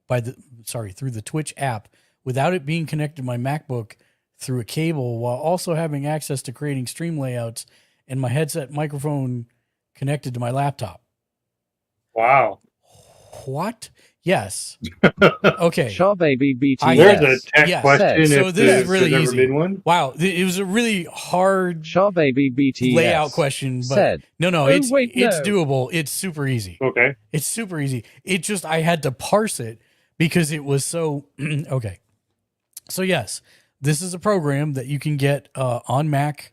through the Twitch app without it being connected to my MacBook through a cable while also having access to creating stream layouts and my headset microphone connected to my laptop? Wow. What? Yes. Okay. Char Baby BTS. There's a tech question. So this is really easy. Been one? Wow, it was a really hard Char Baby BTS layout question, but said, no, it's doable. It's super easy. Okay. It's super easy. It just I had to parse it because it was so okay. So yes, this is a program that you can get on Mac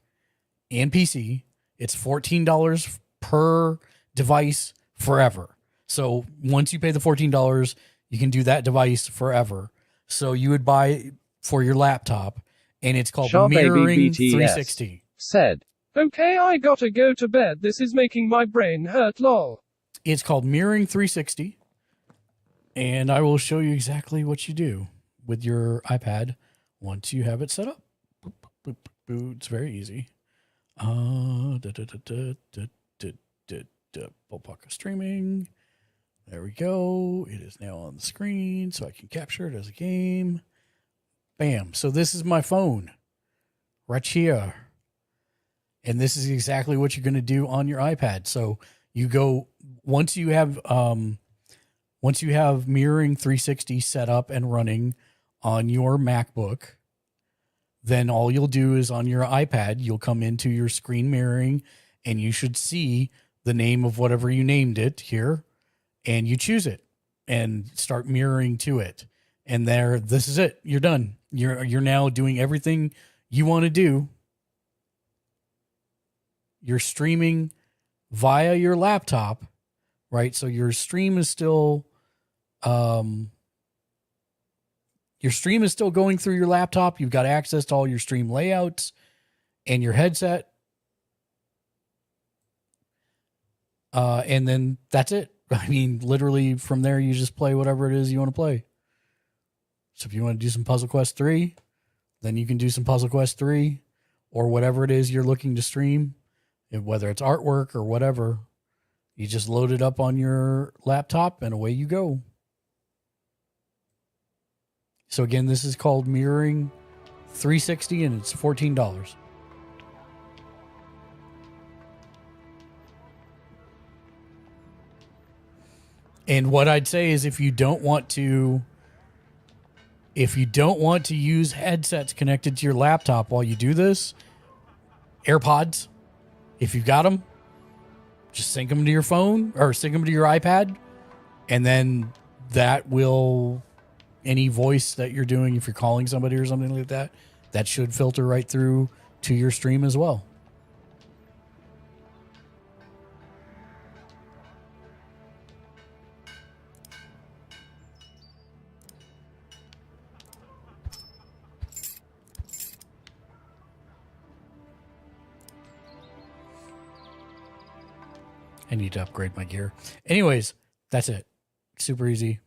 and PC. It's $14 per device forever. So once you pay the $14, you can do that device forever. So you would buy for your laptop, and it's called Mirroring 360. Said, okay, I gotta go to bed. This is making my brain hurt, lol. It's called Mirroring 360, and I will show you exactly what you do with your iPad once you have it set up. It's very easy. Bulpaka streaming. There we go. It is now on the screen, so I can capture it as a game. Bam. So this is my phone right here. And this is exactly what you're going to do on your iPad. So you go, once you have Mirroring 360 set up and running on your MacBook, then all you'll do is on your iPad, you'll come into your screen mirroring and you should see the name of whatever you named it here. And you choose it and start mirroring to it. And this is it. You're done. You're now doing everything you want to do. You're streaming via your laptop, right? So your stream is still going through your laptop. You've got access to all your stream layouts and your headset. And then that's it. I mean, literally from there, you just play whatever it is you want to play. So if you want to do some Puzzle Quest 3, then you can do some Puzzle Quest 3 or whatever it is you're looking to stream, whether it's artwork or whatever. You just load it up on your laptop and away you go. So again, this is called Mirroring 360 and it's $14. And what I'd say is if you don't want to use headsets connected to your laptop while you do this, AirPods, if you've got them, just sync them to your phone or sync them to your iPad And then that will, any voice that you're doing, if you're calling somebody or something like that, that should filter right through to your stream as well. I need to upgrade my gear. Anyways, that's it. Super easy.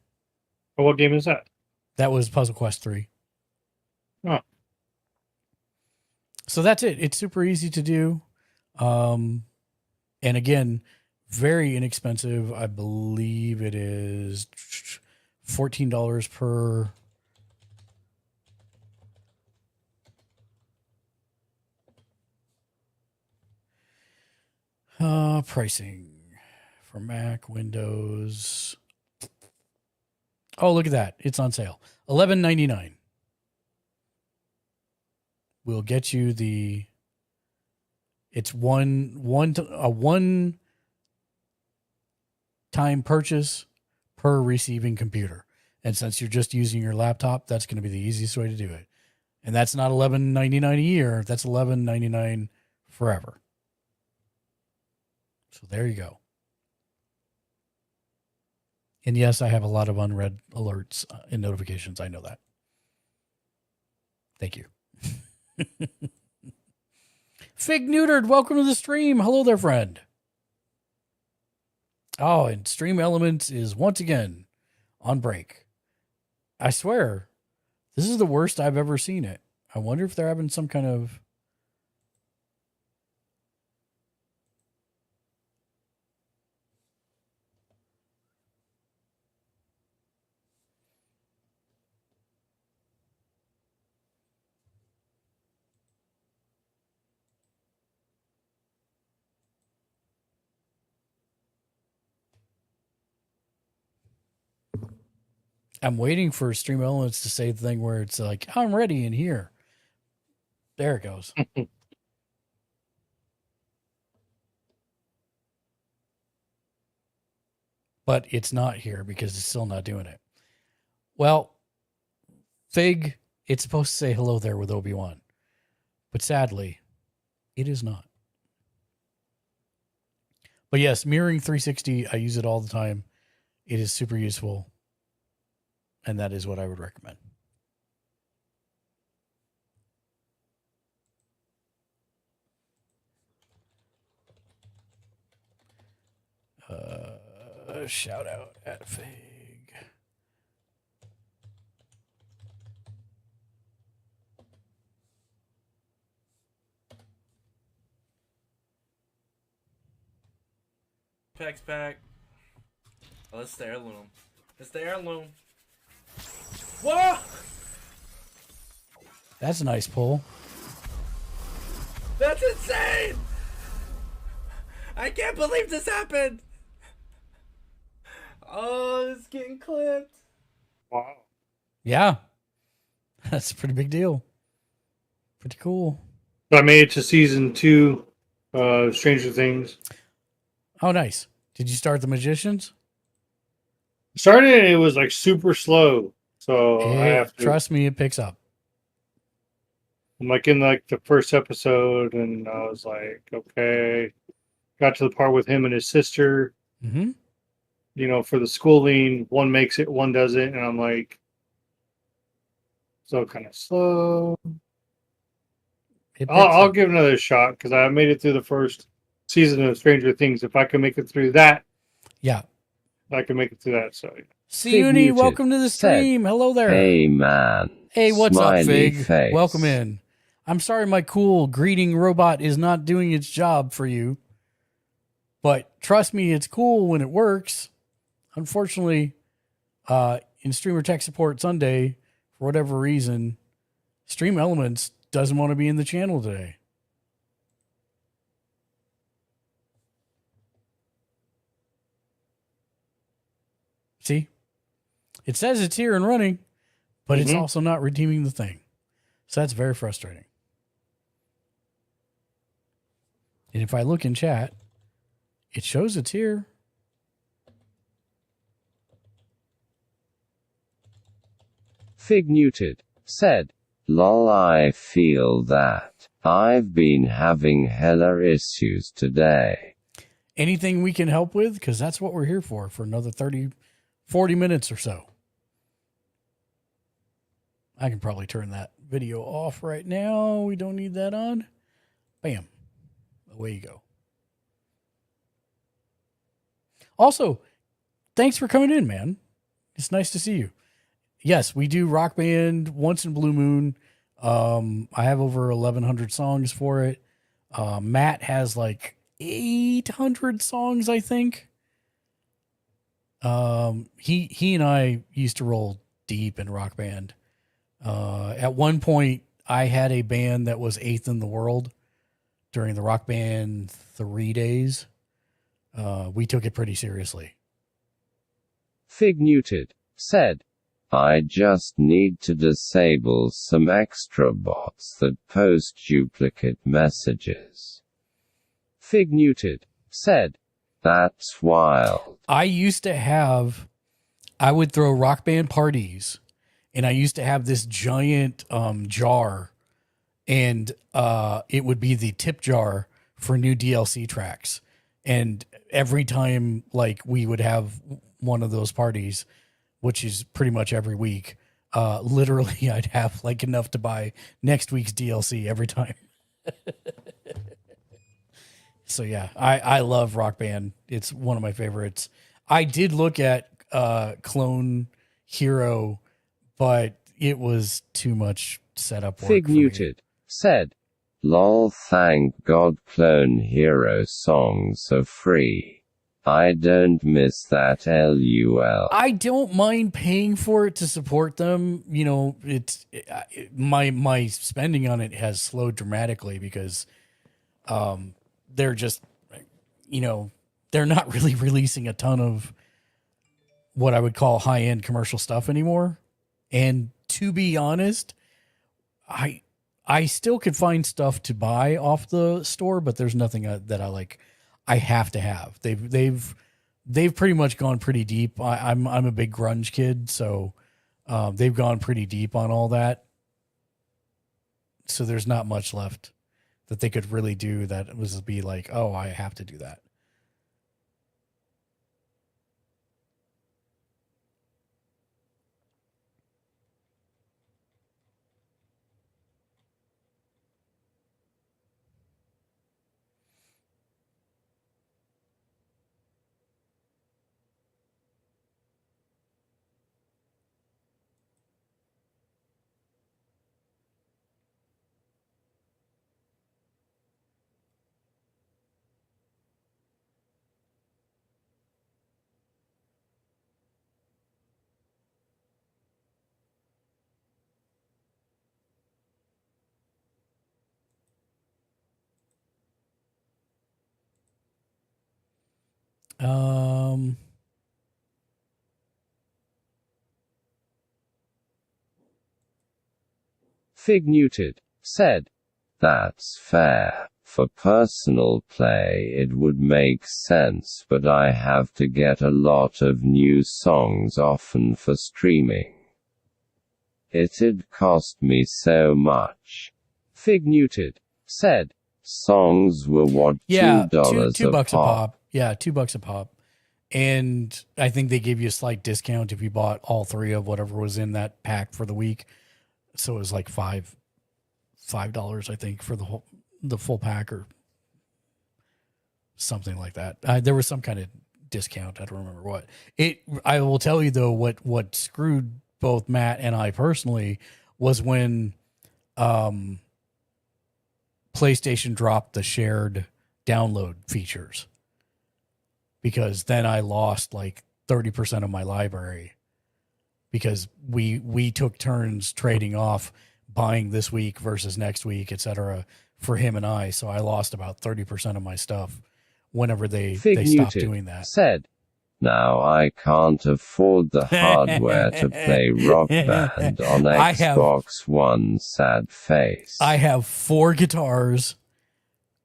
What game is that? That was Puzzle Quest 3. Oh. So that's it. It's super easy to do. And again, very inexpensive. I believe it is $14 per. Pricing for Mac, Windows. Oh, look at that. It's on sale. $11.99. We'll get you the. It's a one time purchase per receiving computer. And since you're just using your laptop, that's going to be the easiest way to do it. And that's not $11.99 a year. That's $11.99 forever. So there you go. And yes, I have a lot of unread alerts and notifications. I know that. Thank you. Fig Neutered, welcome to the stream. Hello there, friend. Oh, and Stream Elements is once again on break. I swear, this is the worst I've ever seen it. I wonder if they're having some kind of... I'm waiting for Stream Elements to say the thing where it's like, I'm ready in here. There it goes. But it's not here because it's still not doing it. Well, Fig, it's supposed to say hello there with Obi-Wan. But sadly, it is not. But yes, Mirroring 360, I use it all the time. It is super useful. And that is what I would recommend. Shout out at Fig. Pex pack. Oh, that's the heirloom. It's the heirloom. Whoa! That's a nice pull. That's insane! I can't believe this happened! Oh, it's getting clipped. Wow. Yeah. That's a pretty big deal. Pretty cool. So I made it to season 2 of Stranger Things. Oh, nice. Did you start The Magicians? Started and it was like super slow. So I have to trust me, it picks up. I'm like in like the first episode and I was like, okay. Got to the part with him and his sister. Mm-hmm. You know, for the schooling, one makes it, one doesn't, and I'm like, so kind of slow. I'll give it another shot because I made it through the first season of Stranger Things. If I can make it through that, yeah, I can make it through that. So, Siuni, welcome to the stream. Hello there. Hey, man. Hey, what's Smiley up, Fig? face. Welcome in. I'm sorry my cool greeting robot is not doing its job for you, but trust me, it's cool when it works. Unfortunately, in Streamer Tech Support Sunday, for whatever reason, Stream Elements doesn't want to be in the channel today. See? It says it's here and running, but it's also not redeeming the thing. So that's very frustrating. And if I look in chat, it shows it's here. Fig Muted said, "Lol, I feel that. I've been having hella issues today." Anything we can help with? Because that's what we're here for another 30, 40 minutes or so. I can probably turn that video off right now. We don't need that on. Bam. Away you go. Also, thanks for coming in, man. It's nice to see you. Yes, we do Rock Band once in Blue Moon. I have over 1,100 songs for it. Matt has like 800 songs, I think. He and I used to roll deep in Rock Band. At one point, I had a band that was 8th in the world during the Rock Band 3 days. We took it pretty seriously. Fig Muted said, "I just need to disable some extra bots that post duplicate messages." Fig Muted said, "That's wild." I would throw Rock Band parties, and I used to have this giant jar, and it would be the tip jar for new DLC tracks. And every time, like, we would have one of those parties, which is pretty much every week, literally I'd have like enough to buy next week's DLC every time. So yeah, I love Rock Band. It's one of my favorites. I did look at Clone Hero, but it was too much setup work. Fig Muted said, "Lol, thank God Clone Hero songs are free. I don't miss that LUL." I don't mind paying for it to support them. You know, my spending on it has slowed dramatically because they're just, you know, they're not really releasing a ton of what I would call high-end commercial stuff anymore. And to be honest, I still could find stuff to buy off the store, but there's nothing that I have to have. They've pretty much gone pretty deep. I'm a big grunge kid, so they've gone pretty deep on all that. So there's not much left that they could really do that was be like, oh, I have to do that. Fig Muted said, "That's fair. For personal play it would make sense, but I have to get a lot of new songs often for streaming. It'd cost me so much." Fig Muted said, "Songs were what, Yeah, $2 $2 a a pop. Yeah, $2 a pop. And I think they gave you a slight discount if you bought all three of whatever was in that pack for the week. So it was like $5, I think, for the full pack or something like that. There was some kind of discount. I don't remember what. I will tell you though, what screwed both Matt and I personally was when PlayStation dropped the shared download features, because then I lost like 30% of my library because we took turns trading off buying this week versus next week, etc. for him and I. So I lost about 30% of my stuff whenever they stopped doing that. Said, "Now I can't afford the hardware to play Rock Band on Xbox One, sad face." I have 4 guitars,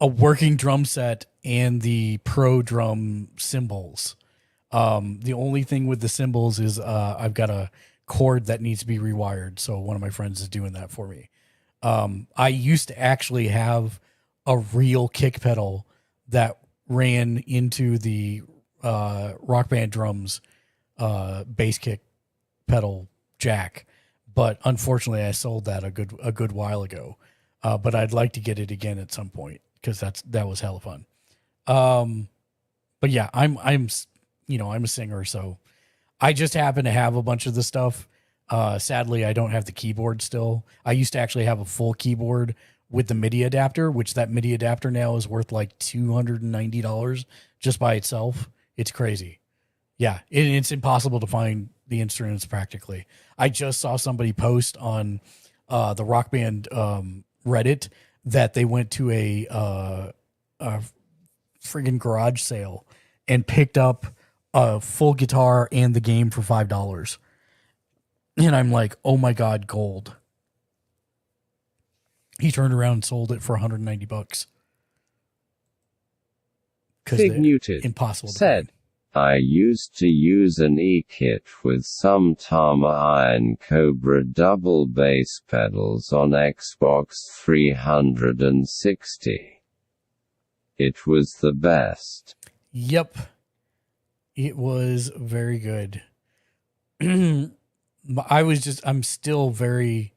a working drum set, and the Pro Drum cymbals. The only thing with the cymbals is I've got a cord that needs to be rewired. So one of my friends is doing that for me. I used to actually have a real kick pedal that ran into the Rock Band drums bass kick pedal jack, but unfortunately I sold that a good while ago. But I'd like to get it again at some point because that was hella fun. But yeah, I'm a singer, so I just happen to have a bunch of the stuff. Sadly, I don't have the keyboard still. I used to actually have a full keyboard with the MIDI adapter, which that MIDI adapter now is worth like $290 just by itself. It's crazy. Yeah, it's impossible to find the instruments practically. I just saw somebody post on the Rock Band Reddit that they went to a friggin' garage sale and picked up a full guitar and the game for $5. And I'm like, oh my God, gold. He turned around and sold it for $190. Fig Muted impossible said, I used to use an E-kit with some Tama Iron Cobra double bass pedals on Xbox 360. It was the best. Yep. It was very good. I'm still very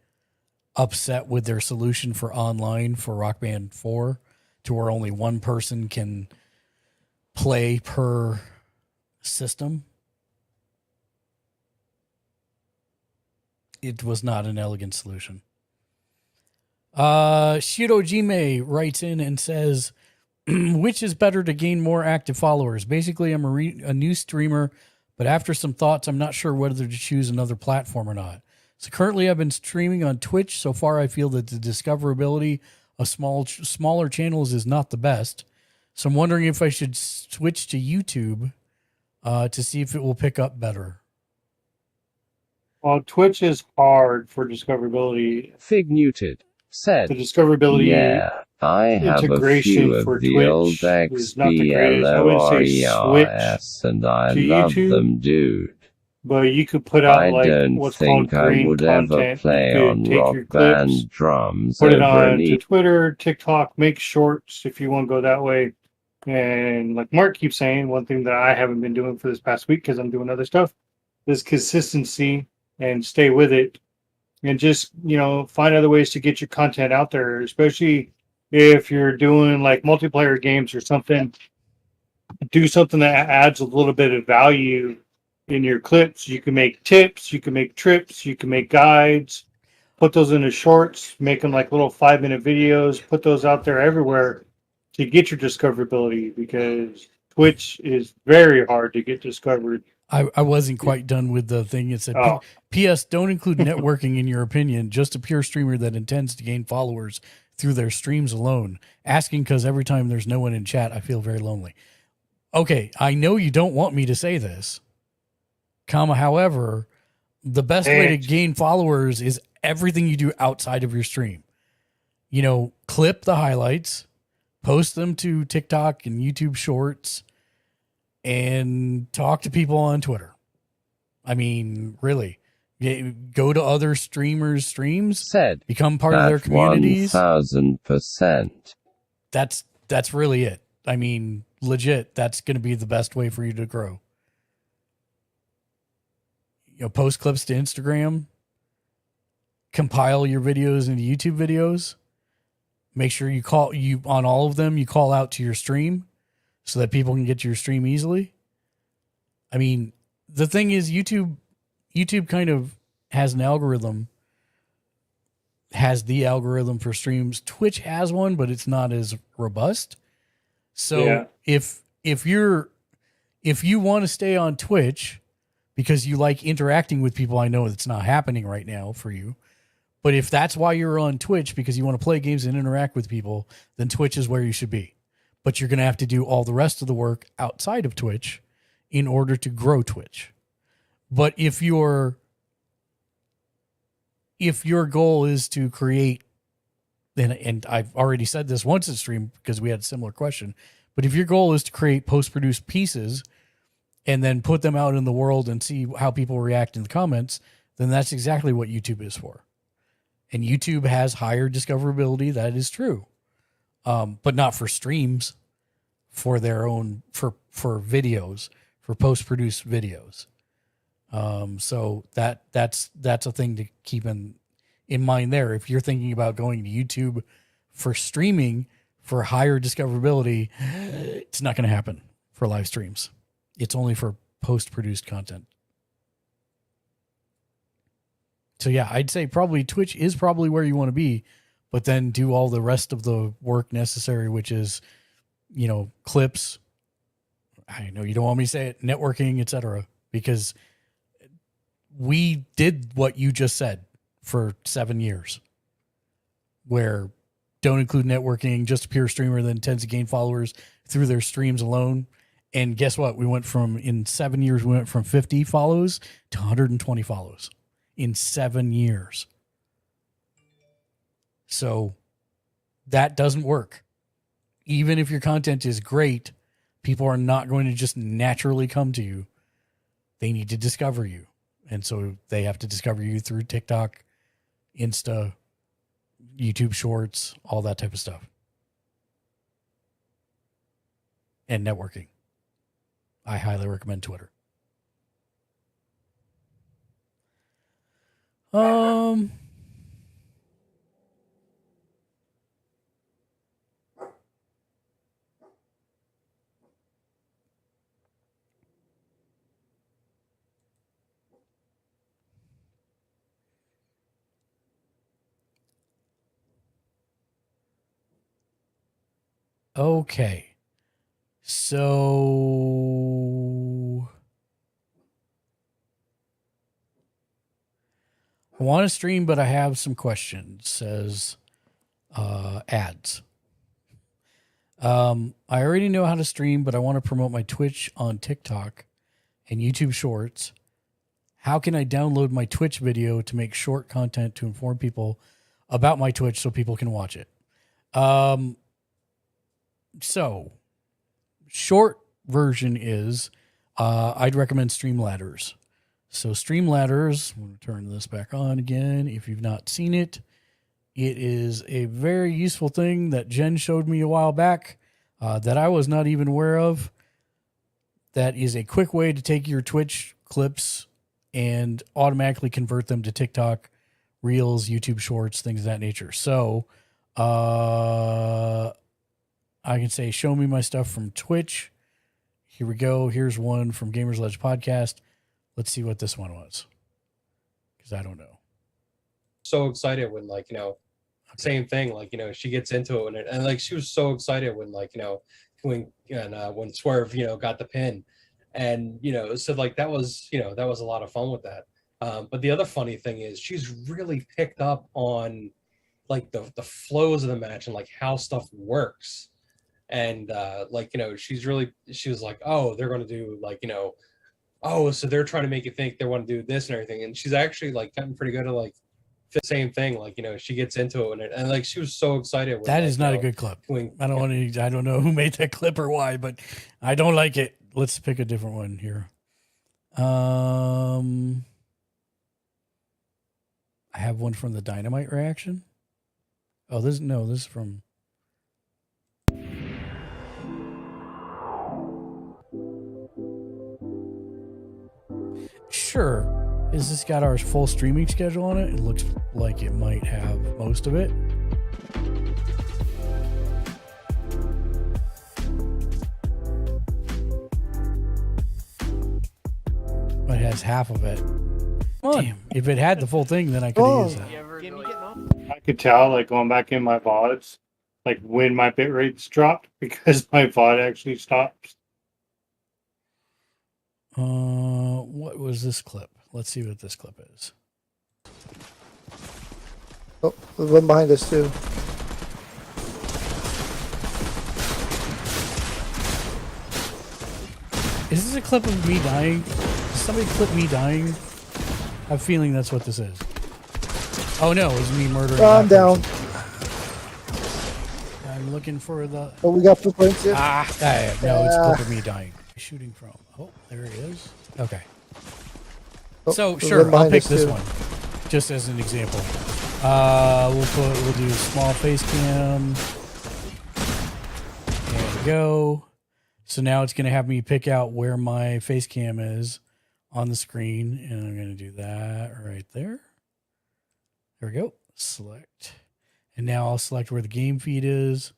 upset with their solution for online for Rock Band 4 to where only one person can play per system. It was not an elegant solution. Shirojime writes in and says, which is better to gain more active followers? Basically, I'm a new streamer, but after some thoughts, I'm not sure whether to choose another platform or not. So currently I've been streaming on Twitch. So far, I feel that the discoverability of smaller channels is not the best. So I'm wondering if I should switch to YouTube to see if it will pick up better. Well, Twitch is hard for discoverability. Fig Muted said, The discoverability yeah, I have a few of the old XBLORERS and I love them, dude. But you could put out I like don't what's think called I green would ever content. play You on could take your Rock clips, Band drums put it over on an to Twitter, TikTok, make shorts if you want to go that way. And like Mark keeps saying, one thing that I haven't been doing for this past week because I'm doing other stuff is consistency and stay with it. And just, find other ways to get your content out there, especially if you're doing like multiplayer games or something. Do something that adds a little bit of value in your clips. You can make tips, you can make trips, you can make guides, put those into shorts, make them like little 5-minute videos, put those out there everywhere to get your discoverability, because Twitch is very hard to get discovered. I wasn't quite done with the thing. It said, P.S. Don't include networking in your opinion. Just a pure streamer that intends to gain followers through their streams alone. Asking because every time there's no one in chat, I feel very lonely. Okay, I know you don't want me to say this, however, the best way to gain followers is everything you do outside of your stream. Clip the highlights, post them to TikTok and YouTube Shorts, and talk to people on Twitter. I mean, really, go to other streamers' streams, become part of their communities. 1000%. That's really it. I mean, legit, that's going to be the best way for you to grow. Post clips to Instagram, compile your videos into YouTube videos. Make sure on all of them, you call out to your stream so that people can get to your stream easily. I mean, the thing is YouTube kind of has an algorithm, has the algorithm for streams. Twitch has one, but it's not as robust. So if you want to stay on Twitch because you like interacting with people, I know it's not happening right now for you, but if that's why you're on Twitch, because you want to play games and interact with people, then Twitch is where you should be. But you're going to have to do all the rest of the work outside of Twitch in order to grow Twitch. But if your goal is to create, and I've already said this once in stream because we had a similar question, but if your goal is to create post-produced pieces and then put them out in the world and see how people react in the comments, then that's exactly what YouTube is for. And YouTube has higher discoverability. That is true. But not for streams, for their own, for videos, for post-produced videos. So that's a thing to keep in mind there. If you're thinking about going to YouTube for streaming for higher discoverability, it's not going to happen for live streams. It's only for post-produced content. So yeah, I'd say probably Twitch is probably where you want to be, but then do all the rest of the work necessary, which is, clips. I know you don't want me to say it, networking, etc. Because we did what you just said for 7 years, where don't include networking, just a pure streamer, then tends to gain followers through their streams alone. And guess what? In 7 years, we went from 50 follows to 120 follows in 7 years. So that doesn't work. Even if your content is great, people are not going to just naturally come to you. They need to discover you. And so they have to discover you through TikTok, Insta, YouTube Shorts, all that type of stuff. And networking. I highly recommend Twitter. Okay. So I want to stream, but I have some questions, says ads. I already know how to stream, but I want to promote my Twitch on TikTok and YouTube Shorts. How can I download my Twitch video to make short content to inform people about my Twitch so people can watch it? So short version is I'd recommend Streamladders. So Streamladders, I'm going to turn this back on again. If you've not seen it, it is a very useful thing that Jen showed me a while back that I was not even aware of. That is a quick way to take your Twitch clips and automatically convert them to TikTok, Reels, YouTube Shorts, things of that nature. So I can say, show me my stuff from Twitch. Here we go. Here's one from Gamers Ledge Podcast. Let's see what this one was, because I don't know. So excited when, same thing, she gets into it and she was so excited when, when Swerve, got the pin, and, so that was a lot of fun with that. But the other funny thing is she's really picked up on the flows of the match and how stuff works. And she was like, oh, they're going to do oh, so they're trying to make you think they want to do this and everything. And she's actually gotten pretty good at the same thing. She gets into it and she was so excited. That is not a good clip. I don't know who made that clip or why, but I don't like it. Let's pick a different one here. I have one from the Dynamite reaction. Oh, this is from. Sure. Has this got our full streaming schedule on it? It looks like it might have most of it. But it has half of it. Damn. If it had the full thing, then I could use that. I could tell, going back in my VODs, when my bit rates dropped because my VOD actually stops. What was this clip? Let's see what this clip is. Oh, there's one behind us too. Is this a clip of me dying? Did somebody clip me dying? I have a feeling that's what this is. Oh no, it was me murdering. I'm down. I'm looking for the. Oh, we got footprints here. No, it's a clip of me dying. Shooting from. Oh, there he is. Okay. So there's sure, one I'll behind pick us, this too. one just as an example. We'll do small face cam. There we go. So now it's going to have me pick out where my face cam is on the screen, and I'm going to do that right there. There we go. Select. And now I'll select where the game feed is,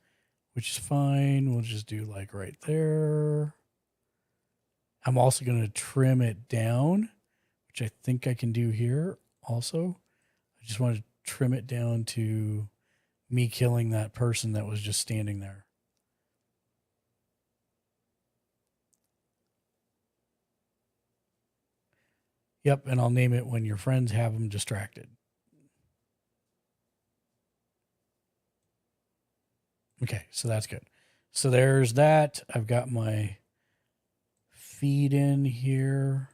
which is fine. We'll just do like right there. I'm also going to trim it down, which I think I can do here also. I just want to trim it down to me killing that person that was just standing there. Yep, and I'll name it when your friends have them distracted. Okay, so that's good. So there's that. I've got my feed in here.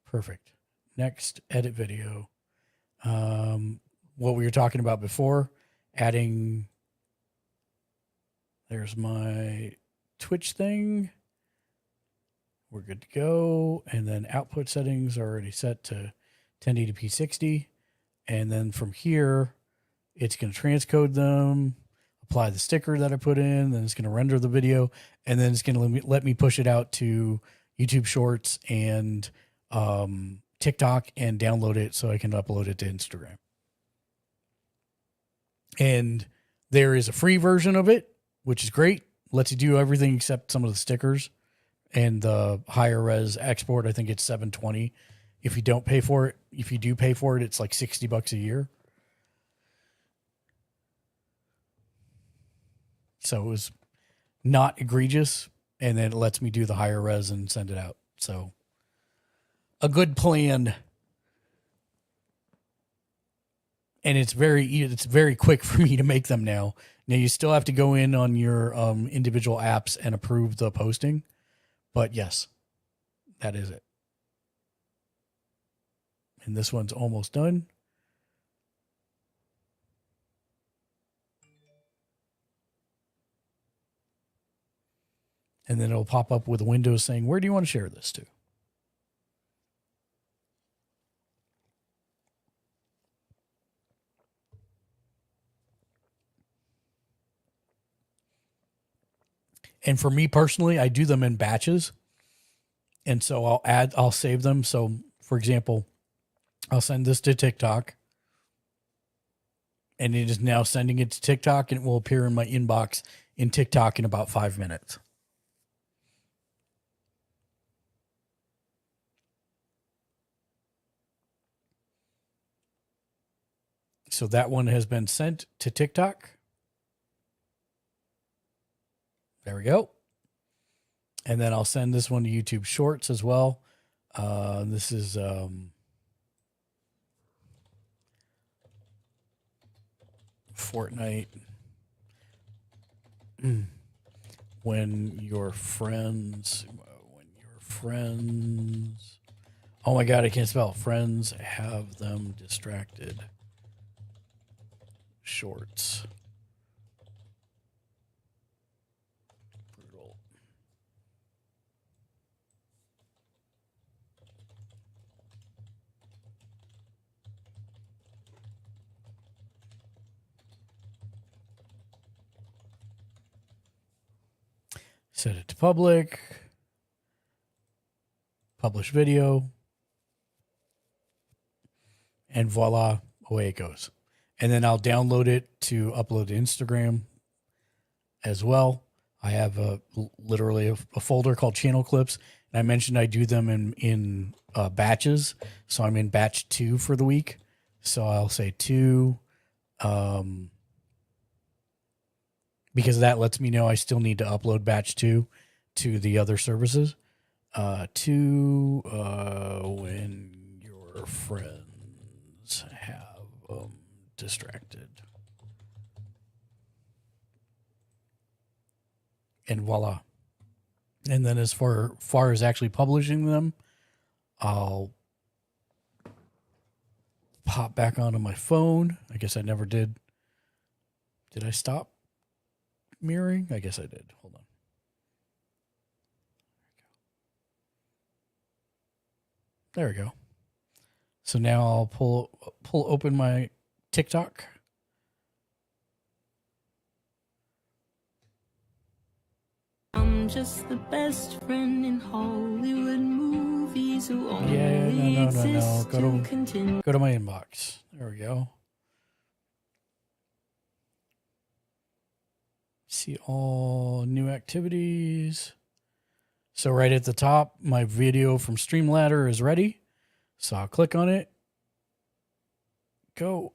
Perfect. Next, edit video. What we were talking about before, adding, there's my Twitch thing. We're good to go. And then output settings are already set to 1080p 60. And then from here, it's going to transcode them, apply the sticker that I put in, then it's going to render the video, and then it's going to let me push it out to YouTube Shorts and TikTok and download it so I can upload it to Instagram. And there is a free version of it, which is great. Lets you do everything except some of the stickers. And the higher res export, I think it's 720. If you don't pay for it, if you do pay for it, it's like $60 a year. So it was not egregious, and then it lets me do the higher res and send it out. So a good plan. And it's very quick for me to make them now. Now you still have to go in on your individual apps and approve the posting. But yes, that is it. And this one's almost done. And then it'll pop up with a window saying, where do you want to share this to? And for me personally, I do them in batches. And so I'll save them. So for example, I'll send this to TikTok. And it is now sending it to TikTok, and it will appear in my inbox in TikTok in about 5 minutes. So that one has been sent to TikTok. There we go. And then I'll send this one to YouTube Shorts as well. This is Fortnite. When your friends, oh my God, I can't spell. Friends have them distracted. Shorts. Brutal. Set it to public. Publish video. And voila, away it goes. And then I'll download it to upload to Instagram as well. I have literally a folder called channel clips. And I mentioned I do them in batches. So I'm in batch 2 for the week. So I'll say 2. Because that lets me know I still need to upload batch 2 to the other services. 2, when your friends have distracted. And voila. And then as far as actually publishing them, I'll pop back onto my phone. I guess I never did. Did I stop mirroring? I guess I did. Hold on. There we go. So now I'll pull open my TikTok. I'm just the best friend in Hollywood movies who only Yeah, no. exist Go to to continue. go to my inbox. There we go. See all new activities. So right at the top, my video from Streamladder is ready. So I'll click on it. Go.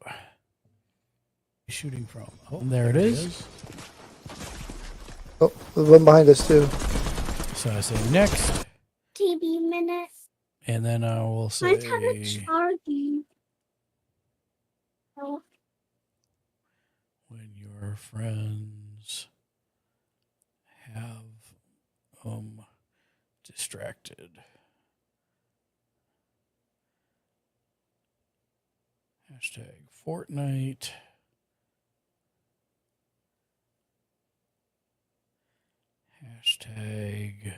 Shooting from. Oh, there it is. Oh, there's one behind us too. So I say next, TV minute. and then I will I say have a charging. Oh. when your friends have distracted. Hashtag Fortnite. Hashtag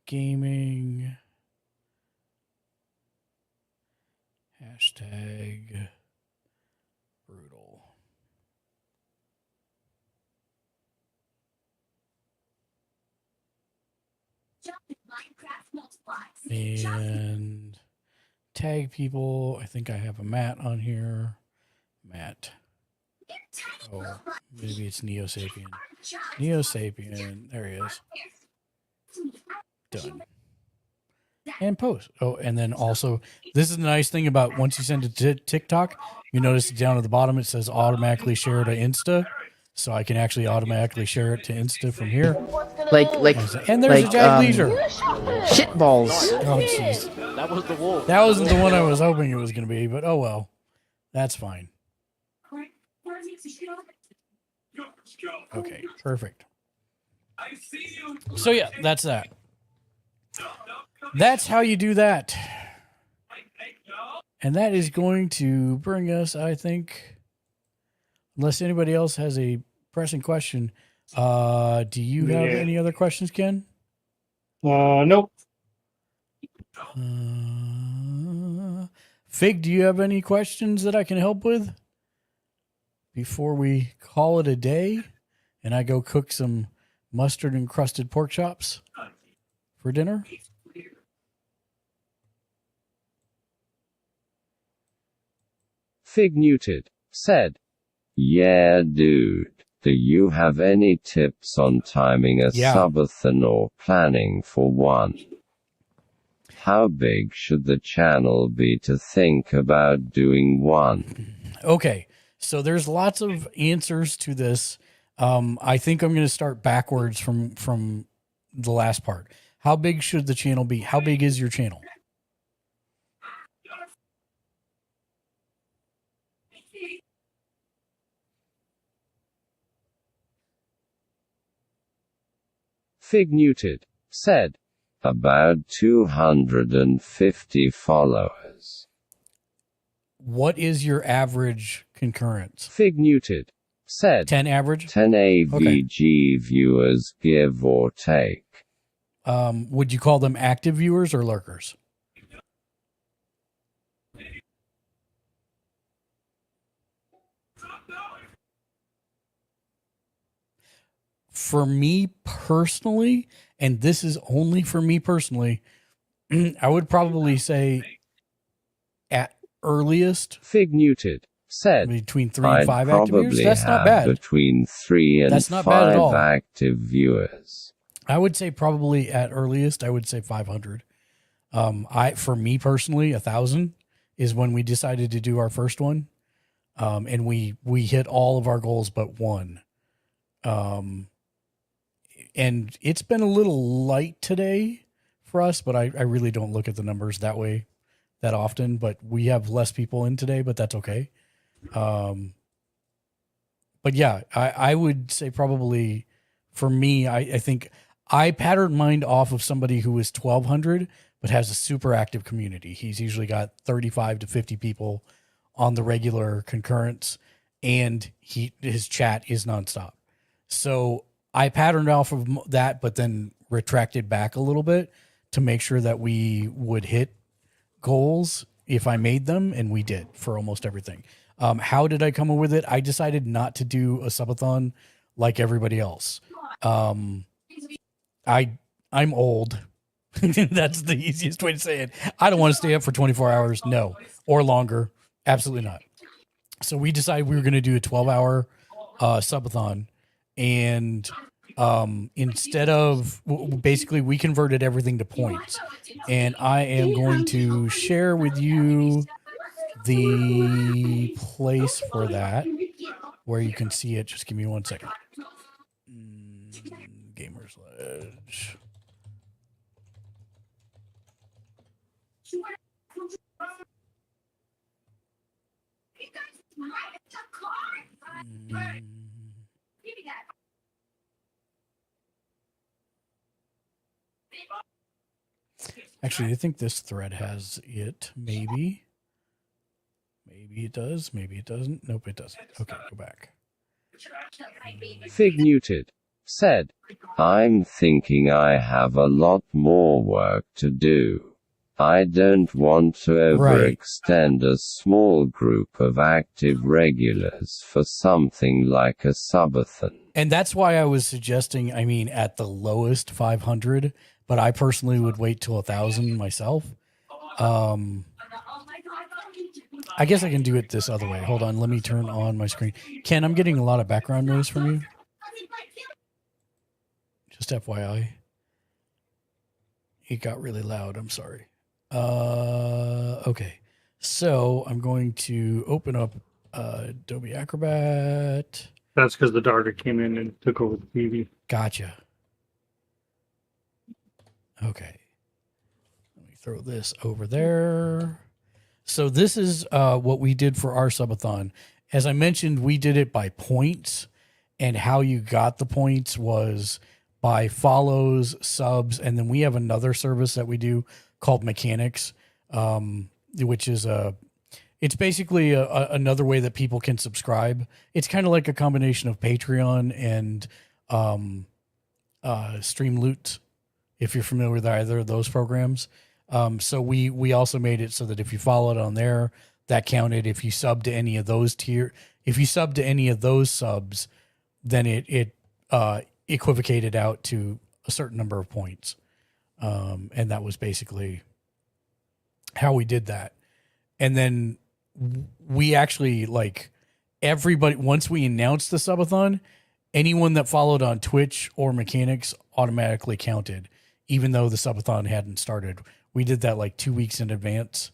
gaming. Hashtag brutal. And tag people. I think I have a Matt on here. Matt. Oh, maybe it's Neo Sapien. Neo Sapien. There he is. Done. And post. Oh, and then also, this is the nice thing about once you send it to TikTok, you notice down at the bottom it says automatically share to Insta. So I can actually automatically share it to Insta from here. And there's a Jag Leisure. Shitballs. Oh, jeez. That was the wolf. That wasn't the one I was hoping it was going to be, but oh well. That's fine. Okay, perfect. So yeah, that's that. That's how you do that. And that is going to bring us, I think, unless anybody else has a pressing question, do you have any other questions, Ken? Nope. Fig, do you have any questions that I can help with before we call it a day and I go cook some mustard encrusted pork chops for dinner? Fig muted. Said, yeah, dude. Do you have any tips on timing a subathon or planning for one? How big should the channel be to think about doing one? Okay, so there's lots of answers to this. I think I'm going to start backwards from the last part. How big should the channel be? How big is your channel? Fig muted. Said, about 250 followers. What is your average concurrence? Fig muted. Said, 10 average? 10 AVG viewers, give or take. Would you call them active viewers or lurkers? For me personally, and this is only for me personally, I would probably say at earliest, Fig muted. Said, between 3 and 5 active viewers. That's not bad. Between 3 and That's not bad at 5 all. active viewers. I would say probably at earliest, I would say 500. For me personally, 1,000 is when we decided to do our first one. And we hit all of our goals but one. And it's been a little light today for us, but I really don't look at the numbers that way that often, but we have less people in today, but that's okay. But yeah, I would say probably for me, I think I patterned mine off of somebody who is 1,200, but has a super active community. He's usually got 35 to 50 people on the regular concurrence, and his chat is nonstop. So I patterned off of that, but then retracted back a little bit to make sure that we would hit goals if I made them, and we did for almost everything. How did I come up with it? I decided not to do a subathon like everybody else. I'm old. That's the easiest way to say it. I don't want to stay up for 24 hours, no, or longer. Absolutely not. So we decided we were going to do a 12-hour subathon, and instead of basically we converted everything to points, and I am going to share with you the place for that where you can see it. Just give me 1 second. Gamers Ledge. Actually, I think this thread has it. Maybe it does. Maybe it doesn't. Nope, it doesn't. Okay, go back. Fig Muted said, I'm thinking I have a lot more work to do. I don't want to overextend a small group of active regulars for something like a subathon. And that's why I was suggesting, I mean, at the lowest 500, but I personally would wait till 1,000 myself. I guess I can do it this other way. Hold on, let me turn on my screen. Ken, I'm getting a lot of background noise from you. Just FYI. It got really loud. I'm sorry. Okay. So I'm going to open up Adobe Acrobat. That's because the Darter came in and took over the TV. Gotcha. Okay. Let me throw this over there. So this is what we did for our subathon. As I mentioned, we did it by points, and how you got the points was by follows, subs, and then we have another service that we do called Mechanics, which is it's basically another way that people can subscribe. It's kind of like a combination of Patreon and Streamloot, if you're familiar with either of those programs. So we also made it so that if you followed on there, that counted. If you sub to any of those subs, then it equivocated out to a certain number of points. And that was basically how we did that. And then we actually, like, everybody, once we announced the subathon, anyone that followed on Twitch or Mechanics automatically counted, even though the subathon hadn't started. We did that like 2 weeks in advance,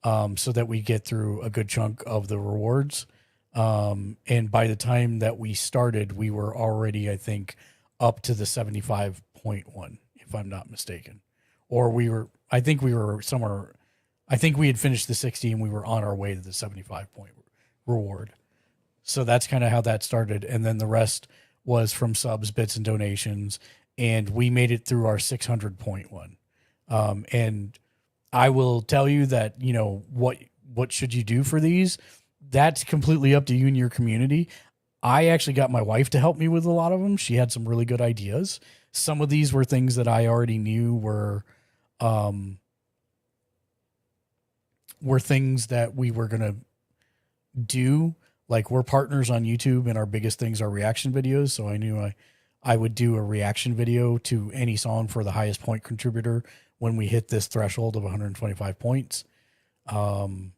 so that we get through a good chunk of the rewards. And by the time that we started, we were already, I think, up to the 75.1, if I'm not mistaken. Or I think we had finished the 60 and we were on our way to the 75-point reward. So that's kind of how that started. And then the rest was from subs, bits, and donations. And we made it through our 600-point one. And I will tell you that, you know, what should you do for these? That's completely up to you and your community. I actually got my wife to help me with a lot of them. She had some really good ideas. Some of these were things that I already knew were things that we were going to do. Like, we're partners on YouTube, and our biggest things are reaction videos. So I knew I would do a reaction video to any song for the highest point contributor when we hit this threshold of 125 points. So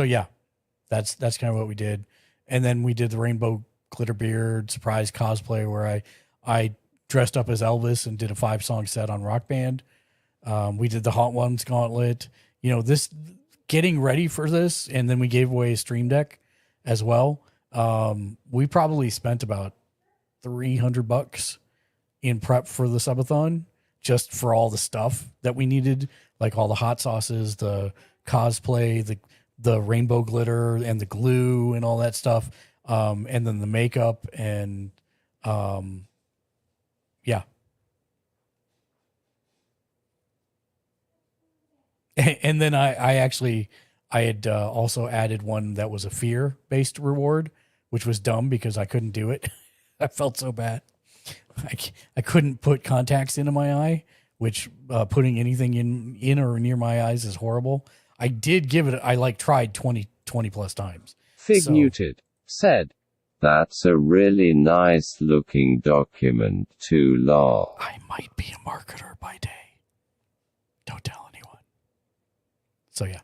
yeah, that's kind of what we did. And then we did the Rainbow Glitter Beard surprise cosplay where I dressed up as Elvis and did a 5-song set on Rock Band. We did the Hot Ones Gauntlet, you know, this getting ready for this. And then we gave away a Stream Deck as well. We probably spent about $300 in prep for the subathon, just for all the stuff that we needed, like all the hot sauces, the cosplay, the rainbow glitter and the glue and all that stuff. And then the makeup and, yeah. And then I had also added one that was a fear-based reward, which was dumb because I couldn't do it. I felt so bad. I couldn't put contacts into my eye, which putting anything in or near my eyes is horrible. I did give it. I tried 20 plus times. Fig So- Muted said, "That's a really nice looking document too, lol." I might be a marketer by day. Don't tell anyone. So yeah.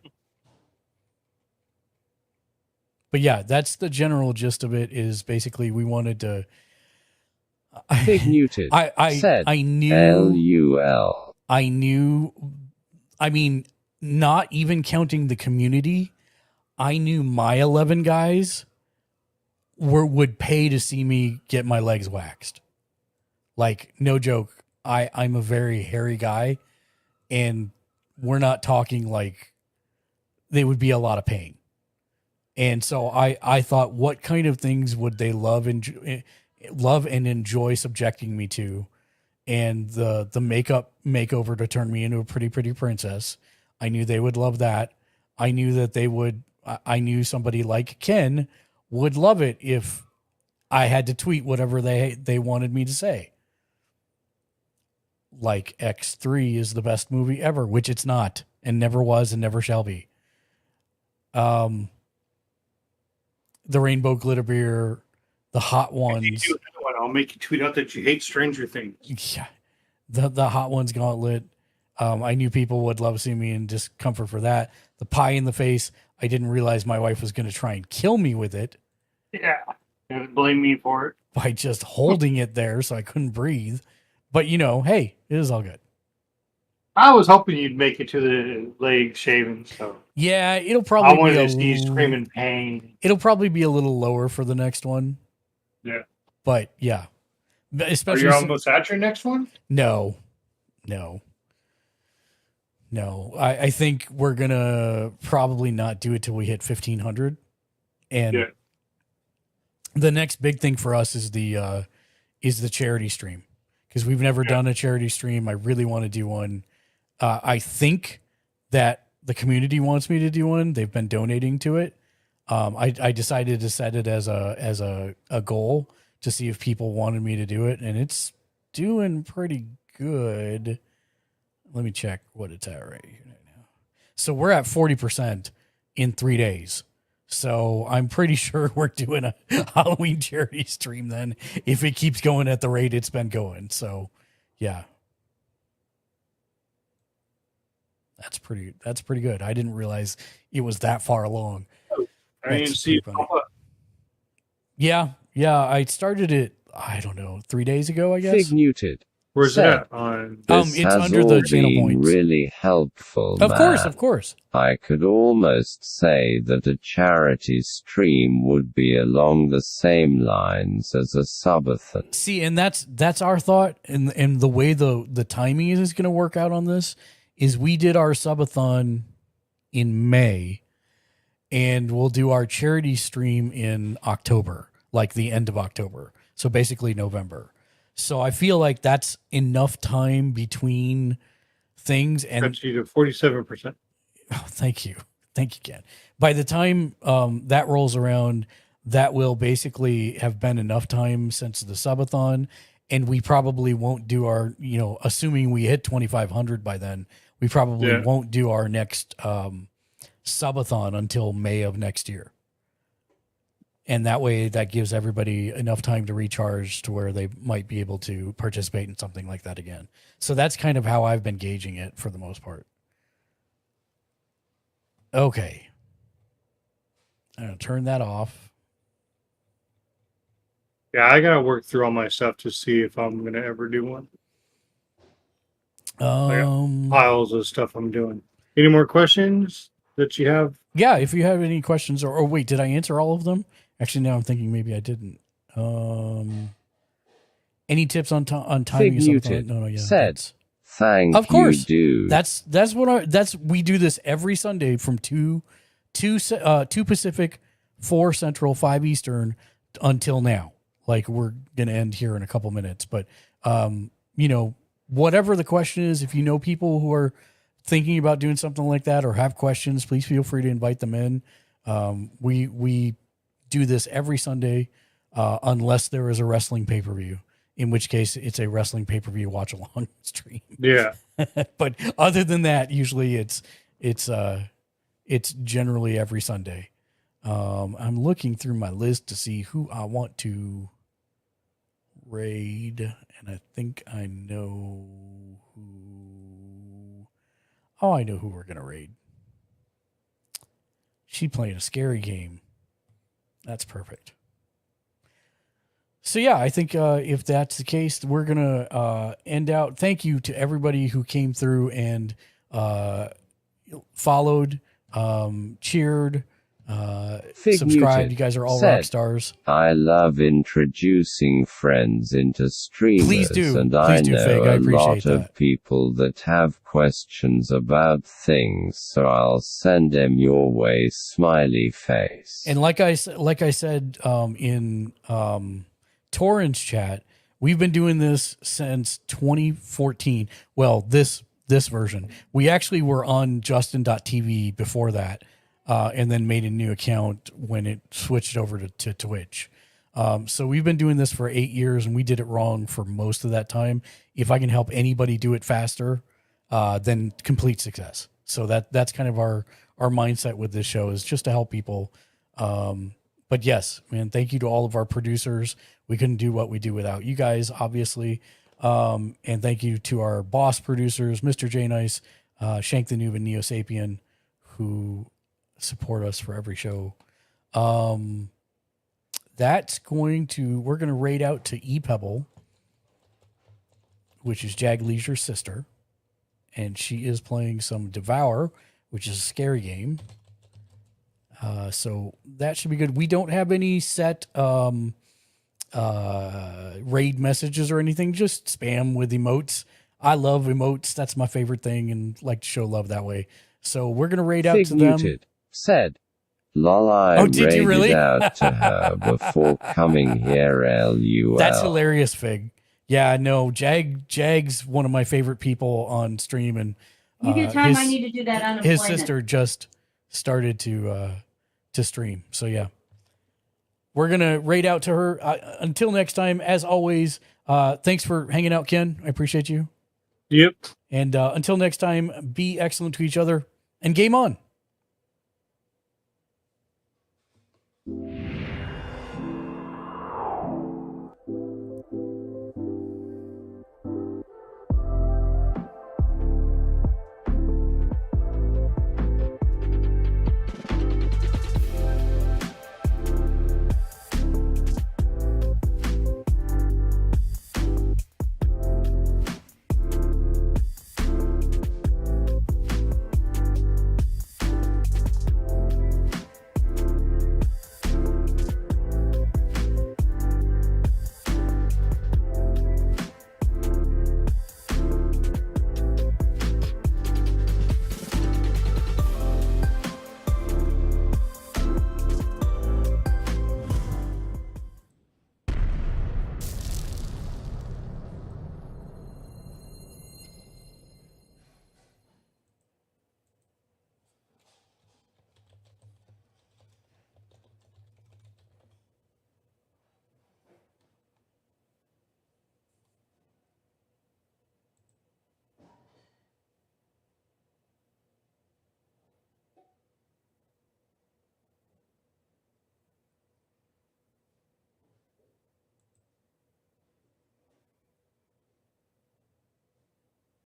But yeah, that's the general gist of it. Is basically we wanted to. Fig Muted said, I knew. LUL. I knew. I mean, not even counting the community, I knew my 11 guys would pay to see me get my legs waxed. Like, no joke. I'm a very hairy guy, and we're not talking like they would be a lot of pain. And so I thought, what kind of things would they love and enjoy subjecting me to? And the makeup makeover to turn me into a pretty princess. I knew they would love that. I knew that they would. I knew somebody like Ken would love it if I had to tweet whatever they wanted me to say. Like X3 is the best movie ever, which it's not, and never was, and never shall be. The Rainbow Glitter Beer, the Hot Ones. If you do another one, I'll make you tweet out that you hate Stranger Things. Yeah, the Hot Ones Gauntlet. I knew people would love seeing me in discomfort for that. The pie in the face. I didn't realize my wife was going to try and kill me with it. Yeah. And blame me for it. By just holding it there so I couldn't breathe. But, hey, it is all good. I was hoping you'd make it to the leg shaving, so. Yeah, it'll probably I wanted be to see you scream in pain. It'll probably be a little lower for the next one. Yeah. But, yeah. Especially Are you almost at your next one? No. I think we're going to probably not do it till we hit 1,500. And the next big thing for us is the charity stream. Because we've never done a charity stream. I really want to do one. I think that the community wants me to do one. They've been donating to it. I decided to set it as a goal to see if people wanted me to do it, and it's doing pretty good. Let me check what it's at right now. So we're at 40% in 3 days. So I'm pretty sure we're doing a Halloween charity stream then, if it keeps going at the rate it's been going. So, yeah. That's pretty good. I didn't realize it was that far along. I didn't see it pop up. Yeah. I started it, I don't know, 3 days ago, I guess. Fig Muted. Where's said, that on? This it's has under all the channel been points. really helpful. Of course. I could almost say that a charity stream would be along the same lines as a subathon. See, and that's our thought, and the way the timing is going to work out on this is we did our subathon in May, and we'll do our charity stream in October, like the end of October. So basically November. So I feel like that's enough time between things. And That's you to 47%. Oh, thank you, Ken. By the time that rolls around, that will basically have been enough time since the subathon, and we probably won't do our, assuming we hit 2,500 by then, we probably won't do our next subathon until May of next year. And that way, that gives everybody enough time to recharge to where they might be able to participate in something like that again. So that's kind of how I've been gauging it for the most part. Okay. I'm going to turn that off. Yeah, I got to work through all my stuff to see if I'm going to ever do one. I got piles of stuff I'm doing. Any more questions that you have? Yeah, if you have any questions, or wait, did I answer all of them? Actually, now I'm thinking maybe I didn't. Any tips on timing? Fig Muted said, "Thank of course, you, dude." That's we do this every Sunday from 2 Pacific, 4 Central, 5 Eastern until now. Like, we're gonna end here in a couple minutes, but whatever the question is, if you know people who are thinking about doing something like that or have questions, please feel free to invite them in. We do this every Sunday, unless there is a wrestling pay-per-view, in which case it's a wrestling pay-per-view watch along stream. Yeah. But other than that, usually it's it's generally every Sunday. I'm looking through my list to see who I want to raid, and I think I know who. Oh, I know who we're gonna raid. She playing a scary game. That's perfect. So yeah, I think if that's the case, we're gonna end out. Thank you to everybody who came through and followed, cheered, Fig subscribed. Muted You guys are all said, rock stars. I love introducing friends into streamers, Please do. and Please I do, know Fig. I a appreciate lot that. of people that have questions about things, so I'll send them your way. Smiley face. And like I said in Torrance chat, we've been doing this since 2014. Well, this version. We actually were on Justin.tv before that, and then made a new account when it switched over to Twitch. So we've been doing this for 8 years, and we did it wrong for most of that time. If I can help anybody do it faster, then complete success. So that's kind of our mindset with this show, is just to help people. But yes, man, thank you to all of our producers. We couldn't do what we do without you guys, obviously. And thank you to our boss producers, Mr. J Nice, Shank the Noob, and Neo Sapien, who support us for every show. We're going to raid out to ePebble, which is Jag Leisure's sister. And she is playing some Devour, which is a scary game. So that should be good. We don't have any set raid messages or anything, just spam with emotes. I love emotes. That's my favorite thing, and like to show love that way. So we're going to raid out Fig to them. Muted said, lol, I Did you raided really? out to her before coming here. LUL. That's hilarious, Fig. Yeah, no, Jag's one of my favorite people on stream, and You get time, I need to do that unemployment. his sister just started to stream. So yeah, we're gonna raid out to her. Until next time, as always, thanks for hanging out, Ken. I appreciate you. Yep. And until next time, be excellent to each other and game on.